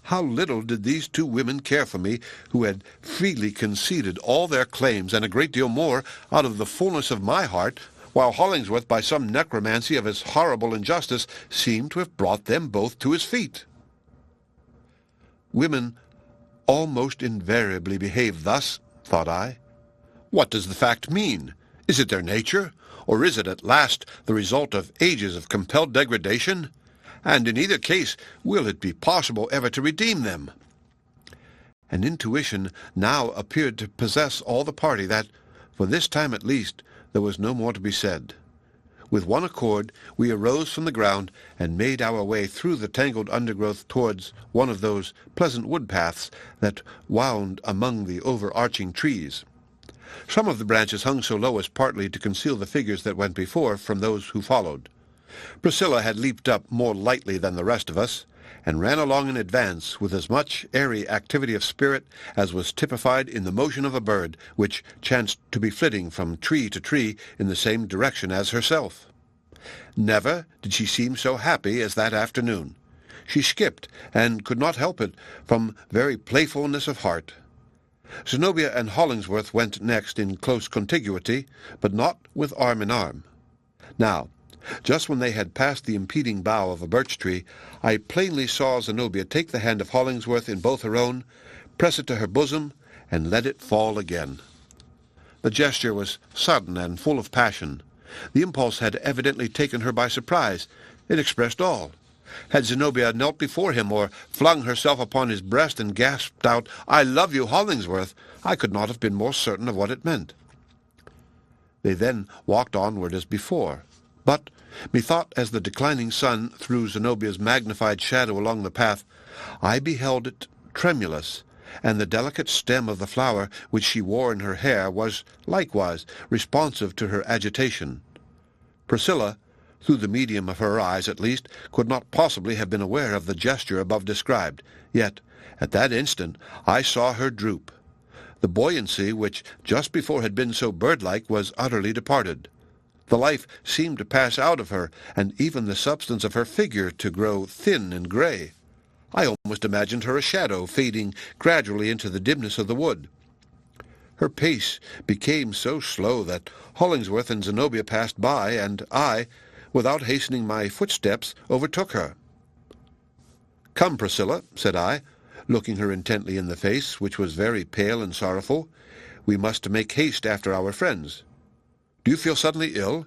How little did these two women care for me, who had freely conceded all their claims, and a great deal more, out of the fullness of my heart, while Hollingsworth, by some necromancy of his horrible injustice, seemed to have brought them both to his feet. Women almost invariably behave thus, thought I. What does the fact mean? Is it their nature, or is it at last the result of ages of compelled degradation? And in either case, will it be possible ever to redeem them? An intuition now appeared to possess all the party that, for this time at least, there was no more to be said. With one accord, we arose from the ground and made our way through the tangled undergrowth towards one of those pleasant wood paths that wound among the overarching trees. Some of the branches hung so low as partly to conceal the figures that went before from those who followed. Priscilla had leaped up more lightly than the rest of us, and ran along in advance with as much airy activity of spirit as was typified in the motion of a bird which chanced to be flitting from tree to tree in the same direction as herself. Never did she seem so happy as that afternoon. She skipped, and could not help it, from very playfulness of heart. Zenobia and Hollingsworth went next in close contiguity, but not with arm in arm. Now, just when they had passed the impeding bough of a birch tree, I plainly saw Zenobia take the hand of Hollingsworth in both her own, press it to her bosom, and let it fall again. The gesture was sudden and full of passion. The impulse had evidently taken her by surprise. It expressed all. Had Zenobia knelt before him, or flung herself upon his breast and gasped out, "I love you, Hollingsworth," I could not have been more certain of what it meant. They then walked onward as before, but methought as the declining sun threw Zenobia's magnified shadow along the path, I beheld it tremulous, and the delicate stem of the flower which she wore in her hair was likewise responsive to her agitation. Priscilla, through the medium of her eyes at least, could not possibly have been aware of the gesture above described, yet at that instant I saw her droop. The buoyancy which just before had been so bird-like was utterly departed. The life seemed to pass out of her, and even the substance of her figure to grow thin and grey. I almost imagined her a shadow fading gradually into the dimness of the wood. Her pace became so slow that Hollingsworth and Zenobia passed by, and I, without hastening my footsteps, overtook her. "Come, Priscilla," said I, looking her intently in the face, which was very pale and sorrowful. "We must make haste after our friends. Do you feel suddenly ill?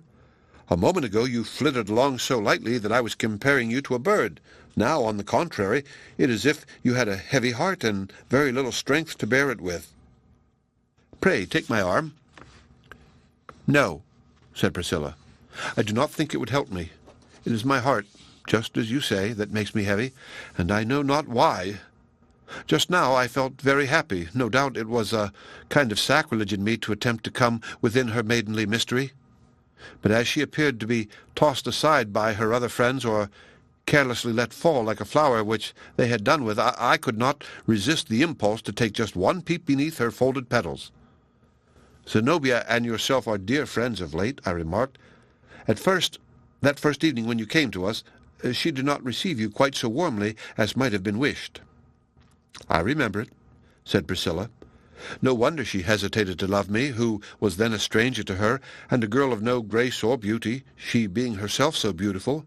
A moment ago you flitted along so lightly that I was comparing you to a bird. Now, on the contrary, it is as if you had a heavy heart and very little strength to bear it with. Pray, take my arm." "No," said Priscilla. "I do not think it would help me. It is my heart, just as you say, that makes me heavy, and I know not why. Just now I felt very happy. No doubt it was a kind of sacrilege in me to attempt to come within her maidenly mystery. But as she appeared to be tossed aside by her other friends, or carelessly let fall like a flower which they had done with, I could not resist the impulse to take just one peep beneath her folded petals. "Zenobia and yourself are dear friends of late," I remarked. "That first evening when you came to us, she did not receive you quite so warmly as might have been wished." "I remember it," said Priscilla. "No wonder she hesitated to love me, who was then a stranger to her, and a girl of no grace or beauty, she being herself so beautiful."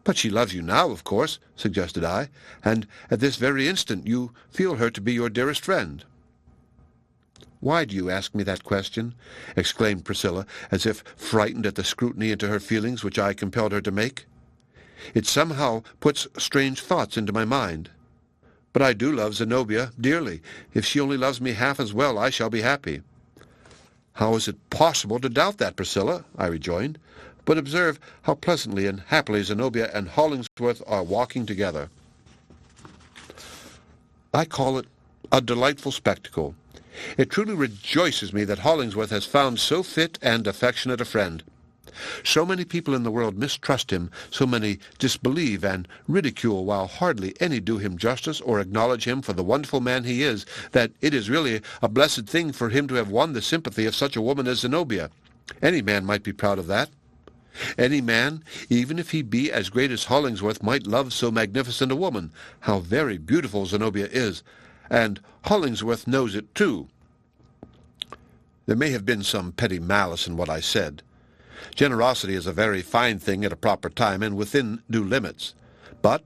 "But she loves you now, of course," suggested I, "and at this very instant you feel her to be your dearest friend." "Why do you ask me that question?" exclaimed Priscilla, as if frightened at the scrutiny into her feelings which I compelled her to make. "It somehow puts strange thoughts into my mind. But I do love Zenobia dearly. If she only loves me half as well, I shall be happy." "How is it possible to doubt that, Priscilla?" I rejoined. "But observe how pleasantly and happily Zenobia and Hollingsworth are walking together. I call it a delightful spectacle. It truly rejoices me that Hollingsworth has found so fit and affectionate a friend. So many people in the world mistrust him, so many disbelieve and ridicule, while hardly any do him justice or acknowledge him for the wonderful man he is, that it is really a blessed thing for him to have won the sympathy of such a woman as Zenobia. Any man might be proud of that. Any man, even if he be as great as Hollingsworth, might love so magnificent a woman. How very beautiful Zenobia is, and Hollingsworth knows it too." There may have been some petty malice in what I said. Generosity is a very fine thing at a proper time and within due limits. But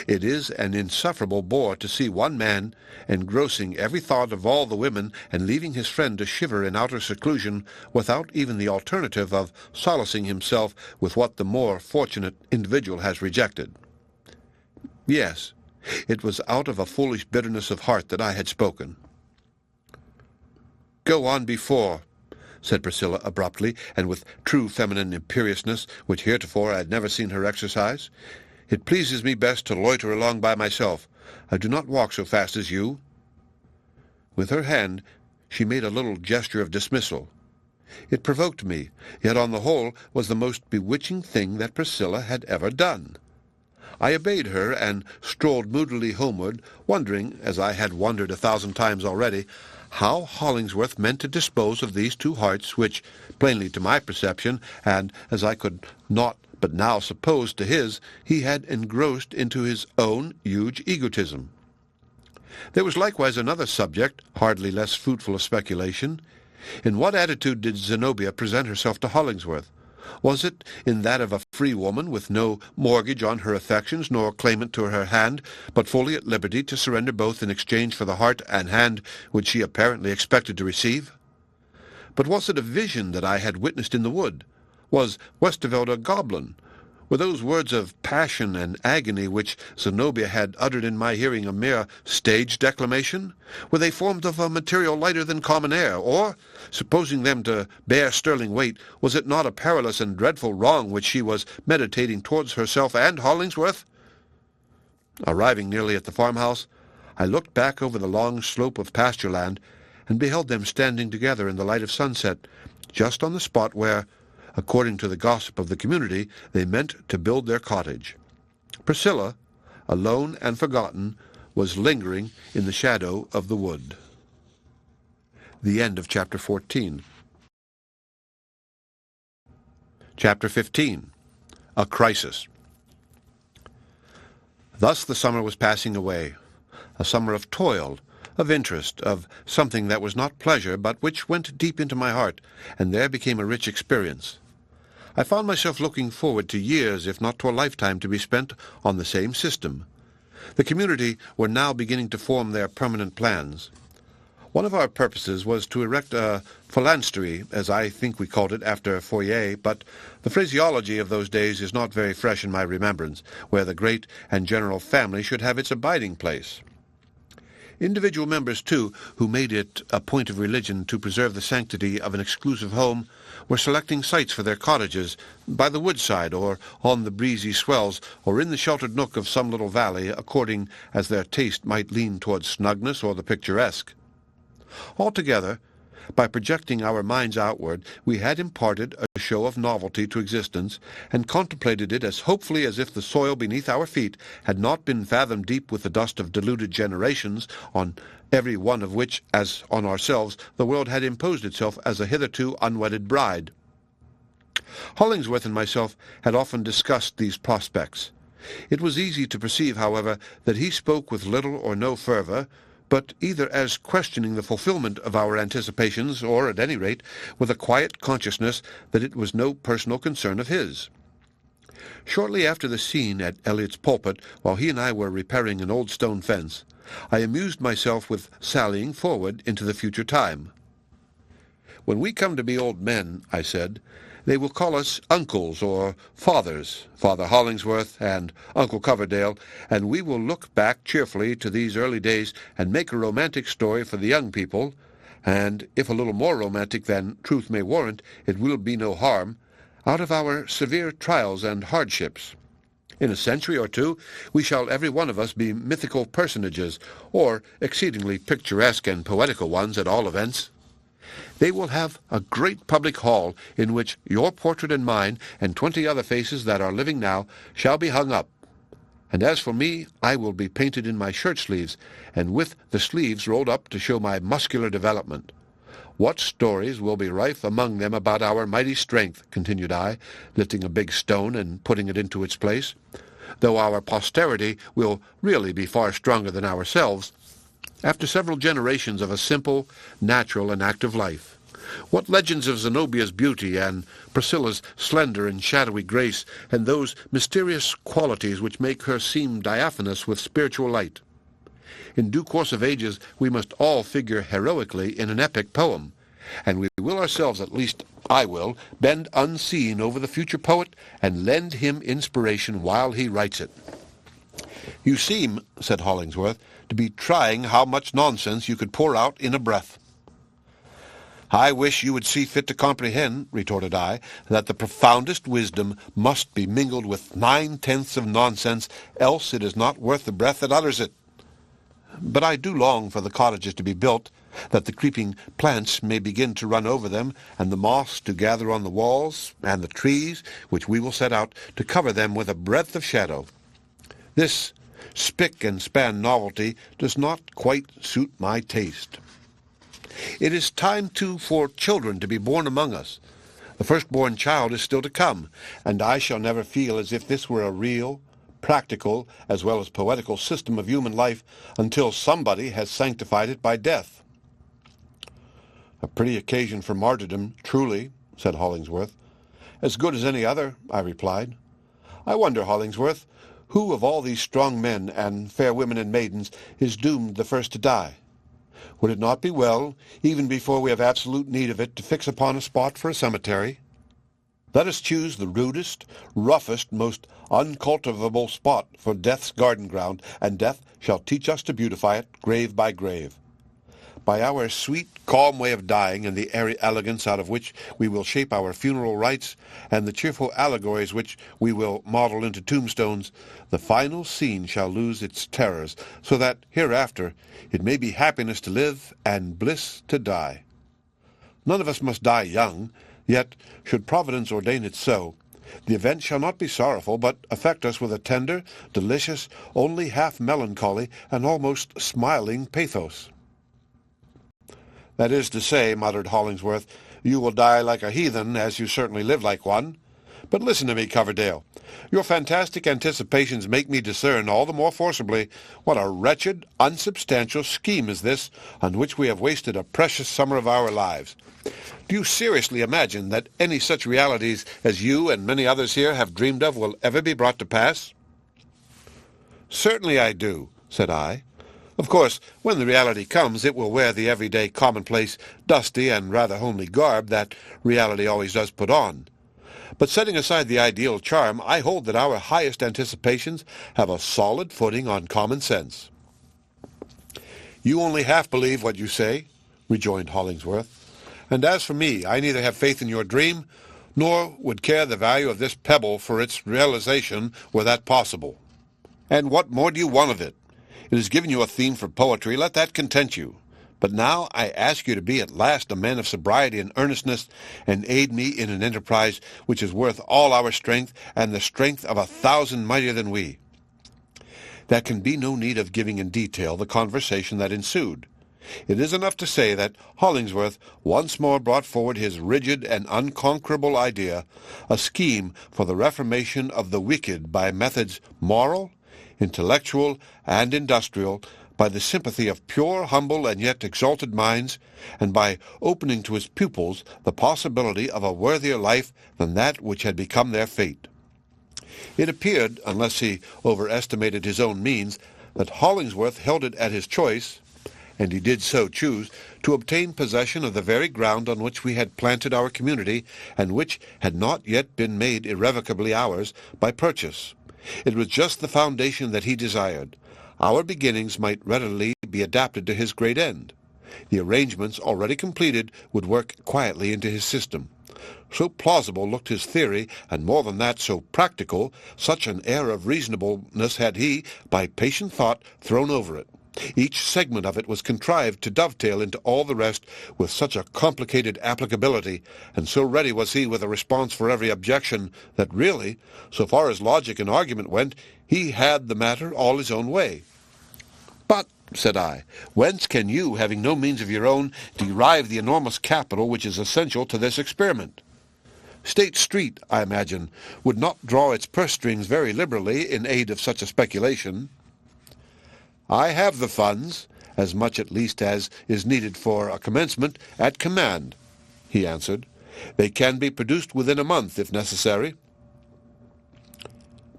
it is an insufferable bore to see one man engrossing every thought of all the women and leaving his friend to shiver in outer seclusion without even the alternative of solacing himself with what the more fortunate individual has rejected. Yes, it was out of a foolish bitterness of heart that I had spoken. "Go on before," said Priscilla abruptly, and with true feminine imperiousness, which heretofore I had never seen her exercise. "It pleases me best to loiter along by myself. I do not walk so fast as you." With her hand She made a little gesture of dismissal. It provoked me, yet on the whole was the most bewitching thing that Priscilla had ever done. I obeyed her and strolled moodily homeward, wondering, as I had wondered 1,000 times already, how Hollingsworth meant to dispose of these two hearts which, plainly to my perception, and as I could not but now suppose to his, he had engrossed into his own huge egotism. There was likewise another subject, hardly less fruitful of speculation. In what attitude did Zenobia present herself to Hollingsworth? Was it in that of a free woman, with no mortgage on her affections, nor claimant to her hand, but fully at liberty to surrender both in exchange for the heart and hand which she apparently expected to receive? But was it a vision that I had witnessed in the wood? Was Westerveld a goblin? Were those words of passion and agony which Zenobia had uttered in my hearing a mere stage declamation? Were they formed of a material lighter than common air? Or, supposing them to bear sterling weight, was it not a perilous and dreadful wrong which she was meditating towards herself and Hollingsworth? Arriving nearly at the farmhouse, I looked back over the long slope of pasture land, and beheld them standing together in the light of sunset, just on the spot where, according to the gossip of the community, they meant to build their cottage. Priscilla, alone and forgotten, was lingering in the shadow of the wood. The end of Chapter 14. Chapter 15. A Crisis. Thus the summer was passing away, a summer of toil, of interest, of something that was not pleasure, but which went deep into my heart, and there became a rich experience. I found myself looking forward to years, if not to a lifetime, to be spent on the same system. The community were now beginning to form their permanent plans. One of our purposes was to erect a phalanstery, as I think we called it, after Fourier, but the phraseology of those days is not very fresh in my remembrance, where the great and general family should have its abiding place. Individual members, too, who made it a point of religion to preserve the sanctity of an exclusive home, were selecting sites for their cottages by the woodside or on the breezy swells or in the sheltered nook of some little valley, according as their taste might lean towards snugness or the picturesque. Altogether, by projecting our minds outward, we had imparted a show of novelty to existence, and contemplated it as hopefully as if the soil beneath our feet had not been fathom deep with the dust of deluded generations, on every one of which, as on ourselves, the world had imposed itself as a hitherto unwedded bride. Hollingsworth and myself had often discussed these prospects. It was easy to perceive, however, that he spoke with little or no fervour, but either as questioning the fulfillment of our anticipations, or, at any rate, with a quiet consciousness that it was no personal concern of his. Shortly after the scene at Elliot's Pulpit, while he and I were repairing an old stone fence, I amused myself with sallying forward into the future time. "When we come to be old men," I said, "they will call us uncles or fathers, Father Hollingsworth and Uncle Coverdale, and we will look back cheerfully to these early days and make a romantic story for the young people, and if a little more romantic than truth may warrant, it will be no harm, out of our severe trials and hardships. In a century or two we shall every one of us be mythical personages, or exceedingly picturesque and poetical ones at all events. They will have a great public hall in which your portrait and mine, and 20 other faces that are living now, shall be hung up. And as for me, I will be painted in my shirt-sleeves, and with the sleeves rolled up to show my muscular development. What stories will be rife among them about our mighty strength," continued I, lifting a big stone and putting it into its place, "though our posterity will really be far stronger than ourselves, after several generations of a simple, natural, and active life. What legends of Zenobia's beauty, and Priscilla's slender and shadowy grace, and those mysterious qualities which make her seem diaphanous with spiritual light. In due course of ages we must all figure heroically in an epic poem, and we will ourselves, at least I will, bend unseen over the future poet, and lend him inspiration while he writes it." "You seem," said Hollingsworth, "to be trying how much nonsense you could pour out in a breath." "I wish you would see fit to comprehend," retorted I, "that the profoundest wisdom must be mingled with 9/10 of nonsense, else it is not worth the breath that utters it. But I do long for the cottages to be built, that the creeping plants may begin to run over them, and the moss to gather on the walls, and the trees, which we will set out, to cover them with a breadth of shadow. This spick-and-span novelty does not quite suit my taste. It is time, too, for children to be born among us. The firstborn child is still to come, and I shall never feel as if this were a real, practical, as well as poetical system of human life until somebody has sanctified it by death. A pretty occasion for martyrdom, truly, said Hollingsworth. As good as any other, I replied. I wonder, Hollingsworth, who of all these strong men and fair women and maidens is doomed the first to die? Would it not be well, even before we have absolute need of it, to fix upon a spot for a cemetery? Let us choose the rudest, roughest, most uncultivable spot for death's garden ground, and death shall teach us to beautify it, grave by grave. By our sweet, calm way of dying, and the airy elegance out of which we will shape our funeral rites, and the cheerful allegories which we will model into tombstones, the final scene shall lose its terrors, so that hereafter it may be happiness to live and bliss to die. None of us must die young, yet, should Providence ordain it so, the event shall not be sorrowful, but affect us with a tender, delicious, only half melancholy, and almost smiling pathos. That is to say, muttered Hollingsworth, you will die like a heathen, as you certainly live like one. But listen to me, Coverdale. Your fantastic anticipations make me discern all the more forcibly what a wretched, unsubstantial scheme is this on which we have wasted a precious summer of our lives. Do you seriously imagine that any such realities as you and many others here have dreamed of will ever be brought to pass? Certainly I do, said I. Of course, when the reality comes, it will wear the everyday, commonplace, dusty, and rather homely garb that reality always does put on. But setting aside the ideal charm, I hold that our highest anticipations have a solid footing on common sense. You only half believe what you say, rejoined Hollingsworth. And as for me, I neither have faith in your dream, nor would care the value of this pebble for its realization were that possible. And what more do you want of it? It has given you a theme for poetry, let that content you. But now I ask you to be at last a man of sobriety and earnestness, and aid me in an enterprise which is worth all our strength, and the strength of 1,000 mightier than we. There can be no need of giving in detail the conversation that ensued. It is enough to say that Hollingsworth once more brought forward his rigid and unconquerable idea, a scheme for the reformation of the wicked by methods moral, intellectual, and industrial, by the sympathy of pure, humble, and yet exalted minds, and by opening to his pupils the possibility of a worthier life than that which had become their fate. It appeared, unless he overestimated his own means, that Hollingsworth held it at his choice, and he did so choose, to obtain possession of the very ground on which we had planted our community, and which had not yet been made irrevocably ours by purchase. It was just the foundation that he desired. Our beginnings might readily be adapted to his great end. The arrangements already completed would work quietly into his system. So plausible looked his theory, and more than that, so practical, such an air of reasonableness had he, by patient thought, thrown over it. Each segment of it was contrived to dovetail into all the rest with such a complicated applicability, and so ready was he with a response for every objection, that really, so far as logic and argument went, he had the matter all his own way. But, said I, whence can you, having no means of your own, derive the enormous capital which is essential to this experiment? State Street, I imagine, would not draw its purse strings very liberally in aid of such a speculation. I have the funds, as much at least as is needed for a commencement, at command, he answered. They can be produced within a month, if necessary.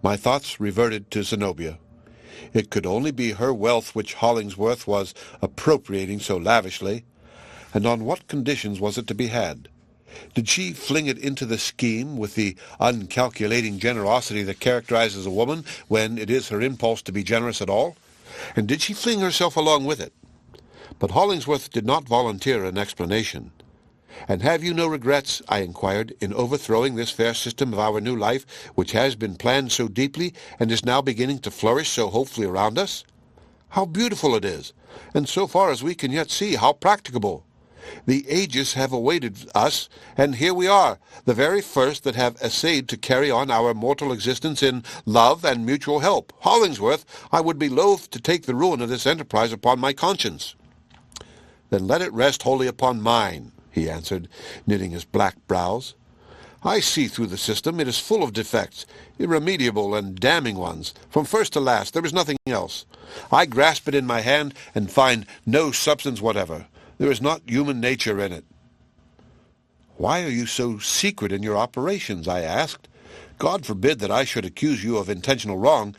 My thoughts reverted to Zenobia. It could only be her wealth which Hollingsworth was appropriating so lavishly, and on what conditions was it to be had? Did she fling it into the scheme with the uncalculating generosity that characterizes a woman when it is her impulse to be generous at all? And did she fling herself along with it? But Hollingsworth did not volunteer an explanation. And have you no regrets, I inquired, in overthrowing this fair system of our new life, which has been planned so deeply, and is now beginning to flourish so hopefully around us? How beautiful it is, and so far as we can yet see, how practicable. The ages have awaited us, and here we are, the very first that have essayed to carry on our mortal existence in love and mutual help. Hollingsworth, I would be loath to take the ruin of this enterprise upon my conscience. Then let it rest wholly upon mine, he answered, knitting his black brows. I see through the system. It is full of defects, irremediable and damning ones. From first to last, there is nothing else. I grasp it in my hand and find no substance whatever. There is not human nature in it. Why are you so secret in your operations? I asked. God forbid that I should accuse you of intentional wrong,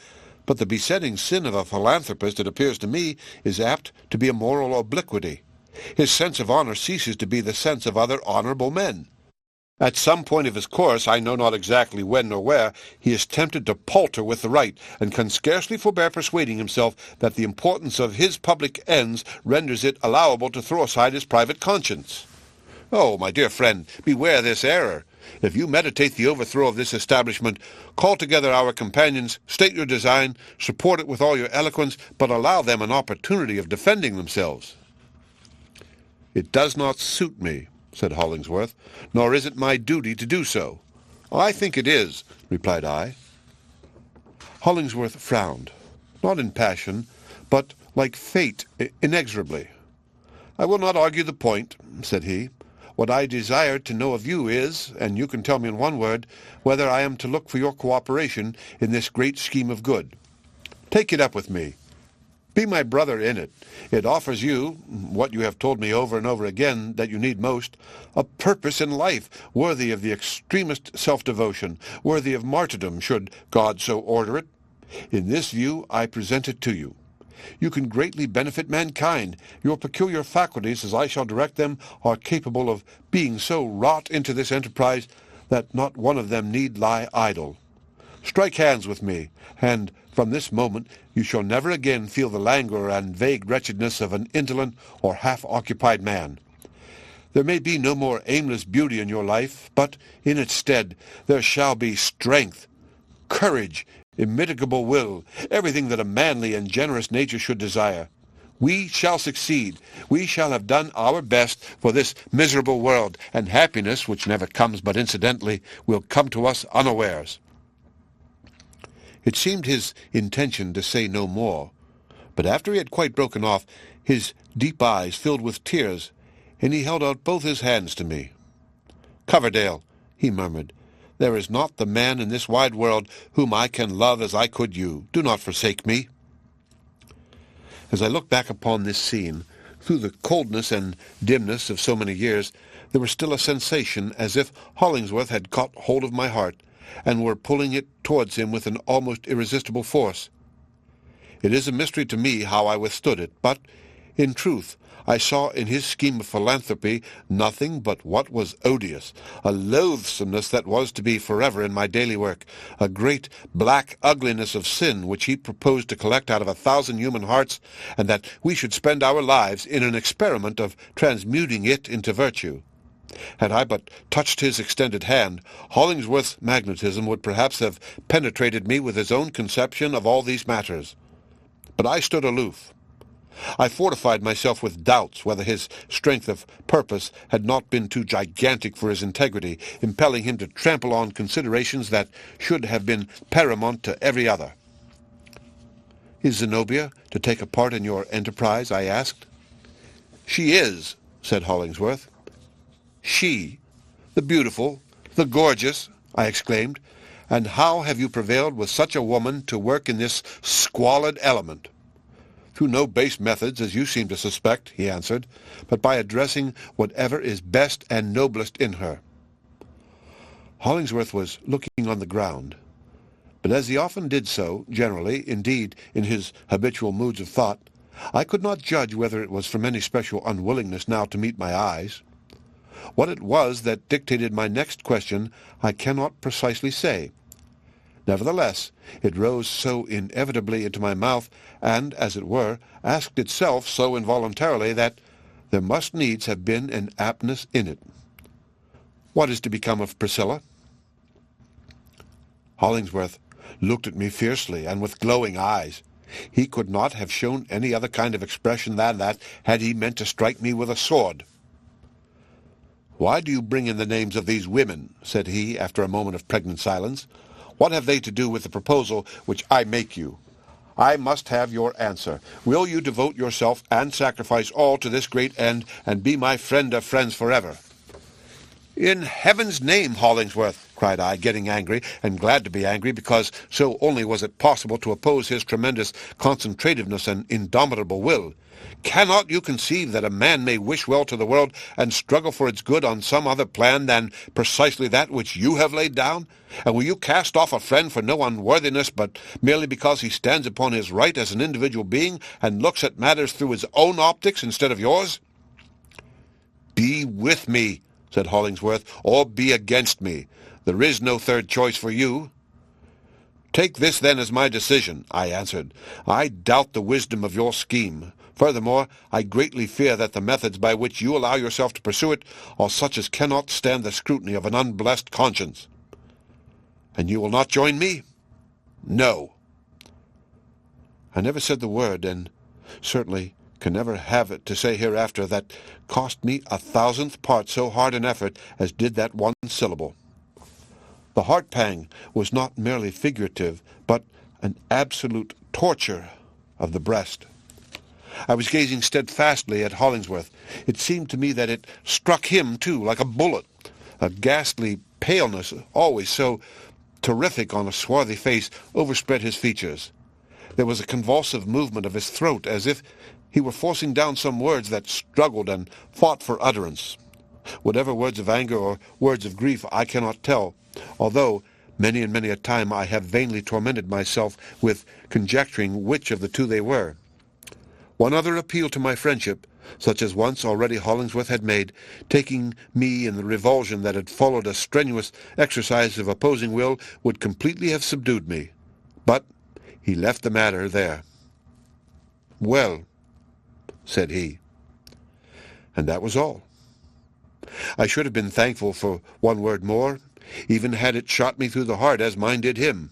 but the besetting sin of a philanthropist, it appears to me, is apt to be a moral obliquity. His sense of honor ceases to be the sense of other honorable men. At some point of his course, I know not exactly when nor where, he is tempted to palter with the right, and can scarcely forbear persuading himself that the importance of his public ends renders it allowable to throw aside his private conscience. Oh, my dear friend, beware this error. If you meditate the overthrow of this establishment, call together our companions, state your design, support it with all your eloquence, but allow them an opportunity of defending themselves. It does not suit me, said Hollingsworth, nor is it my duty to do so. I think it is, replied I. Hollingsworth frowned, not in passion, but like fate, inexorably. I will not argue the point, said he. What I desire to know of you is, and you can tell me in one word, whether I am to look for your cooperation in this great scheme of good. Take it up with me. Be my brother in it. It offers you, what you have told me over and over again that you need most, a purpose in life worthy of the extremest self-devotion, worthy of martyrdom, should God so order it. In this view I present it to you. You can greatly benefit mankind. Your peculiar faculties, as I shall direct them, are capable of being so wrought into this enterprise that not one of them need lie idle. Strike hands with me, and from this moment you shall never again feel the languor and vague wretchedness of an indolent or half-occupied man. There may be no more aimless beauty in your life, but in its stead there shall be strength, courage, immitigable will, everything that a manly and generous nature should desire. We shall succeed. We shall have done our best for this miserable world, and happiness, which never comes but incidentally, will come to us unawares. It seemed his intention to say no more, but after he had quite broken off, his deep eyes filled with tears, and he held out both his hands to me. "Coverdale," he murmured, "there is not the man in this wide world whom I can love as I could you. Do not forsake me." As I looked back upon this scene, through the coldness and dimness of so many years, there was still a sensation as if Hollingsworth had caught hold of my heart, and were pulling it towards him with an almost irresistible force. It is a mystery to me how I withstood it, but, in truth, I saw in his scheme of philanthropy nothing but what was odious, a loathsomeness that was to be forever in my daily work, a great black ugliness of sin which he proposed to collect out of 1,000 human hearts, and that we should spend our lives in an experiment of transmuting it into virtue. Had I but touched his extended hand, Hollingsworth's magnetism would perhaps have penetrated me with his own conception of all these matters. But I stood aloof. I fortified myself with doubts whether his strength of purpose had not been too gigantic for his integrity, impelling him to trample on considerations that should have been paramount to every other. "Is Zenobia to take a part in your enterprise?" I asked. "She is," said Hollingsworth. "She, the beautiful, the gorgeous," I exclaimed. "And how have you prevailed with such a woman to work in this squalid element?" "Through no base methods, as you seem to suspect," he answered, "but by addressing whatever is best and noblest in her." Hollingsworth was looking on the ground, but as he often did so, generally, indeed, in his habitual moods of thought, I could not judge whether it was from any special unwillingness now to meet my eyes. What it was that dictated my next question I cannot precisely say. Nevertheless, it rose so inevitably into my mouth, and, as it were, asked itself so involuntarily that there must needs have been an aptness in it. "What is to become of Priscilla?" Hollingsworth looked at me fiercely and with glowing eyes. He could not have shown any other kind of expression than that had he meant to strike me with a sword. "Why do you bring in the names of these women?" said he, after a moment of pregnant silence. "What have they to do with the proposal which I make you? I must have your answer. Will you devote yourself and sacrifice all to this great end, and be my friend of friends forever?" "In heaven's name, Hollingsworth," cried I, getting angry, and glad to be angry, because so only was it possible to oppose his tremendous concentrativeness and indomitable will, "cannot you conceive that a man may wish well to the world and struggle for its good on some other plan than precisely that which you have laid down? And will you cast off a friend for no unworthiness, but merely because he stands upon his right as an individual being, and looks at matters through his own optics instead of yours?" "Be with me," said Hollingsworth, "or be against me. There is no third choice for you." "Take this, then, as my decision," I answered. "I doubt the wisdom of your scheme. Furthermore, I greatly fear that the methods by which you allow yourself to pursue it are such as cannot stand the scrutiny of an unblessed conscience." "And you will not join me?" "No." I never said the word, and certainly can never have it to say hereafter, that cost me 1,000th part so hard an effort as did that one syllable. The heart-pang was not merely figurative, but an absolute torture of the breast. I was gazing steadfastly at Hollingsworth. It seemed to me that it struck him, too, like a bullet. A ghastly paleness, always so terrific on a swarthy face, overspread his features. There was a convulsive movement of his throat, as if he were forcing down some words that struggled and fought for utterance. Whatever words of anger or words of grief I cannot tell, although many and many a time I have vainly tormented myself with conjecturing which of the two they were. One other appeal to my friendship, such as once already Hollingsworth had made, taking me in the revulsion that had followed a strenuous exercise of opposing will, would completely have subdued me. But he left the matter there. "Well," said he. And that was all. I should have been thankful for one word more, even had it shot me through the heart as mine did him.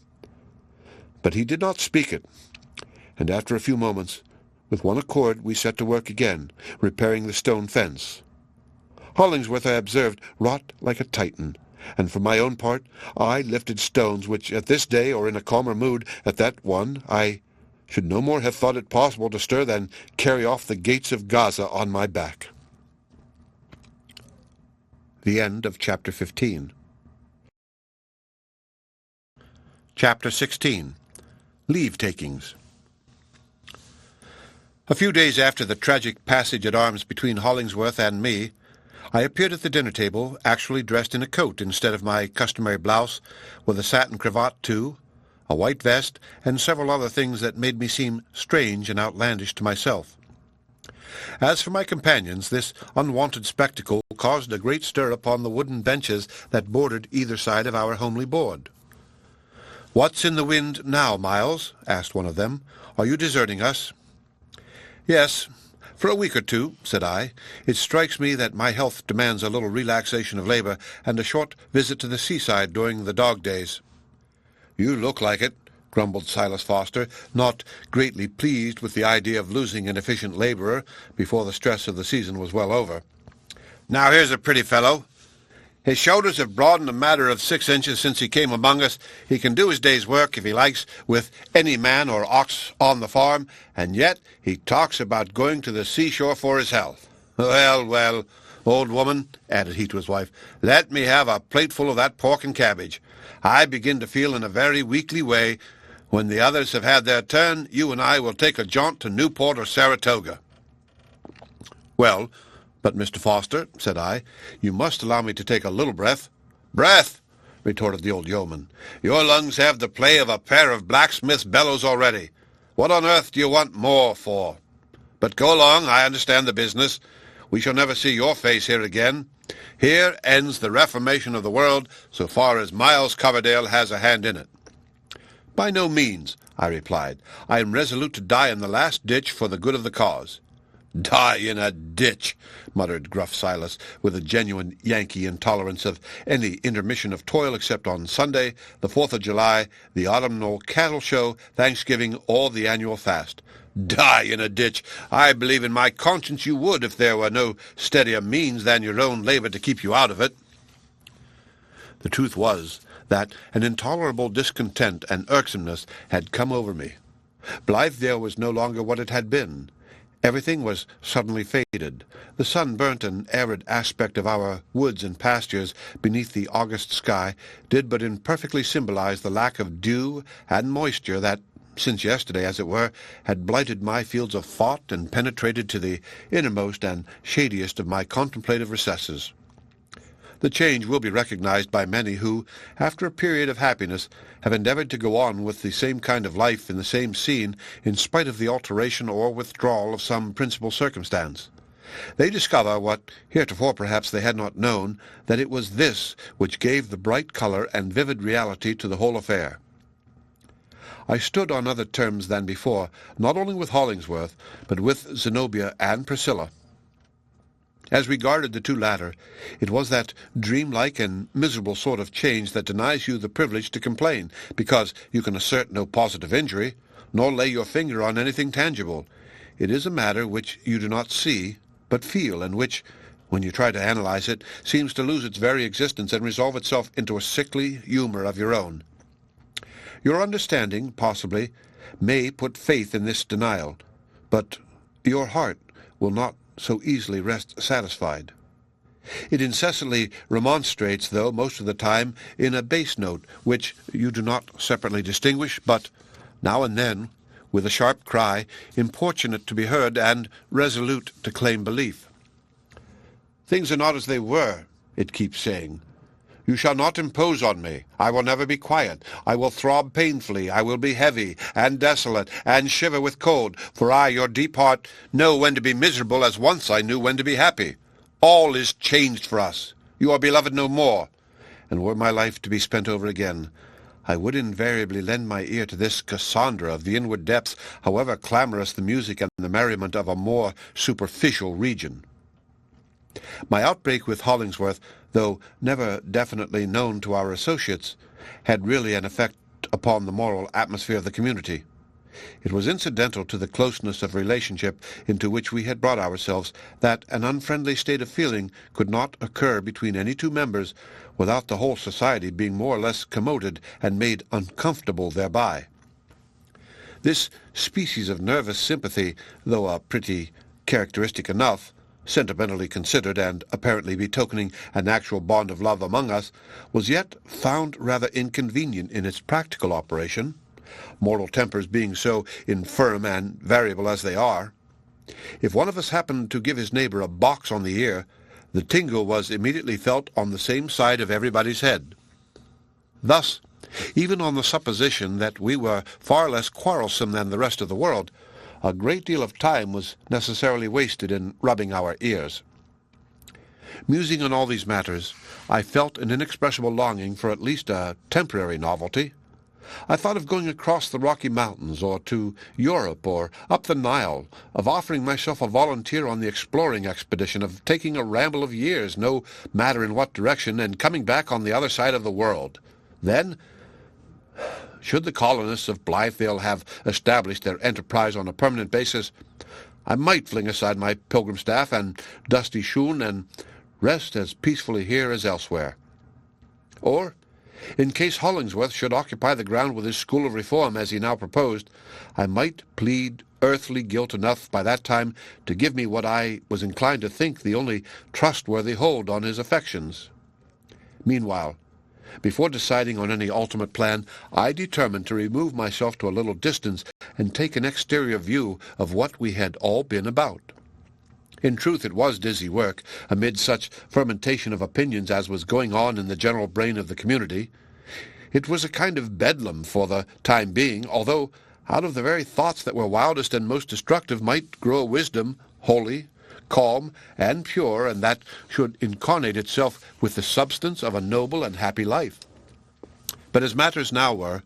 But he did not speak it, and after a few moments, with one accord we set to work again, repairing the stone fence. Hollingsworth, I observed, wrought like a Titan, and for my own part I lifted stones which at this day, or in a calmer mood at that one, I should no more have thought it possible to stir than carry off the gates of Gaza on my back. The end of Chapter 15. Chapter 16. Leave-takings. A few days after the tragic passage at arms between Hollingsworth and me, I appeared at the dinner table, actually dressed in a coat instead of my customary blouse, with a satin cravat too, a white vest, and several other things that made me seem strange and outlandish to myself. As for my companions, this unwonted spectacle caused a great stir upon the wooden benches that bordered either side of our homely board. "What's in the wind now, Miles?" asked one of them. "Are you deserting us?" "Yes, for a week or two," said I. "It strikes me that my health demands a little relaxation of labor and a short visit to the seaside during the dog days." "You look like it," grumbled Silas Foster, not greatly pleased with the idea of losing an efficient laborer before the stress of the season was well over. "Now here's a pretty fellow. His shoulders have broadened a matter of 6 inches since he came among us. He can do his day's work, if he likes, with any man or ox on the farm, and yet he talks about going to the seashore for his health. Well, well, old woman," added he to his wife, "let me have a plateful of that pork and cabbage. I begin to feel in a very weakly way. When the others have had their turn, you and I will take a jaunt to Newport or Saratoga." "Well, but, Mr. Foster," said I, "you must allow me to take a little breath." "Breath!" retorted the old yeoman. "Your lungs have the play of a pair of blacksmith's bellows already. What on earth do you want more for? But go along, I understand the business. We shall never see your face here again. Here ends the reformation of the world, so far as Miles Coverdale has a hand in it." "By no means," I replied. "I am resolute to die in the last ditch for the good of the cause. "Die in a ditch," muttered gruff Silas, with a genuine Yankee intolerance of any intermission of toil except on Sunday, the 4th of July, the autumnal cattle show, Thanksgiving, or the annual fast. "Die in a ditch! I believe in my conscience you would if there were no steadier means than your own labor to keep you out of it." The truth was that an intolerable discontent and irksomeness had come over me. Blithedale was no longer what it had been. Everything was suddenly faded. The sunburnt and arid aspect of our woods and pastures beneath the August sky did but imperfectly symbolize the lack of dew and moisture that, since yesterday, as it were, had blighted my fields of thought and penetrated to the innermost and shadiest of my contemplative recesses. The change will be recognized by many who, after a period of happiness, have endeavored to go on with the same kind of life in the same scene in spite of the alteration or withdrawal of some principal circumstance. They discover, what heretofore perhaps they had not known, that it was this which gave the bright color and vivid reality to the whole affair. I stood on other terms than before, not only with Hollingsworth, but with Zenobia and Priscilla. As regarded the two latter, it was that dreamlike and miserable sort of change that denies you the privilege to complain, because you can assert no positive injury, nor lay your finger on anything tangible. It is a matter which you do not see, but feel, and which, when you try to analyze it, seems to lose its very existence and resolve itself into a sickly humor of your own. Your understanding, possibly, may put faith in this denial, but your heart will not so easily rest satisfied. It incessantly remonstrates, though, most of the time, in a bass note, which you do not separately distinguish, but, now and then, with a sharp cry, importunate to be heard and resolute to claim belief. "Things are not as they were," it keeps saying. "You shall not impose on me. I will never be quiet. I will throb painfully. I will be heavy and desolate and shiver with cold, for I, your deep heart, know when to be miserable as once I knew when to be happy. All is changed for us. You are beloved no more. And were my life to be spent over again, I would invariably lend my ear to this Cassandra of the inward depths, however clamorous the music and the merriment of a more superficial region." My outbreak with Hollingsworth, though never definitely known to our associates, had really an effect upon the moral atmosphere of the community. It was incidental to the closeness of relationship into which we had brought ourselves that an unfriendly state of feeling could not occur between any two members without the whole society being more or less commoded and made uncomfortable thereby. This species of nervous sympathy, though a pretty characteristic enough, sentimentally considered, and apparently betokening an actual bond of love among us, was yet found rather inconvenient in its practical operation, mortal tempers being so infirm and variable as they are. If one of us happened to give his neighbor a box on the ear, the tingle was immediately felt on the same side of everybody's head. Thus, even on the supposition that we were far less quarrelsome than the rest of the world, a great deal of time was necessarily wasted in rubbing our ears. Musing on all these matters, I felt an inexpressible longing for at least a temporary novelty. I thought of going across the Rocky Mountains, or to Europe, or up the Nile, of offering myself a volunteer on the exploring expedition, of taking a ramble of years, no matter in what direction, and coming back on the other side of the world. Then, should the colonists of Blithedale have established their enterprise on a permanent basis, I might fling aside my pilgrim staff and dusty shoon and rest as peacefully here as elsewhere. Or, in case Hollingsworth should occupy the ground with his school of reform as he now proposed, I might plead earthly guilt enough by that time to give me what I was inclined to think the only trustworthy hold on his affections. Meanwhile, before deciding on any ultimate plan, I determined to remove myself to a little distance and take an exterior view of what we had all been about. In truth, it was dizzy work, amid such fermentation of opinions as was going on in the general brain of the community. It was a kind of bedlam for the time being, although out of the very thoughts that were wildest and most destructive might grow a wisdom, holy, calm, and pure, and that should incarnate itself with the substance of a noble and happy life. But as matters now were,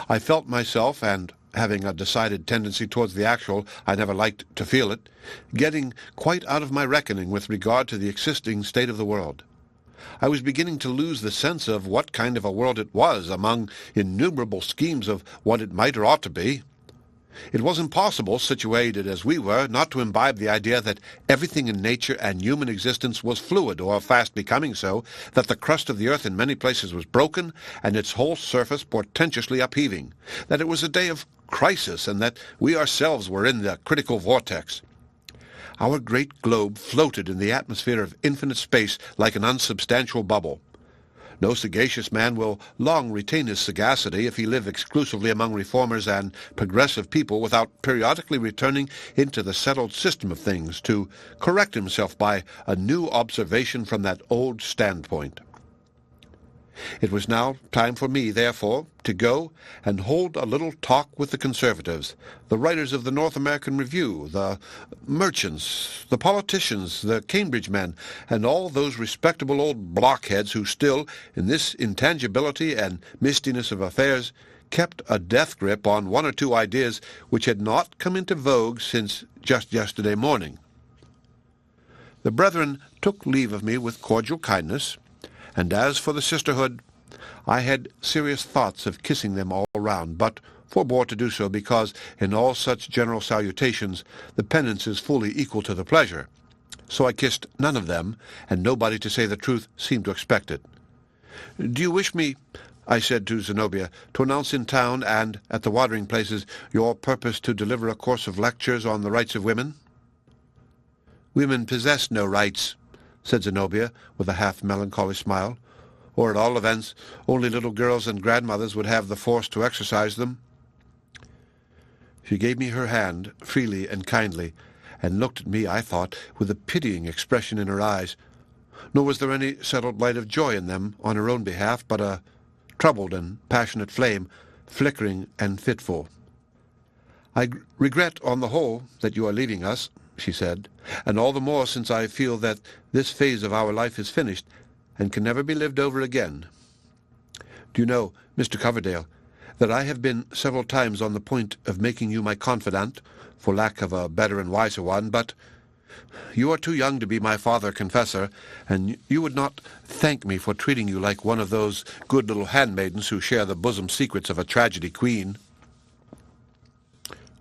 I felt myself, and having a decided tendency towards the actual, I never liked to feel it, getting quite out of my reckoning with regard to the existing state of the world. I was beginning to lose the sense of what kind of a world it was among innumerable schemes of what it might or ought to be. It was impossible, situated as we were, not to imbibe the idea that everything in nature and human existence was fluid, or fast becoming so, that the crust of the earth in many places was broken, and its whole surface portentously upheaving, that it was a day of crisis, and that we ourselves were in the critical vortex. Our great globe floated in the atmosphere of infinite space like an unsubstantial bubble. No sagacious man will long retain his sagacity if he live exclusively among reformers and progressive people without periodically returning into the settled system of things to correct himself by a new observation from that old standpoint. It was now time for me, therefore, to go and hold a little talk with the conservatives, the writers of the North American Review, the merchants, the politicians, the Cambridge men, and all those respectable old blockheads who still, in this intangibility and mistiness of affairs, kept a death grip on one or two ideas which had not come into vogue since just yesterday morning. The brethren took leave of me with cordial kindness, and as for the sisterhood, I had serious thoughts of kissing them all round, but forbore to do so because in all such general salutations the penance is fully equal to the pleasure. So I kissed none of them, and nobody, to say the truth, seemed to expect it. "Do you wish me," I said to Zenobia, "to announce in town and at the watering places your purpose to deliver a course of lectures on the rights of women?" "Women possess no rights," said Zenobia, with a half-melancholy smile. "Or at all events, only little girls and grandmothers would have the force to exercise them." She gave me her hand, freely and kindly, and looked at me, I thought, with a pitying expression in her eyes, nor was there any settled light of joy in them on her own behalf, but a troubled and passionate flame, flickering and fitful. "I regret, on the whole, that you are leaving us," she said, "and all the more since I feel that this phase of our life is finished and can never be lived over again. Do you know, Mr. Coverdale, that I have been several times on the point of making you my confidant, for lack of a better and wiser one, but you are too young to be my father-confessor, and you would not thank me for treating you like one of those good little handmaidens who share the bosom secrets of a tragedy queen."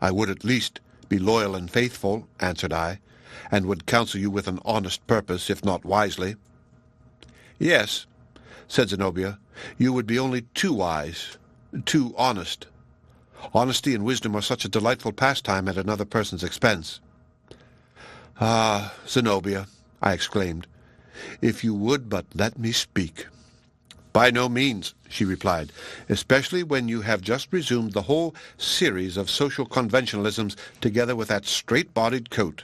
"I would at least be loyal and faithful," answered I, "and would counsel you with an honest purpose, if not wisely." "Yes," said Zenobia, "you would be only too wise, too honest. Honesty and wisdom are such a delightful pastime at another person's expense." "Ah, Zenobia," I exclaimed, "if you would but let me speak." "By no means," she replied, "especially when you have just resumed the whole series of social conventionalisms together with that straight-bodied coat.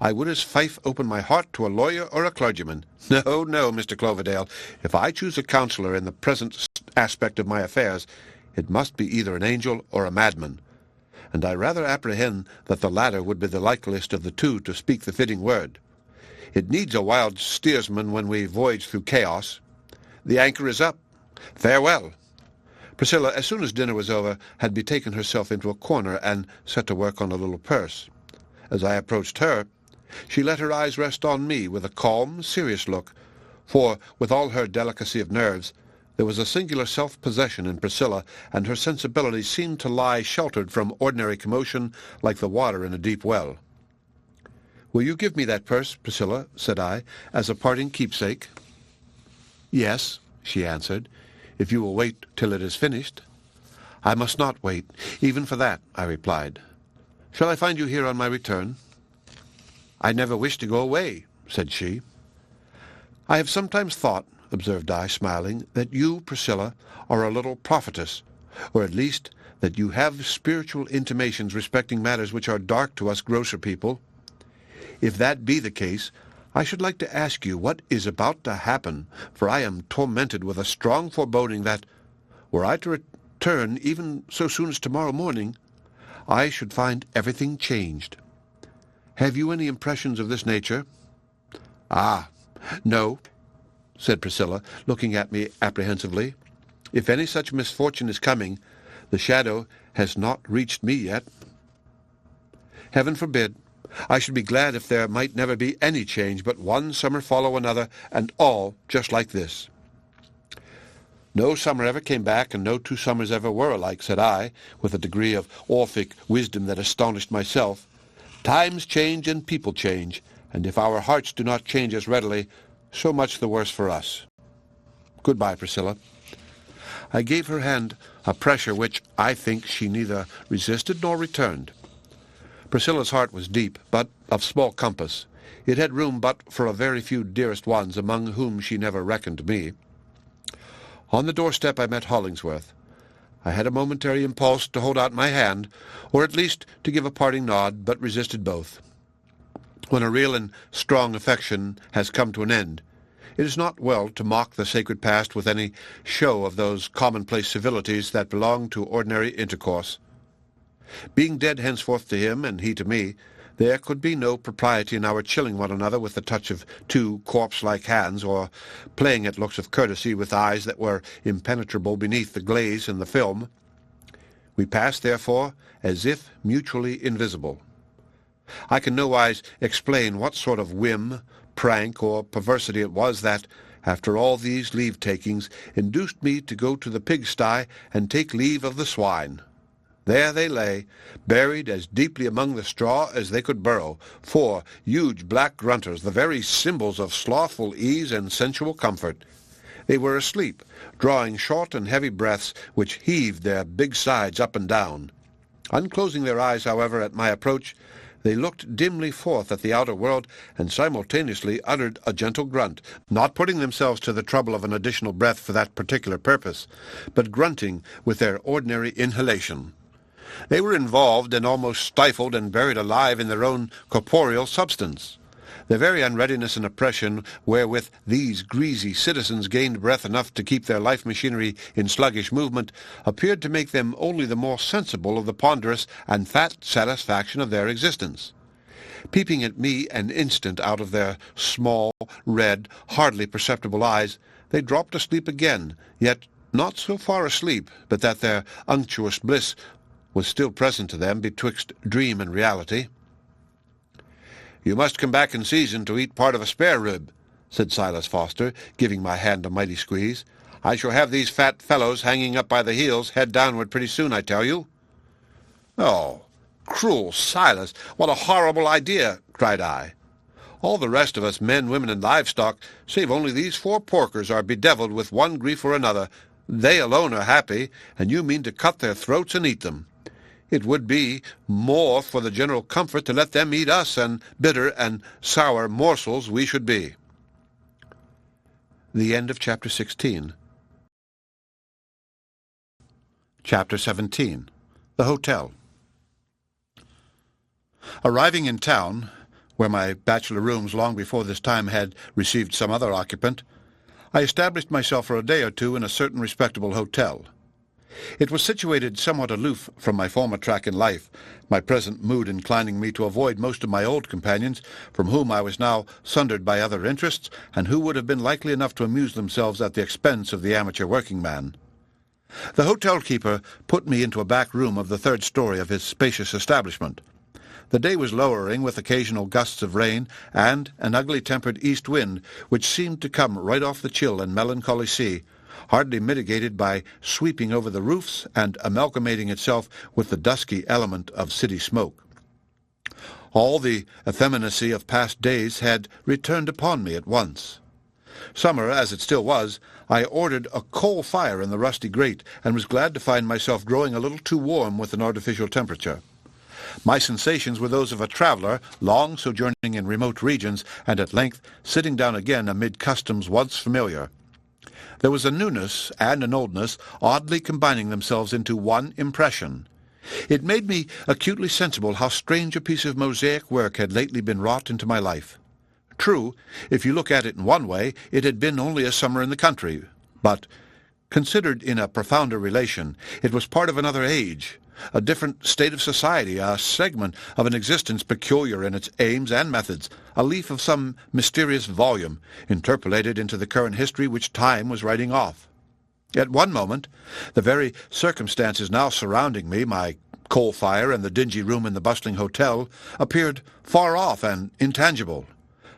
I would as fife open my heart to a lawyer or a clergyman. No, no, Mr. Cloverdale, if I choose a counselor in the present aspect of my affairs, it must be either an angel or a madman, and I rather apprehend that the latter would be the likeliest of the two to speak the fitting word. It needs a wild steersman when we voyage through chaos. The anchor is up. Farewell." Priscilla, as soon as dinner was over, had betaken herself into a corner and set to work on a little purse. As I approached her, she let her eyes rest on me with a calm, serious look, for, with all her delicacy of nerves, there was a singular self-possession in Priscilla, and her sensibilities seemed to lie sheltered from ordinary commotion like the water in a deep well. "Will you give me that purse, Priscilla," said I, "as a parting keepsake?" "Yes," she answered, "if you will wait till it is finished." "I must not wait, even for that," I replied. "Shall I find you here on my return?" "I never wish to go away," said she. "I have sometimes thought," observed I, smiling, "that you, Priscilla, are a little prophetess, or at least that you have spiritual intimations respecting matters which are dark to us grosser people. If that be the case, I should like to ask you what is about to happen, for I am tormented with a strong foreboding that, were I to return even so soon as tomorrow morning, I should find everything changed. Have you any impressions of this nature?" "Ah, no," said Priscilla, looking at me apprehensively. "If any such misfortune is coming, The shadow has not reached me yet. Heaven forbid. I should be glad if there might never be any change, but one summer follow another, and all just like this. No summer ever came back, and no two summers ever were alike, said I, with a degree of Orphic wisdom that astonished myself. Times change and people change, and if our hearts do not change as readily, so much the worse for us. Goodbye, Priscilla. I gave her hand a pressure which, I think, she neither resisted nor returned. Priscilla's heart was deep, but of small compass. It had room but for a very few dearest ones, among whom she never reckoned me. On the doorstep I met Hollingsworth. I had a momentary impulse to hold out my hand, or at least to give a parting nod, but resisted both. When a real and strong affection has come to an end, it is not well to mock the sacred past with any show of those commonplace civilities that belong to ordinary intercourse. Being dead henceforth to him, and he to me, there could be no propriety in our chilling one another with the touch of two corpse-like hands, or playing at looks of courtesy with eyes that were impenetrable beneath the glaze in the film. We passed, therefore, as if mutually invisible. I can nowise explain what sort of whim, prank, or perversity it was that, after all these leave-takings, induced me to go to the pigsty and take leave of the swine. There they lay, buried as deeply among the straw as they could burrow, 4 huge black grunters, the very symbols of slothful ease and sensual comfort. They were asleep, drawing short and heavy breaths which heaved their big sides up and down. Unclosing their eyes, however, at my approach, they looked dimly forth at the outer world, and simultaneously uttered a gentle grunt, not putting themselves to the trouble of an additional breath for that particular purpose, but grunting with their ordinary inhalation. They were involved and almost stifled and buried alive in their own corporeal substance. The very unreadiness and oppression wherewith these greasy citizens gained breath enough to keep their life machinery in sluggish movement appeared to make them only the more sensible of the ponderous and fat satisfaction of their existence. Peeping at me an instant out of their small, red, hardly perceptible eyes, they dropped asleep again, yet not so far asleep but that their unctuous bliss was still present to them betwixt dream and reality. "You must come back in season to eat part of a spare rib," said Silas Foster, giving my hand a mighty squeeze. "I shall have these fat fellows hanging up by the heels, head downward pretty soon, I tell you." "Oh, cruel Silas, what a horrible idea!" cried I. "All the rest of us, men, women, and livestock, save only these 4 porkers, are bedevilled with one grief or another. They alone are happy, and you mean to cut their throats and eat them. It would be more for the general comfort to let them eat us, and bitter and sour morsels we should be." The end of Chapter 16. Chapter 17. The Hotel. Arriving in town, where my bachelor rooms long before this time had received some other occupant, I established myself for a day or two in a certain respectable hotel. It was situated somewhat aloof from my former track in life, my present mood inclining me to avoid most of my old companions, from whom I was now sundered by other interests, and who would have been likely enough to amuse themselves at the expense of the amateur working-man. The hotel-keeper put me into a back room of the 3rd story of his spacious establishment. The day was lowering, with occasional gusts of rain, and an ugly-tempered east wind, which seemed to come right off the chill and melancholy sea, hardly mitigated by sweeping over the roofs and amalgamating itself with the dusky element of city smoke. All the effeminacy of past days had returned upon me at once. Summer, as it still was, I ordered a coal fire in the rusty grate, and was glad to find myself growing a little too warm with an artificial temperature. My sensations were those of a traveller, long sojourning in remote regions, and at length sitting down again amid customs once familiar. There was a newness and an oldness oddly combining themselves into one impression. It made me acutely sensible how strange a piece of mosaic work had lately been wrought into my life. True, if you look at it in one way, it had been only a summer in the country, but, considered in a profounder relation, it was part of another age, a different state of society, a segment of an existence peculiar in its aims and methods, a leaf of some mysterious volume, interpolated into the current history which time was writing off. At one moment, the very circumstances now surrounding me, my coal fire and the dingy room in the bustling hotel, appeared far off and intangible.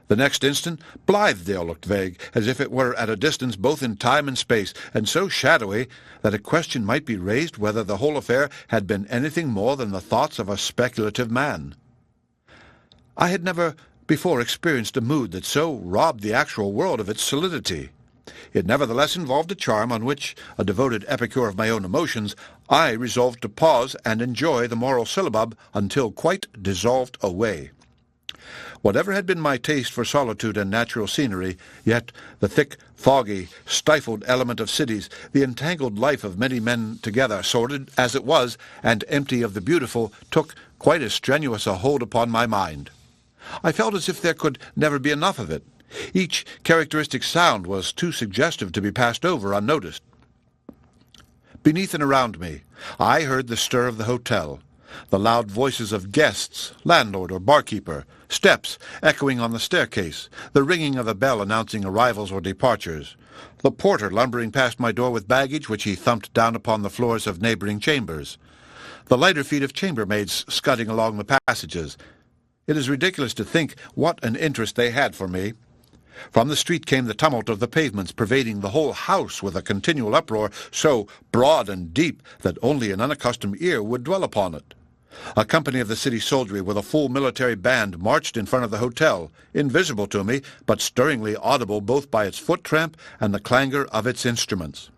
The next instant, Blithedale looked vague, as if it were at a distance both in time and space, and so shadowy that a question might be raised whether the whole affair had been anything more than the thoughts of a speculative man. I had never before experienced a mood that so robbed the actual world of its solidity. It nevertheless involved a charm on which, a devoted epicure of my own emotions, I resolved to pause and enjoy the moral syllabub until quite dissolved away. Whatever had been my taste for solitude and natural scenery, yet the thick, foggy, stifled element of cities, the entangled life of many men together, sordid as it was, and empty of the beautiful, took quite as strenuous a hold upon my mind. I felt as if there could never be enough of it. Each characteristic sound was too suggestive to be passed over unnoticed. Beneath and around me, I heard the stir of the hotel, the loud voices of guests, landlord or barkeeper, steps echoing on the staircase, the ringing of a bell announcing arrivals or departures, the porter lumbering past my door with baggage which he thumped down upon the floors of neighboring chambers, the lighter feet of chambermaids scudding along the passages. It is ridiculous to think what an interest they had for me. From the street came the tumult of the pavements, pervading the whole house with a continual uproar so broad and deep that only an unaccustomed ear would dwell upon it. A company of the city soldiery with a full military band marched in front of the hotel, invisible to me, but stirringly audible both by its foot tramp and the clangor of its instruments.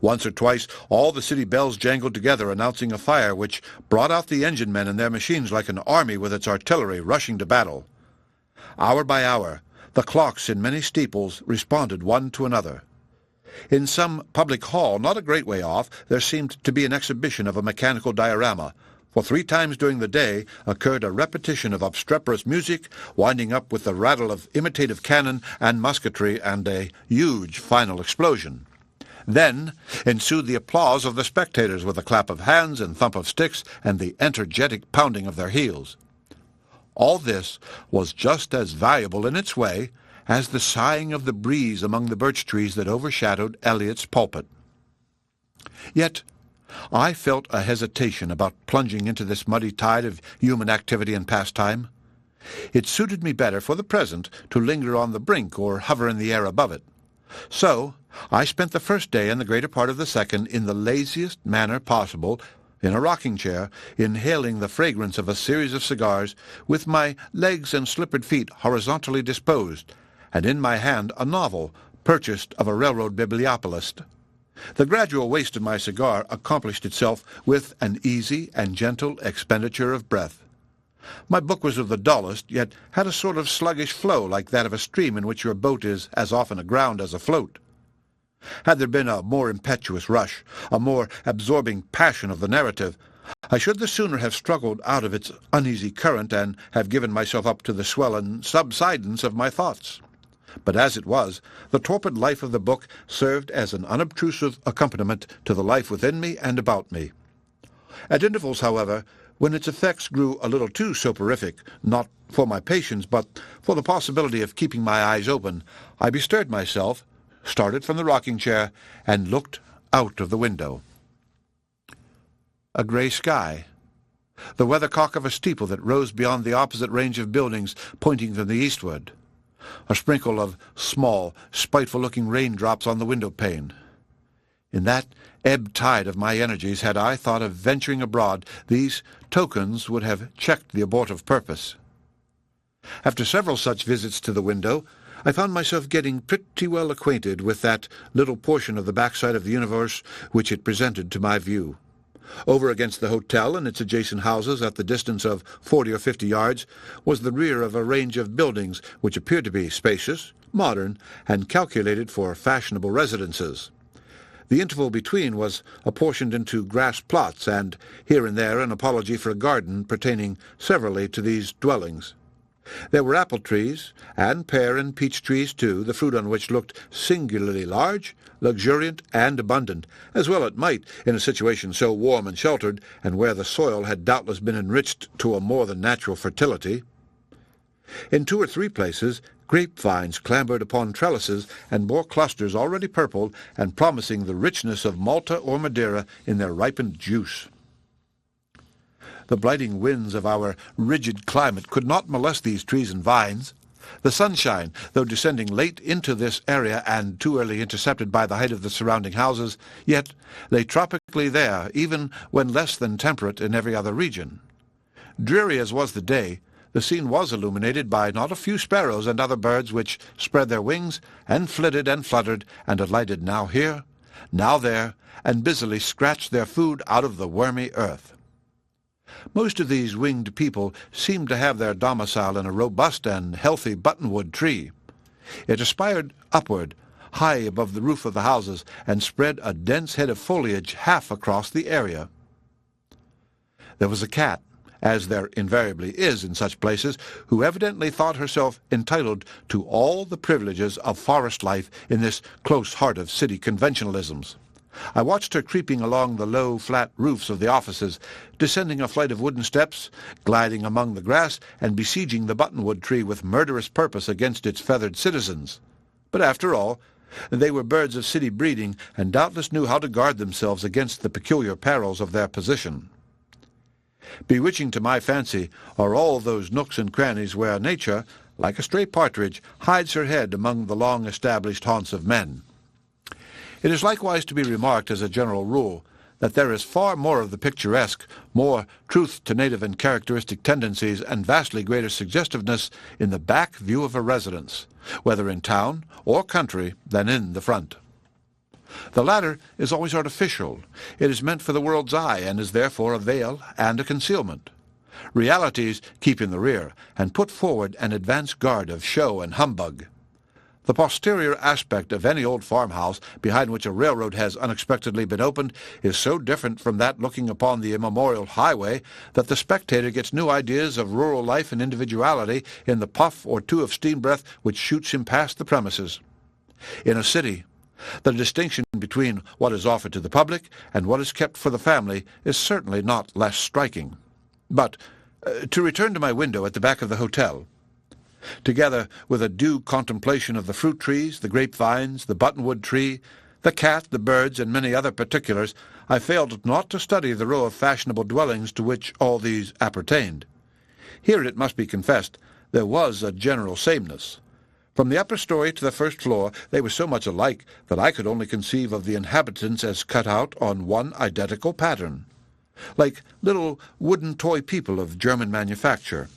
Once or twice all the city bells jangled together, announcing a fire which brought out the engine-men and their machines like an army with its artillery rushing to battle. Hour by hour, the clocks in many steeples responded one to another. In some public hall, not a great way off, there seemed to be an exhibition of a mechanical diorama, for 3 times during the day occurred a repetition of obstreperous music, winding up with the rattle of imitative cannon and musketry and a huge final explosion. Then ensued the applause of the spectators with a clap of hands and thump of sticks and the energetic pounding of their heels. All this was just as valuable in its way as the sighing of the breeze among the birch trees that overshadowed Elliot's pulpit. Yet I felt a hesitation about plunging into this muddy tide of human activity and pastime. It suited me better for the present to linger on the brink or hover in the air above it. So I spent the first day and the greater part of the second in the laziest manner possible, in a rocking-chair, inhaling the fragrance of a series of cigars, with my legs and slippered feet horizontally disposed, and in my hand a novel purchased of a railroad bibliopolist. The gradual waste of my cigar accomplished itself with an easy and gentle expenditure of breath. My book was of the dullest, yet had a sort of sluggish flow like that of a stream in which your boat is as often aground as afloat. Had there been a more impetuous rush, a more absorbing passion of the narrative, I should the sooner have struggled out of its uneasy current and have given myself up to the swell and subsidence of my thoughts. But as it was, the torpid life of the book served as an unobtrusive accompaniment to the life within me and about me. At intervals, however, when its effects grew a little too soporific, not for my patience, but for the possibility of keeping my eyes open, I bestirred myself, started from the rocking-chair, and looked out of the window. A grey sky, the weathercock of a steeple that rose beyond the opposite range of buildings pointing from the eastward, a sprinkle of small, spiteful-looking raindrops on the window-pane. In that ebb tide of my energies, had I thought of venturing abroad, these tokens would have checked the abortive purpose. After several such visits to the window, I found myself getting pretty well acquainted with that little portion of the backside of the universe which it presented to my view. Over against the hotel and its adjacent houses, at the distance of 40 or 50 yards, was the rear of a range of buildings which appeared to be spacious, modern, and calculated for fashionable residences. The interval between was apportioned into grass plots, and here and there an apology for a garden pertaining severally to these dwellings. There were apple trees, and pear and peach trees too, the fruit on which looked singularly large, luxuriant, and abundant, as well it might, in a situation so warm and sheltered, and where the soil had doubtless been enriched to a more than natural fertility. In 2 or 3 places Grapevines clambered upon trellises and bore clusters already purple and promising the richness of Malta or Madeira in their ripened juice. The blighting winds of our rigid climate could not molest these trees and vines. The sunshine, though descending late into this area and too early intercepted by the height of the surrounding houses, yet lay tropically there, even when less than temperate in every other region. Dreary as was the day, the scene was illuminated by not a few sparrows and other birds which spread their wings, and flitted and fluttered, and alighted now here, now there, and busily scratched their food out of the wormy earth. Most of these winged people seemed to have their domicile in a robust and healthy buttonwood tree. It aspired upward, high above the roof of the houses, and spread a dense head of foliage half across the area. There was a cat, as there invariably is in such places, who evidently thought herself entitled to all the privileges of forest life in this close heart of city conventionalisms. I watched her creeping along the low, flat roofs of the offices, descending a flight of wooden steps, gliding among the grass, and besieging the buttonwood tree with murderous purpose against its feathered citizens. But after all, they were birds of city breeding, and doubtless knew how to guard themselves against the peculiar perils of their position. Bewitching to my fancy are all those nooks and crannies where nature, like a stray partridge, hides her head among the long-established haunts of men. It is likewise to be remarked as a general rule that there is far more of the picturesque, more truth to native and characteristic tendencies, and vastly greater suggestiveness in the back view of a residence, whether in town or country, than in the front. The latter is always artificial. It is meant for the world's eye, and is therefore a veil and a concealment. Realities keep in the rear, and put forward an advance guard of show and humbug. The posterior aspect of any old farmhouse behind which a railroad has unexpectedly been opened is so different from that looking upon the immemorial highway that the spectator gets new ideas of rural life and individuality in the puff or two of steam breath which shoots him past the premises. In a city, the distinction between what is offered to the public and what is kept for the family is certainly not less striking. But to return to my window at the back of the hotel, together with a due contemplation of the fruit trees, the grapevines, the buttonwood tree, the cat, the birds, and many other particulars, I failed not to study the row of fashionable dwellings to which all these appertained. Here, it must be confessed, there was a general sameness. From the upper story to the first floor, they were so much alike that I could only conceive of the inhabitants as cut out on one identical pattern, like little wooden toy people of German manufacture.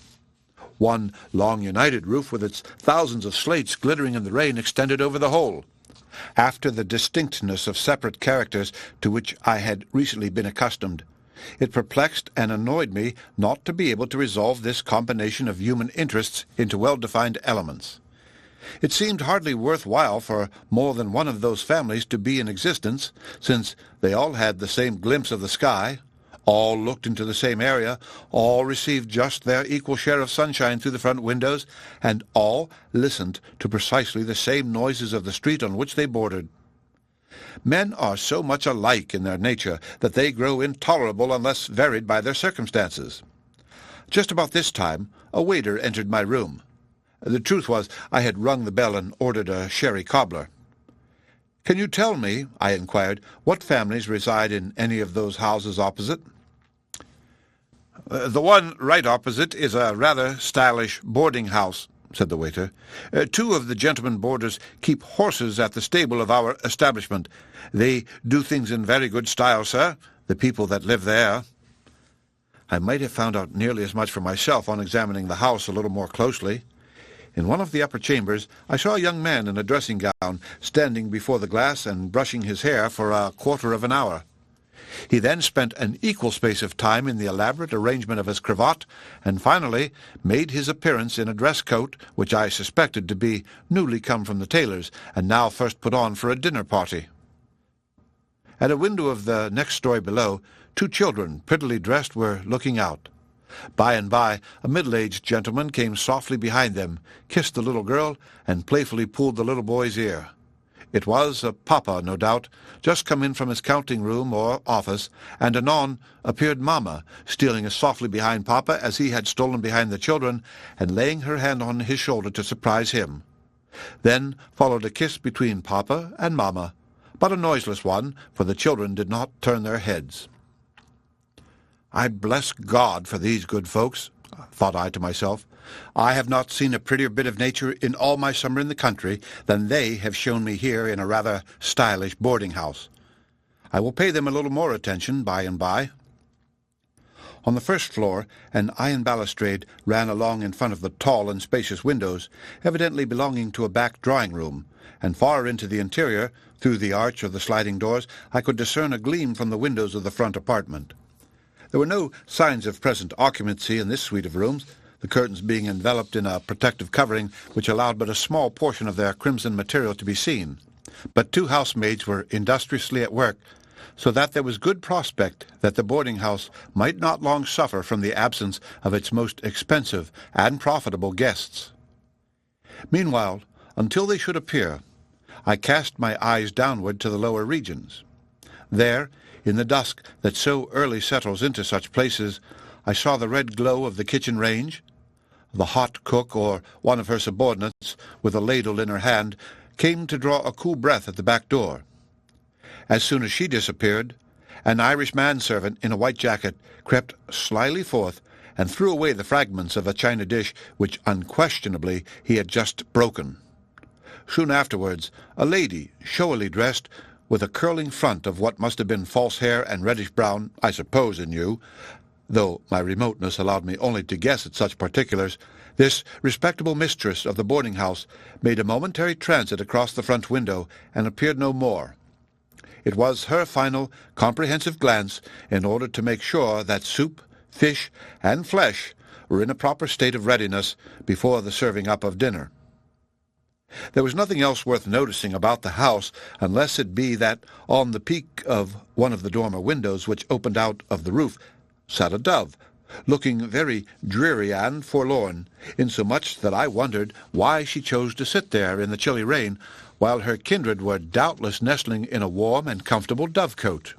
One long united roof with its thousands of slates glittering in the rain extended over the whole. After the distinctness of separate characters to which I had recently been accustomed, it perplexed and annoyed me not to be able to resolve this combination of human interests into well-defined elements. It seemed hardly worth while for more than one of those families to be in existence, since they all had the same glimpse of the sky, all looked into the same area, all received just their equal share of sunshine through the front windows, and all listened to precisely the same noises of the street on which they bordered. Men are so much alike in their nature that they grow intolerable unless varied by their circumstances. Just about this time, a waiter entered my room. The truth was, I had rung the bell and ordered a sherry cobbler. "Can you tell me," I inquired, "what families reside in any of those houses opposite?" "The one right opposite is a rather stylish boarding-house," said the waiter. "Two of the gentlemen boarders keep horses at the stable of our establishment. They do things in very good style, sir, the people that live there." I might have found out nearly as much for myself on examining the house a little more closely. In one of the upper chambers I saw a young man in a dressing-gown standing before the glass and brushing his hair for a quarter of an hour. He then spent an equal space of time in the elaborate arrangement of his cravat, and finally made his appearance in a dress coat which I suspected to be newly come from the tailor's, and now first put on for a dinner party. At a window of the next story below, two children, prettily dressed, were looking out. By and by, a middle-aged gentleman came softly behind them, kissed the little girl, and playfully pulled the little boy's ear. It was Papa, no doubt, just come in from his counting-room or office, and anon appeared Mamma, stealing as softly behind Papa as he had stolen behind the children, and laying her hand on his shoulder to surprise him. Then followed a kiss between Papa and Mamma, but a noiseless one, for the children did not turn their heads. "I bless God for these good folks," thought I to myself. "I have not seen a prettier bit of nature in all my summer in the country than they have shown me here in a rather stylish boarding-house. I will pay them a little more attention by and by." On the first floor, an iron balustrade ran along in front of the tall and spacious windows, evidently belonging to a back drawing-room, and far into the interior, through the arch of the sliding doors, I could discern a gleam from the windows of the front apartment. There were no signs of present occupancy in this suite of rooms, the curtains being enveloped in a protective covering which allowed but a small portion of their crimson material to be seen. But 2 housemaids were industriously at work, so that there was good prospect that the boarding-house might not long suffer from the absence of its most expensive and profitable guests. Meanwhile, until they should appear, I cast my eyes downward to the lower regions. There, in the dusk that so early settles into such places, I saw the red glow of the kitchen range. The hot cook, or one of her subordinates, with a ladle in her hand, came to draw a cool breath at the back door. As soon as she disappeared, an Irish manservant in a white jacket crept slyly forth and threw away the fragments of a china dish which unquestionably he had just broken. Soon afterwards, a lady, showily dressed, with a curling front of what must have been false hair and reddish-brown, I suppose in you, though my remoteness allowed me only to guess at such particulars, this respectable mistress of the boarding-house made a momentary transit across the front window and appeared no more. It was her final, comprehensive glance in order to make sure that soup, fish, and flesh were in a proper state of readiness before the serving up of dinner. There was nothing else worth noticing about the house, unless it be that on the peak of one of the dormer windows which opened out of the roof sat a dove, looking very dreary and forlorn, insomuch that I wondered why she chose to sit there in the chilly rain, while her kindred were doubtless nestling in a warm and comfortable dovecot.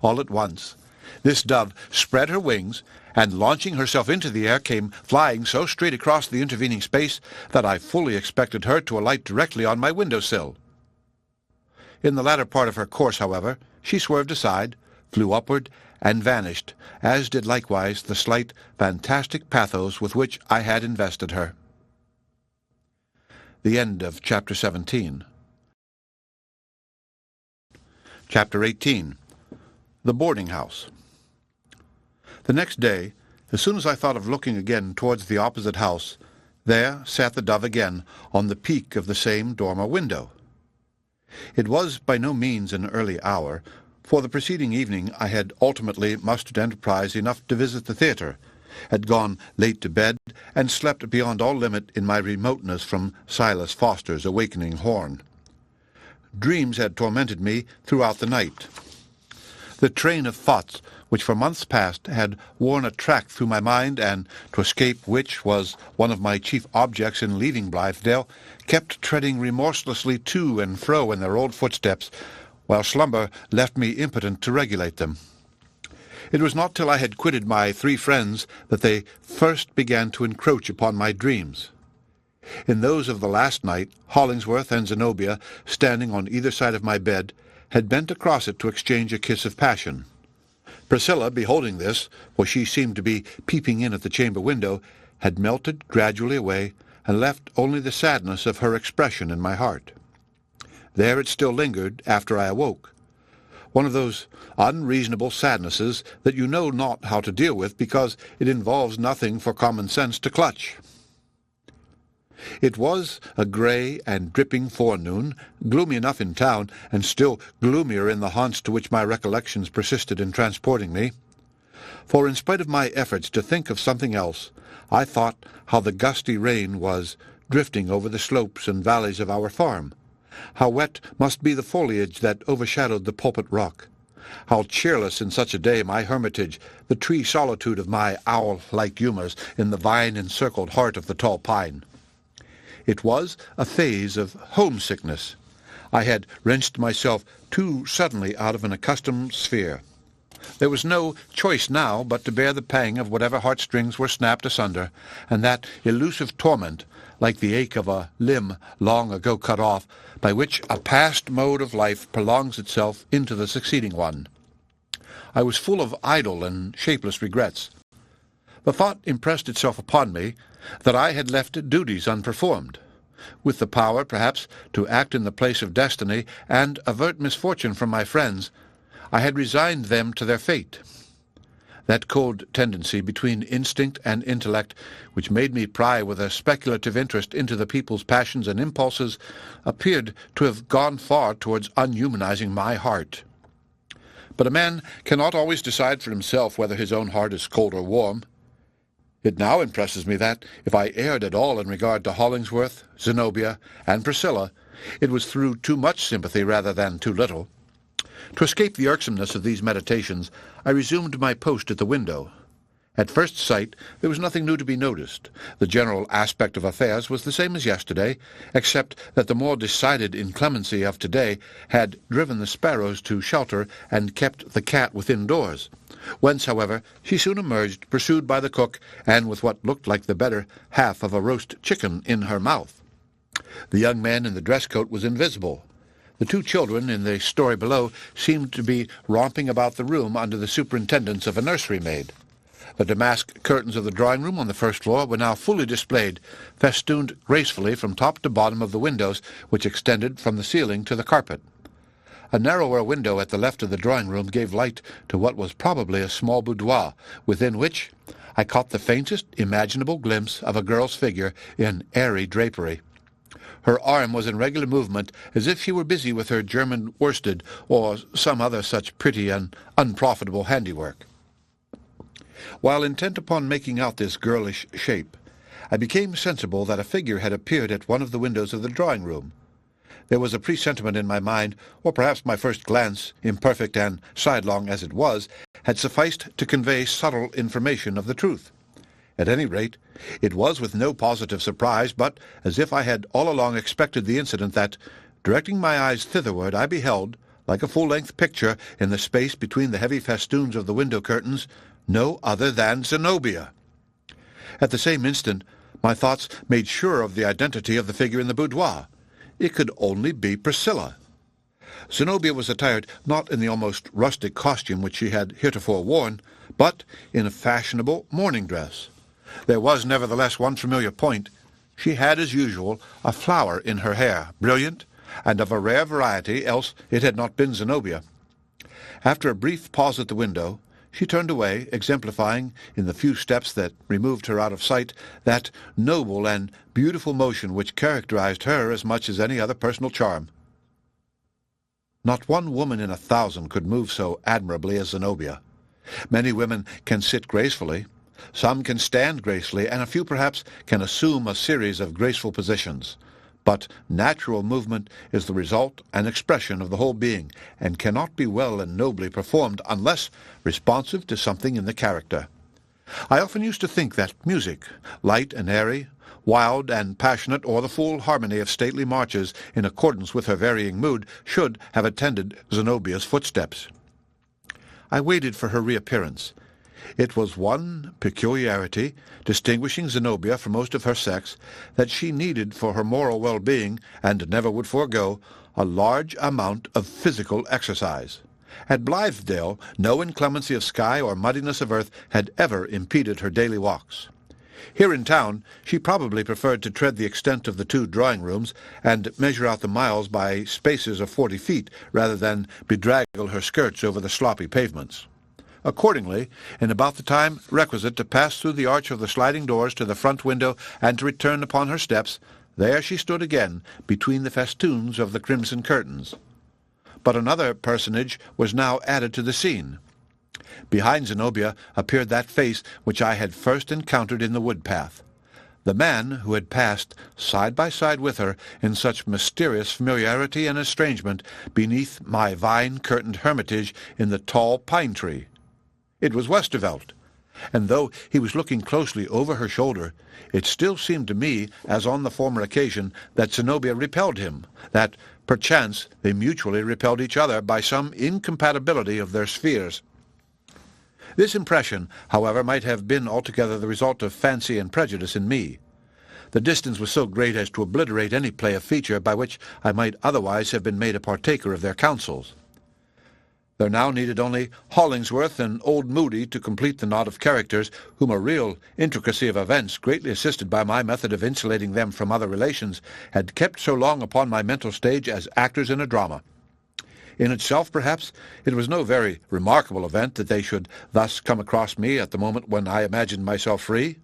All at once, this dove spread her wings, and launching herself into the air, came flying so straight across the intervening space that I fully expected her to alight directly on my window-sill. In the latter part of her course, however, she swerved aside, flew upward, and vanished, as did likewise the slight, fantastic pathos with which I had invested her. The end of Chapter 17. Chapter 18. The Boarding-House. The next day, as soon as I thought of looking again towards the opposite house, there sat the dove again on the peak of the same dormer window. It was by no means an early hour, for the preceding evening I had ultimately mustered enterprise enough to visit the theatre, had gone late to bed, and slept beyond all limit in my remoteness from Silas Foster's awakening horn. Dreams had tormented me throughout the night. The train of thoughts which for months past had worn a track through my mind, and to escape which was one of my chief objects in leaving Blithedale, kept treading remorselessly to and fro in their old footsteps, while slumber left me impotent to regulate them. It was not till I had quitted my 3 friends that they first began to encroach upon my dreams. In those of the last night, Hollingsworth and Zenobia, standing on either side of my bed, had bent across it to exchange a kiss of passion. Priscilla, beholding this, for she seemed to be peeping in at the chamber window, had melted gradually away, and left only the sadness of her expression in my heart. There it still lingered after I awoke, one of those unreasonable sadnesses that you know not how to deal with because it involves nothing for common sense to clutch. It was a grey and dripping forenoon, gloomy enough in town, and still gloomier in the haunts to which my recollections persisted in transporting me. For in spite of my efforts to think of something else, I thought how the gusty rain was drifting over the slopes and valleys of our farm, how wet must be the foliage that overshadowed the Pulpit rock, how cheerless in such a day my hermitage, the tree solitude of my owl-like humours in the vine-encircled heart of the tall pine. It was a phase of homesickness, I had wrenched myself too suddenly out of an accustomed sphere. There was no choice now but to bear the pang of whatever heartstrings were snapped asunder, and that elusive torment, like the ache of a limb long ago cut off, by which a past mode of life prolongs itself into the succeeding one. I was full of idle and shapeless regrets. The thought impressed itself upon me that I had left duties unperformed, with the power, perhaps, to act in the place of destiny and avert misfortune from my friends. I had resigned them to their fate. That cold tendency between instinct and intellect, which made me pry with a speculative interest into the people's passions and impulses, appeared to have gone far towards unhumanizing my heart. But a man cannot always decide for himself whether his own heart is cold or warm. It now impresses me that, if I erred at all in regard to Hollingsworth, Zenobia, and Priscilla, it was through too much sympathy rather than too little. To escape the irksomeness of these meditations, I resumed my post at the window. At first sight, there was nothing new to be noticed. The general aspect of affairs was the same as yesterday, except that the more decided inclemency of today had driven the sparrows to shelter and kept the cat within doors, whence, however, she soon emerged, pursued by the cook, and with what looked like the better half of a roast chicken in her mouth. The young man in the dress-coat was invisible. The two children in the story below seemed to be romping about the room under the superintendence of a nursery-maid. The damask curtains of the drawing-room on the first floor were now fully displayed, festooned gracefully from top to bottom of the windows, which extended from the ceiling to the carpet. A narrower window at the left of the drawing-room gave light to what was probably a small boudoir, within which I caught the faintest imaginable glimpse of a girl's figure in airy drapery. Her arm was in regular movement, as if she were busy with her German worsted or some other such pretty and unprofitable handiwork. While intent upon making out this girlish shape, I became sensible that a figure had appeared at one of the windows of the drawing-room. There was a presentiment in my mind, or perhaps my first glance, imperfect and sidelong as it was, had sufficed to convey subtle information of the truth. At any rate, it was with no positive surprise, but as if I had all along expected the incident that, directing my eyes thitherward, I beheld, like a full-length picture in the space between the heavy festoons of the window curtains, no other than Zenobia. At the same instant, my thoughts made sure of the identity of the figure in the boudoir. It could only be Priscilla. Zenobia was attired not in the almost rustic costume which she had heretofore worn, but in a fashionable morning dress. There was nevertheless one familiar point. She had, as usual, a flower in her hair, brilliant, and of a rare variety, else it had not been Zenobia. After a brief pause at the window, she turned away, exemplifying, in the few steps that removed her out of sight, that noble and beautiful motion which characterized her as much as any other personal charm. Not one woman in 1,000 could move so admirably as Zenobia. Many women can sit gracefully, some can stand gracefully, and a few perhaps can assume a series of graceful positions. But natural movement is the result and expression of the whole being, and cannot be well and nobly performed unless responsive to something in the character. I often used to think that music, light and airy, wild and passionate, or the full harmony of stately marches in accordance with her varying mood, should have attended Zenobia's footsteps. I waited for her reappearance. It was one peculiarity, distinguishing Zenobia from most of her sex, that she needed for her moral well-being, and never would forego, a large amount of physical exercise. At Blithedale, no inclemency of sky or muddiness of earth had ever impeded her daily walks. Here in town, she probably preferred to tread the extent of the two drawing-rooms, and measure out the miles by spaces of 40 feet, rather than bedraggle her skirts over the sloppy pavements. Accordingly, in about the time requisite to pass through the arch of the sliding doors to the front window and to return upon her steps, there she stood again, between the festoons of the crimson curtains. But another personage was now added to the scene. Behind Zenobia appeared that face which I had first encountered in the wood-path. The man who had passed side by side with her in such mysterious familiarity and estrangement beneath my vine-curtained hermitage in the tall pine-tree. It was Westervelt, and though he was looking closely over her shoulder, it still seemed to me, as on the former occasion, that Zenobia repelled him, that, Perchance they mutually repelled each other by some incompatibility of their spheres. This impression, however, might have been altogether the result of fancy and prejudice in me. The distance was so great as to obliterate any play of feature by which I might otherwise have been made a partaker of their counsels. There now needed only Hollingsworth and old Moody to complete the knot of characters whom a real intricacy of events, greatly assisted by my method of insulating them from other relations, had kept so long upon my mental stage as actors in a drama. In itself, perhaps, it was no very remarkable event that they should thus come across me at the moment when I imagined myself free.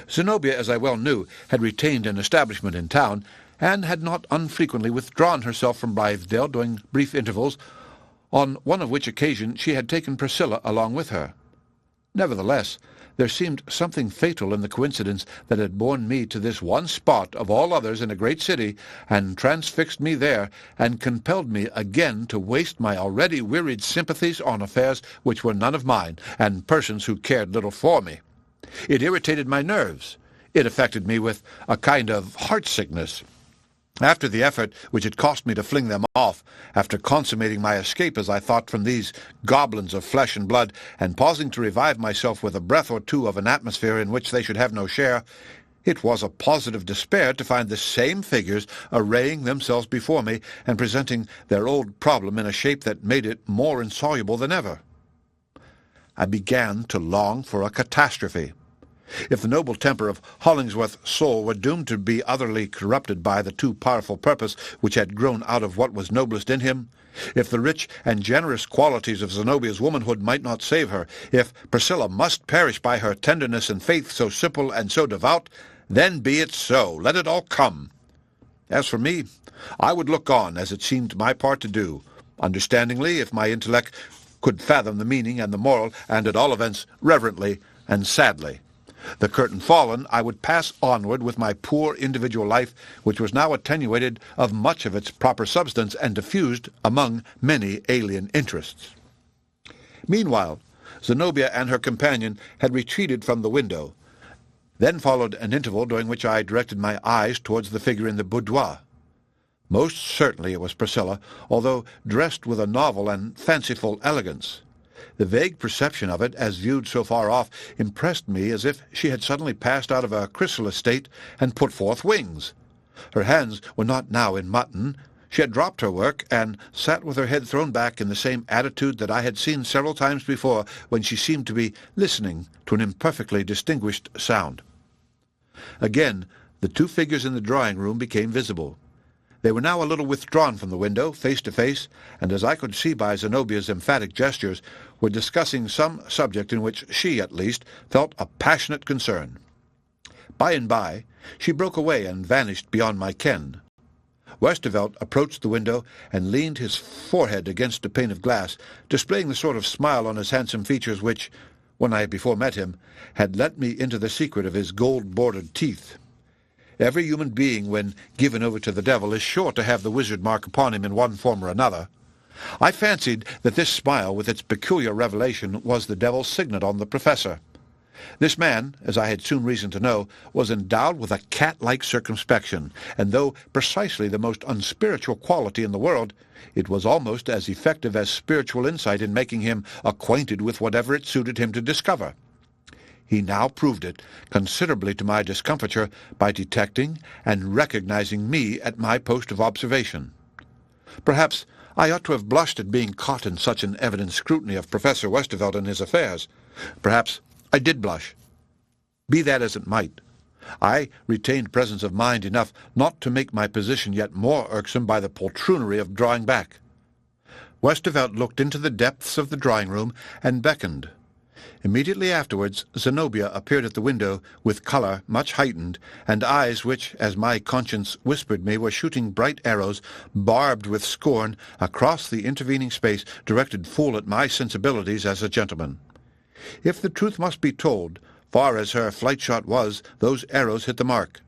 Zenobia, as I well knew, had retained an establishment in town, and had not unfrequently withdrawn herself from Blithedale during brief intervals, on one of which occasion she had taken Priscilla along with her. Nevertheless, there seemed something fatal in the coincidence that had borne me to this one spot of all others in a great city, and transfixed me there, and compelled me again to waste my already wearied sympathies on affairs which were none of mine, and persons who cared little for me. It irritated my nerves. It affected me with a kind of heart-sickness. After the effort which it cost me to fling them off, after consummating my escape, as I thought, from these goblins of flesh and blood, and pausing to revive myself with a breath or two of an atmosphere in which they should have no share, it was a positive despair to find the same figures arraying themselves before me, and presenting their old problem in a shape that made it more insoluble than ever. I began to long for a catastrophe. If the noble temper of Hollingsworth's soul were doomed to be utterly corrupted by the too powerful purpose which had grown out of what was noblest in him, if the rich and generous qualities of Zenobia's womanhood might not save her, if Priscilla must perish by her tenderness and faith so simple and so devout, then be it so. Let it all come. As for me, I would look on, as it seemed my part to do, understandingly, if my intellect could fathom the meaning and the moral, and at all events reverently and sadly. The curtain fallen, I would pass onward with my poor individual life, which was now attenuated of much of its proper substance and diffused among many alien interests. Meanwhile, Zenobia and her companion had retreated from the window. Then followed an interval during which I directed my eyes towards the figure in the boudoir. Most certainly it was Priscilla, although dressed with a novel and fanciful elegance. The vague perception of it, as viewed so far off, impressed me as if she had suddenly passed out of a chrysalis state and put forth wings. Her hands were not now in mutton. She had dropped her work, and sat with her head thrown back in the same attitude that I had seen several times before, when she seemed to be listening to an imperfectly distinguished sound. Again, the two figures in the drawing-room became visible. They were now a little withdrawn from the window, face to face, and, as I could see by Zenobia's emphatic gestures, were discussing some subject in which she, at least, felt a passionate concern. By and by, she broke away and vanished beyond my ken. Westervelt approached the window and leaned his forehead against a pane of glass, displaying the sort of smile on his handsome features which, when I had before met him, had let me into the secret of his gold-bordered teeth. Every human being, when given over to the devil, is sure to have the wizard mark upon him in one form or another. I fancied that this smile, with its peculiar revelation, was the devil's signet on the professor. This man, as I had soon reason to know, was endowed with a cat-like circumspection, and though precisely the most unspiritual quality in the world, it was almost as effective as spiritual insight in making him acquainted with whatever it suited him to discover. He now proved it, considerably to my discomfiture, by detecting and recognizing me at my post of observation. Perhaps I ought to have blushed at being caught in such an evident scrutiny of Professor Westervelt and his affairs. Perhaps I did blush. Be that as it might, I retained presence of mind enough not to make my position yet more irksome by the poltroonery of drawing back. Westervelt looked into the depths of the drawing-room and beckoned. Immediately afterwards, Zenobia appeared at the window with colour much heightened, and eyes which, as my conscience whispered me, were shooting bright arrows, barbed with scorn, across the intervening space, directed full at my sensibilities as a gentleman. If the truth must be told, far as her flight-shot was, those arrows hit the mark.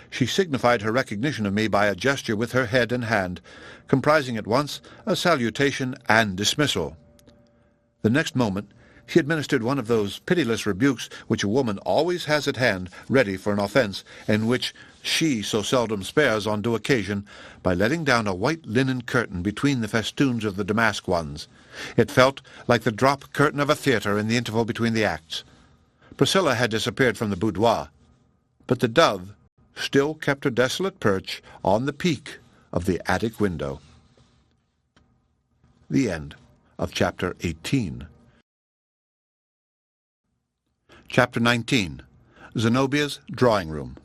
She signified her recognition of me by a gesture with her head and hand, comprising at once a salutation and dismissal. The next moment she administered one of those pitiless rebukes which a woman always has at hand, ready for an offence, and which she so seldom spares on due occasion, by letting down a white linen curtain between the festoons of the damask ones. It felt like the drop curtain of a theatre in the interval between the acts. Priscilla had disappeared from the boudoir, but the dove still kept her desolate perch on the peak of the attic window. The end of Chapter 18. Chapter 19. Zenobia's Drawing Room.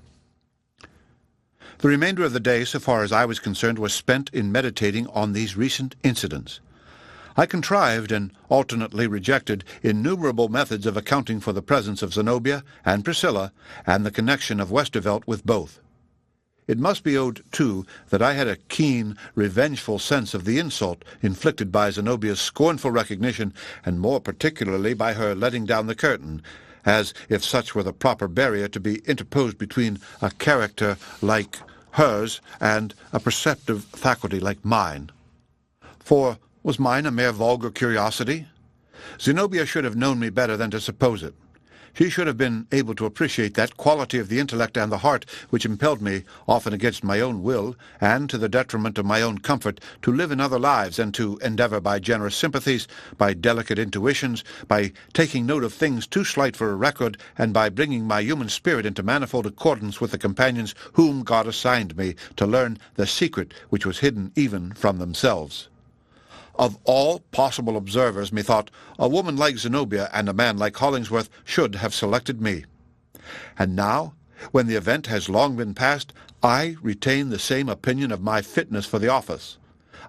The remainder of the day, so far as I was concerned, was spent in meditating on these recent incidents. I contrived and alternately rejected innumerable methods of accounting for the presence of Zenobia and Priscilla and the connection of Westervelt with both. It must be owned, too, that I had a keen, revengeful sense of the insult inflicted by Zenobia's scornful recognition, and more particularly by her letting down the curtain, as if such were the proper barrier to be interposed between a character like hers and a perceptive faculty like mine. For was mine a mere vulgar curiosity? Zenobia should have known me better than to suppose it. She should have been able to appreciate that quality of the intellect and the heart which impelled me, often against my own will, and to the detriment of my own comfort, to live in other lives, and to endeavor by generous sympathies, by delicate intuitions, by taking note of things too slight for a record, and by bringing my human spirit into manifold accordance with the companions whom God assigned me, to learn the secret which was hidden even from themselves. Of all possible observers, methought, a woman like Zenobia and a man like Hollingsworth should have selected me. And now, when the event has long been past, I retain the same opinion of my fitness for the office.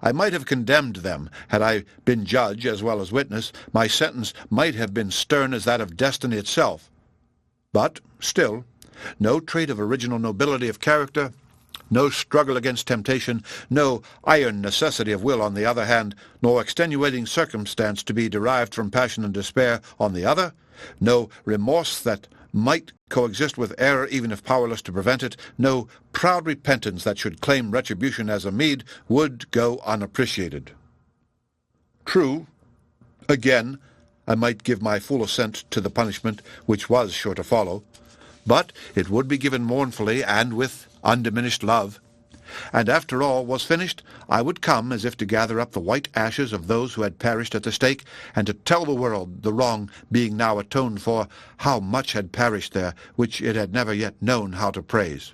I might have condemned them, had I been judge as well as witness. My sentence might have been stern as that of destiny itself. But, still, no trait of original nobility of character, no struggle against temptation, no iron necessity of will on the other hand, nor extenuating circumstance to be derived from passion and despair on the other, no remorse that might coexist with error even if powerless to prevent it, no proud repentance that should claim retribution as a meed, would go unappreciated. True, again, I might give my full assent to the punishment which was sure to follow, but it would be given mournfully and with undiminished love. And after all was finished, I would come as if to gather up the white ashes of those who had perished at the stake, and to tell the world, the wrong being now atoned for, how much had perished there, which it had never yet known how to praise.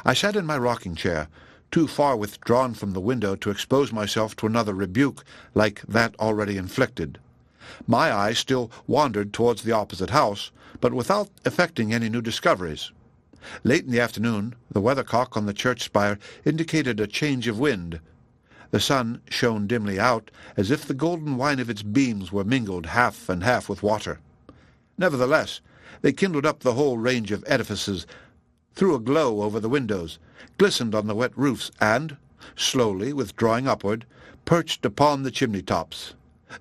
I sat in my rocking-chair, too far withdrawn from the window to expose myself to another rebuke like that already inflicted. My eye still wandered towards the opposite house, but without effecting any new discoveries. Late in the afternoon, the weathercock on the church spire indicated a change of wind. The sun shone dimly out, as if the golden wine of its beams were mingled half and half with water. Nevertheless, they kindled up the whole range of edifices, threw a glow over the windows, glistened on the wet roofs, and, slowly withdrawing upward, perched upon the chimney-tops.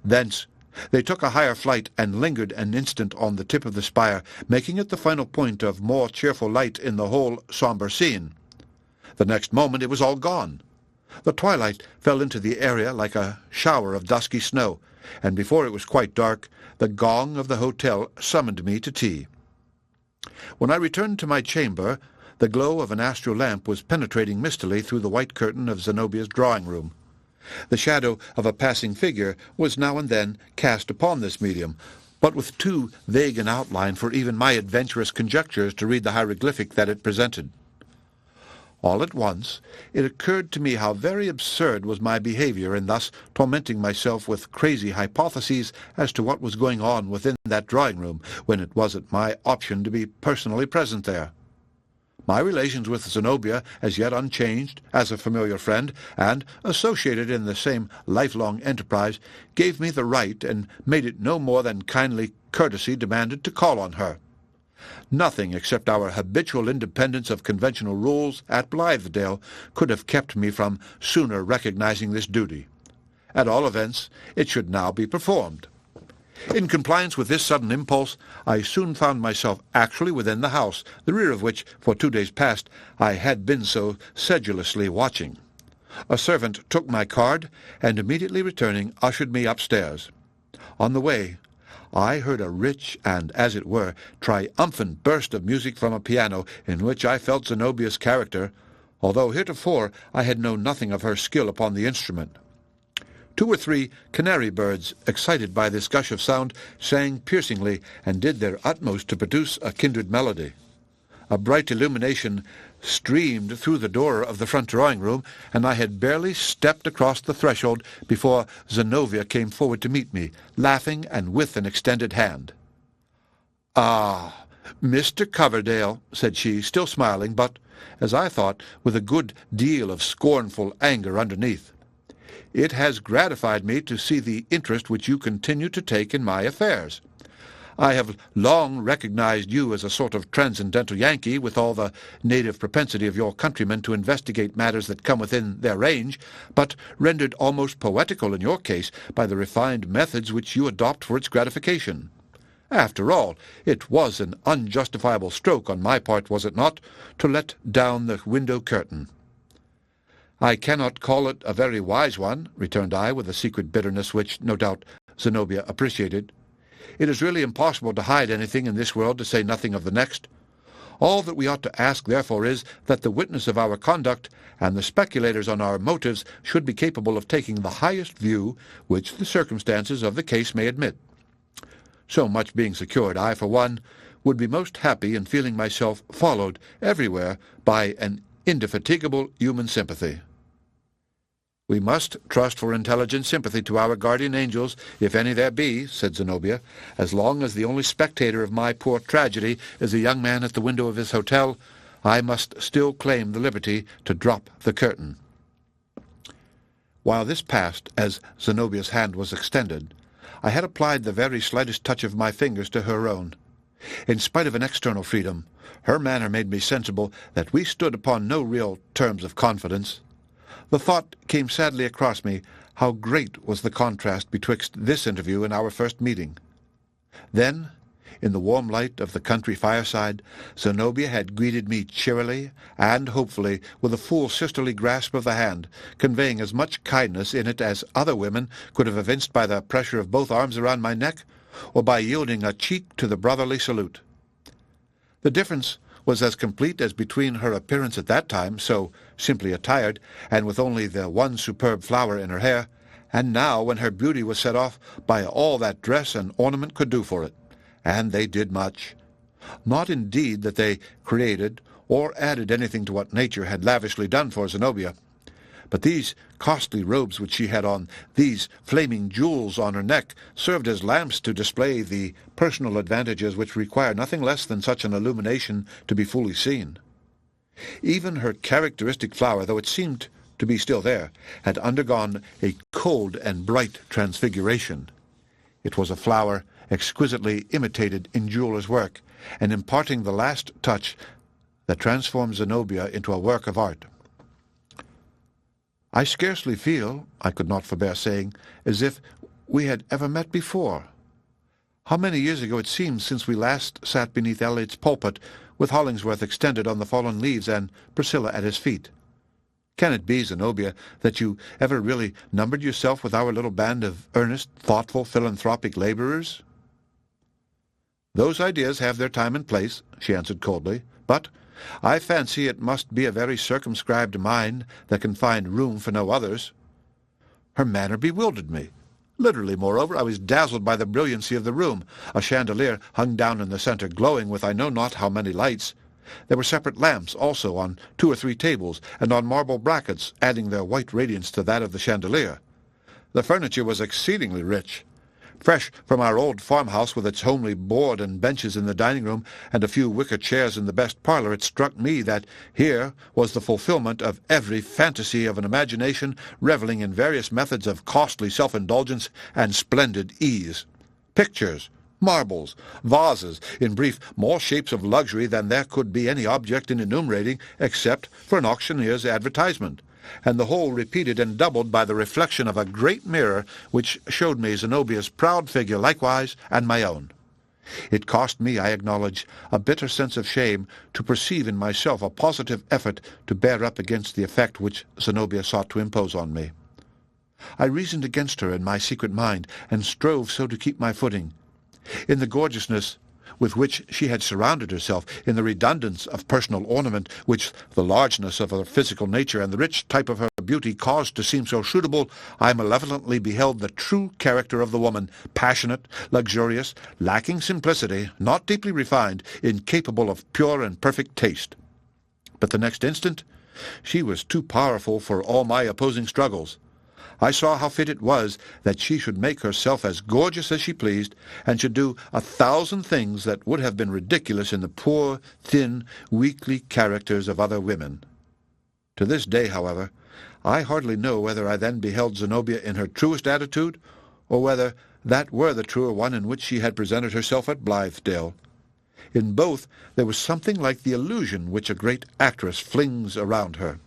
Thence they took a higher flight and lingered an instant on the tip of the spire, making it the final point of more cheerful light in the whole sombre scene. The next moment it was all gone. The twilight fell into the area like a shower of dusky snow, and before it was quite dark, the gong of the hotel summoned me to tea. When I returned to my chamber, the glow of an astral lamp was penetrating mistily through the white curtain of Zenobia's drawing-room. The shadow of a passing figure was now and then cast upon this medium, but with too vague an outline for even my adventurous conjectures to read the hieroglyphic that it presented. All at once it occurred to me how very absurd was my behavior in thus tormenting myself with crazy hypotheses as to what was going on within that drawing-room, when it wasn't my option to be personally present there. My relations with Zenobia, as yet unchanged, as a familiar friend, and associated in the same lifelong enterprise, gave me the right, and made it no more than kindly courtesy demanded, to call on her. Nothing except our habitual independence of conventional rules at Blithedale could have kept me from sooner recognizing this duty. At all events, it should now be performed. In compliance with this sudden impulse, I soon found myself actually within the house, the rear of which, for 2 days past, I had been so sedulously watching. A servant took my card, and immediately returning, ushered me upstairs. On the way, I heard a rich and, as it were, triumphant burst of music from a piano, in which I felt Zenobia's character, although heretofore I had known nothing of her skill upon the instrument. 2 or 3 canary birds, excited by this gush of sound, sang piercingly and did their utmost to produce a kindred melody. A bright illumination streamed through the door of the front drawing-room, and I had barely stepped across the threshold before Zenobia came forward to meet me, laughing and with an extended hand. "Ah, Mr. Coverdale," said she, still smiling, but, as I thought, with a good deal of scornful anger underneath. "It has gratified me to see the interest which you continue to take in my affairs. I have long recognized you as a sort of transcendental Yankee, with all the native propensity of your countrymen to investigate matters that come within their range, but rendered almost poetical in your case by the refined methods which you adopt for its gratification. After all, it was an unjustifiable stroke on my part, was it not, to let down the window curtain?" "I cannot call it a very wise one," returned I, with a secret bitterness which, no doubt, Zenobia appreciated. "It is really impossible to hide anything in this world, to say nothing of the next. All that we ought to ask, therefore, is that the witness of our conduct and the speculators on our motives should be capable of taking the highest view which the circumstances of the case may admit. So much being secured, I, for one, would be most happy in feeling myself followed everywhere by an indefatigable human sympathy." "We must trust for intelligent sympathy to our guardian angels, if any there be," said Zenobia. "As long as the only spectator of my poor tragedy is a young man at the window of his hotel, I must still claim the liberty to drop the curtain." While this passed, as Zenobia's hand was extended, I had applied the very slightest touch of my fingers to her own. In spite of an external freedom, her manner made me sensible that we stood upon no real terms of confidence. The thought came sadly across me how great was the contrast betwixt this interview and our first meeting. Then, in the warm light of the country fireside, Zenobia had greeted me cheerily and hopefully, with a full sisterly grasp of the hand, conveying as much kindness in it as other women could have evinced by the pressure of both arms around my neck, or by yielding a cheek to the brotherly salute. The difference was as complete as between her appearance at that time, so simply attired, and with only the one superb flower in her hair, and now when her beauty was set off by all that dress and ornament could do for it. And they did much. Not indeed that they created or added anything to what nature had lavishly done for Zenobia, but these costly robes which she had on, these flaming jewels on her neck, served as lamps to display the personal advantages which require nothing less than such an illumination to be fully seen. Even her characteristic flower, though it seemed to be still there, had undergone a cold and bright transfiguration. It was a flower exquisitely imitated in jeweller's work, and imparting the last touch that transformed Zenobia into a work of art. "I scarcely feel," I could not forbear saying, "as if we had ever met before. How many years ago it seems since we last sat beneath Elliot's pulpit, with Hollingsworth extended on the fallen leaves and Priscilla at his feet. Can it be, Zenobia, that you ever really numbered yourself with our little band of earnest, thoughtful, philanthropic laborers?" "Those ideas have their time and place," she answered coldly, "but I fancy it must be a very circumscribed mind that can find room for no others." Her manner bewildered me. Literally, moreover, I was dazzled by the brilliancy of the room. A chandelier hung down in the center, glowing with I know not how many lights. There were separate lamps also on 2 or 3 tables, and on marble brackets, adding their white radiance to that of the chandelier. The furniture was exceedingly rich. Fresh from our old farmhouse, with its homely board and benches in the dining-room, and a few wicker chairs in the best parlor, it struck me that here was the fulfillment of every fantasy of an imagination reveling in various methods of costly self-indulgence and splendid ease. Pictures, marbles, vases, in brief, more shapes of luxury than there could be any object in enumerating, except for an auctioneer's advertisement, and the whole repeated and doubled by the reflection of a great mirror which showed me Zenobia's proud figure likewise, and my own. It cost me, I acknowledge, a bitter sense of shame to perceive in myself a positive effort to bear up against the effect which Zenobia sought to impose on me. I reasoned against her in my secret mind, and strove so to keep my footing. In the gorgeousness with which she had surrounded herself, in the redundance of personal ornament which the largeness of her physical nature and the rich type of her beauty caused to seem so suitable, I malevolently beheld the true character of the woman, passionate, luxurious, lacking simplicity, not deeply refined, incapable of pure and perfect taste. But the next instant she was too powerful for all my opposing struggles. I saw how fit it was that she should make herself as gorgeous as she pleased, and should do 1,000 things that would have been ridiculous in the poor, thin, weakly characters of other women. To this day, however, I hardly know whether I then beheld Zenobia in her truest attitude, or whether that were the truer one in which she had presented herself at Blithedale. In both there was something like the illusion which a great actress flings around her.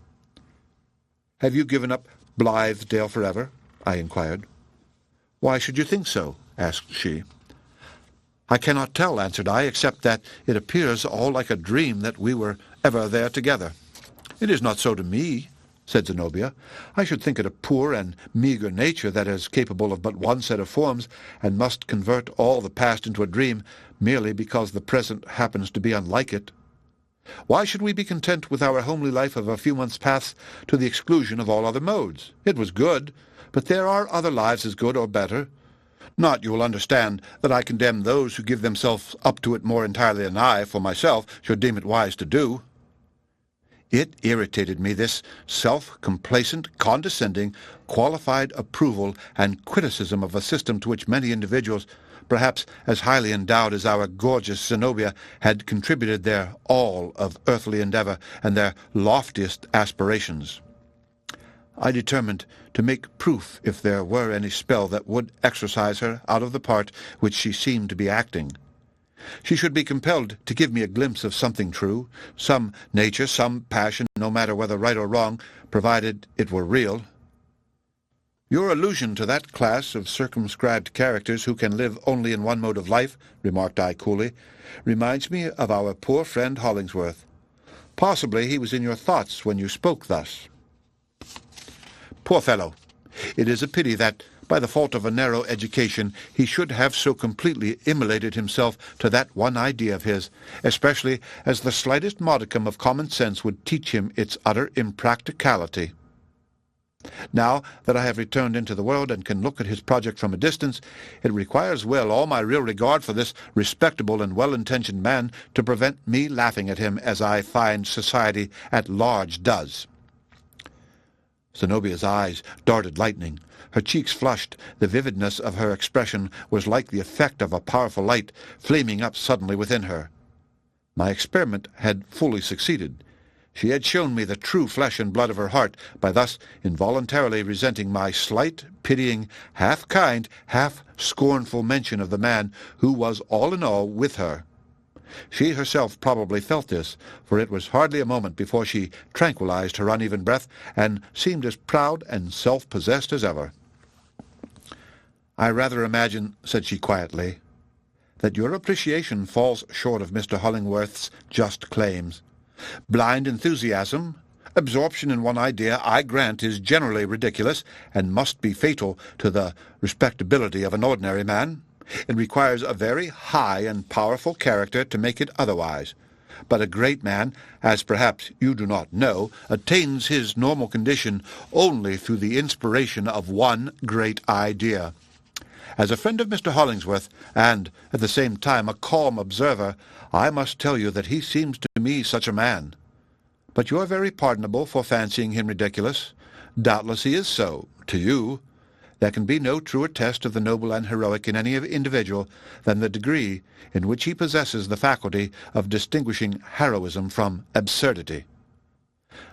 "Have you given up Blithedale forever?" I inquired. "Why should you think so?" asked she. "I cannot tell," answered I, "except that it appears all like a dream that we were ever there together." "It is not so to me," said Zenobia. "I should think it a poor and meagre nature that is capable of but one set of forms, and must convert all the past into a dream merely because the present happens to be unlike it. Why should we be content with our homely life of a few months past to the exclusion of all other modes? It was good, but there are other lives as good or better. Not, you will understand, that I condemn those who give themselves up to it more entirely than I, for myself, should deem it wise to do." It irritated me, this self-complacent, condescending, qualified approval and criticism of a system to which many individuals, perhaps as highly endowed as our gorgeous Zenobia, had contributed their all of earthly endeavor and their loftiest aspirations. I determined to make proof if there were any spell that would exorcise her out of the part which she seemed to be acting. She should be compelled to give me a glimpse of something true, some nature, some passion, no matter whether right or wrong, provided it were real. "Your allusion to that class of circumscribed characters who can live only in one mode of life," remarked I coolly, "reminds me of our poor friend Hollingsworth. Possibly he was in your thoughts when you spoke thus." Poor fellow! It is a pity that, by the fault of a narrow education, he should have so completely immolated himself to that one idea of his, especially as the slightest modicum of common sense would teach him its utter impracticality. Now that I have returned into the world and can look at his project from a distance, it requires all my real regard for this respectable and well-intentioned man to prevent me laughing at him as I find society at large does. Zenobia's eyes darted lightning. Her cheeks flushed. The vividness of her expression was like the effect of a powerful light flaming up suddenly within her. My experiment had fully succeeded. She had shown me the true flesh and blood of her heart by thus involuntarily resenting my slight, pitying, half-kind, half-scornful mention of the man who was all in all with her. She herself probably felt this, for it was hardly a moment before she tranquilized her uneven breath and seemed as proud and self-possessed as ever. "I rather imagine," said she quietly, "that your appreciation falls short of Mr. Hollingworth's just claims. Blind enthusiasm, absorption in one idea, I grant, is generally ridiculous, and must be fatal to the respectability of an ordinary man. It requires a very high and powerful character to make it otherwise. But a great man, as perhaps you do not know, attains his normal condition only through the inspiration of one great idea. As a friend of Mr. Hollingsworth, and at the same time a calm observer, I must tell you that he seems to me such a man. But you are very pardonable for fancying him ridiculous. Doubtless he is so, to you. There can be no truer test of the noble and heroic in any individual than the degree in which he possesses the faculty of distinguishing heroism from absurdity."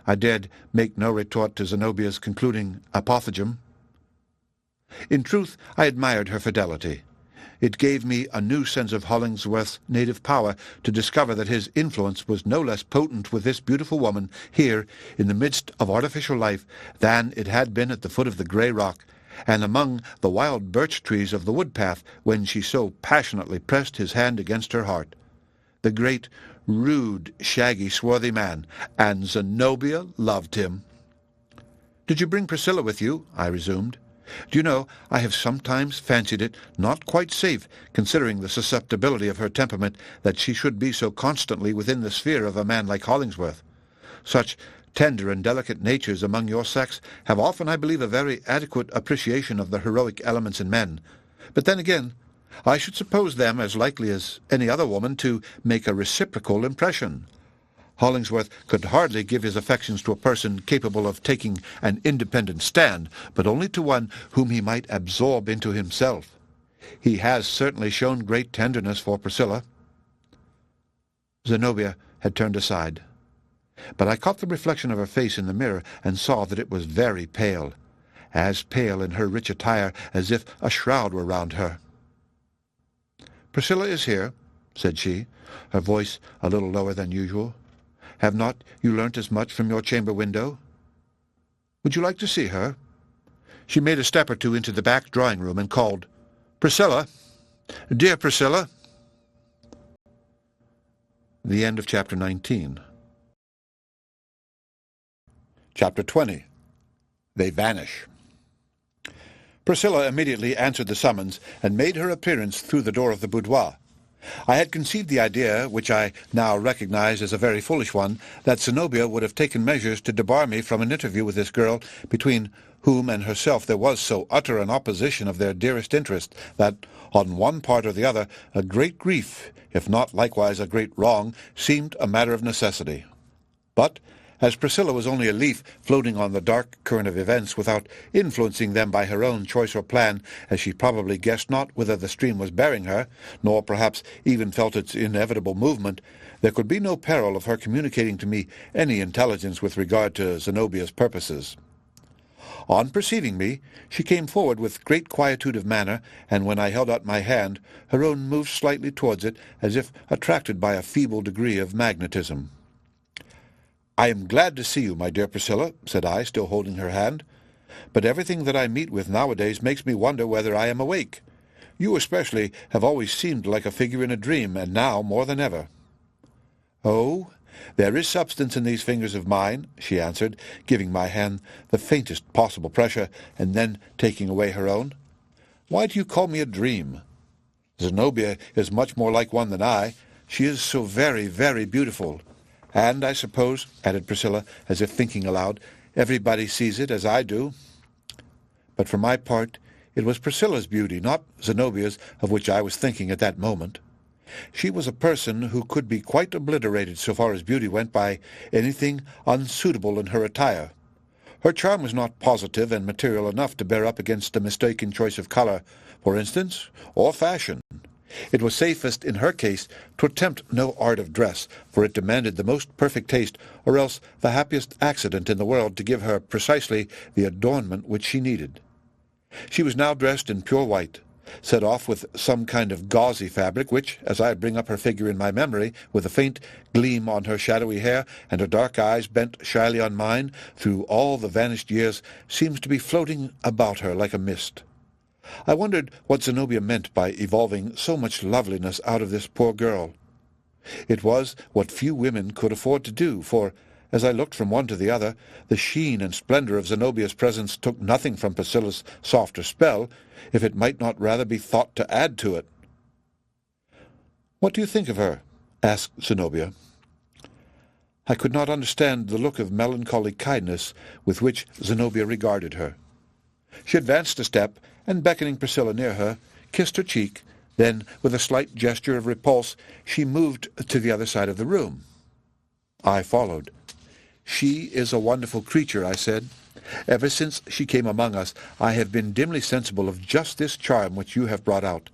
I dared make no retort to Zenobia's concluding apothegm. In truth, I admired her fidelity. It gave me a new sense of Hollingsworth's native power to discover that his influence was no less potent with this beautiful woman here in the midst of artificial life than it had been at the foot of the grey rock, and among the wild birch-trees of the wood-path when she so passionately pressed his hand against her heart. The great, rude, shaggy, swarthy man, and Zenobia loved him. "Did you bring Priscilla with you?" I resumed. Do you know, I have sometimes fancied it not quite safe, considering the susceptibility of her temperament, that she should be so constantly within the sphere of a man like Hollingsworth. Such tender and delicate natures among your sex have often, I believe, a very adequate appreciation of the heroic elements in men. But then again, I should suppose them as likely as any other woman to make a reciprocal impression. Hollingsworth could hardly give his affections to a person capable of taking an independent stand, but only to one whom he might absorb into himself. He has certainly shown great tenderness for Priscilla." Zenobia had turned aside, but I caught the reflection of her face in the mirror and saw that it was very pale, as pale in her rich attire as if a shroud were round her. "Priscilla is here," said she, her voice a little lower than usual. "Have not you learnt as much from your chamber window? Would you like to see her?" She made a step or two into the back drawing-room and called, "Priscilla! Dear Priscilla!" The end of Chapter 19. Chapter 20. They Vanish. Priscilla immediately answered the summons and made her appearance through the door of the boudoir. I had conceived the idea, which I now recognize as a very foolish one, that Zenobia would have taken measures to debar me from an interview with this girl, between whom and herself there was so utter an opposition of their dearest interest, that, on one part or the other, a great grief, if not likewise a great wrong, seemed a matter of necessity. But, as Priscilla was only a leaf floating on the dark current of events without influencing them by her own choice or plan, as she probably guessed not whither the stream was bearing her, nor perhaps even felt its inevitable movement, there could be no peril of her communicating to me any intelligence with regard to Zenobia's purposes. On perceiving me, she came forward with great quietude of manner, and when I held out my hand, her own moved slightly towards it, as if attracted by a feeble degree of magnetism. "I am glad to see you, my dear Priscilla," said I, still holding her hand. "But everything that I meet with nowadays makes me wonder whether I am awake. You especially have always seemed like a figure in a dream, and now more than ever." "Oh, there is substance in these fingers of mine," she answered, giving my hand the faintest possible pressure, and then taking away her own. "Why do you call me a dream? Zenobia is much more like one than I. She is so very, very beautiful. And I suppose," added Priscilla, as if thinking aloud, "everybody sees it as I do." But for my part, it was Priscilla's beauty, not Zenobia's, of which I was thinking at that moment. She was a person who could be quite obliterated so far as beauty went by anything unsuitable in her attire. Her charm was not positive and material enough to bear up against a mistaken choice of colour, for instance, or fashion. It was safest in her case to attempt no art of dress, for it demanded the most perfect taste, or else the happiest accident in the world to give her precisely the adornment which she needed. She was now dressed in pure white, set off with some kind of gauzy fabric, which, as I bring up her figure in my memory, with a faint gleam on her shadowy hair, and her dark eyes bent shyly on mine, through all the vanished years, seems to be floating about her like a mist. I wondered what Zenobia meant by evolving so much loveliness out of this poor girl. It was what few women could afford to do, for, as I looked from one to the other, the sheen and splendor of Zenobia's presence took nothing from Priscilla's softer spell, if it might not rather be thought to add to it. "What do you think of her?" asked Zenobia. I could not understand the look of melancholy kindness with which Zenobia regarded her. She advanced a step, and beckoning Priscilla near her, kissed her cheek. Then, with a slight gesture of repulse, she moved to the other side of the room. I followed. "She is a wonderful creature," I said. "Ever since she came among us, I have been dimly sensible of just this charm which you have brought out.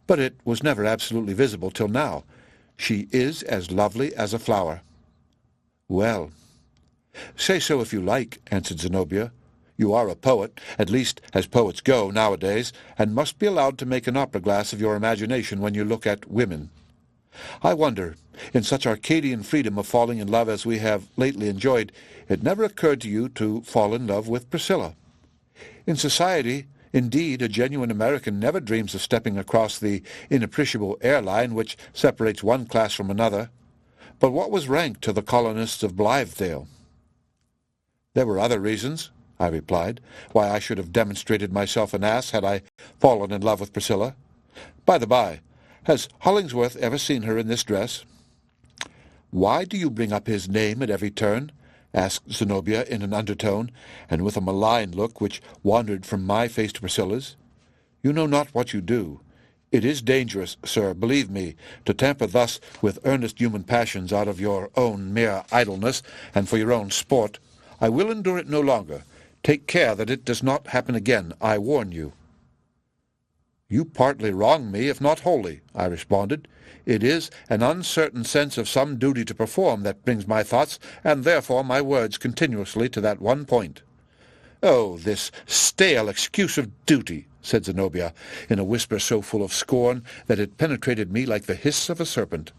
But it was never absolutely visible till now. She is as lovely as a flower." "Well, say so if you like," answered Zenobia. "You are a poet, at least as poets go nowadays, and must be allowed to make an opera-glass of your imagination when you look at women. I wonder, in such Arcadian freedom of falling in love as we have lately enjoyed, it never occurred to you to fall in love with Priscilla. In society, indeed, a genuine American never dreams of stepping across the inappreciable air-line which separates one class from another. But what was rank to the colonists of Blithedale?" "There were other reasons," I replied. Why, I should have demonstrated myself an ass had I fallen in love with Priscilla. By the by, has Hollingsworth ever seen her in this dress? Why do you bring up his name at every turn? Asked Zenobia in an undertone, and with a malign look which wandered from my face to Priscilla's. You know not what you do. It is dangerous, sir, believe me, to tamper thus with earnest human passions out of your own mere idleness, and for your own sport. I will endure it no longer. Take care that it does not happen again, I warn you. You partly wrong me, if not wholly, I responded. It is an uncertain sense of some duty to perform that brings my thoughts, and therefore my words, continuously to that one point. Oh, this stale excuse of duty, said Zenobia, in a whisper so full of scorn that it penetrated me like the hiss of a serpent.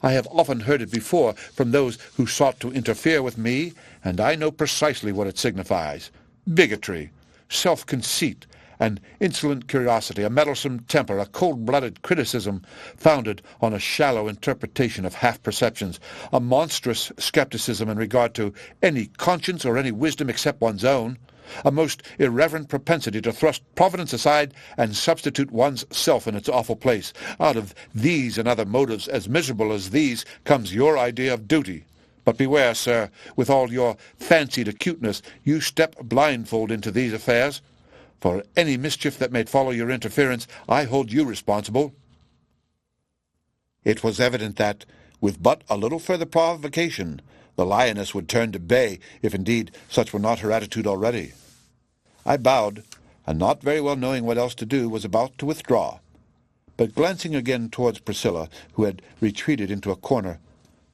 I have often heard it before from those who sought to interfere with me, and I know precisely what it signifies. Bigotry, self-conceit, an insolent curiosity, a meddlesome temper, a cold-blooded criticism founded on a shallow interpretation of half-perceptions, a monstrous skepticism in regard to any conscience or any wisdom except one's own, a most irreverent propensity to thrust Providence aside and substitute one's self in its awful place. Out of these and other motives as miserable as these comes your idea of duty. But beware, sir, with all your fancied acuteness, you step blindfold into these affairs. For any mischief that may follow your interference, I hold you responsible. It was evident that, with but a little further provocation, the lioness would turn to bay, if indeed such were not her attitude already. I bowed, and not very well knowing what else to do, was about to withdraw. But glancing again towards Priscilla, who had retreated into a corner,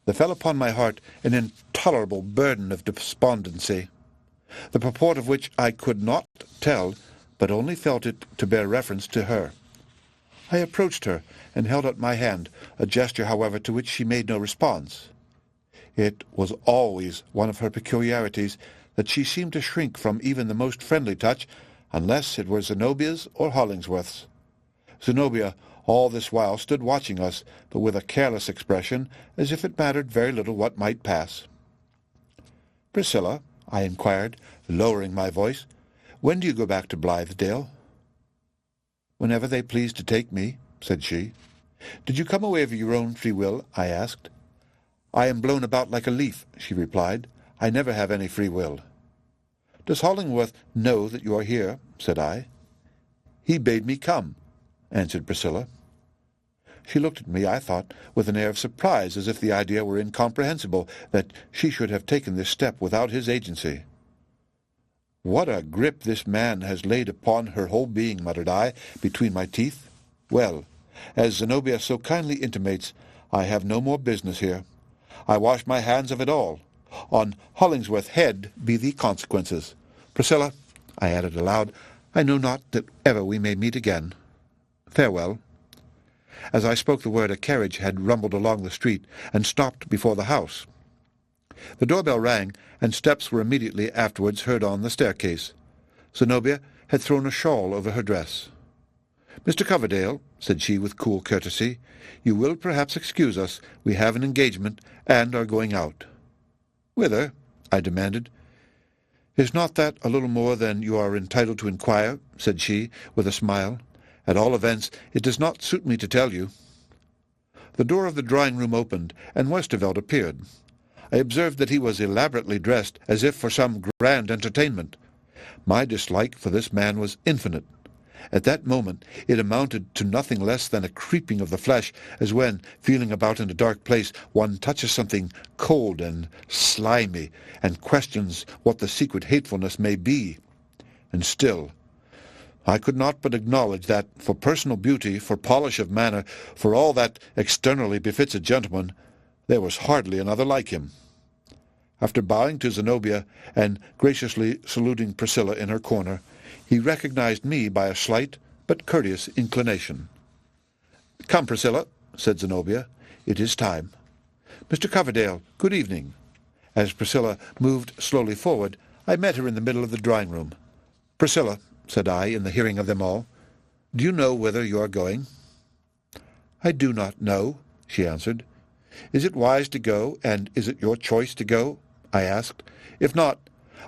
there fell upon my heart an intolerable burden of despondency, the purport of which I could not tell, but only felt it to bear reference to her. I approached her and held out my hand, a gesture, however, to which she made no response. It was always one of her peculiarities that she seemed to shrink from even the most friendly touch, unless it were Zenobia's or Hollingsworth's. Zenobia all this while stood watching us, but with a careless expression, as if it mattered very little what might pass. "Priscilla," I inquired, lowering my voice, "when do you go back to Blithedale?" "Whenever they please to take me," said she. "Did you come away of your own free will?" I asked. "I am blown about like a leaf," she replied. "I never have any free will." "Does Hollingworth know that you are here?" said I. "He bade me come," answered Priscilla. She looked at me, I thought, with an air of surprise, as if the idea were incomprehensible, that she should have taken this step without his agency. "What a grip this man has laid upon her whole being," muttered I, between my teeth. "Well, as Zenobia so kindly intimates, I have no more business here. I wash my hands of it all. On Hollingsworth's head be the consequences. Priscilla," I added aloud, "I know not that ever we may meet again. Farewell." As I spoke the word, a carriage had rumbled along the street and stopped before the house. The doorbell rang, and steps were immediately afterwards heard on the staircase. Zenobia had thrown a shawl over her dress. "Mr. Coverdale," said she with cool courtesy, "you will perhaps excuse us. We have an engagement, and are going out." "Whither?" I demanded. "Is not that a little more than you are entitled to inquire?" said she, with a smile. "At all events, it does not suit me to tell you." The door of the drawing-room opened, and Westervelt appeared. I observed that he was elaborately dressed, as if for some grand entertainment. My dislike for this man was infinite. At that moment it amounted to nothing less than a creeping of the flesh, as when, feeling about in a dark place, one touches something cold and slimy, and questions what the secret hatefulness may be. And still, I could not but acknowledge that, for personal beauty, for polish of manner, for all that externally befits a gentleman, there was hardly another like him. After bowing to Zenobia, and graciously saluting Priscilla in her corner, he recognized me by a slight but courteous inclination. "Come, Priscilla," said Zenobia. "It is time. Mr. Coverdale, good evening." As Priscilla moved slowly forward, I met her in the middle of the drawing-room. "Priscilla," said I, in the hearing of them all, "do you know whither you are going?" "I do not know," she answered. "Is it wise to go, and is it your choice to go?" I asked. "If not,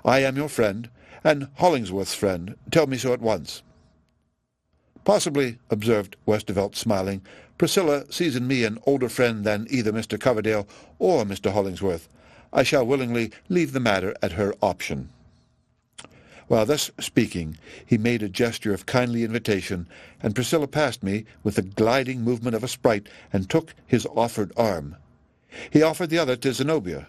I am your friend, "And Hollingsworth's friend. Tell me so at once." "Possibly," observed Westervelt, smiling, "Priscilla sees in me an older friend than either Mr. Coverdale or Mr. Hollingsworth. I shall willingly leave the matter at her option." While thus speaking, he made a gesture of kindly invitation, and Priscilla passed me with the gliding movement of a sprite and took his offered arm. He offered the other to Zenobia,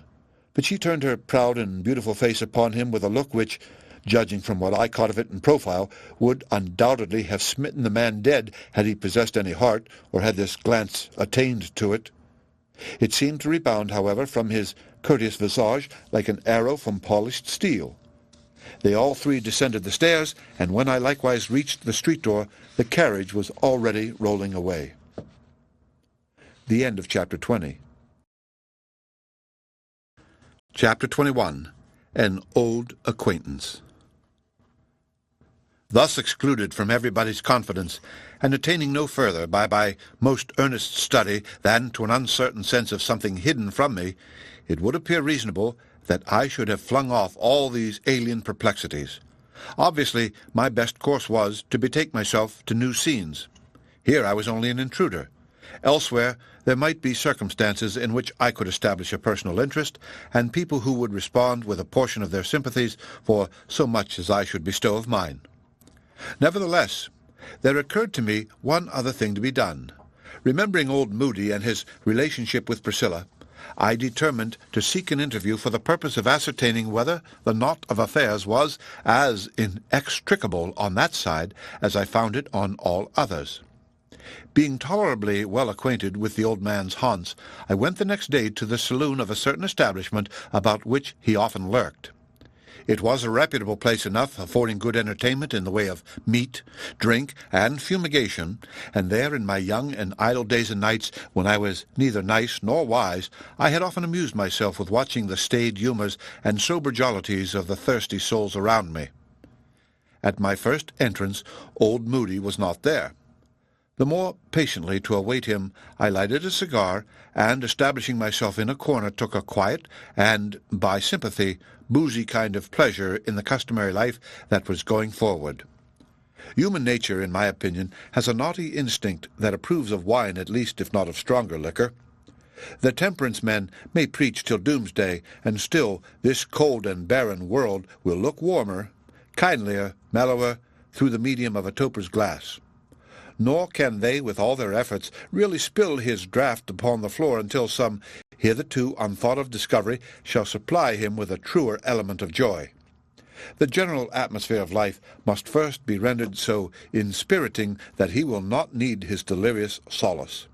but she turned her proud and beautiful face upon him with a look which, judging from what I caught of it in profile, would undoubtedly have smitten the man dead had he possessed any heart, or had this glance attained to it. It seemed to rebound, however, from his courteous visage like an arrow from polished steel. They all three descended the stairs, and when I likewise reached the street door, the carriage was already rolling away. The end of Chapter 20. Chapter 21. An Old Acquaintance. Thus excluded from everybody's confidence, and attaining no further by my most earnest study than to an uncertain sense of something hidden from me, it would appear reasonable that I should have flung off all these alien perplexities. Obviously, my best course was to betake myself to new scenes. Here I was only an intruder. Elsewhere there might be circumstances in which I could establish a personal interest, and people who would respond with a portion of their sympathies for so much as I should bestow of mine. Nevertheless, there occurred to me one other thing to be done. Remembering old Moody and his relationship with Priscilla, I determined to seek an interview for the purpose of ascertaining whether the knot of affairs was as inextricable on that side as I found it on all others. Being tolerably well acquainted with the old man's haunts, I went the next day to the saloon of a certain establishment about which he often lurked. It was a reputable place enough, affording good entertainment in the way of meat, drink, and fumigation, and there in my young and idle days and nights, when I was neither nice nor wise, I had often amused myself with watching the staid humours and sober jollities of the thirsty souls around me. At my first entrance, old Moody was not there. The more patiently to await him, I lighted a cigar, and, establishing myself in a corner, took a quiet and, by sympathy, boozy kind of pleasure in the customary life that was going forward. Human nature, in my opinion, has a naughty instinct that approves of wine at least, if not of stronger liquor. The temperance men may preach till doomsday, and still this cold and barren world will look warmer, kindlier, mellower, through the medium of a toper's glass. Nor can they, with all their efforts, really spill his draught upon the floor until some hitherto unthought-of discovery shall supply him with a truer element of joy. The general atmosphere of life must first be rendered so inspiriting that he will not need his delirious solace.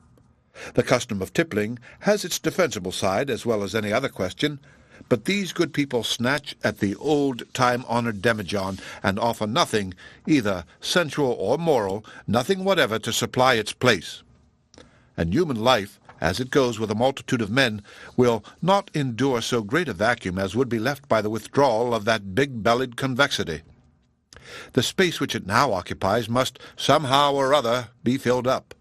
The custom of tippling has its defensible side as well as any other question, but these good people snatch at the old time-honored demijohn and offer nothing, either sensual or moral, nothing whatever to supply its place. And human life, as it goes with a multitude of men, will not endure so great a vacuum as would be left by the withdrawal of that big-bellied convexity. The space which it now occupies must somehow or other be filled up.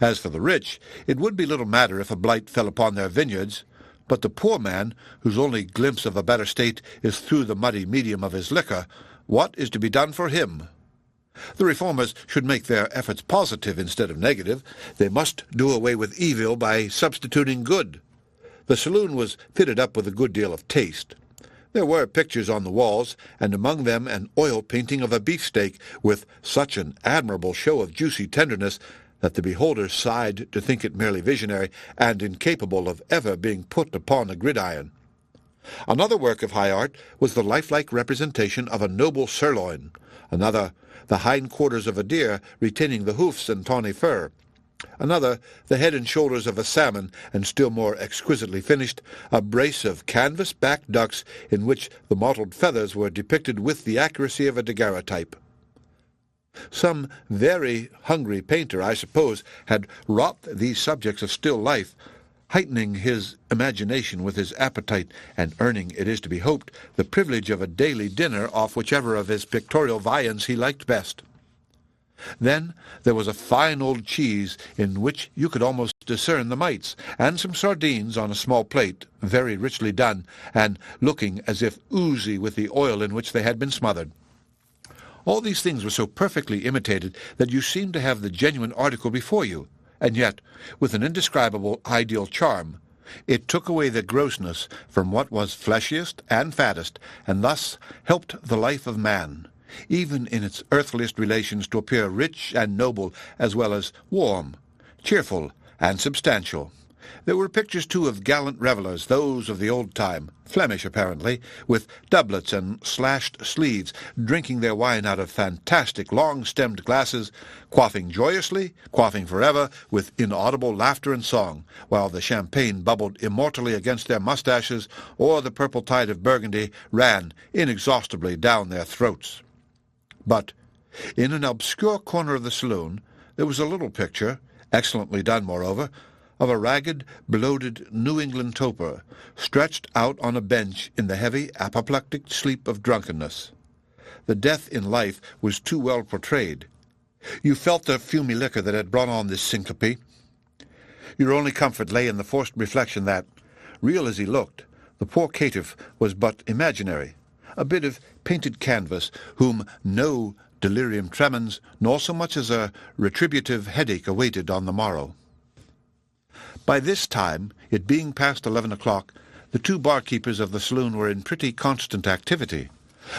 As for the rich, it would be little matter if a blight fell upon their vineyards, but the poor man, whose only glimpse of a better state is through the muddy medium of his liquor, what is to be done for him? The reformers should make their efforts positive instead of negative. They must do away with evil by substituting good. The saloon was fitted up with a good deal of taste. There were pictures on the walls, and among them an oil painting of a beefsteak with such an admirable show of juicy tenderness that the beholder sighed to think it merely visionary and incapable of ever being put upon a gridiron. Another work of high art was the lifelike representation of a noble sirloin, another the hindquarters of a deer retaining the hoofs and tawny fur, another the head and shoulders of a salmon, and still more exquisitely finished, a brace of canvas-backed ducks in which the mottled feathers were depicted with the accuracy of a daguerreotype. Some very hungry painter, I suppose, had wrought these subjects of still life, heightening his imagination with his appetite, and earning, it is to be hoped, the privilege of a daily dinner off whichever of his pictorial viands he liked best. Then there was a fine old cheese in which you could almost discern the mites, and some sardines on a small plate, very richly done, and looking as if oozy with the oil in which they had been smothered. All these things were so perfectly imitated that you seemed to have the genuine article before you, and yet, with an indescribable ideal charm, it took away the grossness from what was fleshiest and fattest, and thus helped the life of man, even in its earthliest relations, to appear rich and noble, as well as warm, cheerful, and substantial. There were pictures, too, of gallant revellers, those of the old time, Flemish apparently, with doublets and slashed sleeves, drinking their wine out of fantastic long-stemmed glasses, quaffing joyously, quaffing forever, with inaudible laughter and song, while the champagne bubbled immortally against their moustaches, or the purple tide of Burgundy ran inexhaustibly down their throats. But in an obscure corner of the saloon there was a little picture, excellently done, moreover, of a ragged, bloated New England toper, stretched out on a bench in the heavy, apoplectic sleep of drunkenness. The death in life was too well portrayed. You felt the fumy liquor that had brought on this syncope. Your only comfort lay in the forced reflection that, real as he looked, the poor caitiff was but imaginary, a bit of painted canvas, whom no delirium tremens, nor so much as a retributive headache awaited on the morrow. By this time, it being past 11 o'clock, the two barkeepers of the saloon were in pretty constant activity.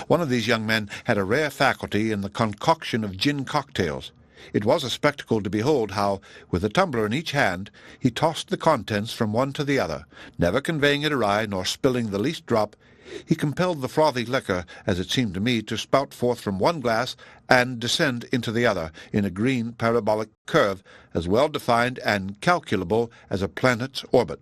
One of these young men had a rare faculty in the concoction of gin cocktails. It was a spectacle to behold how, with a tumbler in each hand, he tossed the contents from one to the other, never conveying it awry, nor spilling the least drop. He compelled the frothy liquor, as it seemed to me, to spout forth from one glass and descend into the other in a green parabolic curve, as well defined and calculable as a planet's orbit.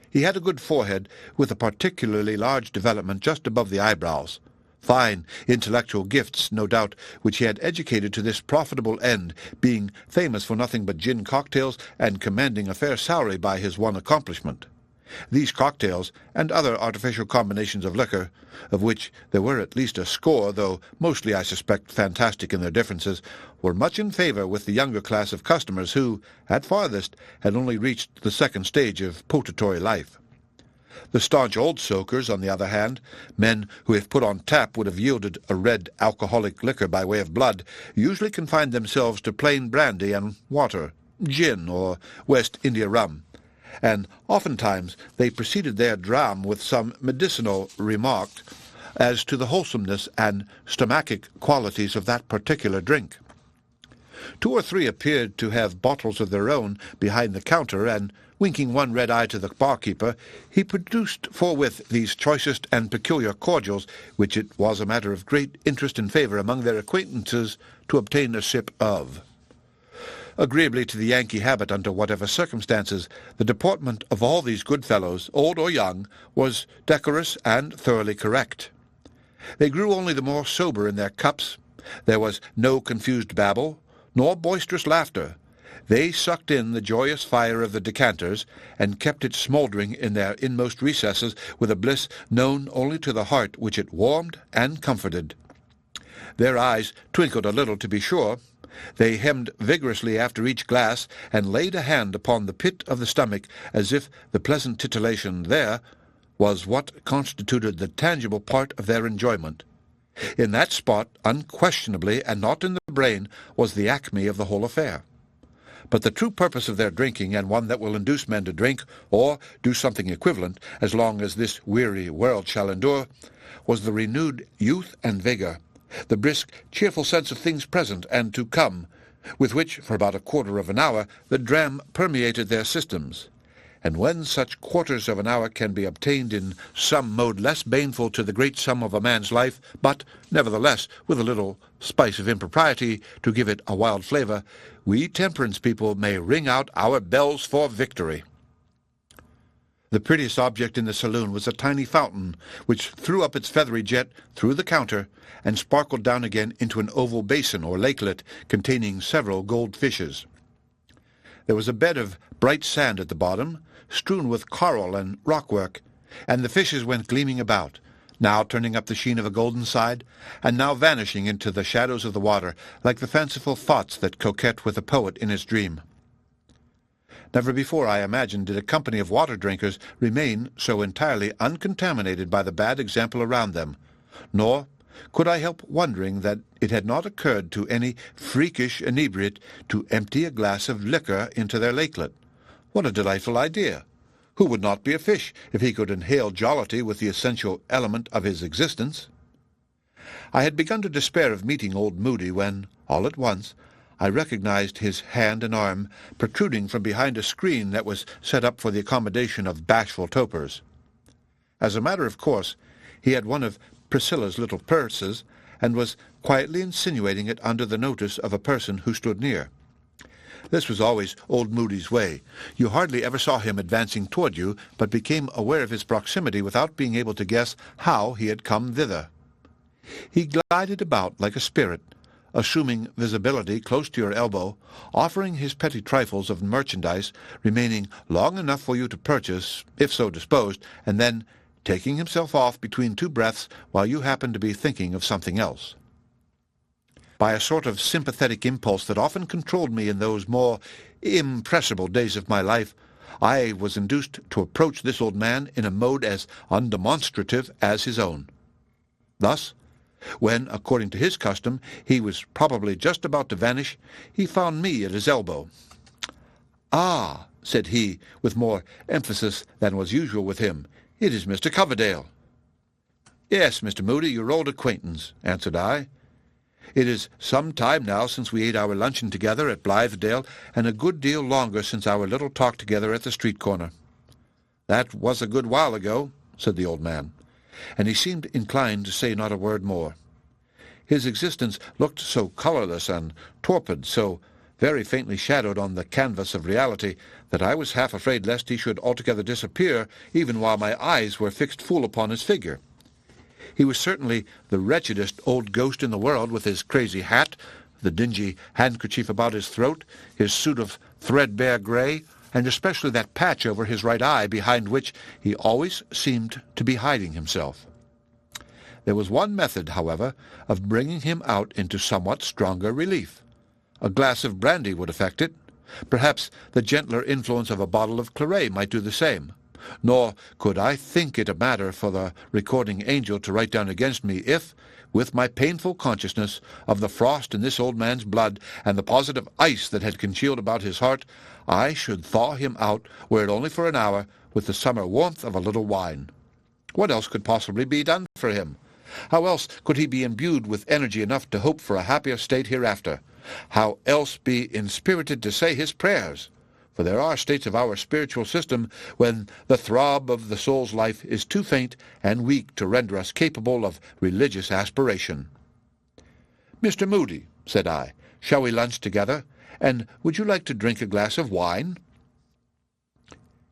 He had a good forehead, with a particularly large development just above the eyebrows. Fine intellectual gifts, no doubt, which he had educated to this profitable end, being famous for nothing but gin cocktails, and commanding a fair salary by his one accomplishment. These cocktails, and other artificial combinations of liquor, of which there were at least a score, though mostly, I suspect, fantastic in their differences, were much in favour with the younger class of customers who, at farthest, had only reached the second stage of potatory life. The staunch old soakers, on the other hand, men who, if put on tap, would have yielded a red alcoholic liquor by way of blood, usually confined themselves to plain brandy and water, gin, or West India rum, and oftentimes they preceded their dram with some medicinal remark as to the wholesomeness and stomachic qualities of that particular drink. Two or three appeared to have bottles of their own behind the counter, and, winking one red eye to the barkeeper, he produced forthwith these choicest and peculiar cordials, which it was a matter of great interest and favour among their acquaintances to obtain a sip of. Agreeably to the Yankee habit under whatever circumstances, the deportment of all these good fellows, old or young, was decorous and thoroughly correct. They grew only the more sober in their cups. There was no confused babble, nor boisterous laughter. They sucked in the joyous fire of the decanters, and kept it smouldering in their inmost recesses with a bliss known only to the heart which it warmed and comforted. Their eyes twinkled a little, to be sure. They hemmed vigorously after each glass, and laid a hand upon the pit of the stomach, as if the pleasant titillation there was what constituted the tangible part of their enjoyment. In that spot, unquestionably, and not in the brain, was the acme of the whole affair. But the true purpose of their drinking, and one that will induce men to drink, or do something equivalent, as long as this weary world shall endure, was the renewed youth and vigour, the brisk, cheerful sense of things present and to come, with which, for about a quarter of an hour, the dram permeated their systems. And when such quarters of an hour can be obtained in some mode less baneful to the great sum of a man's life, but, nevertheless, with a little spice of impropriety to give it a wild flavour, we temperance people may ring out our bells for victory. The prettiest object in the saloon was a tiny fountain, which threw up its feathery jet through the counter, and sparkled down again into an oval basin or lakelet containing several gold fishes. There was a bed of bright sand at the bottom, strewn with coral and rockwork, and the fishes went gleaming about, now turning up the sheen of a golden side, and now vanishing into the shadows of the water, like the fanciful thoughts that coquette with a poet in his dream. Never before, I imagine, did a company of water-drinkers remain so entirely uncontaminated by the bad example around them, nor could I help wondering that it had not occurred to any freakish inebriate to empty a glass of liquor into their lakelet. What a delightful idea! Who would not be a fish if he could inhale jollity with the essential element of his existence? I had begun to despair of meeting old Moody when, all at once, I recognized his hand and arm protruding from behind a screen that was set up for the accommodation of bashful topers. As a matter of course, he had one of Priscilla's little purses, and was quietly insinuating it under the notice of a person who stood near. This was always old Moody's way. You hardly ever saw him advancing toward you, but became aware of his proximity without being able to guess how he had come thither. He glided about like a spirit, assuming visibility close to your elbow, offering his petty trifles of merchandise, remaining long enough for you to purchase, if so disposed, and then taking himself off between two breaths while you happened to be thinking of something else. By a sort of sympathetic impulse that often controlled me in those more impressible days of my life, I was induced to approach this old man in a mode as undemonstrative as his own. Thus, when, according to his custom, he was probably just about to vanish, he found me at his elbow. "Ah," said he, with more emphasis than was usual with him, "it is Mr. Coverdale." "Yes, Mr. Moody, your old acquaintance," answered I. "It is some time now since we ate our luncheon together at Blithedale, and a good deal longer since our little talk together at the street corner." "That was a good while ago," said the old man, and he seemed inclined to say not a word more. His existence looked so colourless and torpid, so very faintly shadowed on the canvas of reality, that I was half afraid lest he should altogether disappear, even while my eyes were fixed full upon his figure. He was certainly the wretchedest old ghost in the world, with his crazy hat, the dingy handkerchief about his throat, his suit of threadbare grey, and especially that patch over his right eye behind which he always seemed to be hiding himself. There was one method, however, of bringing him out into somewhat stronger relief. A glass of brandy would effect it. Perhaps the gentler influence of a bottle of claret might do the same. Nor could I think it a matter for the recording angel to write down against me if, with my painful consciousness of the frost in this old man's blood and the positive ice that had congealed about his heart, I should thaw him out, were it only for an hour, with the summer warmth of a little wine. What else could possibly be done for him? How else could he be imbued with energy enough to hope for a happier state hereafter? How else be inspirited to say his prayers? For there are states of our spiritual system when the throb of the soul's life is too faint and weak to render us capable of religious aspiration. "Mr. Moody," said I, "shall we lunch together? And would you like to drink a glass of wine?"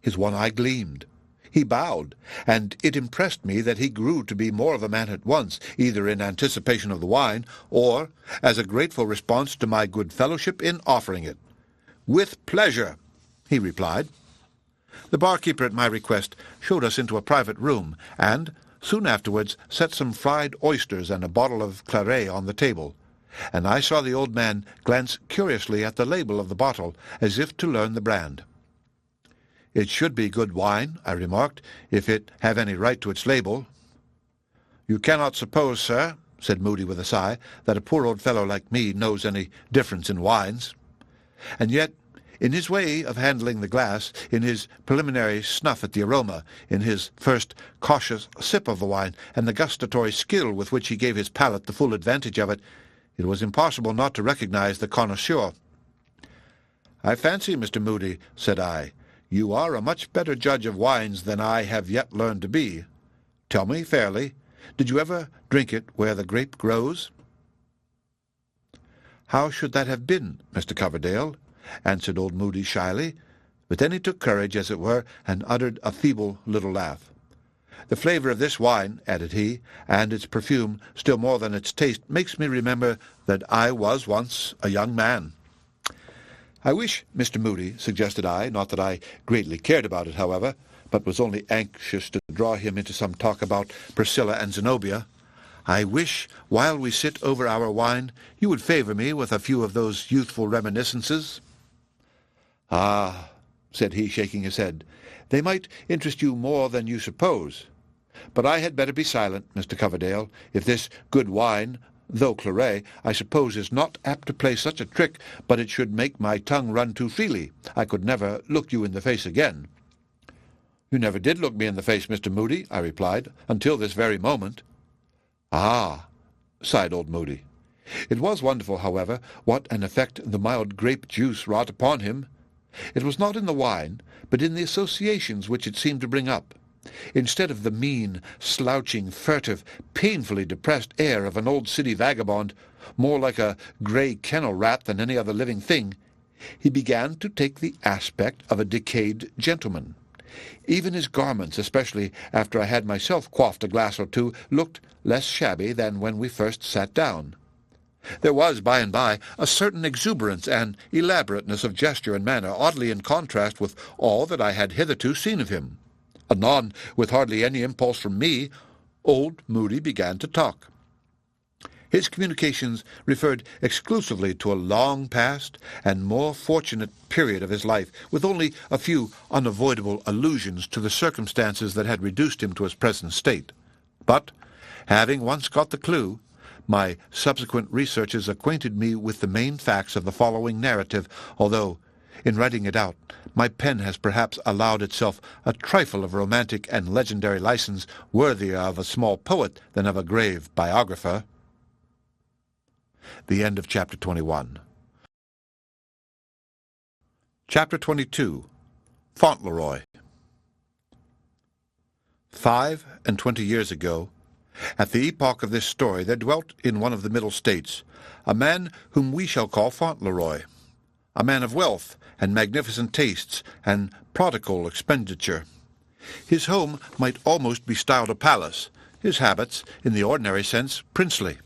His one eye gleamed. He bowed, and it impressed me that he grew to be more of a man at once, either in anticipation of the wine, or as a grateful response to my good fellowship in offering it. "With pleasure," he replied. The barkeeper, at my request, showed us into a private room, and soon afterwards set some fried oysters and a bottle of claret on the table, and I saw the old man glance curiously at the label of the bottle, as if to learn the brand. "It should be good wine," I remarked, "if it have any right to its label." "You cannot suppose, sir," said Moody with a sigh, "that a poor old fellow like me knows any difference in wines." And yet, in his way of handling the glass, in his preliminary snuff at the aroma, in his first cautious sip of the wine, and the gustatory skill with which he gave his palate the full advantage of it, it was impossible not to recognize the connoisseur. "I fancy, Mr. Moody," said I, "you are a much better judge of wines than I have yet learned to be. Tell me fairly, did you ever drink it where the grape grows?" "How should that have been, Mr. Coverdale?" answered old Moody shyly, but then he took courage, as it were, and uttered a feeble little laugh. "The flavour of this wine," added he, "and its perfume, still more than its taste, makes me remember that I was once a young man." "I wish, Mr. Moody," suggested I, not that I greatly cared about it, however, but was only anxious to draw him into some talk about Priscilla and Zenobia, "I wish, while we sit over our wine, you would favour me with a few of those youthful reminiscences." "Ah," said he, shaking his head. "They might interest you more than you suppose. But I had better be silent, Mr. Coverdale, if this good wine, though claret, I suppose is not apt to play such a trick, but it should make my tongue run too freely. I could never look you in the face again." "You never did look me in the face, Mr. Moody," I replied, "until this very moment." "Ah," sighed old Moody. It was wonderful, however, what an effect the mild grape juice wrought upon him. It was not in the wine, but in the associations which it seemed to bring up. Instead of the mean, slouching, furtive, painfully depressed air of an old city vagabond, more like a grey kennel rat than any other living thing, he began to take the aspect of a decayed gentleman. Even his garments, especially after I had myself quaffed a glass or two, looked less shabby than when we first sat down. There was, by and by, a certain exuberance and elaborateness of gesture and manner, oddly in contrast with all that I had hitherto seen of him. Anon, with hardly any impulse from me, old Moody began to talk. His communications referred exclusively to a long past and more fortunate period of his life, with only a few unavoidable allusions to the circumstances that had reduced him to his present state. But, having once got the clue, my subsequent researches acquainted me with the main facts of the following narrative, although, in writing it out, my pen has perhaps allowed itself a trifle of romantic and legendary license worthier of a small poet than of a grave biographer. The end of Chapter 21. Chapter 22. Fontleroy. 25 years ago, at the epoch of this story, there dwelt in one of the Middle States a man whom we shall call Fontleroy, a man of wealth and magnificent tastes and prodigal expenditure. His home might almost be styled a palace, his habits, in the ordinary sense, princely.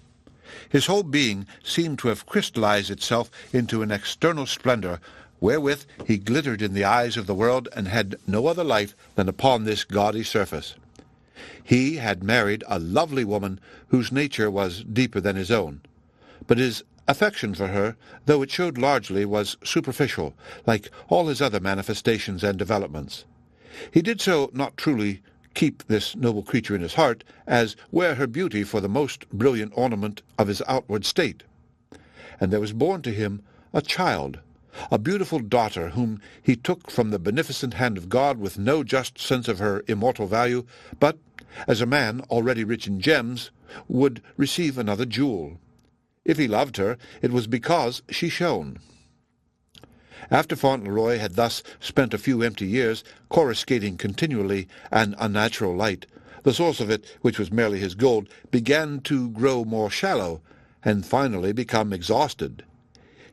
His whole being seemed to have crystallized itself into an external splendor, wherewith he glittered in the eyes of the world and had no other life than upon this gaudy surface. He had married a lovely woman whose nature was deeper than his own, but his affection for her, though it showed largely, was superficial, like all his other manifestations and developments. He did so not truly keep this noble creature in his heart, as wear her beauty for the most brilliant ornament of his outward state. And there was born to him a child, a beautiful daughter, whom he took from the beneficent hand of God with no just sense of her immortal value, but, as a man already rich in gems, would receive another jewel. If he loved her, it was because she shone. After Fauntleroy had thus spent a few empty years, coruscating continually an unnatural light, the source of it, which was merely his gold, began to grow more shallow, and finally become exhausted.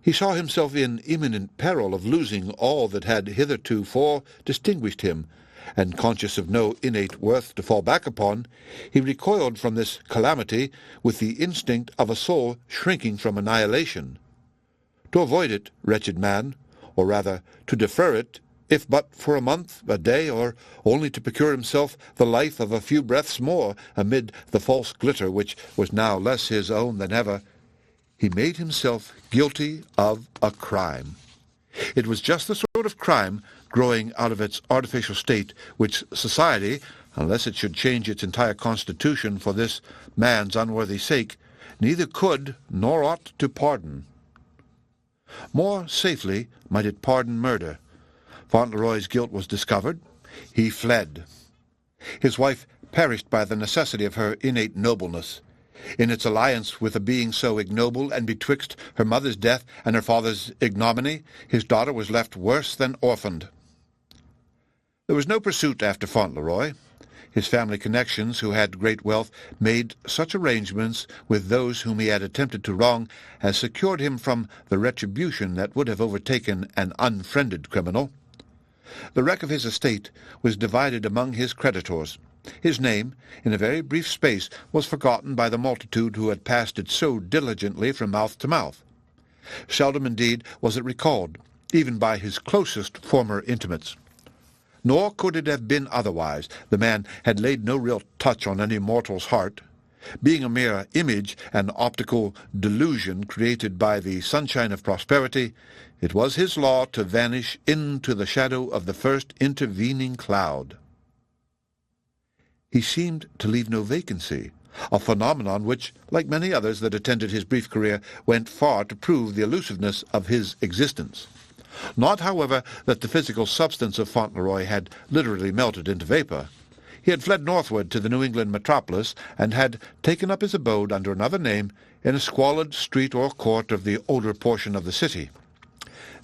He saw himself in imminent peril of losing all that had hitherto distinguished him, and conscious of no innate worth to fall back upon, he recoiled from this calamity with the instinct of a soul shrinking from annihilation. To avoid it, wretched man, or rather to defer it, if but for a month, a day, or only to procure himself the life of a few breaths more amid the false glitter which was now less his own than ever, he made himself guilty of a crime. It was just the sort of crime, growing out of its artificial state, which society, unless it should change its entire constitution for this man's unworthy sake, neither could nor ought to pardon. More safely might it pardon murder. Fauntleroy's guilt was discovered. He fled. His wife perished by the necessity of her innate nobleness. In its alliance with a being so ignoble, and betwixt her mother's death and her father's ignominy, his daughter was left worse than orphaned. There was no pursuit after Fauntleroy. His family connections, who had great wealth, made such arrangements with those whom he had attempted to wrong as secured him from the retribution that would have overtaken an unfriended criminal. The wreck of his estate was divided among his creditors. His name, in a very brief space, was forgotten by the multitude who had passed it so diligently from mouth to mouth. Seldom, indeed, was it recalled, even by his closest former intimates. Nor could it have been otherwise. The man had laid no real touch on any mortal's heart. Being a mere image, an optical delusion created by the sunshine of prosperity, it was his law to vanish into the shadow of the first intervening cloud. He seemed to leave no vacancy, a phenomenon which, like many others that attended his brief career, went far to prove the elusiveness of his existence. Not, however, that the physical substance of Fontleroy had literally melted into vapor. He had fled northward to the New England metropolis, and had taken up his abode under another name in a squalid street or court of the older portion of the city.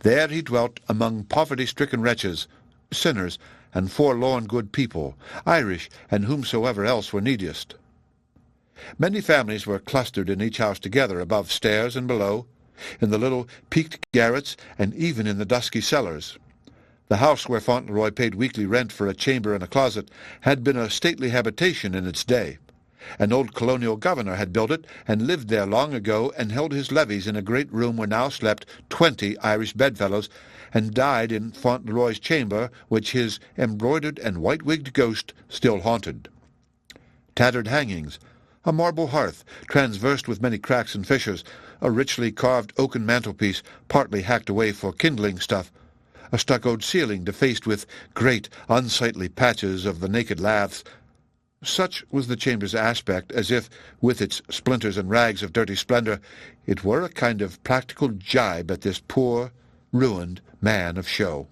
There he dwelt among poverty-stricken wretches, sinners, and forlorn good people, Irish and whomsoever else were neediest. Many families were clustered in each house together, above stairs and below, in the little peaked garrets, and even in the dusky cellars. The house where Fontleroy paid weekly rent for a chamber and a closet had been a stately habitation in its day. An old colonial governor had built it, and lived there long ago, and held his levees in a great room where now slept 20 Irish bedfellows, and died in Fauntleroy's chamber, which his embroidered and white-wigged ghost still haunted. Tattered hangings, a marble hearth, transversed with many cracks and fissures, a richly carved oaken mantelpiece, partly hacked away for kindling stuff, a stuccoed ceiling defaced with great, unsightly patches of the naked laths. Such was the chamber's aspect, as if, with its splinters and rags of dirty splendor, it were a kind of practical jibe at this poor, ruined man of show.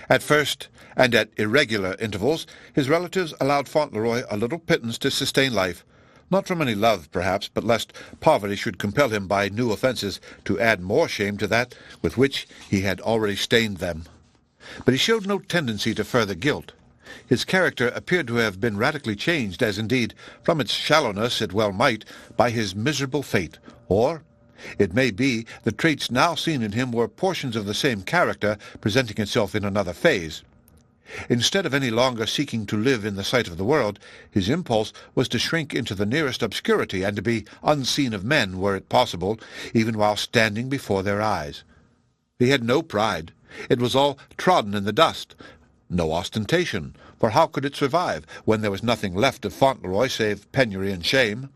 At first, and at irregular intervals, his relatives allowed Fauntleroy a little pittance to sustain life, not from any love, perhaps, but lest poverty should compel him by new offences to add more shame to that with which he had already stained them. But he showed no tendency to further guilt. His character appeared to have been radically changed, as indeed, from its shallowness it well might, by his miserable fate, or, it may be, the traits now seen in him were portions of the same character presenting itself in another phase. Instead of any longer seeking to live in the sight of the world, his impulse was to shrink into the nearest obscurity, and to be unseen of men, were it possible, even while standing before their eyes. He had no pride. It was all trodden in the dust. No ostentation, for how could it survive, when there was nothing left of Fauntleroy save penury and shame?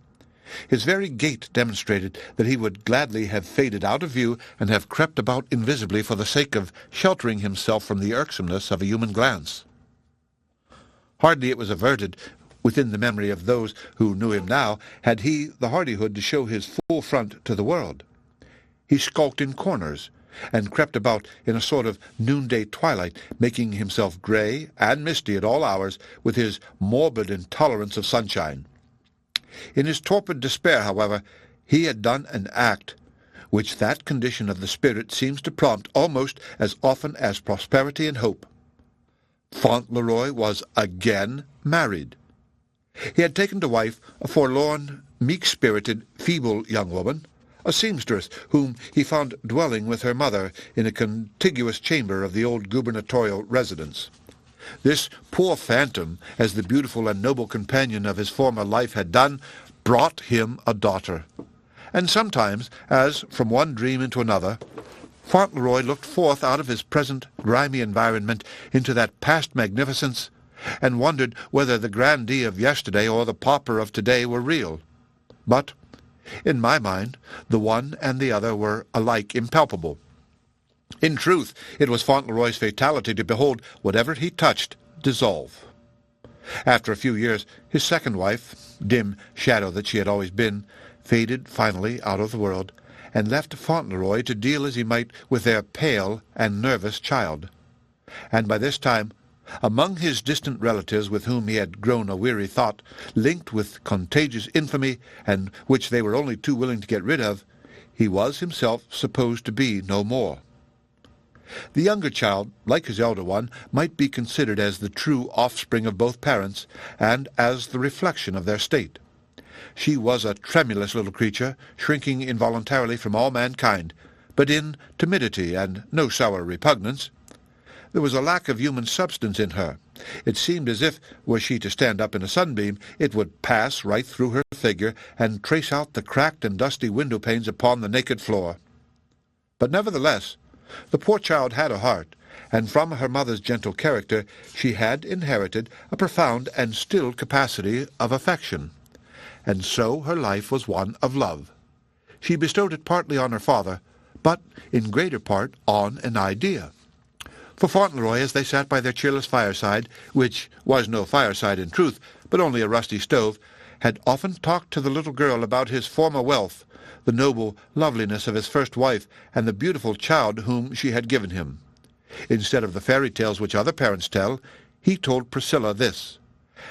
His very gait demonstrated that he would gladly have faded out of view and have crept about invisibly for the sake of sheltering himself from the irksomeness of a human glance. Hardly it was averted, within the memory of those who knew him now, had he the hardihood to show his full front to the world. He skulked in corners, and crept about in a sort of noonday twilight, making himself grey and misty at all hours with his morbid intolerance of sunshine. In his torpid despair, however, he had done an act which that condition of the spirit seems to prompt almost as often as prosperity and hope. Fauntleroy was again married. He had taken to wife a forlorn, meek-spirited, feeble young woman, a seamstress whom he found dwelling with her mother in a contiguous chamber of the old gubernatorial residence. This poor phantom, as the beautiful and noble companion of his former life had done, brought him a daughter. And sometimes, as from one dream into another, Fauntleroy looked forth out of his present grimy environment into that past magnificence, and wondered whether the grandee of yesterday or the pauper of today were real. But, in my mind, the one and the other were alike impalpable. In truth, it was Fauntleroy's fatality to behold whatever he touched dissolve. After a few years, his second wife, dim shadow that she had always been, faded finally out of the world, and left Fauntleroy to deal as he might with their pale and nervous child. And by this time, among his distant relatives with whom he had grown a weary thought, linked with contagious infamy, and which they were only too willing to get rid of, he was himself supposed to be no more. The younger child, like his elder one, might be considered as the true offspring of both parents, and as the reflection of their state. She was a tremulous little creature, shrinking involuntarily from all mankind, but in timidity and no sour repugnance. There was a lack of human substance in her. It seemed as if, were she to stand up in a sunbeam, it would pass right through her figure and trace out the cracked and dusty window-panes upon the naked floor. But nevertheless, the poor child had a heart, and from her mother's gentle character she had inherited a profound and still capacity of affection. and so her life was one of love. She bestowed it partly on her father, but in greater part on an idea. For Fontleroy, as they sat by their cheerless fireside, which was no fireside in truth, but only a rusty stove, had often talked to the little girl about his former wealth, the noble loveliness of his first wife, and the beautiful child whom she had given him. Instead of the fairy tales which other parents tell, he told Priscilla this,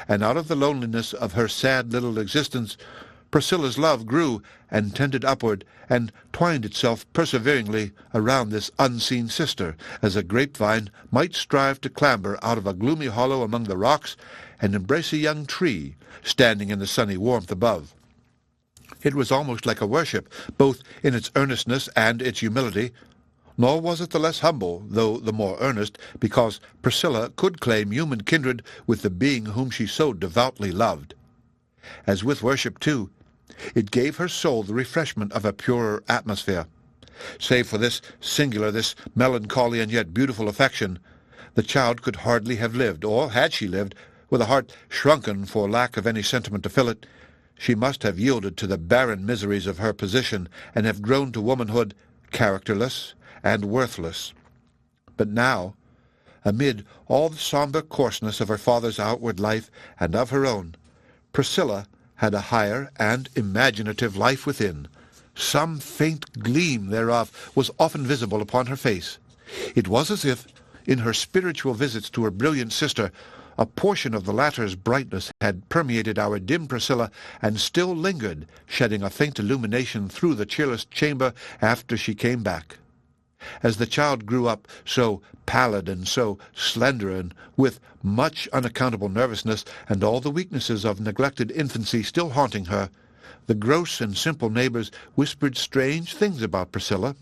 and out of the loneliness of her sad little existence, Priscilla's love grew and tended upward, and twined itself perseveringly around this unseen sister, as a grapevine might strive to clamber out of a gloomy hollow among the rocks and embrace a young tree standing in the sunny warmth above. It was almost like a worship, both in its earnestness and its humility, nor was it the less humble, though the more earnest, because Priscilla could claim human kindred with the being whom she so devoutly loved. As with worship, too, it gave her soul the refreshment of a purer atmosphere. Save for this singular, this melancholy and yet beautiful affection, the child could hardly have lived, or had she lived, with a heart shrunken for lack of any sentiment to fill it, she must have yielded to the barren miseries of her position, and have grown to womanhood characterless and worthless. But now, amid all the sombre coarseness of her father's outward life and of her own, Priscilla had a higher and imaginative life within. Some faint gleam thereof was often visible upon her face. It was as if, in her spiritual visits to her brilliant sister, a portion of the latter's brightness had permeated our dim Priscilla, and still lingered, shedding a faint illumination through the cheerless chamber after she came back. As the child grew up, so pallid and so slender, and with much unaccountable nervousness, and all the weaknesses of neglected infancy still haunting her, the gross and simple neighbors whispered strange things about Priscilla.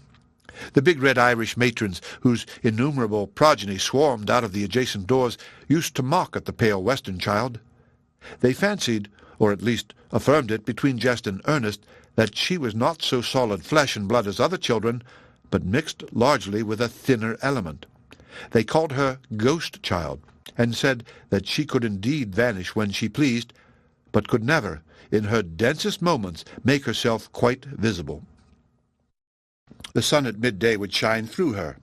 The big red Irish matrons, whose innumerable progeny swarmed out of the adjacent doors, used to mock at the pale western child. They fancied, or at least affirmed it between jest and earnest, that she was not so solid flesh and blood as other children, but mixed largely with a thinner element. They called her Ghost Child, and said that she could indeed vanish when she pleased, but could never, in her densest moments, make herself quite visible. The sun at midday would shine through her.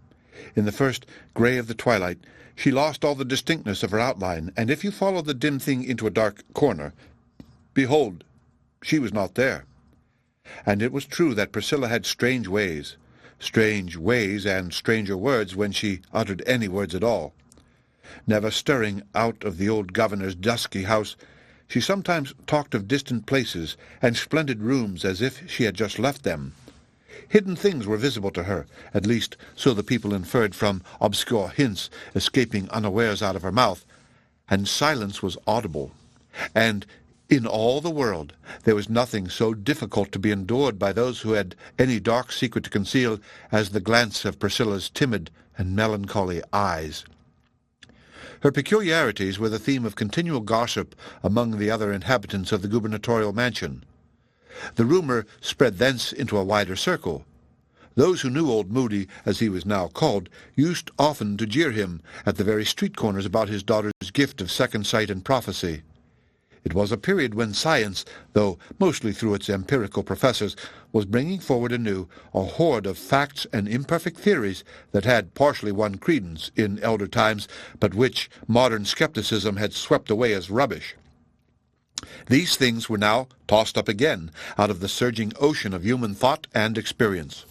In the first grey of the twilight, she lost all the distinctness of her outline, and if you followed the dim thing into a dark corner, behold, she was not there. And it was true that Priscilla had strange ways and stranger words when she uttered any words at all. Never stirring out of the old governor's dusky house, she sometimes talked of distant places and splendid rooms as if she had just left them. Hidden things were visible to her, at least so the people inferred from obscure hints escaping unawares out of her mouth, and silence was audible, and in all the world there was nothing so difficult to be endured by those who had any dark secret to conceal as the glance of Priscilla's timid and melancholy eyes. Her peculiarities were the theme of continual gossip among the other inhabitants of the gubernatorial mansion. The rumor spread thence into a wider circle. Those who knew old Moody, as he was now called, used often to jeer him at the very street corners about his daughter's gift of second sight and prophecy. It was a period when science, though mostly through its empirical professors, was bringing forward anew a horde of facts and imperfect theories that had partially won credence in elder times, but which modern skepticism had swept away as rubbish. These things were now tossed up again out of the surging ocean of human thought and experience.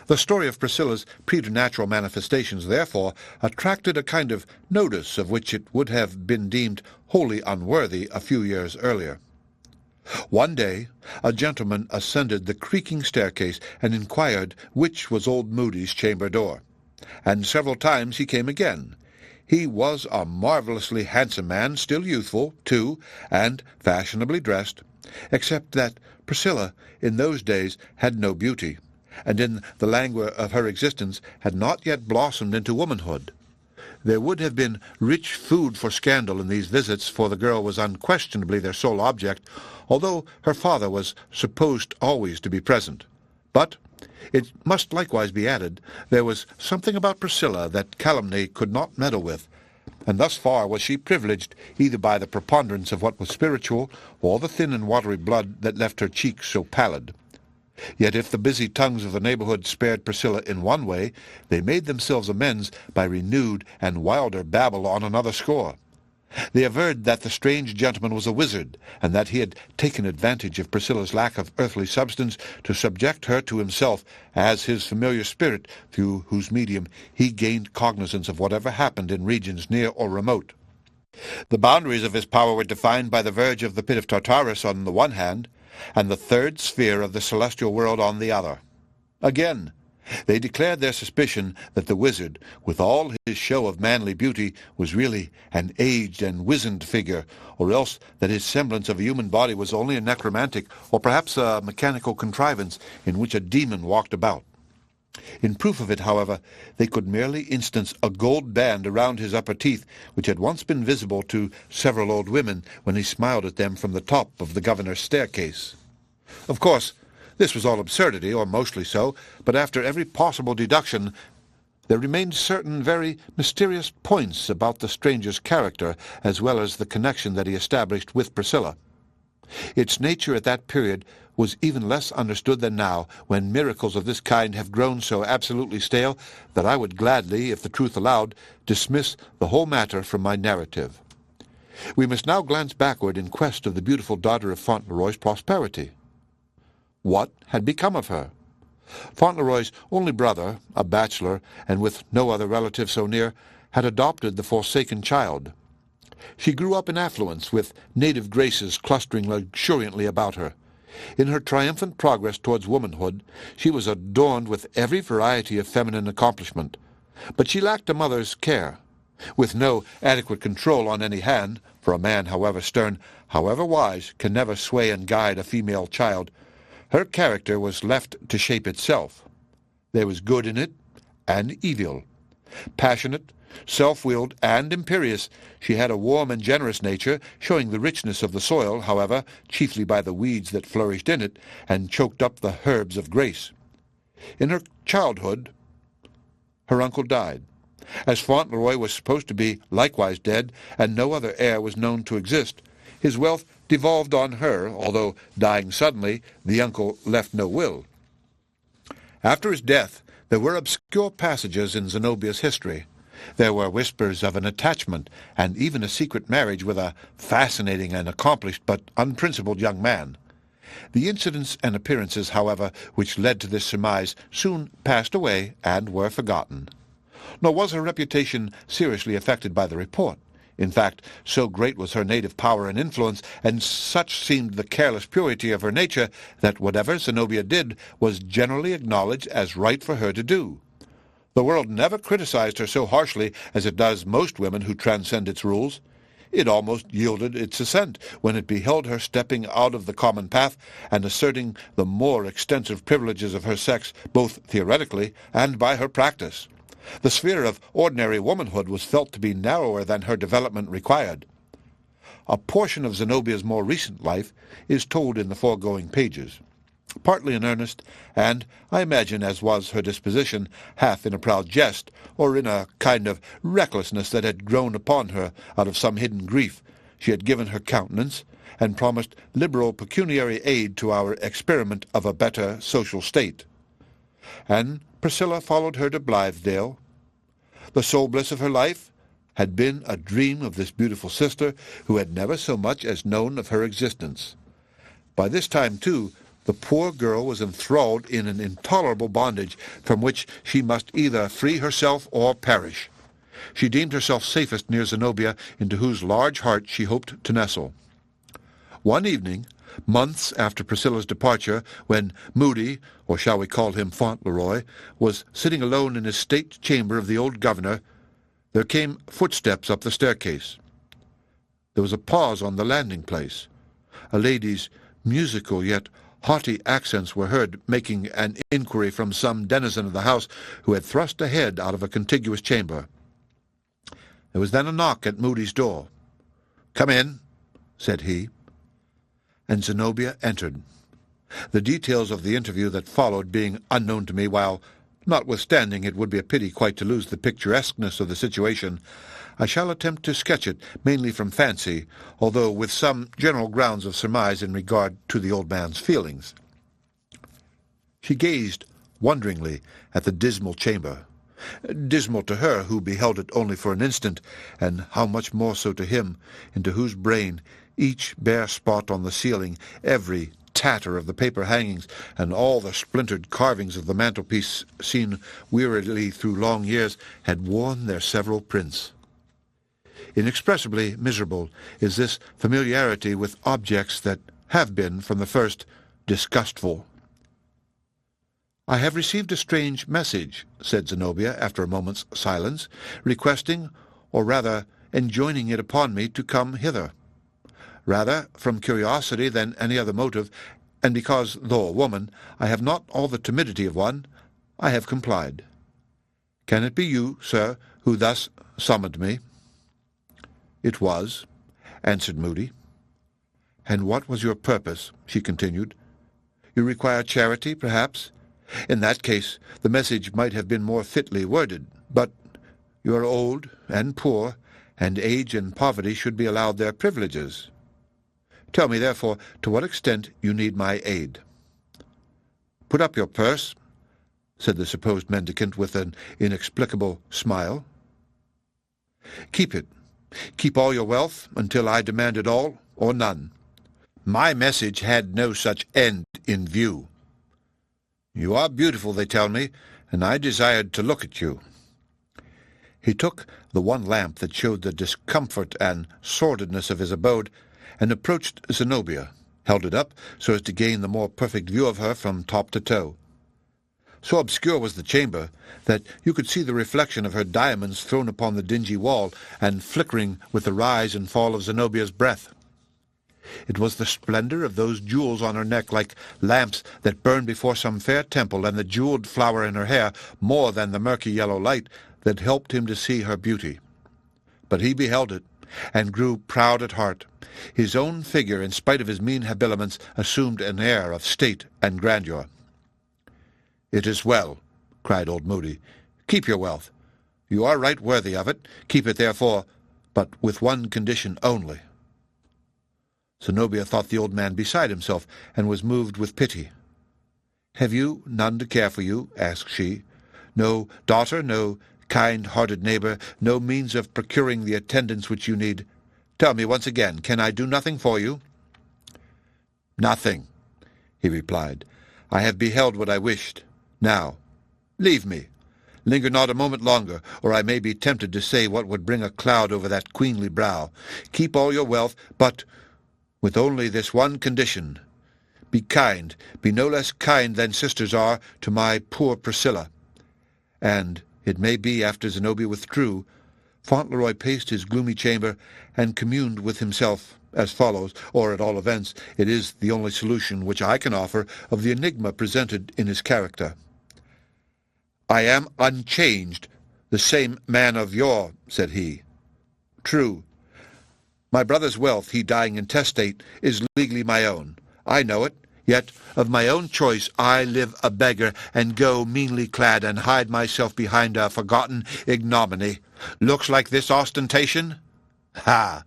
The story of Priscilla's preternatural manifestations, therefore, attracted a kind of notice of which it would have been deemed wholly unworthy a few years earlier. One day a gentleman ascended the creaking staircase and inquired which was old Moody's chamber door, and several times he came again. He was a marvellously handsome man, still youthful, too, and fashionably dressed, except that Priscilla in those days had no beauty, and in the languor of her existence had not yet blossomed into womanhood. There would have been rich food for scandal in these visits, for the girl was unquestionably their sole object, although her father was supposed always to be present. But it must likewise be added, there was something about Priscilla that calumny could not meddle with, and thus far was she privileged either by the preponderance of what was spiritual, or the thin and watery blood that left her cheeks so pallid. Yet if the busy tongues of the neighborhood spared Priscilla in one way, they made themselves amends by renewed and wilder babble on another score. They averred that the strange gentleman was a wizard, and that he had taken advantage of Priscilla's lack of earthly substance to subject her to himself as his familiar spirit, through whose medium he gained cognizance of whatever happened in regions near or remote. The boundaries of his power were defined by the verge of the pit of Tartarus on the one hand, and the third sphere of the celestial world on the other. Again, they declared their suspicion that the wizard, with all his show of manly beauty, was really an aged and wizened figure, or else that his semblance of a human body was only a necromantic, or perhaps a mechanical contrivance in which a demon walked about. In proof of it, however, they could merely instance a gold band around his upper teeth, which had once been visible to several old women when he smiled at them from the top of the governor's staircase. Of course, this was all absurdity, or mostly so, but after every possible deduction, there remained certain very mysterious points about the stranger's character, as well as the connection that he established with Priscilla. Its nature at that period was even less understood than now, when miracles of this kind have grown so absolutely stale that I would gladly, if the truth allowed, dismiss the whole matter from my narrative. We must now glance backward in quest of the beautiful daughter of Fontleroy's prosperity. What had become of her? Fauntleroy's only brother, a bachelor, and with no other relative so near, had adopted the forsaken child. She grew up in affluence, with native graces clustering luxuriantly about her. In her triumphant progress towards womanhood, she was adorned with every variety of feminine accomplishment, but she lacked a mother's care. With no adequate control on any hand, for a man, however stern, however wise, can never sway and guide a female child, her character was left to shape itself. There was good in it, and evil. Passionate, self-willed, and imperious, she had a warm and generous nature, showing the richness of the soil, however, chiefly by the weeds that flourished in it, and choked up the herbs of grace. In her childhood, her uncle died. As Fauntleroy was supposed to be likewise dead, and no other heir was known to exist, his wealth devolved on her, although, dying suddenly, the uncle left no will. After his death, there were obscure passages in Zenobia's history. There were whispers of an attachment, and even a secret marriage with a fascinating and accomplished but unprincipled young man. The incidents and appearances, however, which led to this surmise soon passed away and were forgotten. Nor was her reputation seriously affected by the report. In fact, so great was her native power and influence, and such seemed the careless purity of her nature, that whatever Zenobia did was generally acknowledged as right for her to do. The world never criticized her so harshly as it does most women who transcend its rules. It almost yielded its assent when it beheld her stepping out of the common path and asserting the more extensive privileges of her sex, both theoretically and by her practice. The sphere of ordinary womanhood was felt to be narrower than her development required. A portion of Zenobia's more recent life is told in the foregoing pages, partly in earnest, and, I imagine, as was her disposition, half in a proud jest, or in a kind of recklessness that had grown upon her out of some hidden grief. She had given her countenance, and promised liberal pecuniary aid to our experiment of a better social state. And Priscilla followed her to Blithedale. The sole bliss of her life had been a dream of this beautiful sister, who had never so much as known of her existence. By this time, too, the poor girl was enthralled in an intolerable bondage from which she must either free herself or perish. She deemed herself safest near Zenobia, into whose large heart she hoped to nestle. One evening, months after Priscilla's departure, when Moody, or shall we call him Fontleroy, was sitting alone in his state chamber of the old governor, there came footsteps up the staircase. There was a pause on the landing-place. A lady's musical yet haughty accents were heard making an inquiry from some denizen of the house who had thrust a head out of a contiguous chamber. There was then a knock at Moody's door. "Come in," said he. And Zenobia entered, the details of the interview that followed being unknown to me, while Notwithstanding it would be a pity quite to lose the picturesqueness of the situation, I shall attempt to sketch it mainly from fancy, although with some general grounds of surmise in regard to the old man's feelings. She gazed wonderingly at the dismal chamber, dismal to her who beheld it only for an instant, and how much more so to him, into whose brain each bare spot on the ceiling, every tatter of the paper hangings, and all the splintered carvings of the mantelpiece seen wearily through long years, had worn their several prints. Inexpressibly miserable is this familiarity with objects that have been, from the first, disgustful. "I have received a strange message," said Zenobia, after a moment's silence, "requesting, or rather enjoining it upon me to come hither. Rather from curiosity than any other motive, and because, though a woman, I have not all the timidity of one, I have complied. Can it be you, sir, who thus summoned me?" "It was," answered Moody. "And what was your purpose?" she continued. "You require charity, perhaps? In that case the message might have been more fitly worded, but you are old and poor, and age and poverty should be allowed their privileges. Tell me, therefore, to what extent you need my aid." "Put up your purse," said the supposed mendicant with an inexplicable smile. "Keep it. Keep all your wealth until I demand it all, or none. My message had no such end in view. You are beautiful, they tell me, and I desired to look at you." He took the one lamp that showed the discomfort and sordidness of his abode, and approached Zenobia, held it up so as to gain the more perfect view of her from top to toe. So obscure was the chamber that you could see the reflection of her diamonds thrown upon the dingy wall and flickering with the rise and fall of Zenobia's breath. It was the splendor of those jewels on her neck, like lamps that burn before some fair temple, and the jeweled flower in her hair, more than the murky yellow light, that helped him to see her beauty. But he beheld it, and grew proud at heart. His own figure, in spite of his mean habiliments, assumed an air of state and grandeur. "It is well," cried old Moody. "Keep your wealth. You are right worthy of it. Keep it, therefore, but with one condition only." Zenobia thought the old man beside himself, and was moved with pity. "Have you none to care for you?" asked she. "No daughter, no kind-hearted neighbor, no means of procuring the attendance which you need? Tell me once again, can I do nothing for you?" "Nothing," he replied. "I have beheld what I wished. Now, leave me. Linger not a moment longer, or I may be tempted to say what would bring a cloud over that queenly brow. Keep all your wealth, but with only this one condition. Be kind, be no less kind than sisters are to my poor Priscilla." And it may be after Zenobia withdrew, Fauntleroy paced his gloomy chamber and communed with himself as follows, or at all events it is the only solution which I can offer of the enigma presented in his character. "I am unchanged, the same man of yore," said he. "True. My brother's wealth, he dying intestate, is legally my own. I know it. Yet of my own choice I live a beggar, and go meanly clad, and hide myself behind a forgotten ignominy. Looks like this ostentation? Ha!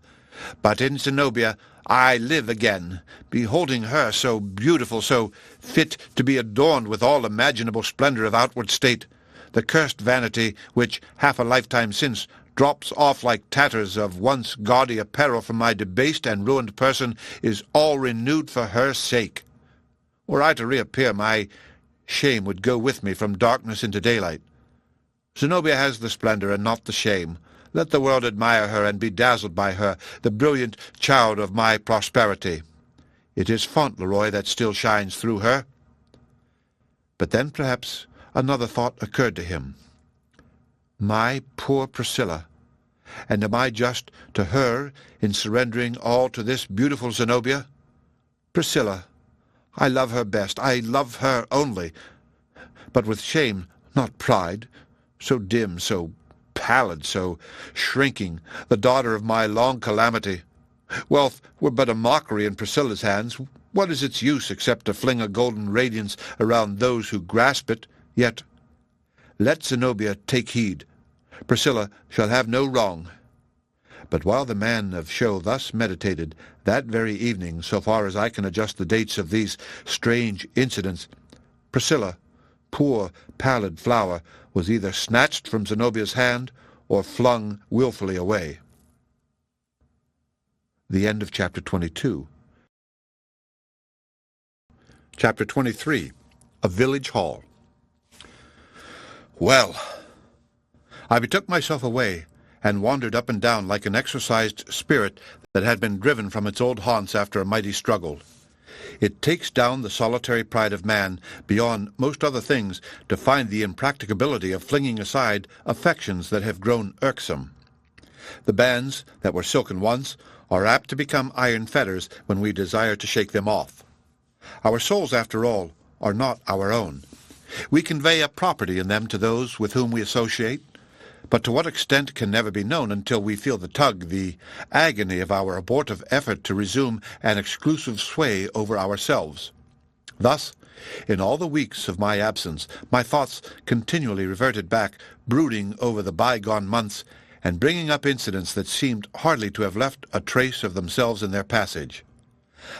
But in Zenobia I live again, beholding her so beautiful, so fit to be adorned with all imaginable splendor of outward state. The cursed vanity which, half a lifetime since, drops off like tatters of once gaudy apparel from my debased and ruined person, is all renewed for her sake. Were I to reappear, my shame would go with me from darkness into daylight. Zenobia has the splendor and not the shame. Let the world admire her and be dazzled by her, the brilliant child of my prosperity. It is Fontleroy that still shines through her." But then perhaps another thought occurred to him. My poor Priscilla! And am I just to her in surrendering all to this beautiful Zenobia? Priscilla! I love her best, I love her only, but with shame, not pride, so dim, so pallid, so shrinking, the daughter of my long calamity. Wealth were but a mockery in Priscilla's hands. What is its use except to fling a golden radiance around those who grasp it? Yet Let Zenobia take heed. Priscilla shall have no wrong. But while the man of show thus meditated, that very evening, so far as I can adjust the dates of these strange incidents, Priscilla, poor pallid flower, was either snatched from Zenobia's hand or flung wilfully away. The end of Chapter 22. Chapter 23. A Village Hall. Well, I betook myself away, and wandered up and down like an exorcised spirit that had been driven from its old haunts after a mighty struggle. It takes down the solitary pride of man beyond most other things to find the impracticability of flinging aside affections that have grown irksome. The bands that were silken once are apt to become iron fetters when we desire to shake them off. Our souls, after all, are not our own. We convey a property in them to those with whom we associate, but to what extent can never be known until we feel the tug, the agony of our abortive effort to resume an exclusive sway over ourselves. Thus, in all the weeks of my absence, my thoughts continually reverted back, brooding over the bygone months, and bringing up incidents that seemed hardly to have left a trace of themselves in their passage.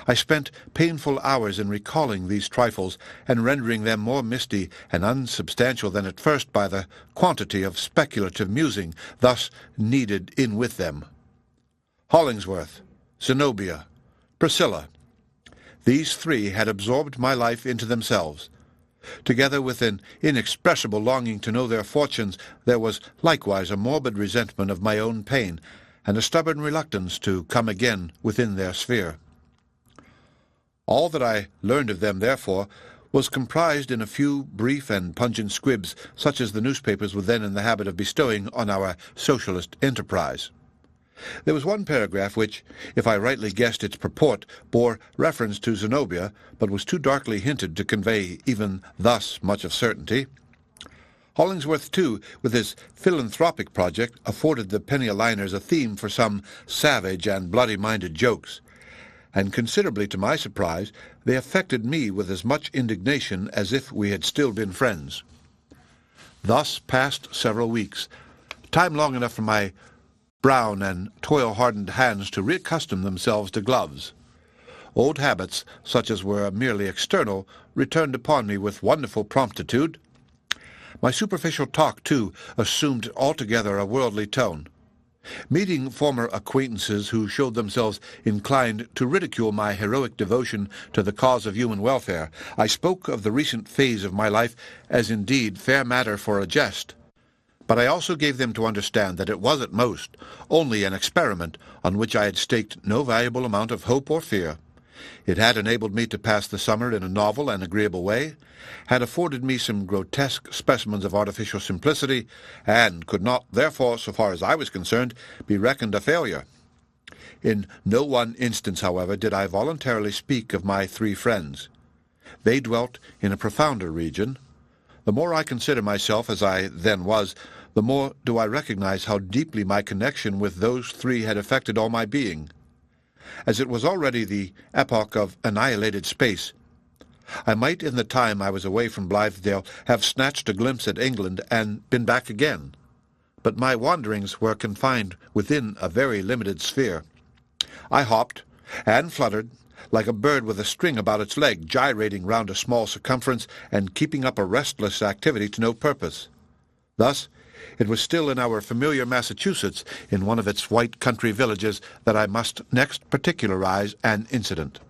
I spent painful hours in recalling these trifles, and rendering them more misty and unsubstantial than at first by the quantity of speculative musing thus needed in with them. Hollingsworth, Zenobia, Priscilla, these three had absorbed my life into themselves. Together with an inexpressible longing to know their fortunes, there was likewise a morbid resentment of my own pain, and a stubborn reluctance to come again within their sphere. All that I learned of them, therefore, was comprised in a few brief and pungent squibs, such as the newspapers were then in the habit of bestowing on our socialist enterprise. There was one paragraph which, if I rightly guessed its purport, bore reference to Zenobia, but was too darkly hinted to convey even thus much of certainty. Hollingsworth, too, with his philanthropic project, afforded the penny-a-liners a theme for some savage and bloody-minded jokes, and considerably to my surprise, they affected me with as much indignation as if we had still been friends. Thus passed several weeks, time long enough for my brown and toil-hardened hands to reaccustom themselves to gloves. Old habits, such as were merely external, returned upon me with wonderful promptitude. My superficial talk, too, assumed altogether a worldly tone. Meeting former acquaintances who showed themselves inclined to ridicule my heroic devotion to the cause of human welfare, I spoke of the recent phase of my life as indeed fair matter for a jest. But I also gave them to understand that it was at most only an experiment on which I had staked no valuable amount of hope or fear. It had enabled me to pass the summer in a novel and agreeable way, had afforded me some grotesque specimens of artificial simplicity, and could not, therefore, so far as I was concerned, be reckoned a failure. In no one instance, however, did I voluntarily speak of my three friends. They dwelt in a profounder region. The more I consider myself as I then was, the more do I recognize how deeply my connection with those three had affected all my being. As it was already the epoch of annihilated space, I might in the time I was away from Blithedale have snatched a glimpse at England and been back again. But my wanderings were confined within a very limited sphere. I hopped and fluttered like a bird with a string about its leg, gyrating round a small circumference and keeping up a restless activity to no purpose. Thus, it was still in our familiar Massachusetts, in one of its white country villages, that I must next particularize an incident.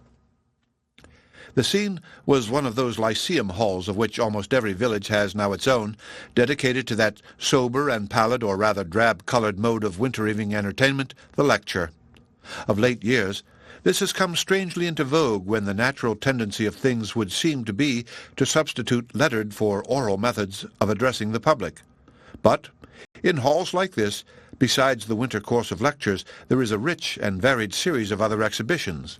The scene was one of those lyceum halls of which almost every village has now its own, dedicated to that sober and pallid, or rather drab-colored mode of winter-evening entertainment, the lecture. Of late years, this has come strangely into vogue when the natural tendency of things would seem to be to substitute lettered for oral methods of addressing the public. But in halls like this, besides the winter course of lectures, there is a rich and varied series of other exhibitions.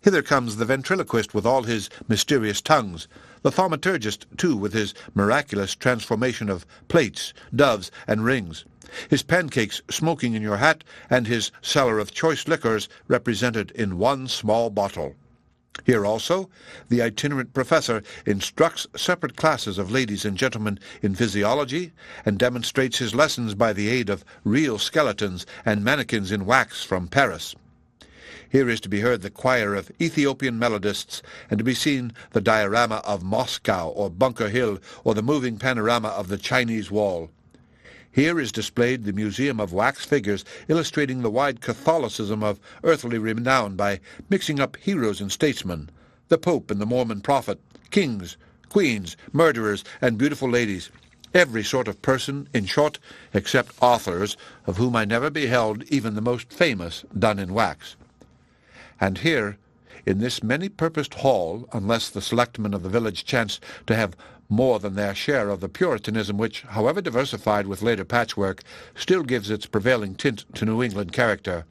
Hither comes the ventriloquist with all his mysterious tongues, the thaumaturgist, too, with his miraculous transformation of plates, doves, and rings, his pancakes smoking in your hat, and his cellar of choice liquors represented in one small bottle. Here also, the itinerant professor instructs separate classes of ladies and gentlemen in physiology and demonstrates his lessons by the aid of real skeletons and mannequins in wax from Paris. Here is to be heard the choir of Ethiopian melodists, and to be seen the diorama of Moscow or Bunker Hill, or the moving panorama of the Chinese Wall. Here is displayed the museum of wax figures illustrating the wide Catholicism of earthly renown by mixing up heroes and statesmen, the Pope and the Mormon prophet, kings, queens, murderers, and beautiful ladies, every sort of person, in short, except authors, of whom I never beheld even the most famous done in wax. And here, in this many-purposed hall, unless the selectmen of the village chance to have more than their share of the Puritanism which, however diversified with later patchwork, still gives its prevailing tint to New England character.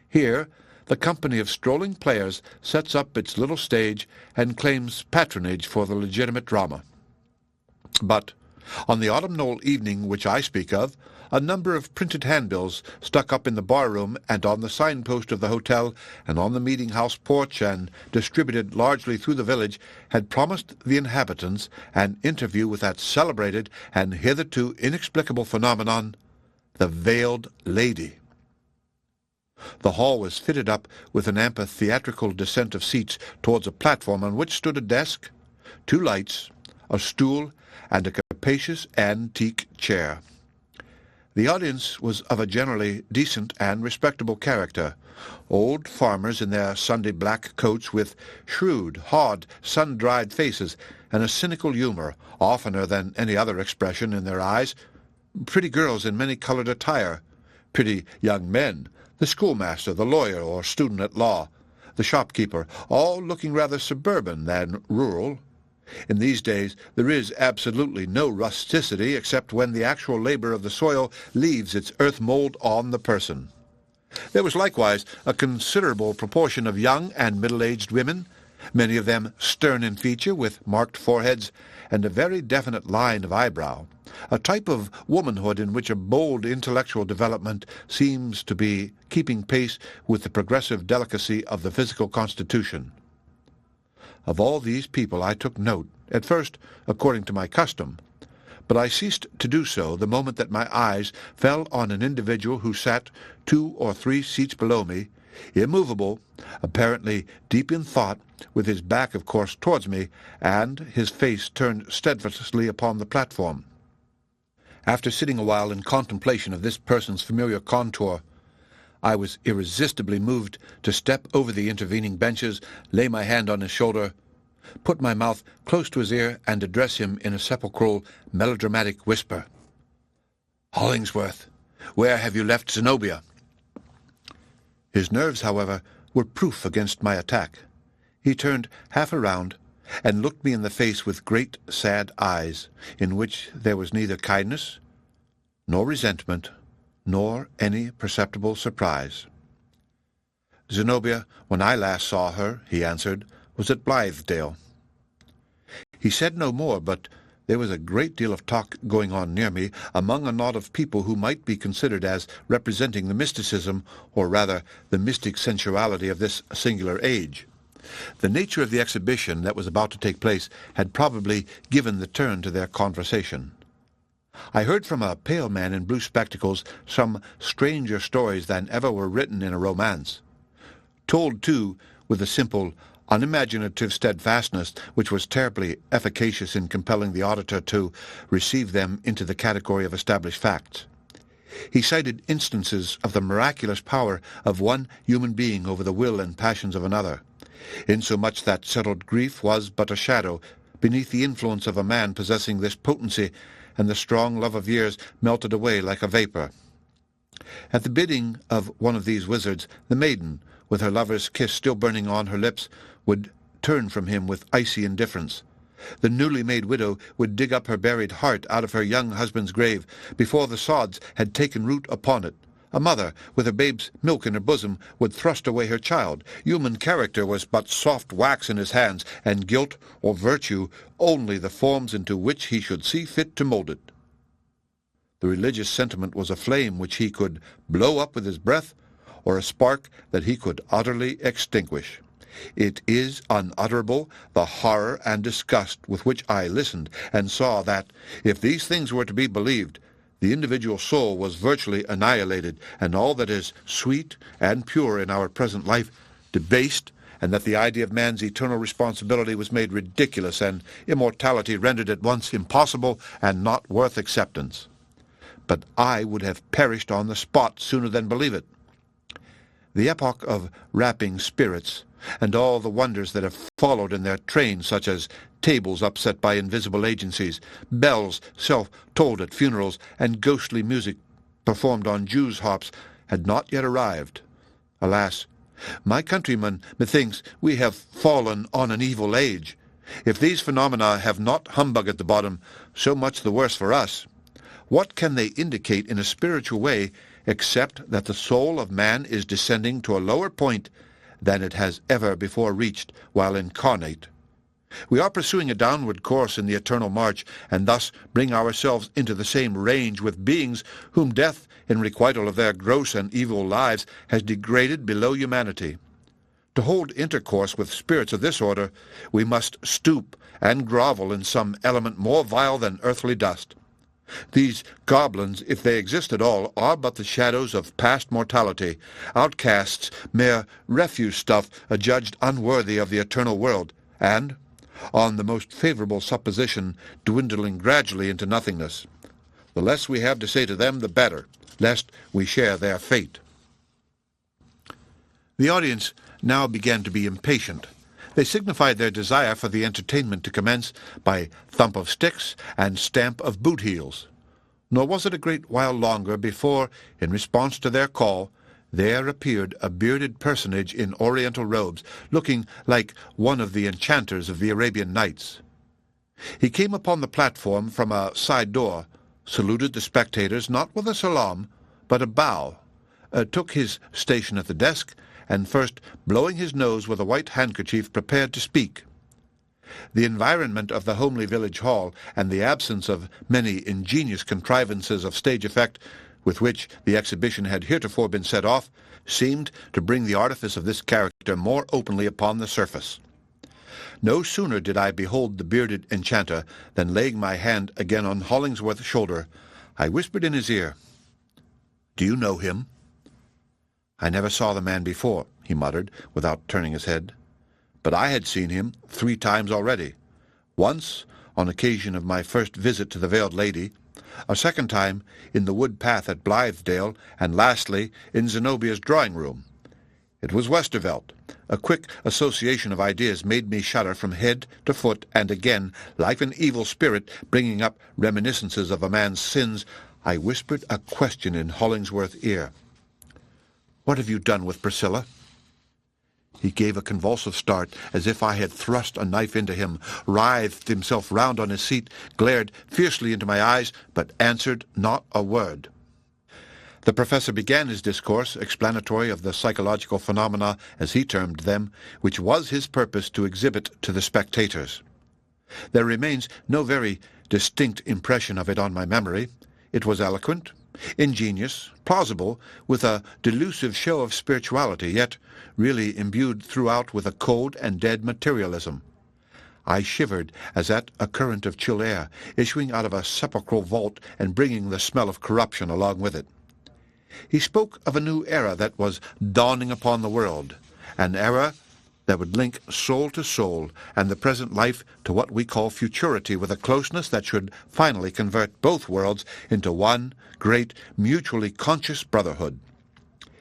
Here, the company of strolling players sets up its little stage and claims patronage for the legitimate drama. But on the autumnal evening which I speak of, a number of printed handbills stuck up in the bar-room and on the signpost of the hotel and on the meeting-house porch and distributed largely through the village had promised the inhabitants an interview with that celebrated and hitherto inexplicable phenomenon, the Veiled Lady. The hall was fitted up with an amphitheatrical descent of seats towards a platform on which stood a desk, 2 lights, a stool, and a capacious antique chair. The audience was of a generally decent and respectable character, old farmers in their Sunday black coats with shrewd, hard, sun-dried faces and a cynical humor, oftener than any other expression in their eyes, pretty girls in many-colored attire, pretty young men, the schoolmaster, the lawyer or student at law, the shopkeeper, all looking rather suburban than rural. In these days there is absolutely no rusticity except when the actual labor of the soil leaves its earth mold on the person. There was likewise a considerable proportion of young and middle-aged women, many of them stern in feature, with marked foreheads and a very definite line of eyebrow, a type of womanhood in which a bold intellectual development seems to be keeping pace with the progressive delicacy of the physical constitution. Of all these people I took note, at first according to my custom, but I ceased to do so the moment that my eyes fell on an individual who sat 2 or 3 seats below me, immovable, apparently deep in thought, with his back, of course, towards me, and his face turned steadfastly upon the platform. After sitting a while in contemplation of this person's familiar contour, I was irresistibly moved to step over the intervening benches, lay my hand on his shoulder, put my mouth close to his ear, and address him in a sepulchral, melodramatic whisper. "Hollingsworth, where have you left Zenobia?" His nerves, however, were proof against my attack. He turned half around and looked me in the face with great sad eyes, in which there was neither kindness, nor resentment, nor any perceptible surprise. "Zenobia, when I last saw her," he answered, "was at Blithedale." He said no more, but there was a great deal of talk going on near me among a knot of people who might be considered as representing the mysticism, or rather the mystic sensuality of this singular age. The nature of the exhibition that was about to take place had probably given the turn to their conversation. I heard from a pale man in blue spectacles some stranger stories than ever were written in a romance, told, too, with a simple, unimaginative steadfastness which was terribly efficacious in compelling the auditor to receive them into the category of established facts. He cited instances of the miraculous power of one human being over the will and passions of another, insomuch that settled grief was but a shadow beneath the influence of a man possessing this potency, and the strong love of years melted away like a vapor. At the bidding of one of these wizards, the maiden, with her lover's kiss still burning on her lips, would turn from him with icy indifference. The newly made widow would dig up her buried heart out of her young husband's grave before the sods had taken root upon it. A mother, with her babe's milk in her bosom, would thrust away her child. Human character was but soft wax in his hands, and guilt or virtue only the forms into which he should see fit to mold it. The religious sentiment was a flame which he could blow up with his breath, or a spark that he could utterly extinguish. It is unutterable, the horror and disgust with which I listened, and saw that, if these things were to be believed, the individual soul was virtually annihilated, and all that is sweet and pure in our present life debased, and that the idea of man's eternal responsibility was made ridiculous, and immortality rendered at once impossible and not worth acceptance. But I would have perished on the spot sooner than believe it. The epoch of rapping spirits, and all the wonders that have followed in their train, such as tables upset by invisible agencies, bells self-tolled at funerals, and ghostly music performed on Jews' harps, had not yet arrived. Alas, my countrymen, methinks we have fallen on an evil age. If these phenomena have not humbug at the bottom, so much the worse for us. What can they indicate in a spiritual way, except that the soul of man is descending to a lower point than it has ever before reached while incarnate? We are pursuing a downward course in the eternal march, and thus bring ourselves into the same range with beings whom death, in requital of their gross and evil lives, has degraded below humanity. To hold intercourse with spirits of this order, we must stoop and grovel in some element more vile than earthly dust. These goblins, if they exist at all, are but the shadows of past mortality, outcasts, mere refuse stuff adjudged unworthy of the eternal world, and, on the most favorable supposition, dwindling gradually into nothingness. The less we have to say to them, the better, lest we share their fate. The audience now began to be impatient. They signified their desire for the entertainment to commence by thump of sticks and stamp of boot heels. Nor was it a great while longer before, in response to their call, there appeared a bearded personage in oriental robes, looking like one of the enchanters of the Arabian Nights. He came upon the platform from a side door, saluted the spectators not with a salaam, but a bow, took his station at the desk, and first, blowing his nose with a white handkerchief, prepared to speak. The environment of the homely village hall, and the absence of many ingenious contrivances of stage effect with which the exhibition had heretofore been set off, seemed to bring the artifice of this character more openly upon the surface. No sooner did I behold the bearded enchanter than, laying my hand again on Hollingsworth's shoulder, I whispered in his ear, "Do you know him?" "I never saw the man before," he muttered, without turning his head. "But I had seen him 3 times already. Once, on occasion of my first visit to the Veiled Lady, a second time in the wood path at Blithedale, and lastly in Zenobia's drawing-room. It was Westervelt. A quick association of ideas made me shudder from head to foot, and again, like an evil spirit bringing up reminiscences of a man's sins, I whispered a question in Hollingsworth's ear. "What have you done with Priscilla?" He gave a convulsive start, as if I had thrust a knife into him, writhed himself round on his seat, glared fiercely into my eyes, but answered not a word. The professor began his discourse, explanatory of the psychological phenomena, as he termed them, which was his purpose to exhibit to the spectators. There remains no very distinct impression of it on my memory. It was eloquent, ingenious, plausible, with a delusive show of spirituality, yet really imbued throughout with a cold and dead materialism. I shivered as at a current of chill air, issuing out of a sepulchral vault and bringing the smell of corruption along with it. He spoke of a new era that was dawning upon the world, an era that would link soul to soul and the present life to what we call futurity with a closeness that should finally convert both worlds into one great, mutually conscious brotherhood.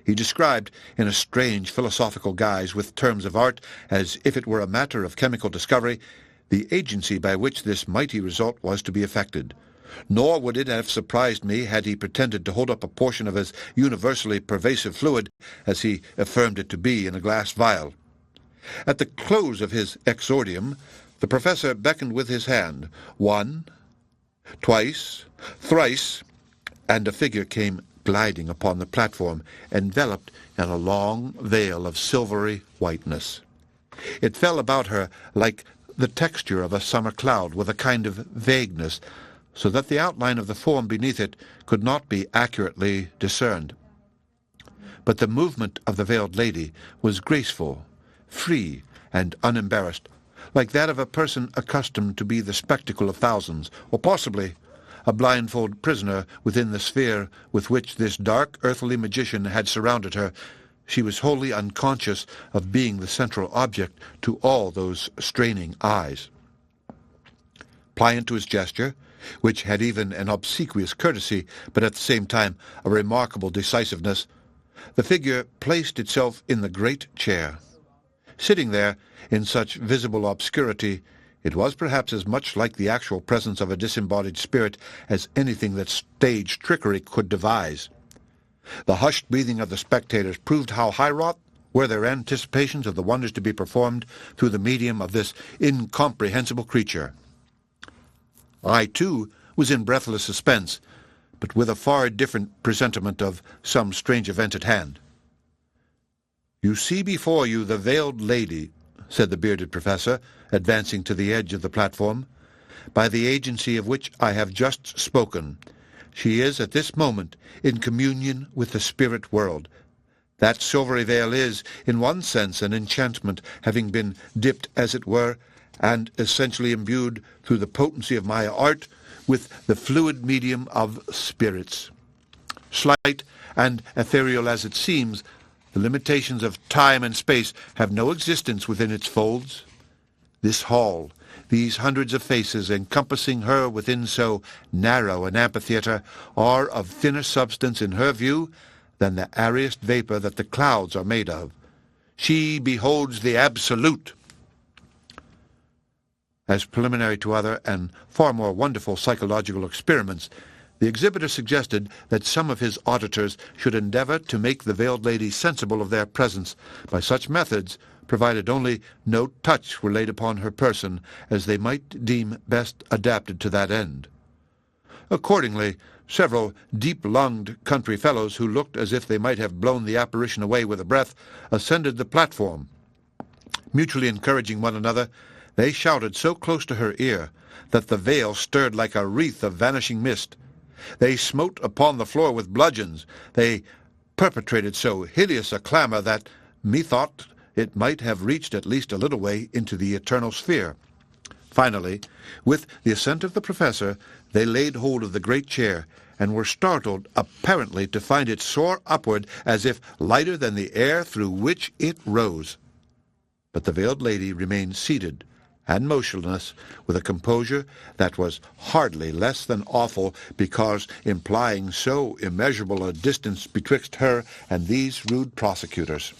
He described, in a strange philosophical guise, with terms of art, as if it were a matter of chemical discovery, the agency by which this mighty result was to be effected. Nor would it have surprised me had he pretended to hold up a portion of his universally pervasive fluid, as he affirmed it to be, in a glass vial. At the close of his exordium, the professor beckoned with his hand, 1, twice, thrice, and a figure came gliding upon the platform, enveloped in a long veil of silvery whiteness. It fell about her like the texture of a summer cloud, with a kind of vagueness, so that the outline of the form beneath it could not be accurately discerned. But the movement of the veiled lady was graceful, free and unembarrassed, like that of a person accustomed to be the spectacle of thousands, or possibly a blindfold prisoner within the sphere with which this dark earthly magician had surrounded her. She was wholly unconscious of being the central object to all those straining eyes. Pliant to his gesture, which had even an obsequious courtesy, but at the same time a remarkable decisiveness, the figure placed itself in the great chair. Sitting there, in such visible obscurity, it was perhaps as much like the actual presence of a disembodied spirit as anything that stage trickery could devise. The hushed breathing of the spectators proved how high-wrought were their anticipations of the wonders to be performed through the medium of this incomprehensible creature. I, too, was in breathless suspense, but with a far different presentiment of some strange event at hand. "You see before you the veiled lady," said the bearded professor, advancing to the edge of the platform, "by the agency of which I have just spoken. She is at this moment in communion with the spirit world. That silvery veil is, in one sense, an enchantment, having been dipped, as it were, and essentially imbued through the potency of my art with the fluid medium of spirits. Slight and ethereal as it seems, the limitations of time and space have no existence within its folds. This hall, these hundreds of faces encompassing her within so narrow an amphitheatre, are of thinner substance in her view than the airiest vapour that the clouds are made of. She beholds the Absolute." As preliminary to other and far more wonderful psychological experiments, the exhibitor suggested that some of his auditors should endeavour to make the veiled lady sensible of their presence by such methods, provided only no touch were laid upon her person, as they might deem best adapted to that end. Accordingly, several deep-lunged country fellows, who looked as if they might have blown the apparition away with a breath, ascended the platform. Mutually encouraging one another, they shouted so close to her ear that the veil stirred like a wreath of vanishing mist. They smote upon the floor with bludgeons. They perpetrated so hideous a clamour that, methought, it might have reached at least a little way into the eternal sphere. Finally, with the assent of the professor, they laid hold of the great chair, and were startled, apparently, to find it soar upward as if lighter than the air through which it rose. But the veiled lady remained seated and motionless, with a composure that was hardly less than awful, because implying so immeasurable a distance betwixt her and these rude prosecutors.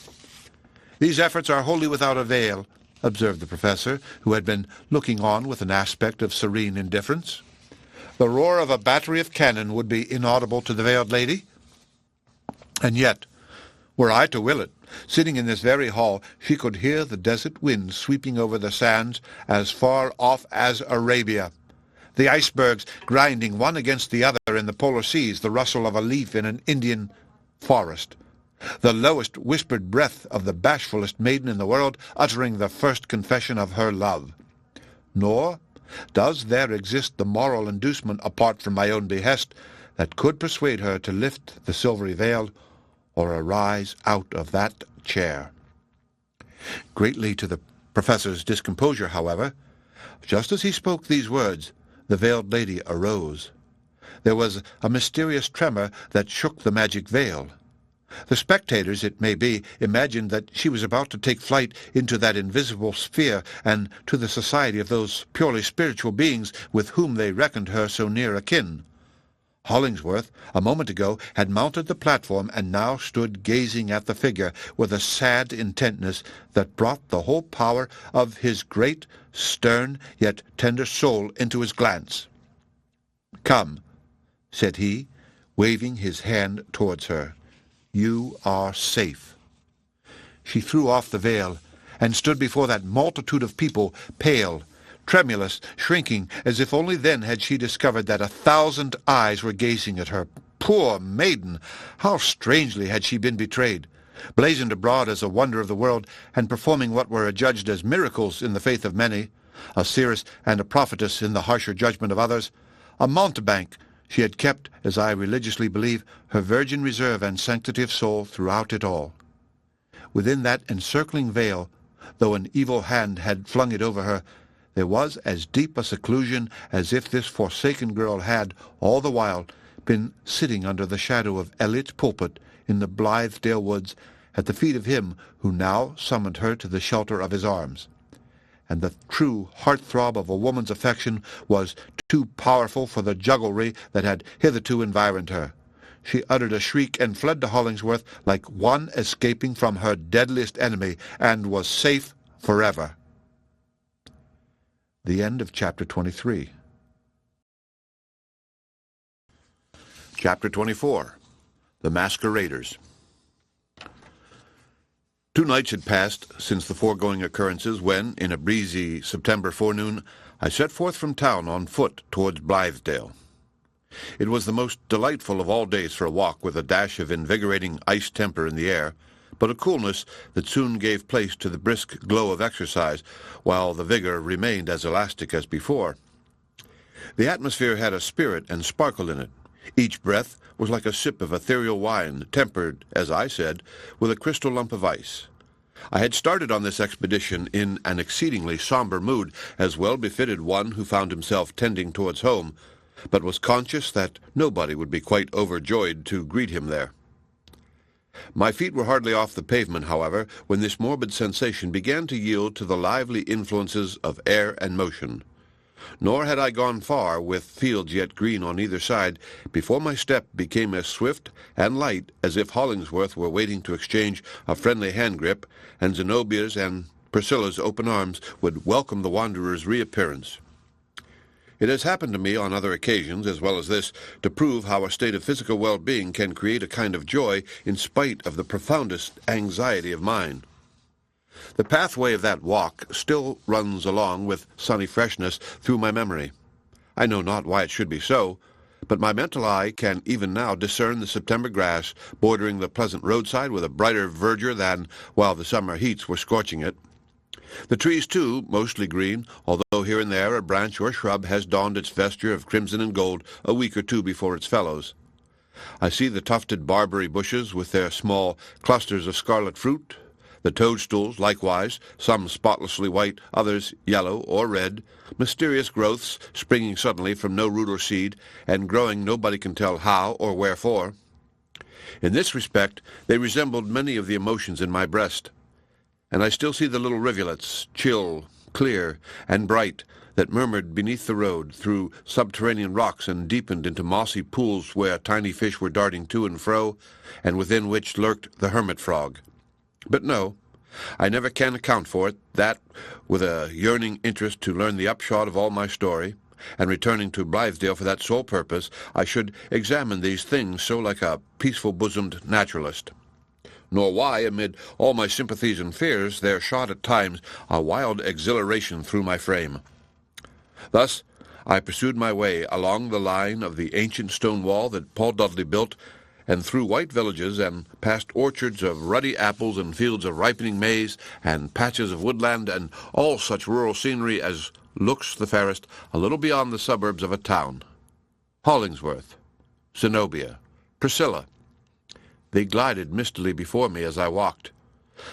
"These efforts are wholly without avail," observed the professor, who had been looking on with an aspect of serene indifference. "The roar of a battery of cannon would be inaudible to the veiled lady. And yet, were I to will it, sitting in this very hall, she could hear the desert wind sweeping over the sands as far off as Arabia, the icebergs grinding one against the other in the polar seas, the rustle of a leaf in an Indian forest, the lowest whispered breath of the bashfulest maiden in the world uttering the first confession of her love. Nor does there exist the moral inducement, apart from my own behest, that could persuade her to lift the silvery veil or arise out of that chair." Greatly to the professor's discomposure, however, just as he spoke these words, the veiled lady arose. There was a mysterious tremor that shook the magic veil. The spectators, it may be, imagined that she was about to take flight into that invisible sphere and to the society of those purely spiritual beings with whom they reckoned her so near akin. Hollingsworth, a moment ago, had mounted the platform and now stood gazing at the figure with a sad intentness that brought the whole power of his great, stern, yet tender soul into his glance. "Come," said he, waving his hand towards her. "You are safe." She threw off the veil and stood before that multitude of people, pale, tremulous, shrinking, as if only then had she discovered that 1,000 eyes were gazing at her. Poor maiden! How strangely had she been betrayed! Blazoned abroad as a wonder of the world, and performing what were adjudged as miracles in the faith of many, a seeress and a prophetess in the harsher judgment of others, a mountebank, she had kept, as I religiously believe, her virgin reserve and sanctity of soul throughout it all. Within that encircling veil though an evil hand had flung it over her, there was as deep a seclusion as if this forsaken girl had, all the while, been sitting under the shadow of Elliot's pulpit in the Blithedale woods at the feet of him who now summoned her to the shelter of his arms. And the true heart-throb of a woman's affection was too powerful for the jugglery that had hitherto environed her. She uttered a shriek and fled to Hollingsworth like one escaping from her deadliest enemy, and was safe forever. The end of Chapter 23. Chapter 24. The Masqueraders. 2 nights had passed since the foregoing occurrences when, in a breezy September forenoon, I set forth from town on foot towards Blithedale. It was the most delightful of all days for a walk, with a dash of invigorating ice temper in the air, but a coolness that soon gave place to the brisk glow of exercise, while the vigor remained as elastic as before. The atmosphere had a spirit and sparkle in it. Each breath was like a sip of ethereal wine, tempered, as I said, with a crystal lump of ice. I had started on this expedition in an exceedingly somber mood, as well befitted one who found himself tending towards home, but was conscious that nobody would be quite overjoyed to greet him there. My feet were hardly off the pavement, however, when this morbid sensation began to yield to the lively influences of air and motion. Nor had I gone far, with fields yet green on either side, before my step became as swift and light as if Hollingsworth were waiting to exchange a friendly hand-grip, and Zenobia's and Priscilla's open arms would welcome the wanderer's reappearance. It has happened to me on other occasions, as well as this, to prove how a state of physical well-being can create a kind of joy in spite of the profoundest anxiety of mind. The pathway of that walk still runs along with sunny freshness through my memory. I know not why it should be so, but my mental eye can even now discern the September grass bordering the pleasant roadside with a brighter verdure than while the summer heats were scorching it. The trees, too, mostly green, although here and there a branch or shrub has donned its vesture of crimson and gold a week or two before its fellows. I see the tufted barberry bushes with their small clusters of scarlet fruit, the toadstools, likewise, some spotlessly white, others yellow or red, mysterious growths springing suddenly from no root or seed, and growing nobody can tell how or wherefore. In this respect they resembled many of the emotions in my breast, and I still see the little rivulets, chill, clear, and bright, that murmured beneath the road, through subterranean rocks, and deepened into mossy pools where tiny fish were darting to and fro, and within which lurked the hermit frog. But no, I never can account for it, that, with a yearning interest to learn the upshot of all my story, and returning to Blithedale for that sole purpose, I should examine these things so like a peaceful-bosomed naturalist. Nor why, amid all my sympathies and fears, there shot at times a wild exhilaration through my frame. Thus I pursued my way along the line of the ancient stone wall that Paul Dudley built, and through white villages, and past orchards of ruddy apples, and fields of ripening maize, and patches of woodland, and all such rural scenery as looks the fairest a little beyond the suburbs of a town. Hollingsworth, Zenobia, Priscilla. They glided mistily before me as I walked.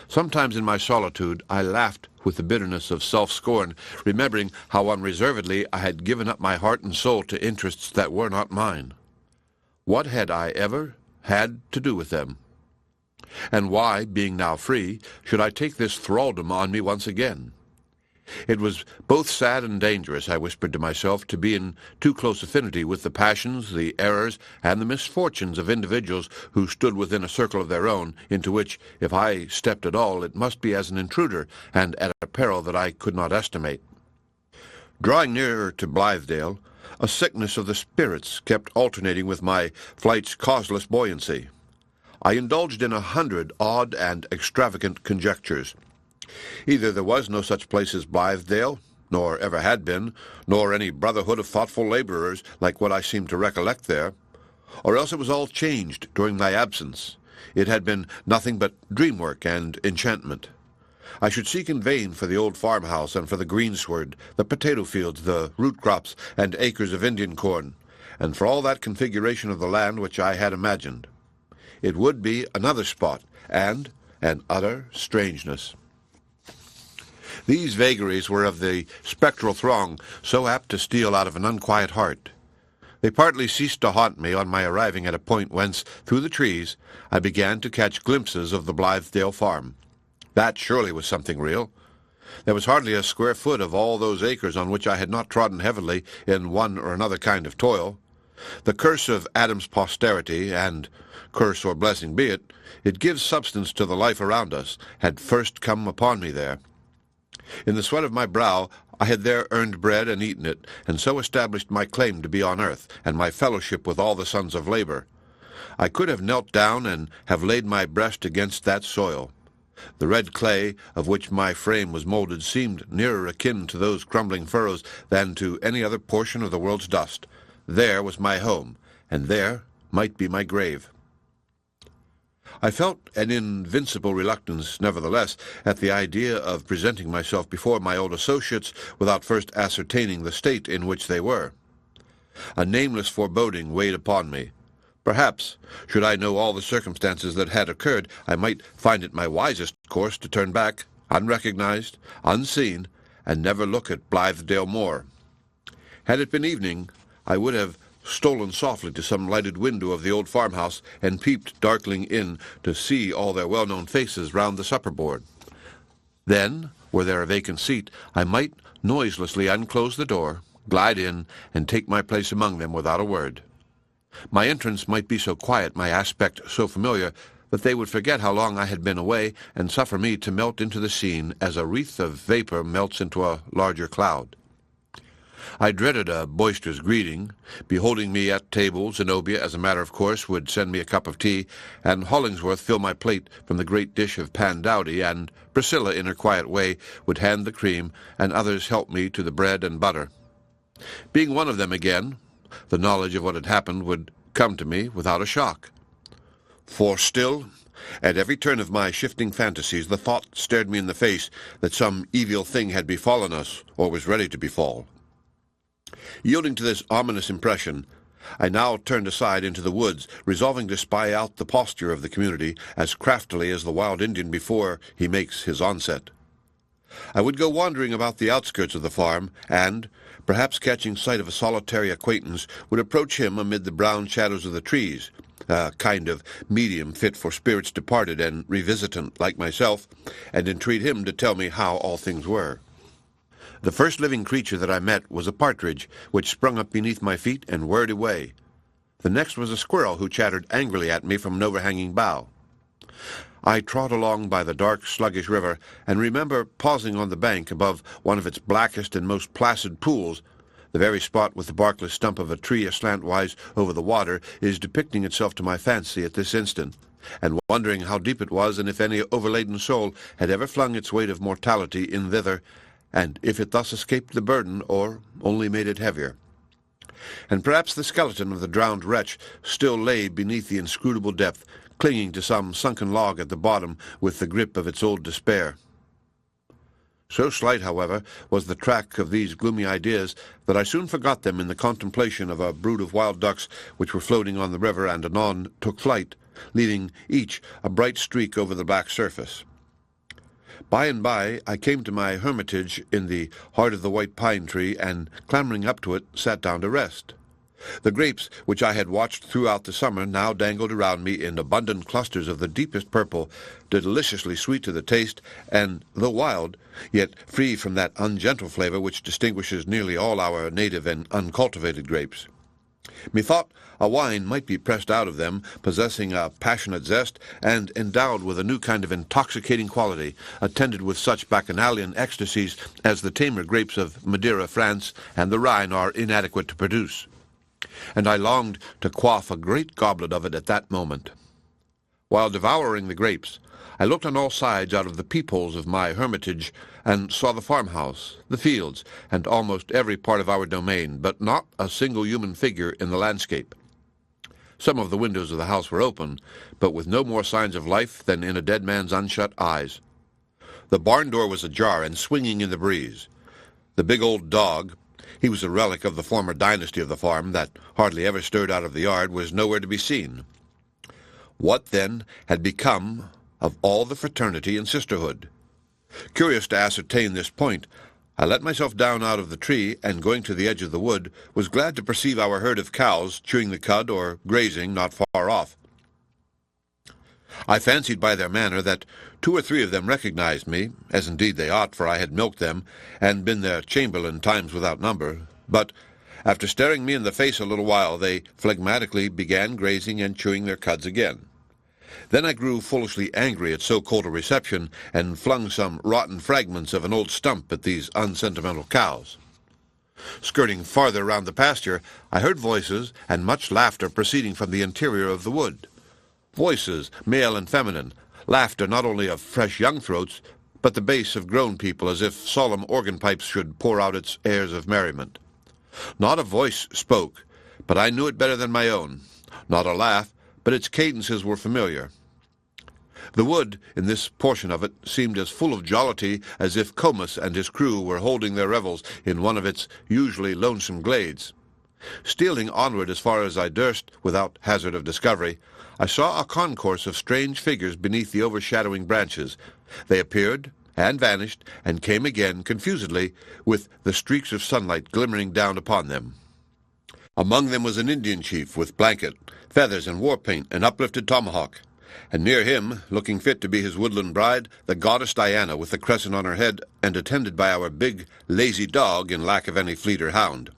Sometimes in my solitude I laughed with the bitterness of self-scorn, remembering how unreservedly I had given up my heart and soul to interests that were not mine. What had I ever had to do with them? And why, being now free, should I take this thraldom on me once again? It was both sad and dangerous, I whispered to myself, to be in too close affinity with the passions, the errors, and the misfortunes of individuals who stood within a circle of their own, into which, if I stepped at all, it must be as an intruder, and at a peril that I could not estimate. Drawing nearer to Blithedale, a sickness of the spirits kept alternating with my flight's causeless buoyancy. I indulged in 100 odd and extravagant conjectures. Either there was no such place as Blithedale, nor ever had been, nor any brotherhood of thoughtful labourers like what I seemed to recollect there, or else it was all changed during my absence. It had been nothing but dream-work and enchantment. I should seek in vain for the old farmhouse and for the greensward, the potato fields, the root crops, and acres of Indian corn, and for all that configuration of the land which I had imagined. It would be another spot, and an utter strangeness. These vagaries were of the spectral throng, so apt to steal out of an unquiet heart. They partly ceased to haunt me on my arriving at a point whence, through the trees, I began to catch glimpses of the Blithedale farm. That surely was something real. There was hardly a square foot of all those acres on which I had not trodden heavily in one or another kind of toil. The curse of Adam's posterity, and, curse or blessing be it, it gives substance to the life around us, had first come upon me there. In the sweat of my brow I had there earned bread and eaten it, and so established my claim to be on earth, and my fellowship with all the sons of labor. I could have knelt down and have laid my breast against that soil. The red clay of which my frame was molded seemed nearer akin to those crumbling furrows than to any other portion of the world's dust. There was my home, and there might be my grave. I felt an invincible reluctance, nevertheless, at the idea of presenting myself before my old associates without first ascertaining the state in which they were. A nameless foreboding weighed upon me. Perhaps, should I know all the circumstances that had occurred, I might find it my wisest course to turn back, unrecognized, unseen, and never look at Blithedale more. Had it been evening, I would have stolen softly to some lighted window of the old farmhouse and peeped darkling in to see all their well-known faces round the supper-board. Then, were there a vacant seat, I might noiselessly unclose the door, glide in, and take my place among them without a word. My entrance might be so quiet, my aspect so familiar, that they would forget how long I had been away, and suffer me to melt into the scene as a wreath of vapor melts into a larger cloud. I dreaded a boisterous greeting. Beholding me at table, Zenobia, as a matter of course, would send me a cup of tea, and Hollingsworth fill my plate from the great dish of pan dowdy, and Priscilla, in her quiet way, would hand the cream, and others help me to the bread and butter. Being one of them again, the knowledge of what had happened would come to me without a shock. For still, at every turn of my shifting fantasies, the thought stared me in the face that some evil thing had befallen us, or was ready to befall. Yielding to this ominous impression, I now turned aside into the woods, resolving to spy out the posture of the community as craftily as the wild Indian before he makes his onset. I would go wandering about the outskirts of the farm, and, perhaps catching sight of a solitary acquaintance, would approach him amid the brown shadows of the trees, a kind of medium fit for spirits departed and revisitant like myself, and entreat him to tell me how all things were. The first living creature that I met was a partridge, which sprung up beneath my feet and whirred away. The next was a squirrel, who chattered angrily at me from an overhanging bough. I trod along by the dark, sluggish river, and remember pausing on the bank above one of its blackest and most placid pools. The very spot with the barkless stump of a tree aslantwise over the water is depicting itself to my fancy at this instant, and wondering how deep it was, and if any overladen soul had ever flung its weight of mortality in thither, and if it thus escaped the burden, or only made it heavier. And perhaps the skeleton of the drowned wretch still lay beneath the inscrutable depth, clinging to some sunken log at the bottom with the grip of its old despair. So slight, however, was the track of these gloomy ideas that I soon forgot them in the contemplation of a brood of wild ducks which were floating on the river and anon took flight, leaving each a bright streak over the black surface. By and by I came to my hermitage in the heart of the white pine tree, and, clambering up to it, sat down to rest. The grapes, which I had watched throughout the summer, now dangled around me in abundant clusters of the deepest purple, deliciously sweet to the taste, and, though wild, yet free from that ungentle flavor which distinguishes nearly all our native and uncultivated grapes. Methought a wine might be pressed out of them, possessing a passionate zest, and endowed with a new kind of intoxicating quality, attended with such bacchanalian ecstasies as the tamer grapes of Madeira, France, and the Rhine are inadequate to produce. And I longed to quaff a great goblet of it at that moment. While devouring the grapes, I looked on all sides out of the peepholes of my hermitage, and saw the farmhouse, the fields, and almost every part of our domain, but not a single human figure in the landscape. Some of the windows of the house were open, but with no more signs of life than in a dead man's unshut eyes. The barn door was ajar and swinging in the breeze. The big old dog, he was a relic of the former dynasty of the farm that hardly ever stirred out of the yard, was nowhere to be seen. What, then, had become of all the fraternity and sisterhood? Curious to ascertain this point, I let myself down out of the tree, and going to the edge of the wood, was glad to perceive our herd of cows chewing the cud or grazing not far off. I fancied by their manner that 2 or 3 of them recognized me, as indeed they ought, for I had milked them, and been their chamberlain times without number. But, after staring me in the face a little while, they phlegmatically began grazing and chewing their cuds again. Then I grew foolishly angry at so cold a reception, and flung some rotten fragments of an old stump at these unsentimental cows. Skirting farther round the pasture, I heard voices and much laughter proceeding from the interior of the wood. Voices, male and feminine, laughter not only of fresh young throats, but the bass of grown people, as if solemn organ pipes should pour out its airs of merriment. Not a voice spoke, but I knew it better than my own. Not a laugh, but its cadences were familiar. The wood, in this portion of it, seemed as full of jollity as if Comus and his crew were holding their revels in one of its usually lonesome glades. Stealing onward as far as I durst, without hazard of discovery, I saw a concourse of strange figures beneath the overshadowing branches. They appeared, and vanished, and came again, confusedly, with the streaks of sunlight glimmering down upon them. Among them was an Indian chief, with blanket, feathers, and war-paint, and uplifted tomahawk, and near him, looking fit to be his woodland bride, the goddess Diana, with the crescent on her head, and attended by our big, lazy dog, in lack of any fleeter hound.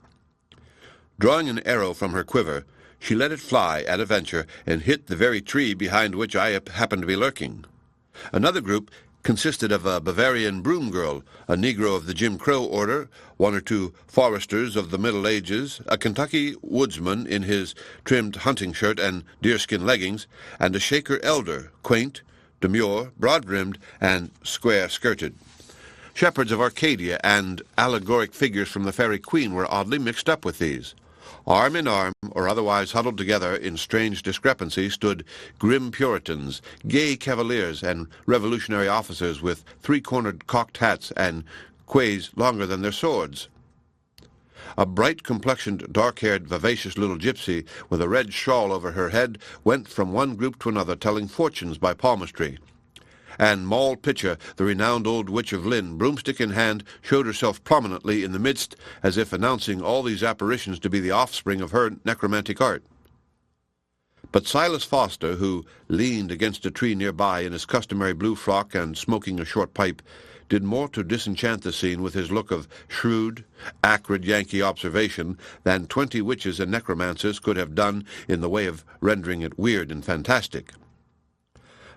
Drawing an arrow from her quiver, she let it fly at a venture, and hit the very tree behind which I happened to be lurking. Another group consisted of a Bavarian broom girl, a Negro of the Jim Crow order, 1 or 2 foresters of the Middle Ages, a Kentucky woodsman in his trimmed hunting shirt and deerskin leggings, and a Shaker elder, quaint, demure, broad-brimmed, and square-skirted. Shepherds of Arcadia and allegoric figures from the Fairy Queen were oddly mixed up with these. Arm in arm, or otherwise huddled together in strange discrepancy, stood grim Puritans, gay cavaliers, and revolutionary officers with 3-cornered cocked hats and quays longer than their swords. A bright-complexioned, dark-haired, vivacious little gypsy, with a red shawl over her head, went from one group to another telling fortunes by palmistry. And Moll Pitcher, the renowned old witch of Lynn, broomstick in hand, showed herself prominently in the midst, as if announcing all these apparitions to be the offspring of her necromantic art. But Silas Foster, who leaned against a tree nearby in his customary blue frock and smoking a short pipe, did more to disenchant the scene with his look of shrewd, acrid Yankee observation than 20 witches and necromancers could have done in the way of rendering it weird and fantastic.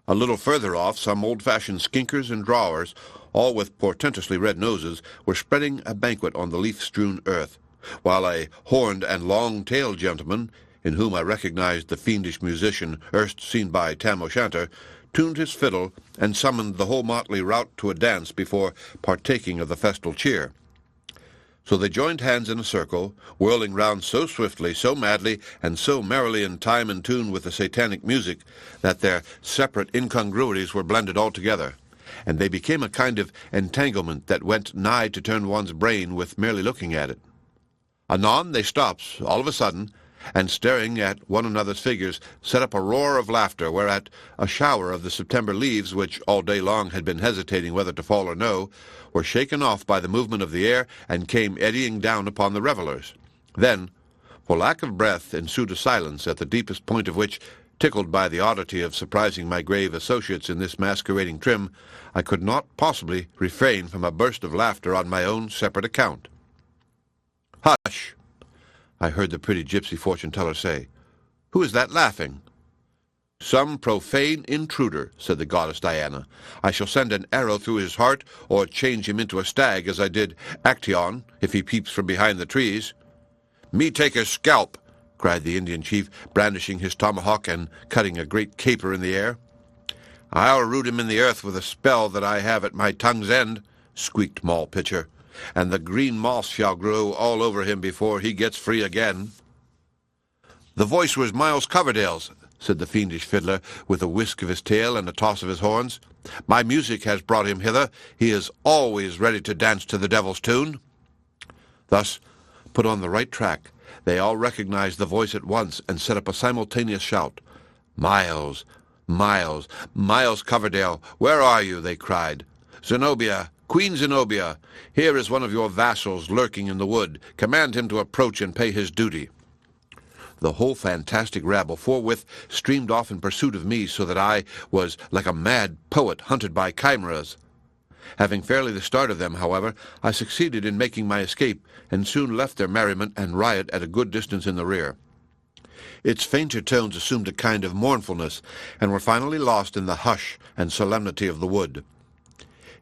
A little further off, some old-fashioned skinkers and drawers, all with portentously red noses, were spreading a banquet on the leaf-strewn earth, while a horned and long-tailed gentleman, in whom I recognized the fiendish musician erst seen by Tam O'Shanter, tuned his fiddle and summoned the whole motley rout to a dance before partaking of the festal cheer. So they joined hands in a circle, whirling round so swiftly, so madly, and so merrily in time and tune with the satanic music, that their separate incongruities were blended altogether, and they became a kind of entanglement that went nigh to turn one's brain with merely looking at it. Anon they stopped, all of a sudden, and staring at one another's figures, set up a roar of laughter, whereat a shower of the September leaves, which all day long had been hesitating whether to fall or no, were shaken off by the movement of the air, and came eddying down upon the revellers. Then, for lack of breath, ensued a silence, at the deepest point of which, tickled by the oddity of surprising my grave associates in this masquerading trim, I could not possibly refrain from a burst of laughter on my own separate account. "Hush!" I heard the pretty gypsy fortune-teller say. "Who is that laughing?" "Some profane intruder," said the goddess Diana. "I shall send an arrow through his heart, or change him into a stag, as I did Actaeon, if he peeps from behind the trees." "Me take his scalp," cried the Indian chief, brandishing his tomahawk and cutting a great caper in the air. "I'll root him in the earth with a spell that I have at my tongue's end," squeaked Moll Pitcher, "and the green moss shall grow all over him before he gets free again." "The voice was Miles Coverdale's," said the fiendish fiddler, with a whisk of his tail and a toss of his horns. "My music has brought him hither. He is always ready to dance to the devil's tune." Thus, put on the right track, they all recognized the voice at once, and set up a simultaneous shout. "Miles, Miles, Miles Coverdale, where are you?" they cried. Zenobia, Queen Zenobia, here is one of your vassals lurking in the wood. Command him to approach and pay his duty." The whole fantastic rabble forthwith streamed off in pursuit of me, so that I was like a mad poet hunted by chimeras. Having fairly the start of them, however, I succeeded in making my escape, and soon left their merriment and riot at a good distance in the rear. Its fainter tones assumed a kind of mournfulness, and were finally lost in the hush and solemnity of the wood.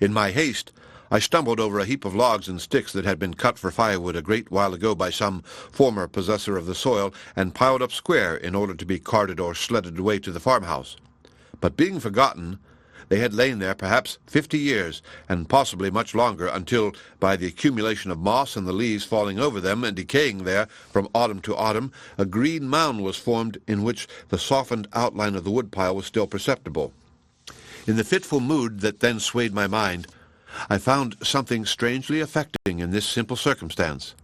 In my haste, I stumbled over a heap of logs and sticks that had been cut for firewood a great while ago by some former possessor of the soil, and piled up square in order to be carted or sledded away to the farmhouse. But being forgotten, they had lain there perhaps 50 years, and possibly much longer, until, by the accumulation of moss and the leaves falling over them and decaying there from autumn to autumn, a green mound was formed in which the softened outline of the woodpile was still perceptible. In the fitful mood that then swayed my mind, I found something strangely affecting in this simple circumstance.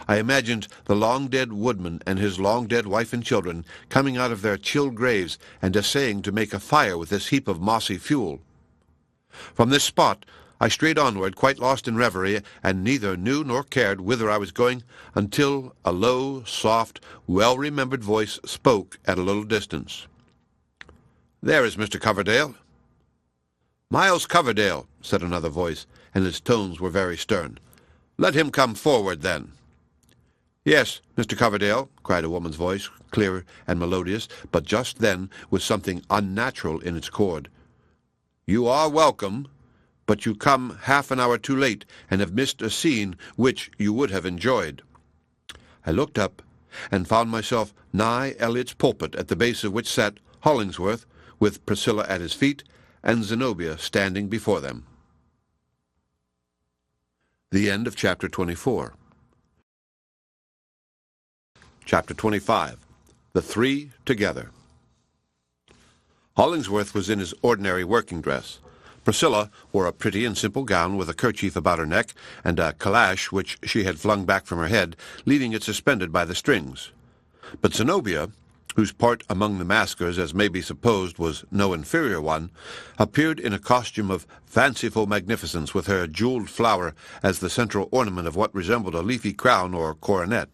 I imagined the long-dead woodman and his long-dead wife and children coming out of their chill graves and essaying to make a fire with this heap of mossy fuel. From this spot I strayed onward, quite lost in reverie, and neither knew nor cared whither I was going, until a low, soft, well-remembered voice spoke at a little distance. "There is Mr. Coverdale." "Miles Coverdale," said another voice, and its tones were very stern. "Let him come forward, then." "Yes, Mr. Coverdale," cried a woman's voice, clear and melodious, but just then with something unnatural in its chord. "You are welcome, but you come half an hour too late, and have missed a scene which you would have enjoyed." I looked up, and found myself nigh Elliot's pulpit, at the base of which sat Hollingsworth, with Priscilla at his feet, and Zenobia standing before them. The end of Chapter 24. Chapter 25. The Three Together. Hollingsworth was in his ordinary working dress. Priscilla wore a pretty and simple gown with a kerchief about her neck, and a calash which she had flung back from her head, leaving it suspended by the strings. But Zenobia, whose part among the maskers, as may be supposed, was no inferior one, appeared in a costume of fanciful magnificence, with her jewelled flower as the central ornament of what resembled a leafy crown or coronet.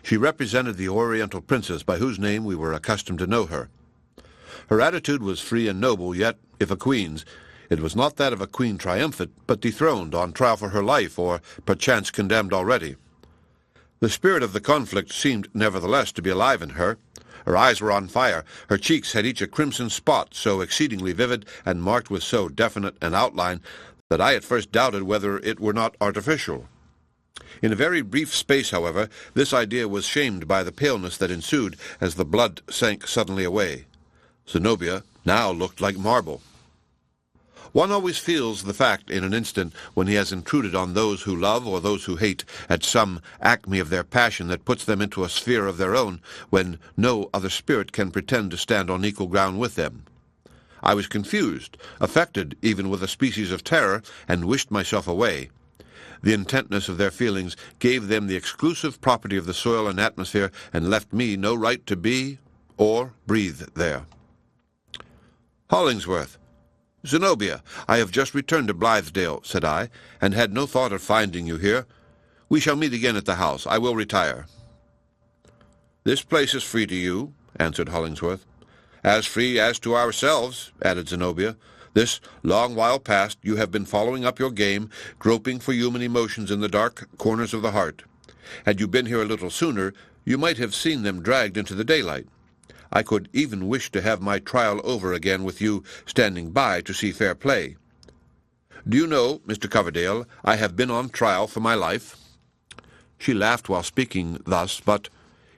She represented the Oriental princess by whose name we were accustomed to know her. Her attitude was free and noble, yet, if a queen's, it was not that of a queen triumphant, but dethroned, on trial for her life, or perchance condemned already. The spirit of the conflict seemed nevertheless to be alive in her. Her eyes were on fire, her cheeks had each a crimson spot, so exceedingly vivid, and marked with so definite an outline, that I at first doubted whether it were not artificial. In a very brief space, however, this idea was shamed by the paleness that ensued as the blood sank suddenly away. Zenobia now looked like marble. One always feels the fact in an instant when he has intruded on those who love or those who hate at some acme of their passion that puts them into a sphere of their own, when no other spirit can pretend to stand on equal ground with them. I was confused, affected even with a species of terror, and wished myself away. The intentness of their feelings gave them the exclusive property of the soil and atmosphere, and left me no right to be or breathe there. "Hollingsworth, Zenobia, I have just returned to Blithedale," said I, "and had no thought of finding you here. We shall meet again at the house. I will retire." "This place is free to you," answered Hollingsworth. "As free as to ourselves," added Zenobia. "This long while past you have been following up your game, groping for human emotions in the dark corners of the heart. Had you been here a little sooner, you might have seen them dragged into the daylight. I could even wish to have my trial over again with you standing by to see fair play. Do you know, Mr. Coverdale, I have been on trial for my life?" She laughed while speaking thus, but,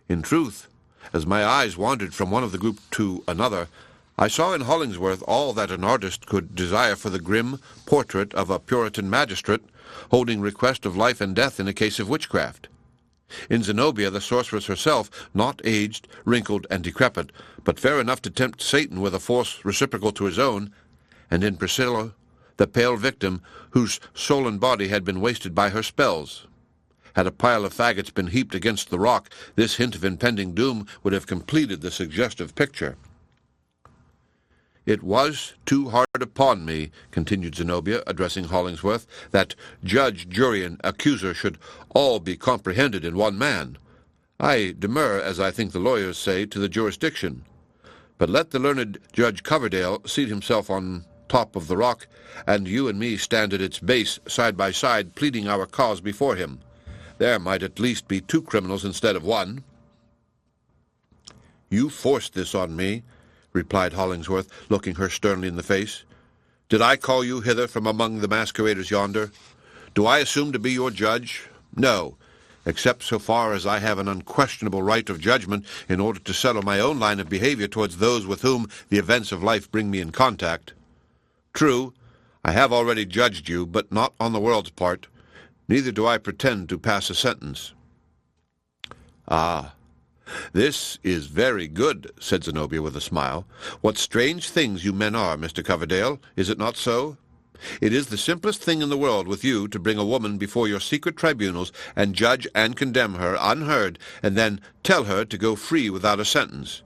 in truth, as my eyes wandered from one of the group to another, I saw in Hollingsworth all that an artist could desire for the grim portrait of a Puritan magistrate, holding request of life and death in a case of witchcraft. In Zenobia, the sorceress herself, not aged, wrinkled, and decrepit, but fair enough to tempt Satan with a force reciprocal to his own, and in Priscilla, the pale victim, whose soul and body had been wasted by her spells. Had a pile of faggots been heaped against the rock, this hint of impending doom would have completed the suggestive picture. "It was too hard upon me," continued Zenobia, addressing Hollingsworth, "that judge, jury, and accuser should all be comprehended in one man. I demur, as I think the lawyers say, to the jurisdiction. But let the learned Judge Coverdale seat himself on top of the rock, and you and me stand at its base side by side, pleading our cause before him. There might at least be 2 criminals instead of 1. "You forced this on me," replied Hollingsworth, looking her sternly in the face. "Did I call you hither from among the masqueraders yonder? Do I assume to be your judge? No, except so far as I have an unquestionable right of judgment in order to settle my own line of behavior towards those with whom the events of life bring me in contact. True, I have already judged you, but not on the world's part. Neither do I pretend to pass a sentence." "Ah, this is very good," said Zenobia with a smile. "What strange things you men are, Mr. Coverdale, is it not so? It is the simplest thing in the world with you to bring a woman before your secret tribunals and judge and condemn her unheard, and then tell her to go free without a sentence.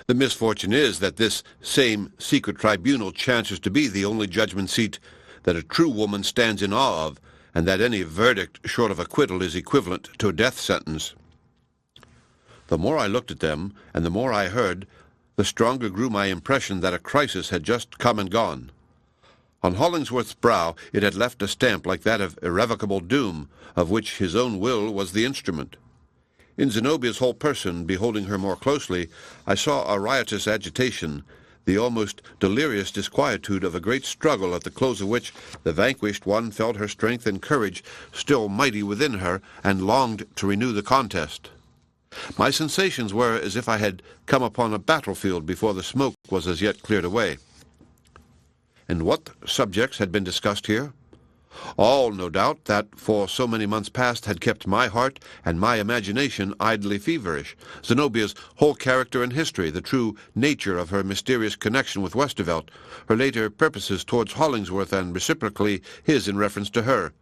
The misfortune is that this same secret tribunal chances to be the only judgment seat that a true woman stands in awe of, and that any verdict short of acquittal is equivalent to a death sentence." The more I looked at them, and the more I heard, the stronger grew my impression that a crisis had just come and gone. On Hollingsworth's brow it had left a stamp like that of irrevocable doom, of which his own will was the instrument. In Zenobia's whole person, beholding her more closely, I saw a riotous agitation, the almost delirious disquietude of a great struggle at the close of which the vanquished one felt her strength and courage still mighty within her, and longed to renew the contest. My sensations were as if I had come upon a battlefield before the smoke was as yet cleared away. And what subjects had been discussed here? All, no doubt, that for so many months past had kept my heart and my imagination idly feverish. Zenobia's whole character and history, the true nature of her mysterious connection with Westervelt, her later purposes towards Hollingsworth and reciprocally his in reference to her,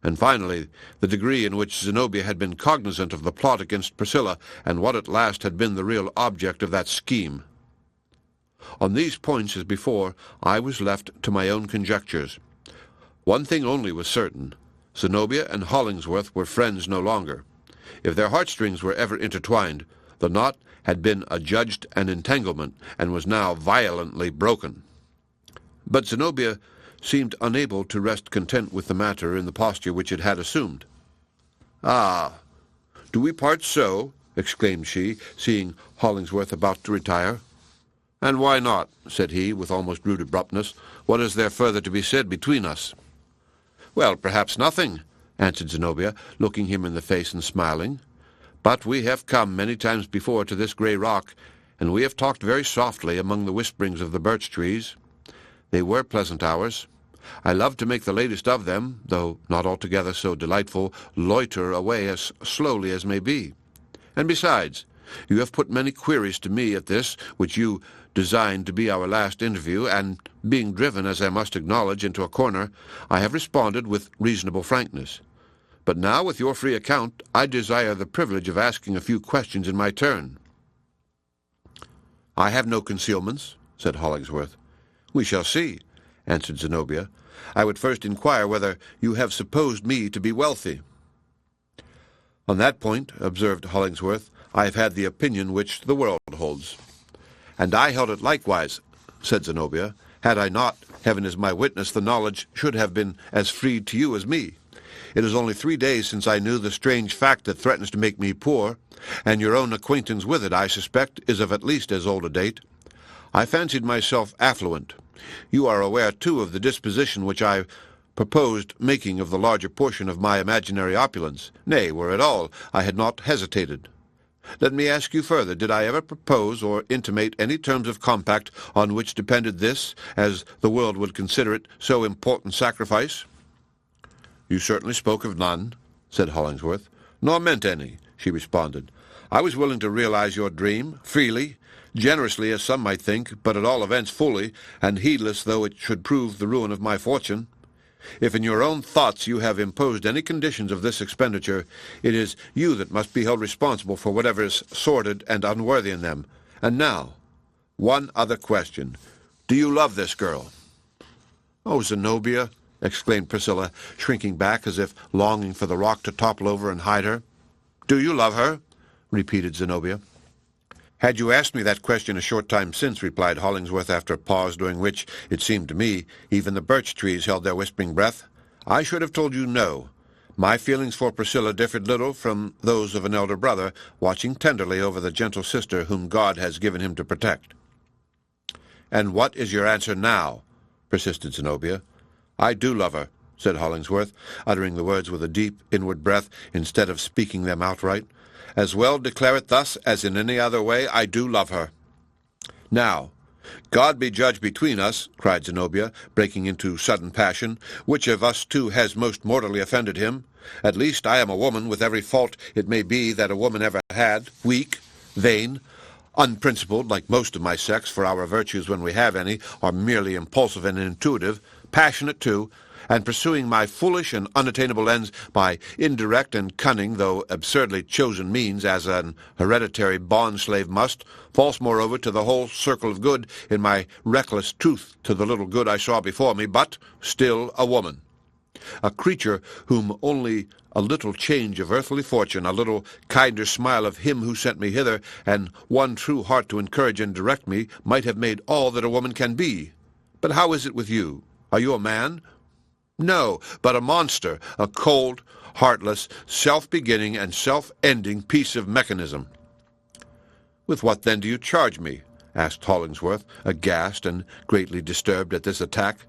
and finally the degree in which Zenobia had been cognizant of the plot against Priscilla, and what at last had been the real object of that scheme. On these points, as before, I was left to my own conjectures. One thing only was certain. Zenobia and Hollingsworth were friends no longer. If their heartstrings were ever intertwined, the knot had been adjudged an entanglement, and was now violently broken. But Zenobia seemed unable to rest content with the matter in the posture which it had assumed. "Ah, do we part so?" exclaimed she, seeing Hollingsworth about to retire. "And why not?" said he, with almost rude abruptness. "What is there further to be said between us?" "Well, perhaps nothing," answered Zenobia, looking him in the face and smiling. "But we have come many times before to this grey rock, and we have talked very softly among the whisperings of the birch trees. They were pleasant hours. I love to make the latest of them, though not altogether so delightful, loiter away as slowly as may be. And besides, you have put many queries to me at this, which you designed to be our last interview, and, being driven, as I must acknowledge, into a corner, I have responded with reasonable frankness. But now, with your free account, I desire the privilege of asking a few questions in my turn." "I have no concealments," said Hollingsworth. "We shall see," answered Zenobia. "I would first inquire whether you have supposed me to be wealthy." "On that point," observed Hollingsworth, "I have had the opinion which the world holds." "And I held it likewise," said Zenobia. "Had I not, heaven is my witness, the knowledge should have been as free to you as me. It is only 3 days since I knew the strange fact that threatens to make me poor, and your own acquaintance with it, I suspect, is of at least as old a date. I fancied myself affluent. You are aware, too, of the disposition which I proposed making of the larger portion of my imaginary opulence. Nay, were it all, I had not hesitated. Let me ask you further, did I ever propose or intimate any terms of compact on which depended this, as the world would consider it, so important sacrifice?" "You certainly spoke of none," said Hollingsworth. "Nor meant any," she responded. "I was willing to realize your dream, freely, generously as some might think, but at all events fully, and heedless though it should prove the ruin of my fortune. If in your own thoughts you have imposed any conditions of this expenditure, it is you that must be held responsible for whatever is sordid and unworthy in them. And now, one other question. Do you love this girl?" "Oh, Zenobia," exclaimed Priscilla, shrinking back as if longing for the rock to topple over and hide her. "Do you love her?" repeated Zenobia. "Had you asked me that question a short time since," replied Hollingsworth after a pause during which, it seemed to me, even the birch trees held their whispering breath, "I should have told you no. My feelings for Priscilla differed little from those of an elder brother, watching tenderly over the gentle sister whom God has given him to protect." "And what is your answer now?" persisted Zenobia. "I do love her," said Hollingsworth, uttering the words with a deep inward breath instead of speaking them outright. "As well declare it thus as in any other way. I do love her." "Now, God be judge between us," cried Zenobia, breaking into sudden passion. "Which of us two has most mortally offended him? At least I am a woman, with every fault it may be that a woman ever had, weak, vain, unprincipled, like most of my sex, for our virtues, when we have any, are merely impulsive and intuitive, passionate too, and pursuing my foolish and unattainable ends by indirect and cunning, though absurdly chosen means, as an hereditary bond-slave must, false moreover to the whole circle of good, in my reckless truth to the little good I saw before me, but still a woman. A creature whom only a little change of earthly fortune, a little kinder smile of him who sent me hither, and one true heart to encourage and direct me, might have made all that a woman can be. But how is it with you? Are you a man? No, but a monster, a cold, heartless, self-beginning and self-ending piece of mechanism." "With what, then, do you charge me?" asked Hollingsworth, aghast and greatly disturbed at this attack.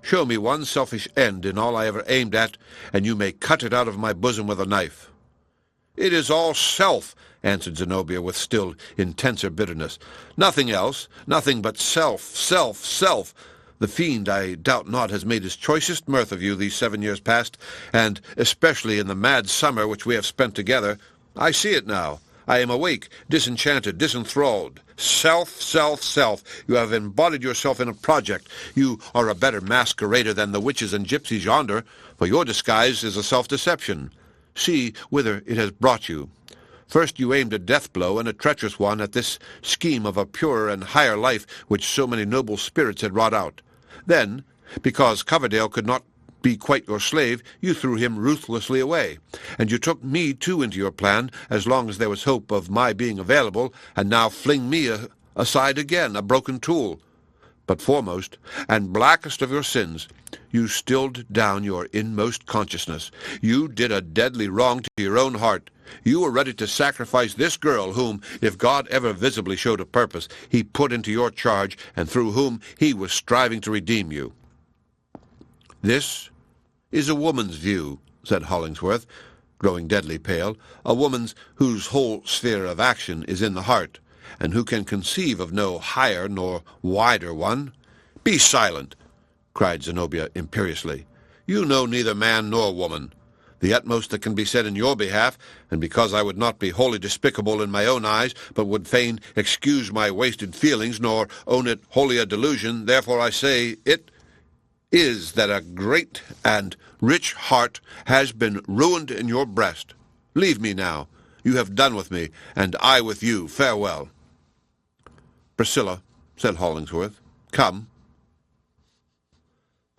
"Show me one selfish end in all I ever aimed at, and you may cut it out of my bosom with a knife." "It is all self," answered Zenobia with still intenser bitterness. "Nothing else, nothing but self, self, self. The fiend, I doubt not, has made his choicest mirth of you these 7 years past, and especially in the mad summer which we have spent together. I see it now. I am awake, disenchanted, disenthralled. Self, self, self. You have embodied yourself in a project. You are a better masquerader than the witches and gypsies yonder, for your disguise is a self-deception. See whither it has brought you. First you aimed a death-blow, and a treacherous one, at this scheme of a purer and higher life which so many noble spirits had wrought out. Then, because Coverdale could not be quite your slave, you threw him ruthlessly away, and you took me too into your plan, as long as there was hope of my being available, and now fling me aside again, a broken tool. But foremost, and blackest of your sins, you stilled down your inmost consciousness. You did a deadly wrong to your own heart. You were ready to sacrifice this girl whom, if God ever visibly showed a purpose, he put into your charge, and through whom he was striving to redeem you." "This is a woman's view," said Hollingsworth, growing deadly pale, "a woman's whose whole sphere of action is in the heart, and who can conceive of no higher nor wider one." "Be silent!" cried Zenobia imperiously. "You know neither man nor woman. The utmost that can be said in your behalf, and because I would not be wholly despicable in my own eyes, but would fain excuse my wasted feelings, nor own it wholly a delusion, therefore I say it is that a great and rich heart has been ruined in your breast. Leave me now. You have done with me, and I with you. Farewell." "Priscilla," said Hollingsworth, "come."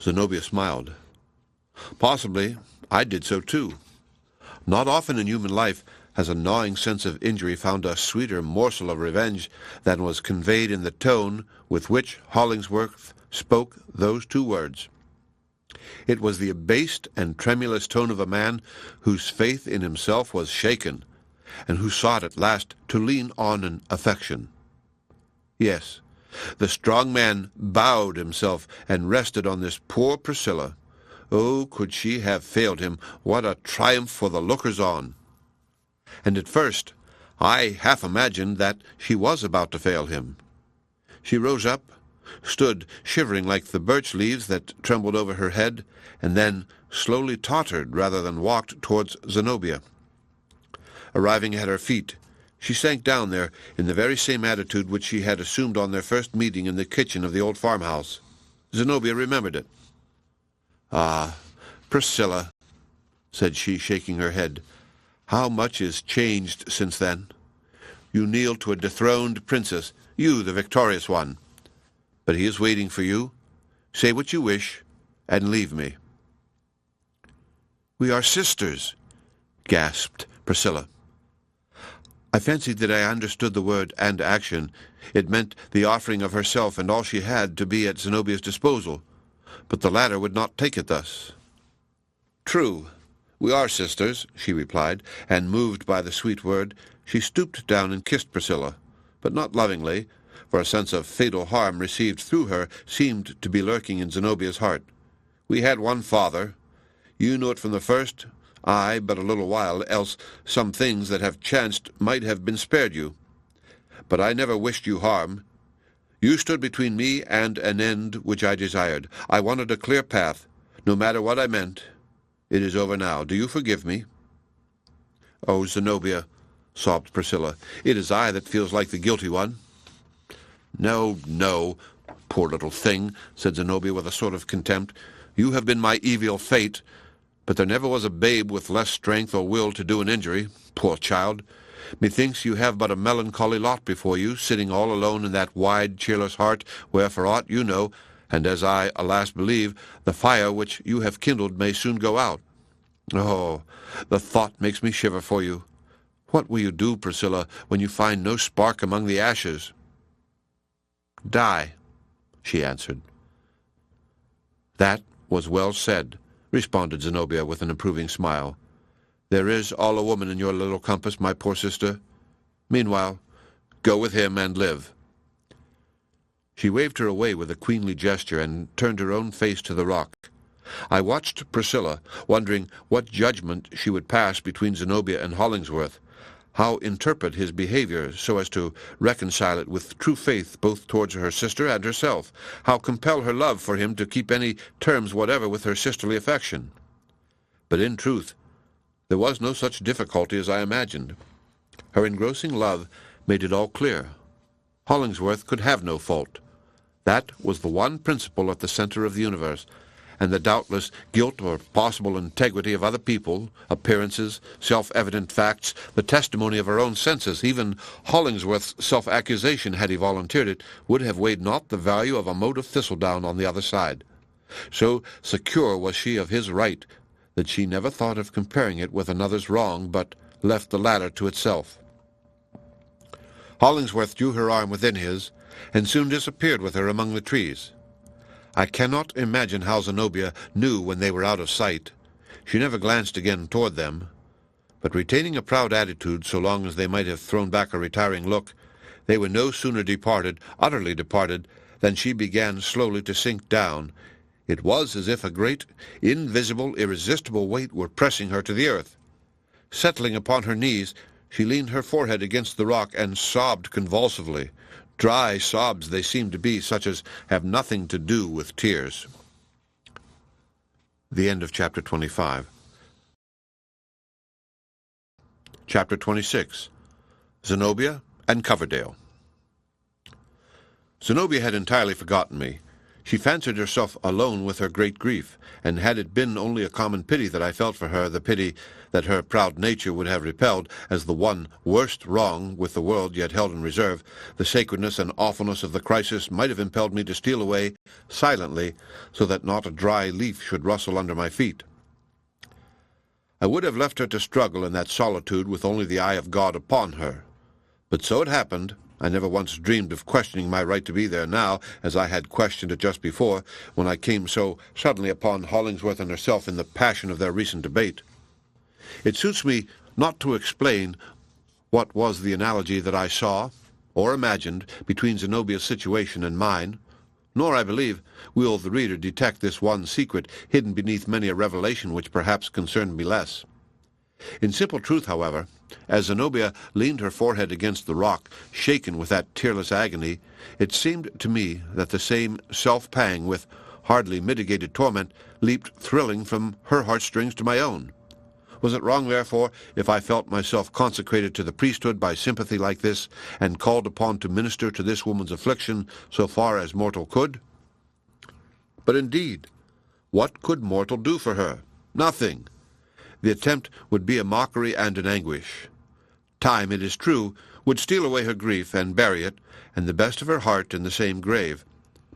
Zenobia smiled. Possibly I did so too. Not often in human life has a gnawing sense of injury found a sweeter morsel of revenge than was conveyed in the tone with which Hollingsworth spoke those two words. It was the abased and tremulous tone of a man whose faith in himself was shaken, and who sought at last to lean on an affection. Yes, the strong man bowed himself and rested on this poor Priscilla. Oh, could she have failed him, what a triumph for the lookers-on! And at first I half imagined that she was about to fail him. She rose up, stood shivering like the birch leaves that trembled over her head, and then slowly tottered rather than walked towards Zenobia. Arriving at her feet, she sank down there in the very same attitude which she had assumed on their first meeting in the kitchen of the old farmhouse. Zenobia remembered it. "Ah, Priscilla," said she, shaking her head, "how much is changed since then! You kneel to a dethroned princess, you the victorious one. but he is waiting for you. Say what you wish, and leave me." "We are sisters," gasped Priscilla. I fancied that I understood the word "and action." It meant the offering of herself and all she had to be at Zenobia's disposal, but the latter would not take it thus. "True, we are sisters," she replied, and moved by the sweet word, she stooped down and kissed Priscilla, but not lovingly, for a sense of fatal harm received through her seemed to be lurking in Zenobia's heart. "We had one father. You knew it from the first, I but a little while, else some things that have chanced might have been spared you. But I never wished you harm. You stood between me and an end which I desired. I wanted a clear path, no matter what I meant. It is over now. Do you forgive me?" "Oh, Zenobia," sobbed Priscilla, "it is I that feels like the guilty one." "No, no, poor little thing," said Zenobia with a sort of contempt. "You have been my evil fate, but there never was a babe with less strength or will to do an injury. Poor child! Methinks you have but a melancholy lot before you, sitting all alone in that wide, cheerless heart, where, for aught you know, and as I, alas, believe, the fire which you have kindled may soon go out. Oh, the thought makes me shiver for you. What will you do, Priscilla, when you find no spark among the ashes?" "Die," she answered. "That was well said," responded Zenobia with an approving smile. "There is all a woman in your little compass, my poor sister. Meanwhile, go with him and live." She waved her away with a queenly gesture and turned her own face to the rock. I watched Priscilla, wondering what judgment she would pass between Zenobia and Hollingsworth, how interpret his behavior so as to reconcile it with true faith both towards her sister and herself, how compel her love for him to keep any terms whatever with her sisterly affection. But in truth, there was no such difficulty as I imagined. Her engrossing love made it all clear. Hollingsworth could have no fault. That was the one principle at the center of the universe, and the doubtless guilt or possible integrity of other people, appearances, self-evident facts, the testimony of her own senses, even Hollingsworth's self-accusation, had he volunteered it, would have weighed not the value of a mote of thistledown on the other side. So secure was she of his right that she never thought of comparing it with another's wrong, but left the latter to itself. Hollingsworth drew her arm within his, and soon disappeared with her among the trees. I cannot imagine how Zenobia knew when they were out of sight. She never glanced again toward them, but retaining a proud attitude so long as they might have thrown back a retiring look, they were no sooner departed, utterly departed, than she began slowly to sink down. It was as if a great, invisible, irresistible weight were pressing her to the earth. Settling upon her knees, she leaned her forehead against the rock and sobbed convulsively. Dry sobs they seemed to be, such as have nothing to do with tears. The end of Chapter 25. Chapter 26. Zenobia and Coverdale. Zenobia had entirely forgotten me. She fancied herself alone with her great grief, and had it been only a common pity that I felt for her, the pity that her proud nature would have repelled as the one worst wrong with the world yet held in reserve, the sacredness and awfulness of the crisis might have impelled me to steal away silently, so that not a dry leaf should rustle under my feet. I would have left her to struggle in that solitude with only the eye of God upon her. But so it happened. I never once dreamed of questioning my right to be there now, as I had questioned it just before, when I came so suddenly upon Hollingsworth and herself in the passion of their recent debate. It suits me not to explain what was the analogy that I saw, or imagined, between Zenobia's situation and mine, nor, I believe, will the reader detect this one secret hidden beneath many a revelation which perhaps concerned me less. In simple truth, however, as Zenobia leaned her forehead against the rock, shaken with that tearless agony, it seemed to me that the same self-pang, with hardly mitigated torment, leaped thrilling from her heartstrings to my own. Was it wrong, therefore, if I felt myself consecrated to the priesthood by sympathy like this, and called upon to minister to this woman's affliction so far as mortal could? But indeed, what could mortal do for her? Nothing. The attempt would be a mockery and an anguish. Time, it is true, would steal away her grief and bury it, and the best of her heart in the same grave.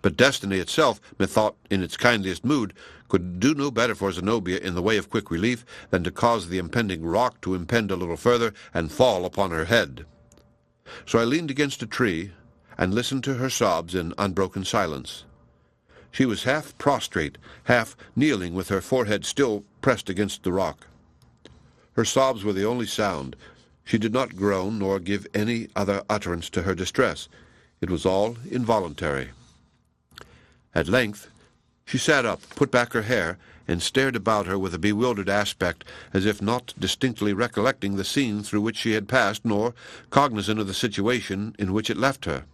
But destiny itself, methought in its kindliest mood, could do no better for Zenobia in the way of quick relief than to cause the impending rock to impend a little further and fall upon her head. So I leaned against a tree and listened to her sobs in unbroken silence. She was half prostrate, half kneeling with her forehead still pressed against the rock. Her sobs were the only sound. She did not groan nor give any other utterance to her distress. It was all involuntary. At length she sat up, put back her hair, and stared about her with a bewildered aspect, as if not distinctly recollecting the scene through which she had passed, nor cognizant of the situation in which it left her.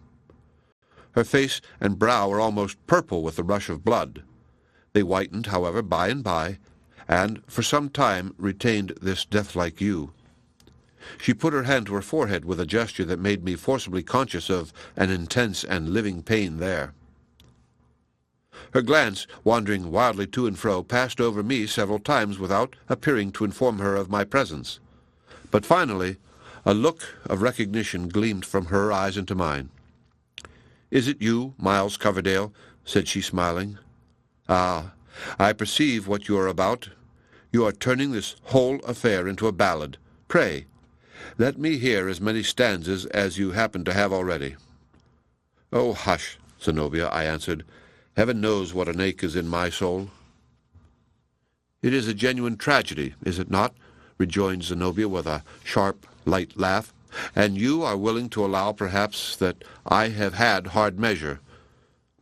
Her face and brow were almost purple with the rush of blood. They whitened, however, by and by, and for some time retained this death-like hue. She put her hand to her forehead with a gesture that made me forcibly conscious of an intense and living pain there. Her glance, wandering wildly to and fro, passed over me several times without appearing to inform her of my presence. But finally a look of recognition gleamed from her eyes into mine. "Is it you, Miles Coverdale?" said she, smiling. "Ah, I perceive what you are about. You are turning this whole affair into a ballad. Pray, let me hear as many stanzas as you happen to have already." "Oh, hush, Zenobia," I answered. "Heaven knows what an ache is in my soul." "It is a genuine tragedy, is it not?" rejoined Zenobia with a sharp, light laugh. "And you are willing to allow, perhaps, that I have had hard measure.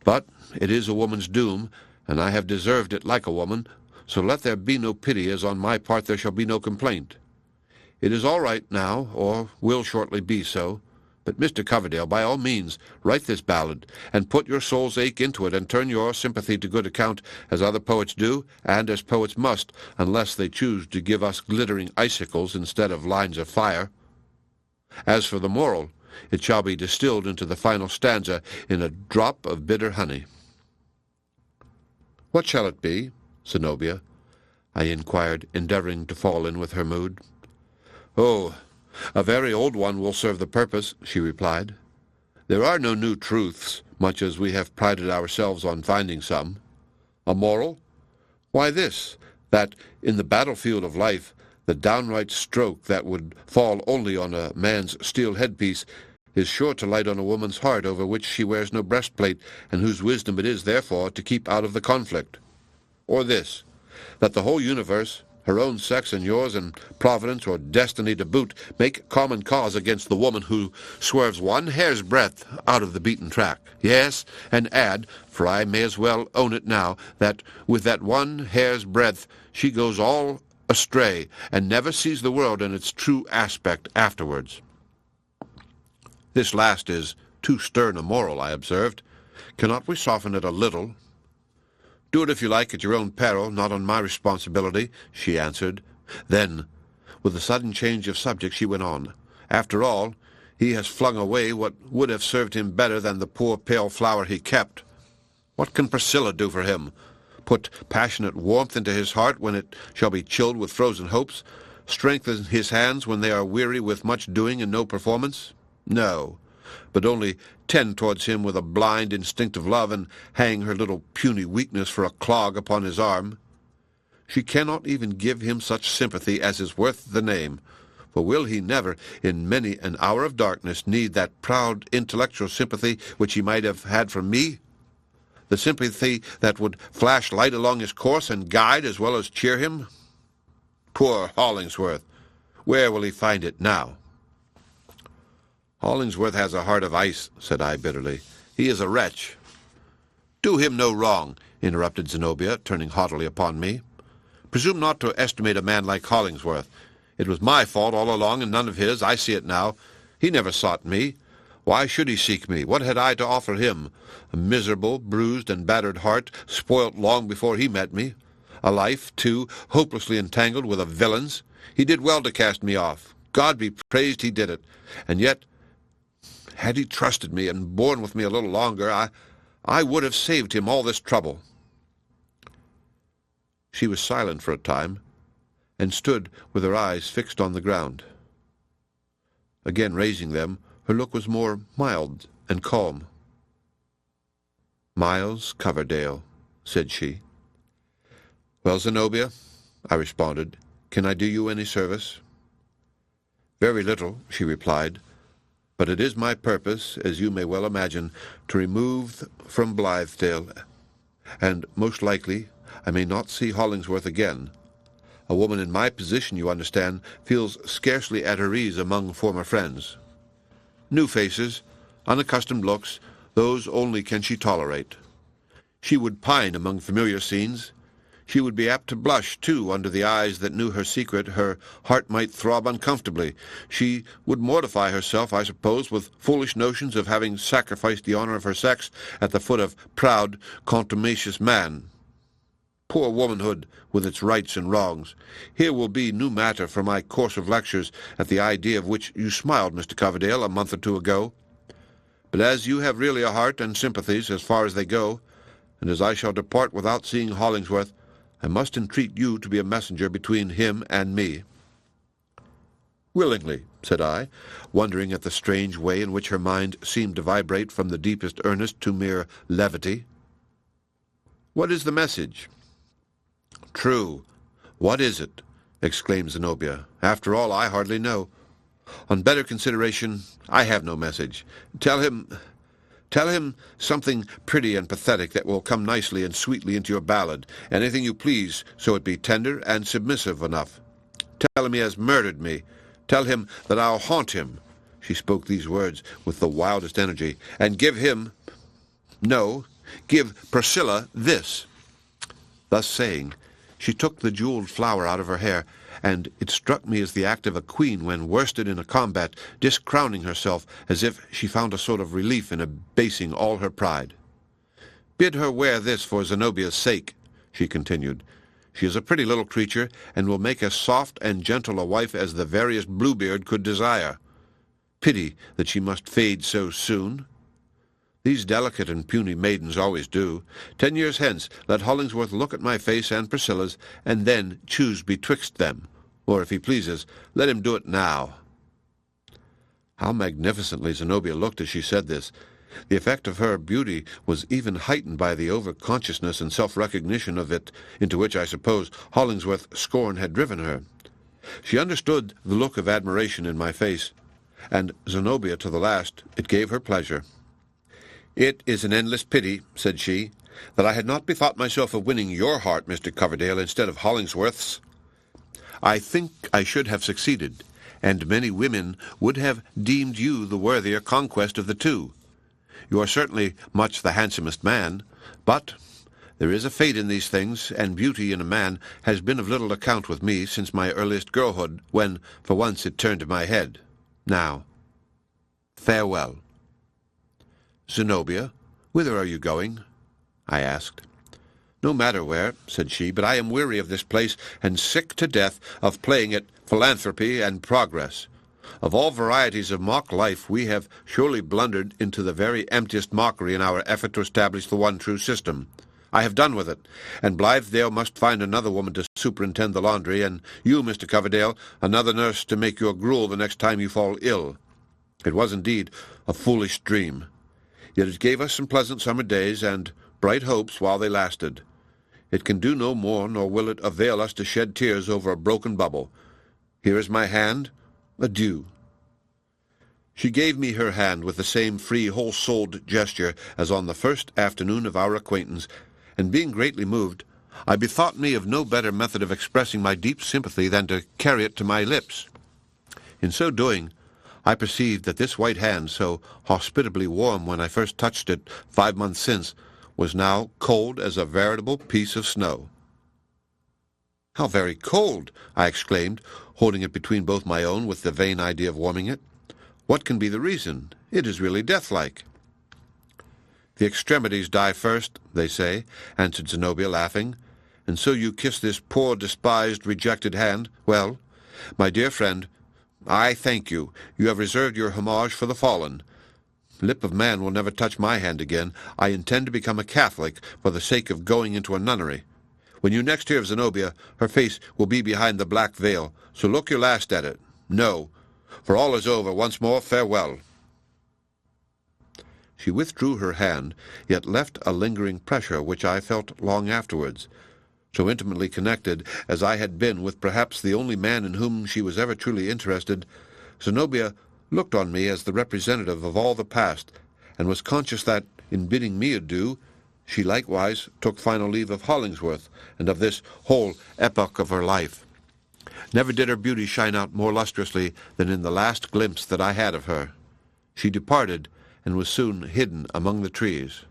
But it is a woman's doom, and I have deserved it like a woman, so let there be no pity, as on my part there shall be no complaint. It is all right now, or will shortly be so. But, Mr. Coverdale, by all means, write this ballad, and put your soul's ache into it, and turn your sympathy to good account, as other poets do, and as poets must, unless they choose to give us glittering icicles instead of lines of fire. As for the moral, it shall be distilled into the final stanza in a drop of bitter honey." "What shall it be, Zenobia?" I inquired, endeavoring to fall in with her mood. "Oh, a very old one will serve the purpose," she replied. "There are no new truths, much as we have prided ourselves on finding some. A moral? Why this, that in the battlefield of life, the downright stroke that would fall only on a man's steel headpiece is sure to light on a woman's heart over which she wears no breastplate, and whose wisdom it is, therefore, to keep out of the conflict. Or this, that the whole universe, her own sex and yours, and Providence or destiny to boot, make common cause against the woman who swerves one hair's breadth out of the beaten track. Yes, and add, for I may as well own it now, that with that one hair's breadth she goes all astray, and never sees the world in its true aspect afterwards." "This last is too stern a moral," I observed. "Cannot we soften it a little?" "Do it if you like, at your own peril, not on my responsibility," she answered. Then, with a sudden change of subject, she went on, "After all, he has flung away what would have served him better than the poor pale flower he kept. What can Priscilla do for him? Put passionate warmth into his heart when it shall be chilled with frozen hopes? Strengthen his hands when they are weary with much doing and no performance? No, but only tend towards him with a blind, instinctive love, and hang her little puny weakness for a clog upon his arm. She cannot even give him such sympathy as is worth the name, for will he never, in many an hour of darkness, need that proud intellectual sympathy which he might have had from me? The sympathy that would flash light along his course and guide as well as cheer him? Poor Hollingsworth! Where will he find it now?" "Hollingsworth has a heart of ice," said I bitterly. "He is a wretch." "Do him no wrong," interrupted Zenobia, turning haughtily upon me. "Presume not to estimate a man like Hollingsworth. It was my fault all along, and none of his. I see it now. He never sought me. Why should he seek me? What had I to offer him? A miserable, bruised, and battered heart, spoilt long before he met me. A life, too, hopelessly entangled with a villain's. He did well to cast me off. God be praised he did it. And yet, had he trusted me and borne with me a little longer, I would have saved him all this trouble." She was silent for a time, and stood with her eyes fixed on the ground. Again raising them, her look was more mild and calm. "Miles Coverdale," said she. "Well, Zenobia," I responded, "can I do you any service?" "Very little," she replied, "but it is my purpose, as you may well imagine, to remove from Blithedale, and most likely I may not see Hollingsworth again. A woman in my position, you understand, feels scarcely at her ease among former friends. New faces, unaccustomed looks, those only can she tolerate. She would pine among familiar scenes. She would be apt to blush, too, under the eyes that knew her secret. Her heart might throb uncomfortably. She would mortify herself, I suppose, with foolish notions of having sacrificed the honor of her sex at the foot of proud, contumacious man. Poor womanhood, with its rights and wrongs. Here will be new matter for my course of lectures, at the idea of which you smiled, Mr. Coverdale, a month or two ago. But as you have really a heart and sympathies, as far as they go, and as I shall depart without seeing Hollingsworth, I must entreat you to be a messenger between him and me." "Willingly," said I, wondering at the strange way in which her mind seemed to vibrate from the deepest earnest to mere levity. "What is the message?" "True. What is it?" exclaimed Zenobia. "After all, I hardly know. On better consideration, I have no message. Tell him something pretty and pathetic that will come nicely and sweetly into your ballad, anything you please, so it be tender and submissive enough. Tell him he has murdered me. Tell him that I'll haunt him." She spoke these words with the wildest energy. "And give Priscilla this." Thus saying, she took the jeweled flower out of her hair, and it struck me as the act of a queen when worsted in a combat, discrowning herself, as if she found a sort of relief in abasing all her pride. "Bid her wear this for Zenobia's sake," she continued. "She is a pretty little creature, and will make as soft and gentle a wife as the veriest Bluebeard could desire. Pity that she must fade so soon. These delicate and puny maidens always do. 10 years hence, let Hollingsworth look at my face and Priscilla's, and then choose betwixt them. Or, if he pleases, let him do it now." How magnificently Zenobia looked as she said this! The effect of her beauty was even heightened by the over-consciousness and self-recognition of it, into which, I suppose, Hollingsworth's scorn had driven her. She understood the look of admiration in my face, and Zenobia to the last it gave her pleasure. "It is an endless pity," said she, "that I had not bethought myself of winning your heart, Mr. Coverdale, instead of Hollingsworth's. I think I should have succeeded, and many women would have deemed you the worthier conquest of the two. You are certainly much the handsomest man, but there is a fate in these things, and beauty in a man has been of little account with me since my earliest girlhood, when for once it turned to my head. Now, farewell." "Zenobia, whither are you going?" I asked. "No matter where," said she, "but I am weary of this place, and sick to death of playing at philanthropy and progress. Of all varieties of mock life, we have surely blundered into the very emptiest mockery in our effort to establish the one true system. I have done with it, and Blithedale must find another woman to superintend the laundry, and you, Mr. Coverdale, another nurse to make your gruel the next time you fall ill. It was indeed a foolish dream. Yet it gave us some pleasant summer days, and bright hopes while they lasted. It can do no more, nor will it avail us to shed tears over a broken bubble. Here is my hand. Adieu." She gave me her hand with the same free, whole-souled gesture as on the first afternoon of our acquaintance, and being greatly moved, I bethought me of no better method of expressing my deep sympathy than to carry it to my lips. In so doing, I perceived that this white hand, so hospitably warm when I first touched it 5 months since, was now cold as a veritable piece of snow. "How very cold!" I exclaimed, holding it between both my own with the vain idea of warming it. "What can be the reason? It is really death-like." "The extremities die first, they say," answered Zenobia, laughing. "And so you kiss this poor, despised, rejected hand. Well, my dear friend, I thank you. You have reserved your homage for the fallen. Lip of man will never touch my hand again. I intend to become a Catholic for the sake of going into a nunnery. When you next hear of Zenobia, her face will be behind the black veil, so look your last at it. No, for all is over. Once more, farewell." She withdrew her hand, yet left a lingering pressure which I felt long afterwards. So intimately connected as I had been with perhaps the only man in whom she was ever truly interested, Zenobia looked on me as the representative of all the past, and was conscious that, in bidding me adieu, she likewise took final leave of Hollingsworth, and of this whole epoch of her life. Never did her beauty shine out more lustrously than in the last glimpse that I had of her. She departed, and was soon hidden among the trees.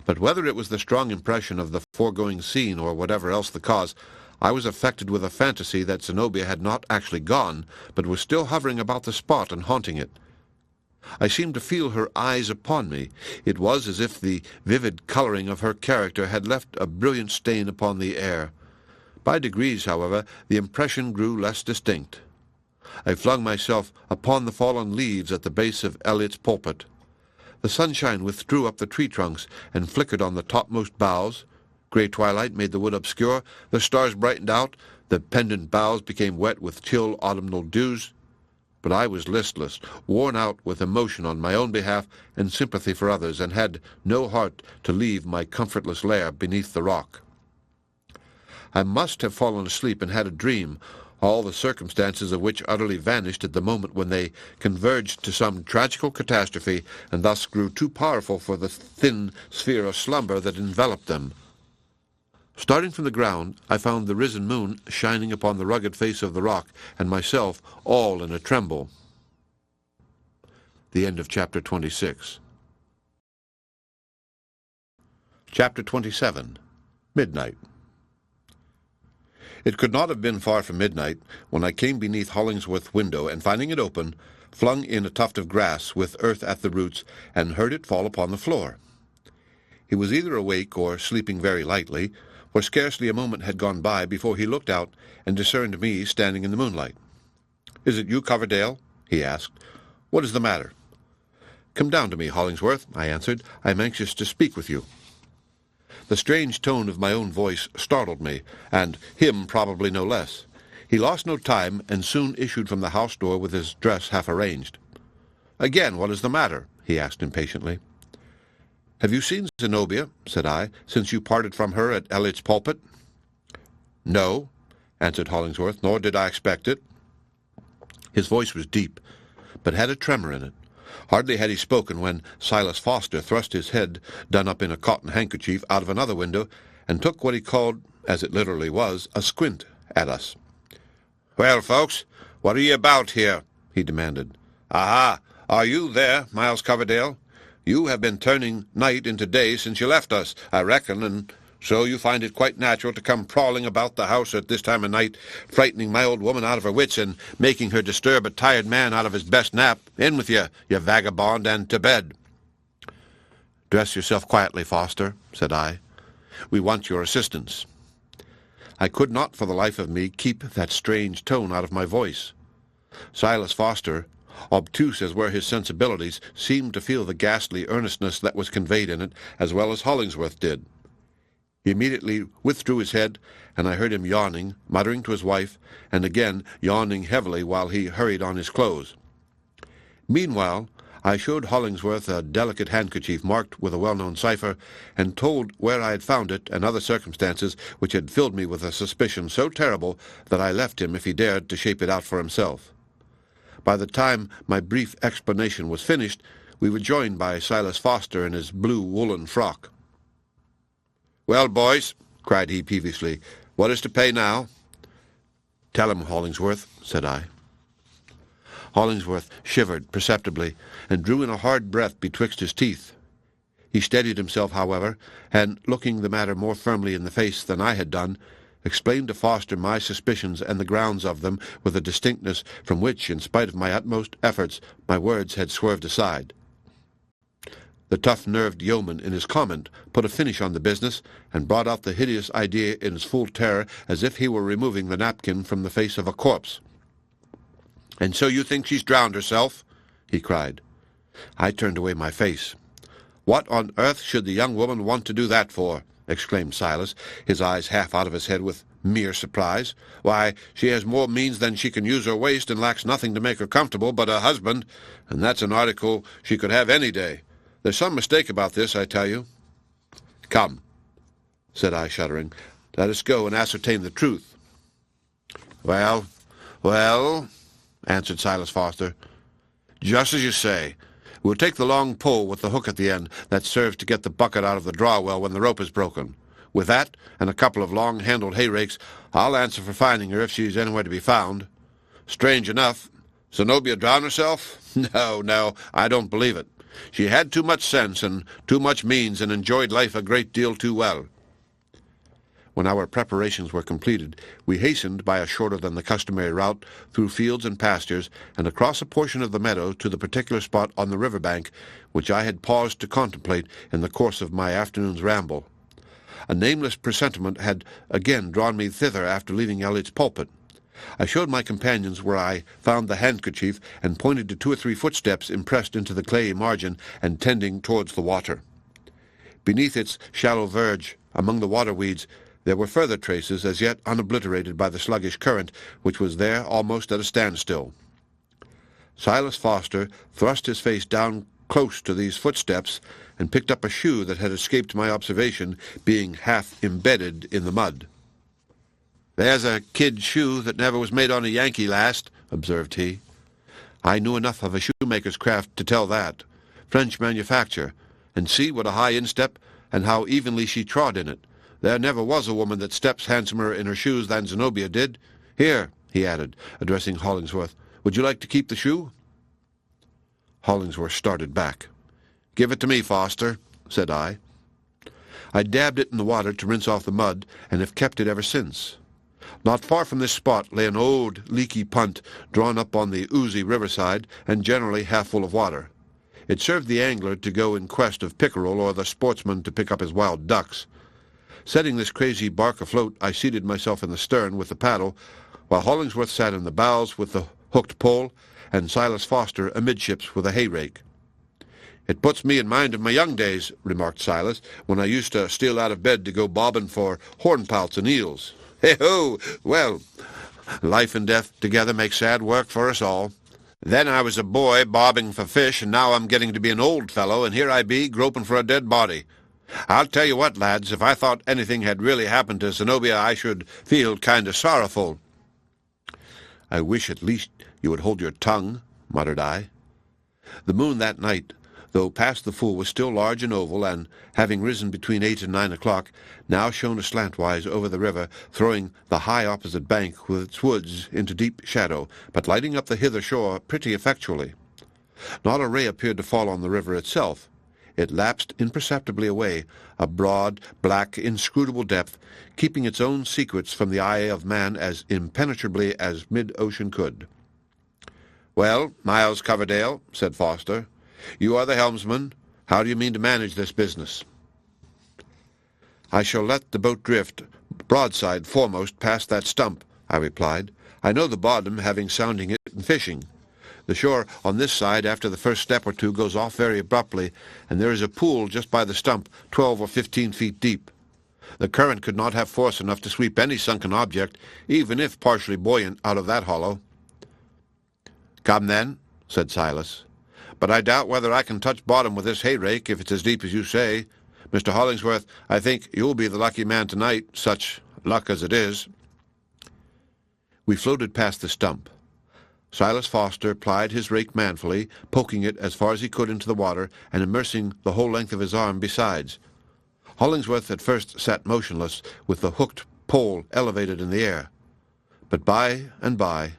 But whether it was the strong impression of the foregoing scene, or whatever else the cause, I was affected with a fantasy that Zenobia had not actually gone, but was still hovering about the spot and haunting it. I seemed to feel her eyes upon me. It was as if the vivid colouring of her character had left a brilliant stain upon the air. By degrees, however, the impression grew less distinct. I flung myself upon the fallen leaves at the base of Elliot's Pulpit. The sunshine withdrew up the tree trunks and flickered on the topmost boughs. Grey twilight made the wood obscure, the stars brightened out, the pendant boughs became wet with chill autumnal dews. But I was listless, worn out with emotion on my own behalf and sympathy for others, and had no heart to leave my comfortless lair beneath the rock. I must have fallen asleep and had a dream, all the circumstances of which utterly vanished at the moment when they converged to some tragical catastrophe, and thus grew too powerful for the thin sphere of slumber that enveloped them. Starting from the ground, I found the risen moon shining upon the rugged face of the rock, and myself all in a tremble. The end of Chapter 26. Chapter 27. Midnight. It could not have been far from midnight when I came beneath Hollingsworth's window, and finding it open, flung in a tuft of grass with earth at the roots, and heard it fall upon the floor. He was either awake or sleeping very lightly, for scarcely a moment had gone by before he looked out and discerned me standing in the moonlight. "Is it you, Coverdale?" he asked. "What is the matter?" "Come down to me, Hollingsworth," I answered. "I am anxious to speak with you." The strange tone of my own voice startled me, and him probably no less. He lost no time, and soon issued from the house door with his dress half arranged. "Again, what is the matter?" he asked impatiently. "Have you seen Zenobia," said I, "since you parted from her at Elliot's Pulpit?" "No," answered Hollingsworth, "nor did I expect it." His voice was deep, but had a tremor in it. Hardly had he spoken when Silas Foster thrust his head, done up in a cotton handkerchief, out of another window, and took what he called, as it literally was, a squint at us. "Well, folks, what are ye about here?" he demanded. "Aha! Are you there, Miles Coverdale? You have been turning night into day since you left us, I reckon, and so you find it quite natural to come prowling about the house at this time of night, frightening my old woman out of her wits and making her disturb a tired man out of his best nap. In with you vagabond, and to bed." "Dress yourself quietly, Foster," said I. "We want your assistance." I could not for the life of me keep that strange tone out of my voice. Silas Foster, obtuse as were his sensibilities, seemed to feel the ghastly earnestness that was conveyed in it, as well as Hollingsworth did. He immediately withdrew his head, and I heard him yawning, muttering to his wife, and again yawning heavily while he hurried on his clothes. Meanwhile, I showed Hollingsworth a delicate handkerchief marked with a well-known cipher, and told where I had found it and other circumstances which had filled me with a suspicion so terrible that I left him, if he dared, to shape it out for himself. By the time my brief explanation was finished, we were joined by Silas Foster in his blue woolen frock. "Well, boys," cried he peevishly, "what is to pay now?" "Tell him, Hollingsworth," said I. Hollingsworth shivered perceptibly, and drew in a hard breath betwixt his teeth. He steadied himself, however, and, looking the matter more firmly in the face than I had done, explained to Foster my suspicions and the grounds of them with a distinctness from which, in spite of my utmost efforts, my words had swerved aside. The tough-nerved yeoman in his comment put a finish on the business, and brought out the hideous idea in its full terror, as if he were removing the napkin from the face of a corpse. "And so you think she's drowned herself?" he cried. I turned away my face. "What on earth should the young woman want to do that for?" exclaimed Silas, his eyes half out of his head with mere surprise. "Why, she has more means than she can use her waist, and lacks nothing to make her comfortable but a husband, and that's an article she could have any day. There's some mistake about this, I tell you. Come, said I, shuddering. Let us go and ascertain the truth. Well, answered Silas Foster. Just as you say. We'll take the long pole with the hook at the end that serves to get the bucket out of the draw well when the rope is broken. With that, and a couple of long-handled hay rakes, I'll answer for finding her if she's anywhere to be found. Strange enough, Zenobia drowned herself? No, I don't believe it. She had too much sense and too much means and enjoyed life a great deal too well. When our preparations were completed, we hastened by a shorter than the customary route through fields and pastures and across a portion of the meadow to the particular spot on the river bank which I had paused to contemplate in the course of my afternoon's ramble. A nameless presentiment had again drawn me thither after leaving Elliot's pulpit. I showed my companions where I found the handkerchief and pointed to 2 or 3 footsteps impressed into the clayey margin and tending towards the water. Beneath its shallow verge, among the water weeds, there were further traces as yet unobliterated by the sluggish current, which was there almost at a standstill. Silas Foster thrust his face down close to these footsteps and picked up a shoe that had escaped my observation, being half embedded in the mud. "There's a kid shoe that never was made on a Yankee last," observed he. I knew enough of a shoemaker's craft to tell that. French manufacture, and see what a high instep, and how evenly she trod in it. There never was a woman that steps handsomer in her shoes than Zenobia did. Here," he added, addressing Hollingsworth, "would you like to keep the shoe?" Hollingsworth started back. "Give it to me, Foster," said I. I dabbed it in the water to rinse off the mud, and have kept it ever since. Not far from this spot lay an old, leaky punt drawn up on the oozy riverside, and generally half full of water. It served the angler to go in quest of pickerel or the sportsman to pick up his wild ducks. Setting this crazy bark afloat, I seated myself in the stern with the paddle, while Hollingsworth sat in the bows with the hooked pole, and Silas Foster amidships with a hay rake. "It puts me in mind of my young days," remarked Silas, "when I used to steal out of bed to go bobbing for hornpouts and eels. Hey-ho! Well, life and death together make sad work for us all. Then I was a boy bobbing for fish, and now I'm getting to be an old fellow, and here I be groping for a dead body. I'll tell you what, lads, if I thought anything had really happened to Zenobia, I should feel kind of sorrowful." "I wish at least you would hold your tongue," muttered I. The moon that night, though past the full, was still large and oval, and, having risen between 8 and 9 o'clock, now shone aslantwise over the river, throwing the high opposite bank with its woods into deep shadow, but lighting up the hither shore pretty effectually. Not a ray appeared to fall on the river itself. It lapsed imperceptibly away, a broad, black, inscrutable depth, keeping its own secrets from the eye of man as impenetrably as mid-ocean could. "Well, Miles Coverdale," said Foster, "you are the helmsman. How do you mean to manage this business?" "I shall let the boat drift, broadside foremost, past that stump," I replied. "I know the bottom, having sounding it and fishing. The shore on this side, after the first step or two, goes off very abruptly, and there is a pool just by the stump, 12 or 15 feet deep. The current could not have force enough to sweep any sunken object, even if partially buoyant, out of that hollow." "Come, then," said Silas. "But I doubt whether I can touch bottom with this hay-rake, if it's as deep as you say. Mr. Hollingsworth, I think you'll be the lucky man tonight, such luck as it is." We floated past the stump. Silas Foster plied his rake manfully, poking it as far as he could into the water, and immersing the whole length of his arm besides. Hollingsworth at first sat motionless, with the hooked pole elevated in the air. But by and by,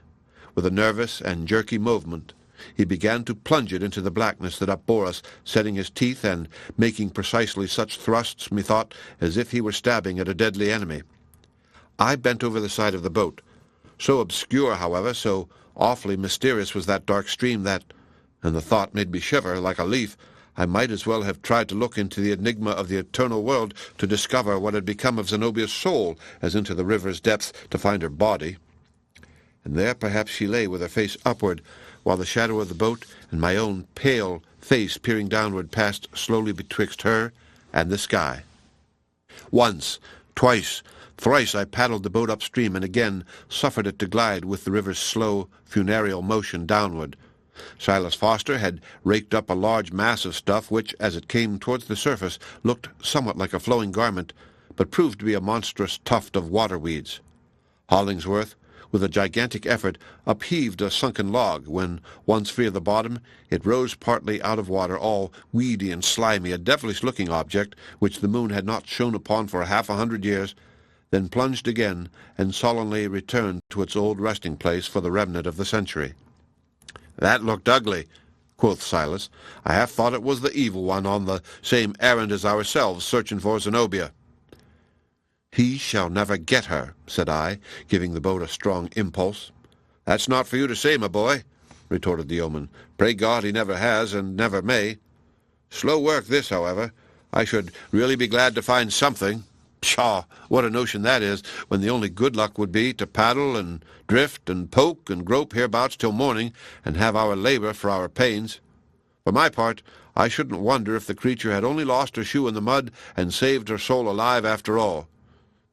with a nervous and jerky movement, he began to plunge it into the blackness that upbore us, setting his teeth and making precisely such thrusts, methought, as if he were stabbing at a deadly enemy. I bent over the side of the boat. So obscure, however, so awfully mysterious was that dark stream that, and the thought made me shiver like a leaf, I might as well have tried to look into the enigma of the eternal world to discover what had become of Zenobia's soul, as into the river's depths to find her body. And there perhaps she lay with her face upward, while the shadow of the boat and my own pale face peering downward passed slowly betwixt her and the sky. Once, twice, thrice I paddled the boat upstream, and again suffered it to glide with the river's slow, funereal motion downward. Silas Foster had raked up a large mass of stuff which, as it came towards the surface, looked somewhat like a flowing garment, but proved to be a monstrous tuft of water-weeds. Hollingsworth, with a gigantic effort, upheaved a sunken log. When once free of the bottom, it rose partly out of water, all weedy and slimy, a devilish-looking object which the moon had not shone upon for 100 years, then plunged again and solemnly returned to its old resting-place for the remnant of the century. "That looked ugly," quoth Silas. "I half thought it was the evil one on the same errand as ourselves, searching for Zenobia." "He shall never get her," said I, giving the boat a strong impulse. "That's not for you to say, my boy," retorted the yeoman. "Pray God he never has, and never may. Slow work this, however. I should really be glad to find something. Pshaw, what a notion that is, when the only good luck would be to paddle and drift and poke and grope hereabouts till morning, and have our labor for our pains. For my part, I shouldn't wonder if the creature had only lost her shoe in the mud and saved her soul alive after all.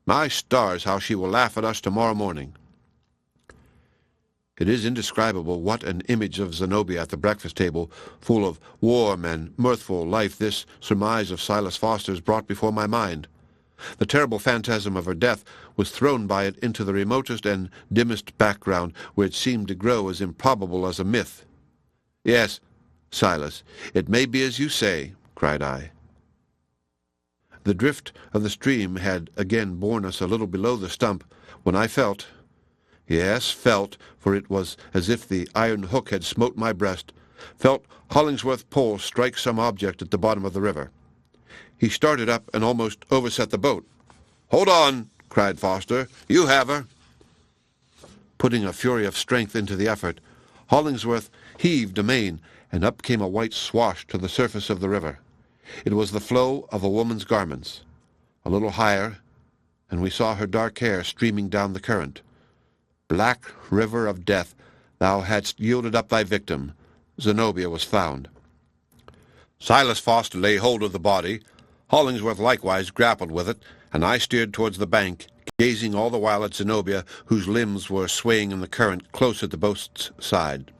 My stars, how she will laugh at us tomorrow morning." It is indescribable what an image of Zenobia at the breakfast table, full of warm and mirthful life, this surmise of Silas Foster's brought before my mind. The terrible phantasm of her death was thrown by it into the remotest and dimmest background, where it seemed to grow as improbable as a myth. "Yes, Silas, it may be as you say," cried I. The drift of the stream had again borne us a little below the stump, when I felt, yes, felt, for it was as if the iron hook had smote my breast, felt Hollingsworth Pole strike some object at the bottom of the river. He started up and almost overset the boat. "Hold on!" cried Foster. "You have her!" Putting a fury of strength into the effort, Hollingsworth heaved amain, and up came a white swash to the surface of the river. It was the flow of a woman's garments. A little higher, and we saw her dark hair streaming down the current. Black river of death, thou hadst yielded up thy victim. Zenobia was found. Silas Foster laid hold of the body. Hollingsworth likewise grappled with it, and I steered towards the bank, gazing all the while at Zenobia, whose limbs were swaying in the current close at the boat's side.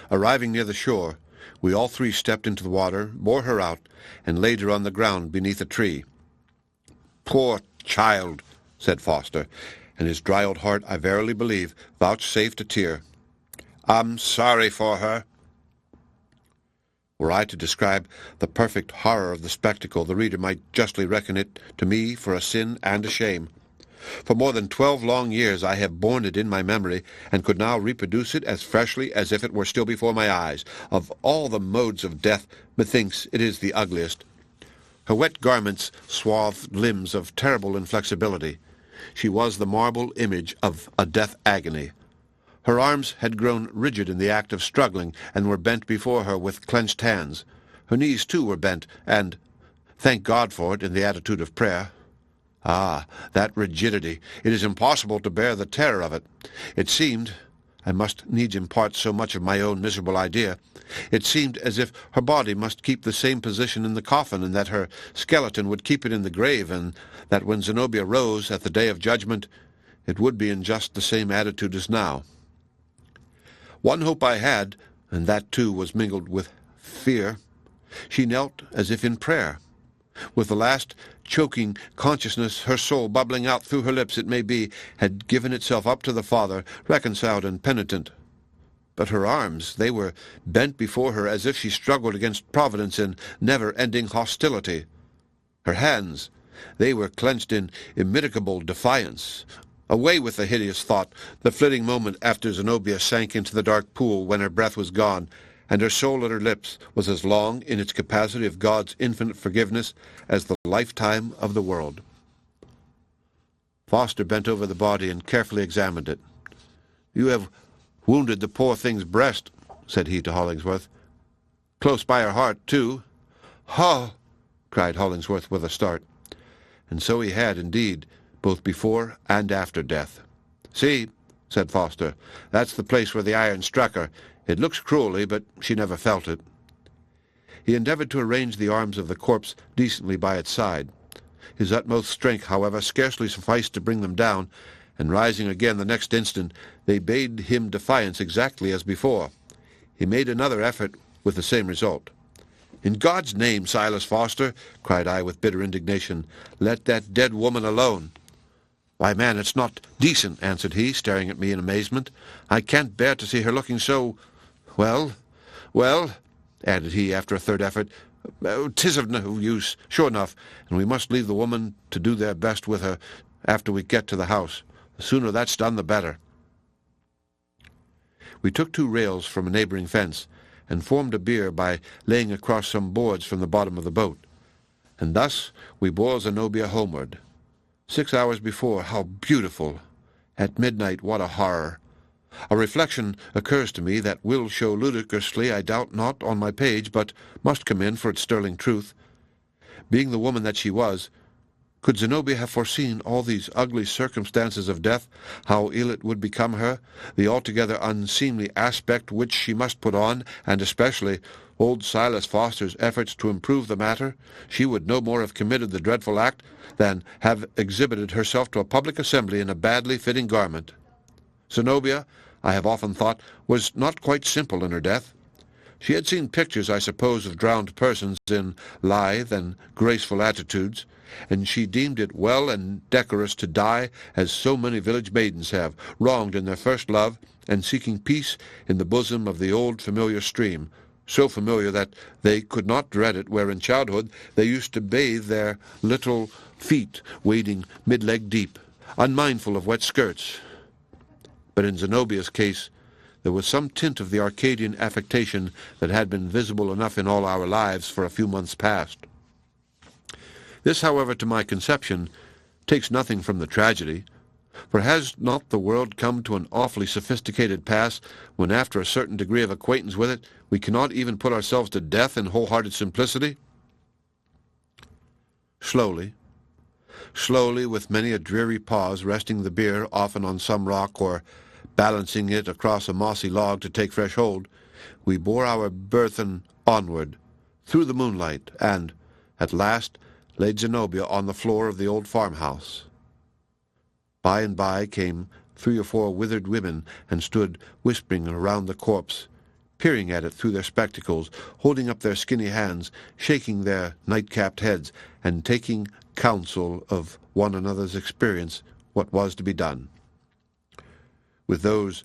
Arriving near the shore, we all three stepped into the water, bore her out, and laid her on the ground beneath a tree. "Poor child," said Foster, and his dry old heart, I verily believe, vouchsafed a tear. "I'm sorry for her." Were I to describe the perfect horror of the spectacle, the reader might justly reckon it to me for a sin and a shame. For more than 12 long years I have borne it in my memory, and could now reproduce it as freshly as if it were still before my eyes. Of all the modes of death, methinks it is the ugliest. Her wet garments swathed limbs of terrible inflexibility. She was the marble image of a death agony. Her arms had grown rigid in the act of struggling, and were bent before her with clenched hands. Her knees, too, were bent, and, thank God for it, in the attitude of prayer. Ah, that rigidity! It is impossible to bear the terror of it. It seemed, I must needs impart so much of my own miserable idea, it seemed as if her body must keep the same position in the coffin, and that her skeleton would keep it in the grave, and that when Zenobia rose at the day of judgment, it would be in just the same attitude as now. One hope I had, and that too was mingled with fear. She knelt as if in prayer. With the last choking consciousness, her soul bubbling out through her lips, it may be, had given itself up to the Father, reconciled and penitent. But her arms, they were bent before her as if she struggled against Providence in never-ending hostility. Her hands, they were clenched in immitigable defiance. Away with the hideous thought, the flitting moment after Zenobia sank into the dark pool when her breath was gone, and her soul at her lips was as long in its capacity of God's infinite forgiveness as the lifetime of the world. Foster bent over the body and carefully examined it. "You have wounded the poor thing's breast," said he to Hollingsworth. "Close by her heart, too." "Ha!" cried Hollingsworth with a start. And so he had, indeed, both before and after death. "See," said Foster, "that's the place where the iron struck her. It looks cruelly, but she never felt it." He endeavored to arrange the arms of the corpse decently by its side. His utmost strength, however, scarcely sufficed to bring them down, and rising again the next instant, they bade him defiance exactly as before. He made another effort with the same result. "In God's name, Silas Foster," cried I with bitter indignation, "let that dead woman alone." "Why, man, it's not decent," answered he, staring at me in amazement. "I can't bear to see her looking so— well, added he after a third effort, "'tis of no use, sure enough, and we must leave the woman to do their best with her after we get to the house. The sooner that's done, the better." We took 2 rails from a neighboring fence, and formed a bier by laying across some boards from the bottom of the boat. And thus we bore Zenobia homeward. 6 hours before, how beautiful! At midnight, what a horror! A reflection occurs to me that will show ludicrously, I doubt not, on my page, but must come in for its sterling truth. Being the woman that she was, could Zenobia have foreseen all these ugly circumstances of death, how ill it would become her, the altogether unseemly aspect which she must put on, and especially old Silas Foster's efforts to improve the matter, she would no more have committed the dreadful act than have exhibited herself to a public assembly in a badly fitting garment. Zenobia, I have often thought, was not quite simple in her death. She had seen pictures, I suppose, of drowned persons in lithe and graceful attitudes, and she deemed it well and decorous to die as so many village maidens have, wronged in their first love, and seeking peace in the bosom of the old familiar stream, so familiar that they could not dread it, where in childhood they used to bathe their little feet, wading mid-leg deep, unmindful of wet skirts. But in Zenobia's case, there was some tint of the Arcadian affectation that had been visible enough in all our lives for a few months past. This, however, to my conception, takes nothing from the tragedy, for has not the world come to an awfully sophisticated pass when, after a certain degree of acquaintance with it, we cannot even put ourselves to death in wholehearted simplicity? Slowly, with many a dreary pause, resting the bier often on some rock or balancing it across a mossy log to take fresh hold, we bore our burthen onward, through the moonlight, and, at last, laid Zenobia on the floor of the old farmhouse. By and by came 3 or 4 withered women and stood whispering around the corpse, peering at it through their spectacles, holding up their skinny hands, shaking their night-capped heads, and taking counsel of one another's experience what was to be done. With those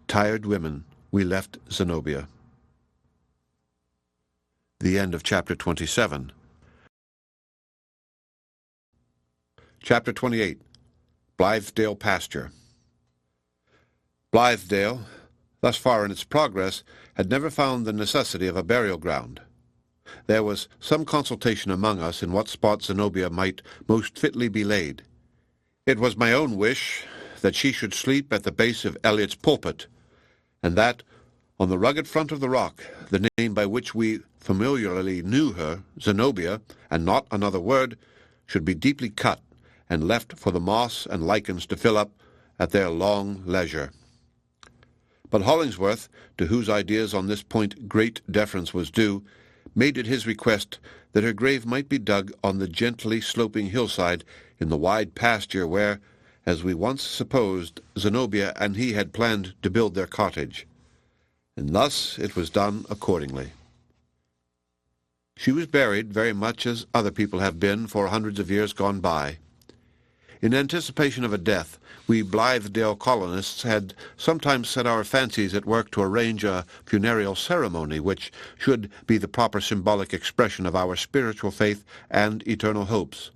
tired women we left Zenobia. The end of Chapter 27. Chapter 28. Blithedale Pasture. Blithedale, thus far in its progress, had never found the necessity of a burial ground. There was some consultation among us in what spot Zenobia might most fitly be laid. It was my own wish that she should sleep at the base of Elliot's Pulpit, and that, on the rugged front of the rock, the name by which we familiarly knew her, Zenobia, and not another word, should be deeply cut and left for the moss and lichens to fill up at their long leisure. But Hollingsworth, to whose ideas on this point great deference was due, made it his request that her grave might be dug on the gently sloping hillside in the wide pasture where, as we once supposed, Zenobia and he had planned to build their cottage. And thus it was done accordingly. She was buried very much as other people have been for hundreds of years gone by. In anticipation of a death, we Blithedale colonists had sometimes set our fancies at work to arrange a funereal ceremony which should be the proper symbolic expression of our spiritual faith and eternal hopes.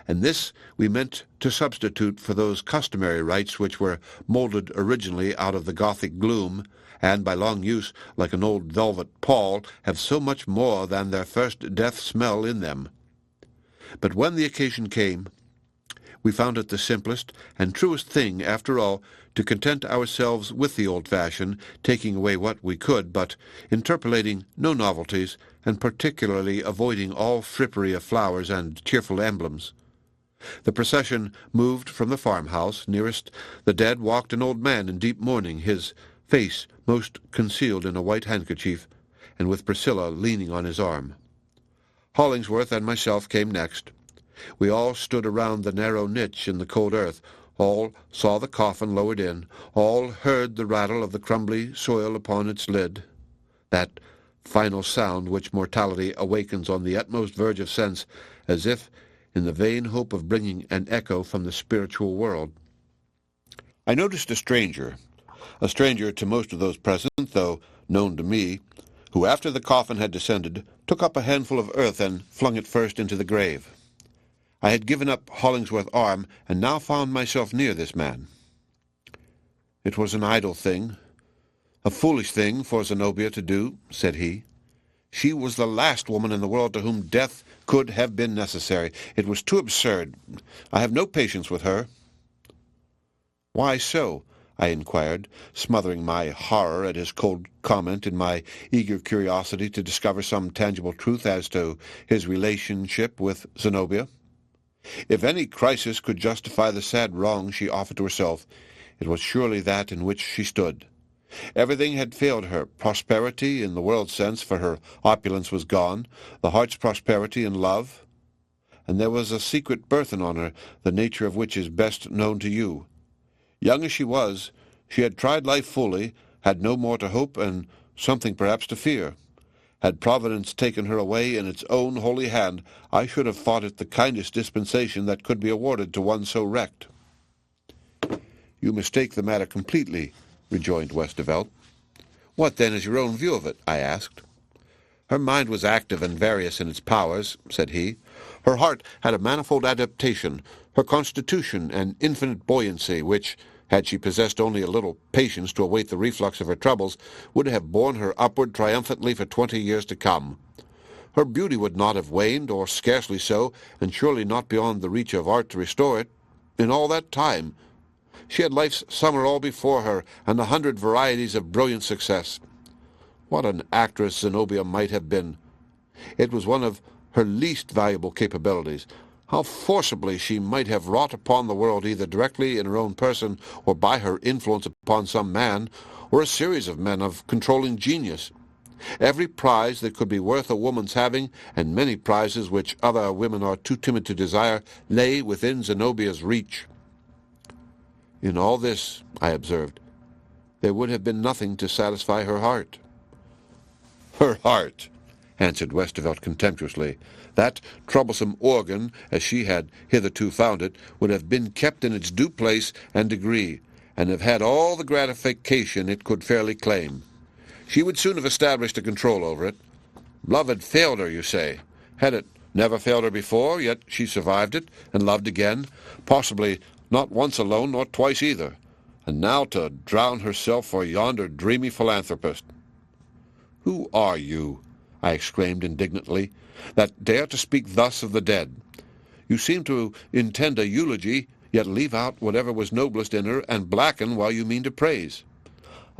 And this we meant to substitute for those customary rites which were molded originally out of the Gothic gloom, and by long use, like an old velvet pall, have so much more than their first death smell in them. But when the occasion came, we found it the simplest and truest thing, after all, to content ourselves with the old fashion, taking away what we could, but interpolating no novelties, and particularly avoiding all frippery of flowers and cheerful emblems. The procession moved from the farmhouse. Nearest the dead walked an old man in deep mourning, his face most concealed in a white handkerchief, and with Priscilla leaning on his arm. Hollingsworth and myself came next. We all stood around the narrow niche in the cold earth, All saw the coffin lowered in. All heard the rattle of the crumbly soil upon its lid, that final sound which mortality awakens on the utmost verge of sense, as if in the vain hope of bringing an echo from the spiritual world. I noticed a stranger to most of those present, though known to me, who after the coffin had descended took up a handful of earth and flung it first into the grave. I had given up Hollingsworth Arm, and now found myself near this man. "It was an idle thing, a foolish thing for Zenobia to do," said he. "She was the last woman in the world to whom death could have been necessary. It was too absurd. I have no patience with her." "Why so?" I inquired, smothering my horror at his cold comment in my eager curiosity to discover some tangible truth as to his relationship with Zenobia. If any crisis could justify the sad wrong she offered to herself, it was surely that in which she stood. Everything had failed her. Prosperity in the world's sense, for her opulence was gone, the heart's prosperity in love, and there was a secret burthen on her, the nature of which is best known to you. Young as she was, she had tried life fully, had no more to hope, and something perhaps to fear. Had Providence taken her away in its own holy hand, I should have thought it the kindest dispensation that could be awarded to one so wrecked. "You mistake the matter completely," rejoined Westervelt. "What, then, is your own view of it?" I asked. "Her mind was active and various in its powers," said he. "Her heart had a manifold adaptation, her constitution an infinite buoyancy, which, had she possessed only a little patience to await the reflux of her troubles, would have borne her upward triumphantly for 20 years to come. Her beauty would not have waned, or scarcely so, and surely not beyond the reach of art to restore it. In all that time she had life's summer all before her, and 100 varieties of brilliant success. What an actress Zenobia might have been! It was one of her least valuable capabilities. How forcibly she might have wrought upon the world, either directly in her own person, or by her influence upon some man, or a series of men of controlling genius. Every prize that could be worth a woman's having, and many prizes which other women are too timid to desire, lay within Zenobia's reach." "In all this," I observed, "there would have been nothing to satisfy her heart." "Her heart," answered Westervelt contemptuously. "That troublesome organ, as she had hitherto found it, would have been kept in its due place and degree, and have had all the gratification it could fairly claim. She would soon have established a control over it. Love had failed her, you say. Had it never failed her before, yet she survived it, and loved again, possibly not once alone, nor twice either, and now to drown herself for yonder dreamy philanthropist." "Who are you," I exclaimed indignantly, "that dare to speak thus of the dead? You seem to intend a eulogy, yet leave out whatever was noblest in her, and blacken while you mean to praise.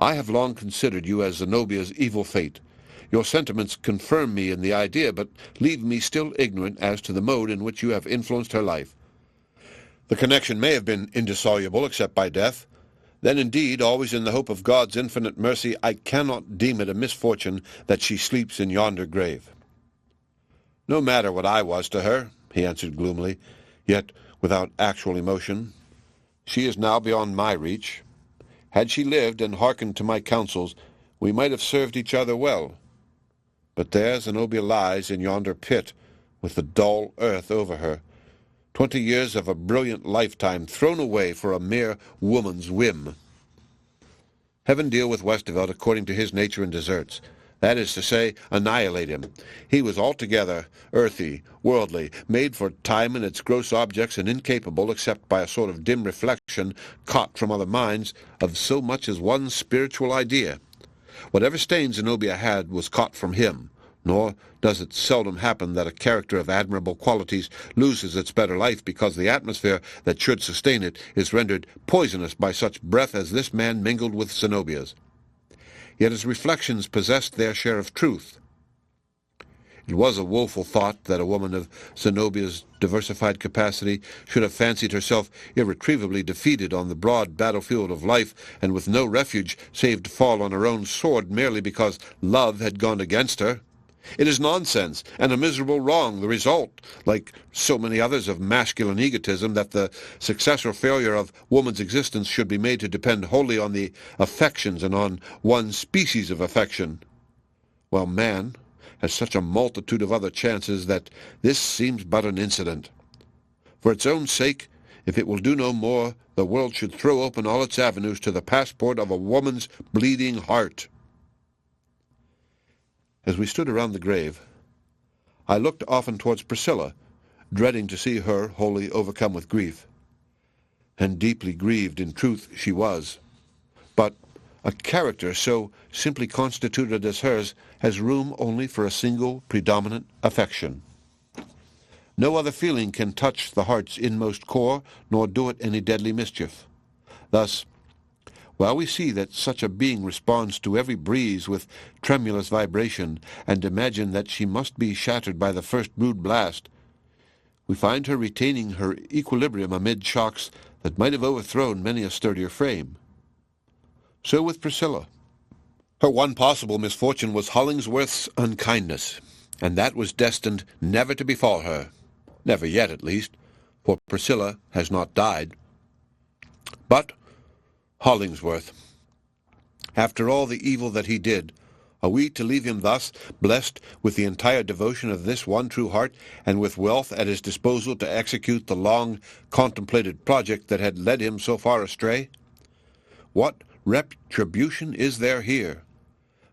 I have long considered you as Zenobia's evil fate. Your sentiments confirm me in the idea, but leave me still ignorant as to the mode in which you have influenced her life. The connection may have been indissoluble except by death. Then indeed, always in the hope of God's infinite mercy, I cannot deem it a misfortune that she sleeps in yonder grave." "No matter what I was to her," he answered gloomily, yet without actual emotion. "She is now beyond my reach. Had she lived and hearkened to my counsels, we might have served each other well. But there Zenobia lies in yonder pit, with the dull earth over her. 20 years of a brilliant lifetime thrown away for a mere woman's whim. Heaven deal with Westervelt according to his nature and deserts. That is to say, annihilate him. He was altogether earthy, worldly, made for time and its gross objects, and incapable, except by a sort of dim reflection, caught from other minds, of so much as one spiritual idea. Whatever stain Zenobia had was caught from him, nor does it seldom happen that a character of admirable qualities loses its better life because the atmosphere that should sustain it is rendered poisonous by such breath as this man mingled with Zenobia's. Yet his reflections possessed their share of truth. It was a woeful thought that a woman of Zenobia's diversified capacity should have fancied herself irretrievably defeated on the broad battlefield of life, and with no refuge save to fall on her own sword merely because love had gone against her. It is nonsense and a miserable wrong, the result, like so many others, of masculine egotism, that the success or failure of woman's existence should be made to depend wholly on the affections and on one species of affection, while man has such a multitude of other chances that this seems but an incident. For its own sake, if it will do no more, the world should throw open all its avenues to the passport of a woman's bleeding heart. As we stood around the grave, I looked often towards Priscilla, dreading to see her wholly overcome with grief. And deeply grieved, in truth, she was. But a character so simply constituted as hers has room only for a single predominant affection. No other feeling can touch the heart's inmost core, nor do it any deadly mischief. Thus, while we see that such a being responds to every breeze with tremulous vibration, and imagine that she must be shattered by the first rude blast, we find her retaining her equilibrium amid shocks that might have overthrown many a sturdier frame. So with Priscilla. Her one possible misfortune was Hollingsworth's unkindness, and that was destined never to befall her. Never yet, at least, for Priscilla has not died. But Hollingsworth, after all the evil that he did, are we to leave him thus, blessed with the entire devotion of this one true heart, and with wealth at his disposal to execute the long-contemplated project that had led him so far astray? What retribution is there here?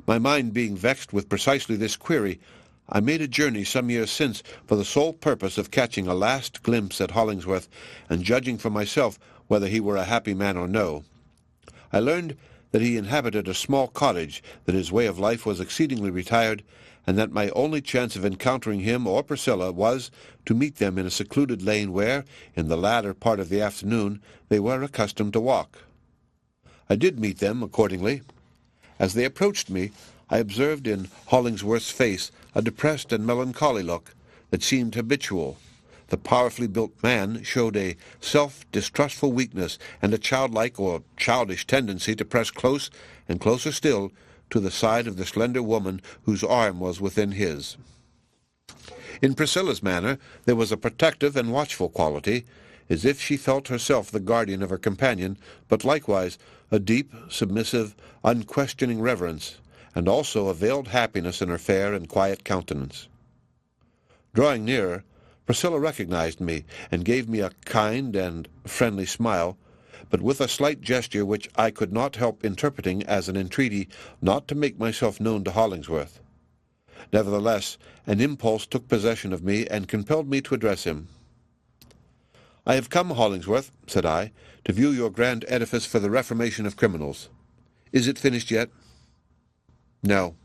My mind being vexed with precisely this query, I made a journey some years since for the sole purpose of catching a last glimpse at Hollingsworth, and judging for myself whether he were a happy man or no. I learned that he inhabited a small cottage, that his way of life was exceedingly retired, and that my only chance of encountering him or Priscilla was to meet them in a secluded lane where, in the latter part of the afternoon, they were accustomed to walk. I did meet them, accordingly. As they approached me, I observed in Hollingsworth's face a depressed and melancholy look that seemed habitual. The powerfully built man showed a self-distrustful weakness and a childlike or childish tendency to press close and closer still to the side of the slender woman whose arm was within his. In Priscilla's manner there was a protective and watchful quality, as if she felt herself the guardian of her companion, but likewise a deep, submissive, unquestioning reverence, and also a veiled happiness in her fair and quiet countenance. Drawing nearer, Priscilla recognized me, and gave me a kind and friendly smile, but with a slight gesture which I could not help interpreting as an entreaty not to make myself known to Hollingsworth. Nevertheless, an impulse took possession of me and compelled me to address him. "I have come, Hollingsworth," said I, "to view your grand edifice for the reformation of criminals. Is it finished yet?" "No,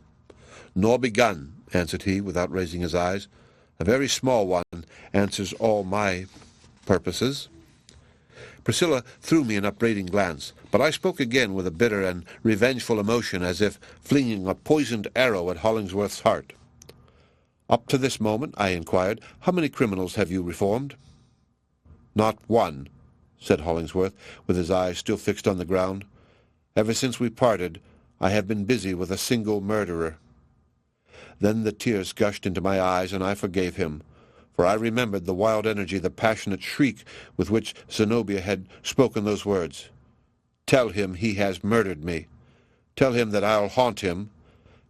nor begun," answered he, without raising his eyes. "A very small one answers all my purposes." Priscilla threw me an upbraiding glance, but I spoke again with a bitter and revengeful emotion, as if flinging a poisoned arrow at Hollingsworth's heart. "Up to this moment," I inquired, "how many criminals have you reformed?" "Not one," said Hollingsworth, with his eyes still fixed on the ground. "Ever since we parted, I have been busy with a single murderer." Then the tears gushed into my eyes, and I forgave him, for I remembered the wild energy, the passionate shriek with which Zenobia had spoken those words. "Tell him he has murdered me. Tell him that I'll haunt him."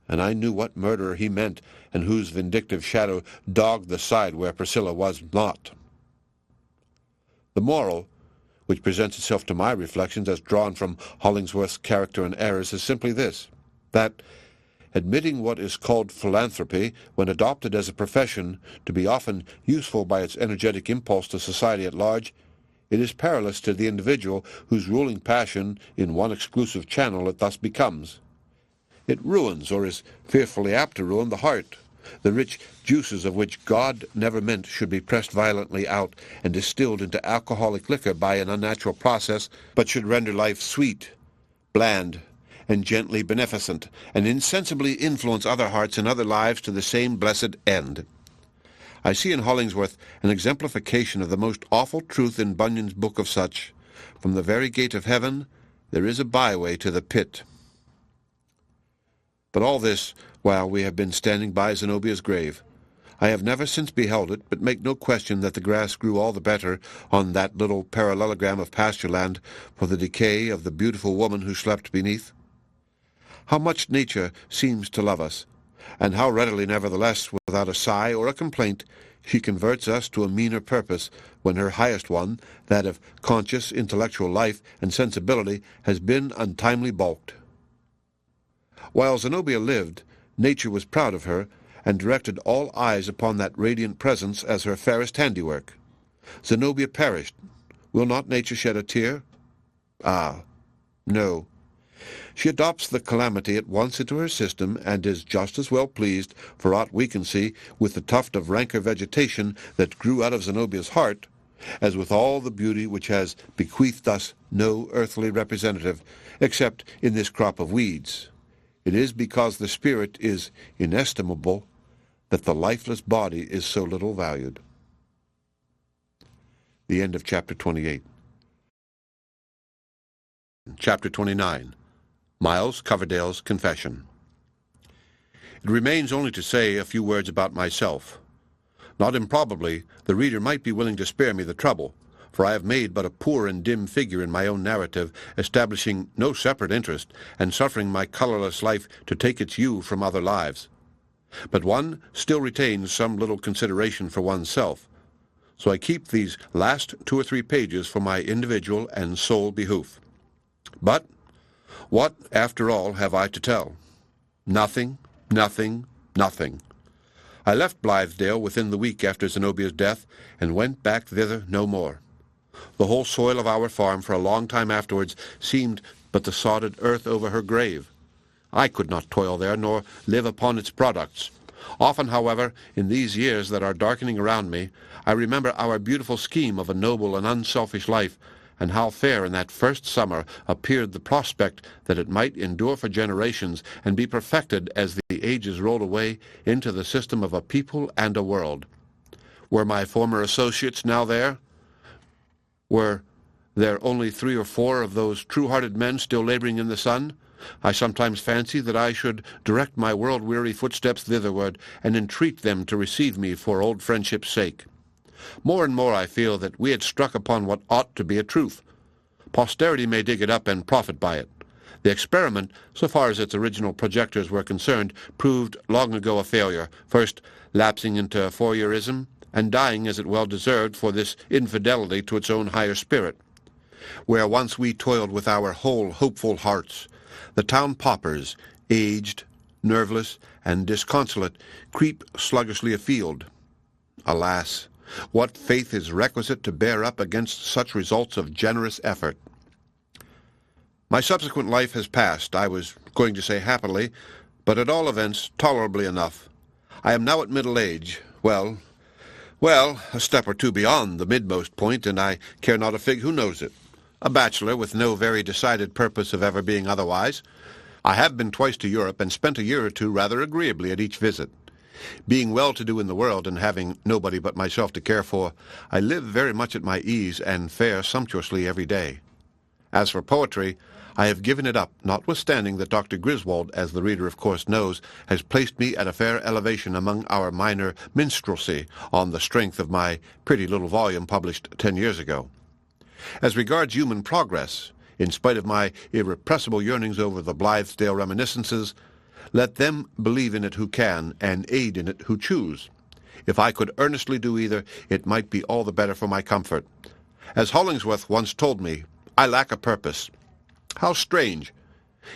And I knew what murderer he meant, and whose vindictive shadow dogged the side where Priscilla was not. The moral, which presents itself to my reflections as drawn from Hollingsworth's character and errors, is simply this, that, admitting what is called philanthropy, when adopted as a profession, to be often useful by its energetic impulse to society at large, it is perilous to the individual whose ruling passion in one exclusive channel it thus becomes. It ruins, or is fearfully apt to ruin, the heart, the rich juices of which God never meant should be pressed violently out and distilled into alcoholic liquor by an unnatural process, but should render life sweet, bland, and gently beneficent, and insensibly influence other hearts and other lives to the same blessed end. I see in Hollingsworth an exemplification of the most awful truth in Bunyan's book of such, "From the very gate of heaven there is a byway to the pit." But all this while we have been standing by Zenobia's grave. I have never since beheld it, but make no question that the grass grew all the better on that little parallelogram of pasture land for the decay of the beautiful woman who slept beneath. How much nature seems to love us, and how readily, nevertheless, without a sigh or a complaint, she converts us to a meaner purpose when her highest one, that of conscious intellectual life and sensibility, has been untimely balked. While Zenobia lived, nature was proud of her, and directed all eyes upon that radiant presence as her fairest handiwork. Zenobia perished. Will not nature shed a tear? Ah, no. She adopts the calamity at once into her system, and is just as well pleased, for aught we can see, with the tuft of ranker vegetation that grew out of Zenobia's heart, as with all the beauty which has bequeathed us no earthly representative, except in this crop of weeds. It is because the spirit is inestimable that the lifeless body is so little valued. The end of Chapter 28. Chapter 29. Miles Coverdale's Confession. It remains only to say a few words about myself. Not improbably, the reader might be willing to spare me the trouble, for I have made but a poor and dim figure in my own narrative, establishing no separate interest, and suffering my colourless life to take its hue from other lives. But one still retains some little consideration for oneself, so I keep these last 2 or 3 pages for my individual and sole behoof. But what, after all, have I to tell? Nothing, nothing, nothing. I left Blithedale within the week after Zenobia's death, and went back thither no more. The whole soil of our farm for a long time afterwards seemed but the sodded earth over her grave. I could not toil there, nor live upon its products. Often, however, in these years that are darkening around me, I remember our beautiful scheme of a noble and unselfish life, and how fair in that first summer appeared the prospect that it might endure for generations, and be perfected as the ages rolled away into the system of a people and a world. Were my former associates now there? Were there only 3 or 4 of those true-hearted men still laboring in the sun? I sometimes fancy that I should direct my world-weary footsteps thitherward, and entreat them to receive me for old friendship's sake. More and more I feel that we had struck upon what ought to be a truth. Posterity may dig it up and profit by it. The experiment, so far as its original projectors were concerned, proved long ago a failure, first lapsing into Fourierism, and dying as it well deserved for this infidelity to its own higher spirit. Where once we toiled with our whole hopeful hearts, the town paupers, aged, nerveless, and disconsolate, creep sluggishly afield. Alas, what faith is requisite to bear up against such results of generous effort! My subsequent life has passed, I was going to say happily, but at all events tolerably enough. I am now at middle age, well, a step or 2 beyond the midmost point, and I care not a fig who knows it. A bachelor with no very decided purpose of ever being otherwise. I have been twice to Europe, and spent a year or 2 rather agreeably at each visit. Being well-to-do in the world, and having nobody but myself to care for, I live very much at my ease, and fare sumptuously every day. As for poetry, I have given it up, notwithstanding that Dr. Griswold, as the reader of course knows, has placed me at a fair elevation among our minor minstrelsy, on the strength of my pretty little volume published 10 years ago. As regards human progress, in spite of my irrepressible yearnings over the Blithedale reminiscences, let them believe in it who can, and aid in it who choose. If I could earnestly do either, it might be all the better for my comfort. As Hollingsworth once told me, I lack a purpose. How strange!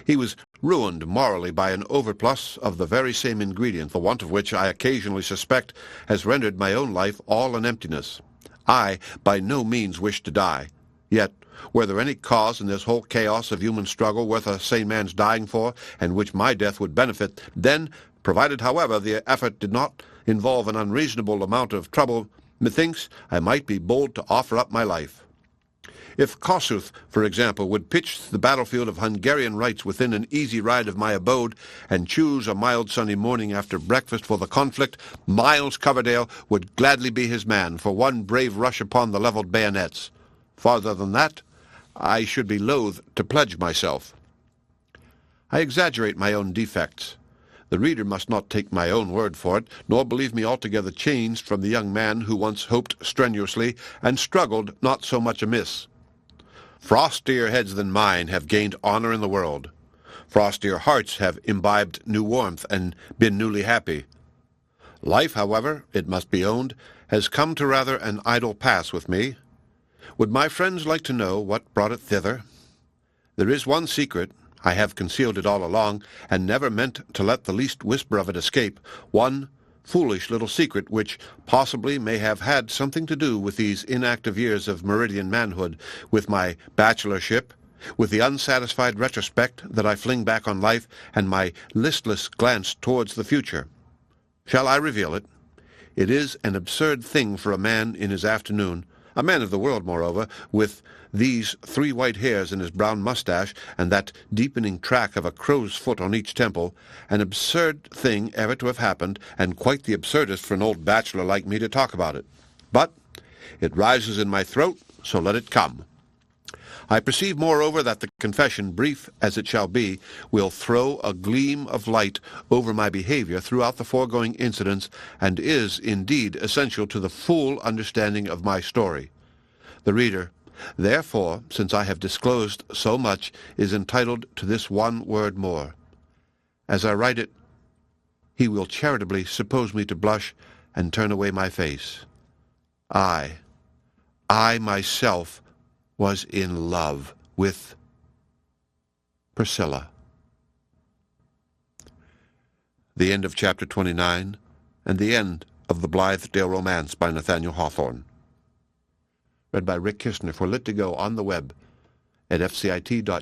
He was ruined morally by an overplus of the very same ingredient, the want of which I occasionally suspect has rendered my own life all an emptiness. I by no means wish to die. Yet, were there any cause in this whole chaos of human struggle worth a sane man's dying for, and which my death would benefit, then, provided, however, the effort did not involve an unreasonable amount of trouble, methinks I might be bold to offer up my life. If Kossuth, for example, would pitch the battlefield of Hungarian rights within an easy ride of my abode, and choose a mild sunny morning after breakfast for the conflict, Miles Coverdale would gladly be his man for one brave rush upon the levelled bayonets. Farther than that, I should be loath to pledge myself. I exaggerate my own defects. The reader must not take my own word for it, nor believe me altogether changed from the young man who once hoped strenuously and struggled not so much amiss. Frostier heads than mine have gained honor in the world. Frostier hearts have imbibed new warmth and been newly happy. Life, however, it must be owned, has come to rather an idle pass with me. Would my friends like to know what brought it thither? There is one secret, I have concealed it all along, and never meant to let the least whisper of it escape, one foolish little secret which possibly may have had something to do with these inactive years of meridian manhood, with my bachelorship, with the unsatisfied retrospect that I fling back on life, and my listless glance towards the future. Shall I reveal it? It is an absurd thing for a man in his afternoon, a man of the world, moreover, with these 3 white hairs in his brown mustache, and that deepening track of a crow's foot on each temple, an absurd thing ever to have happened, and quite the absurdest for an old bachelor like me to talk about it. But it rises in my throat, so let it come. I perceive, moreover, that the confession, brief as it shall be, will throw a gleam of light over my behavior throughout the foregoing incidents, and is, indeed, essential to the full understanding of my story. The reader, therefore, since I have disclosed so much, is entitled to this one word more. As I write it, he will charitably suppose me to blush and turn away my face. I myself, was in love with Priscilla. The end of Chapter 29, and the end of The Blithedale Romance by Nathaniel Hawthorne. Read by Rick Kistner for Lit2Go on the web at fcit.usf.edu.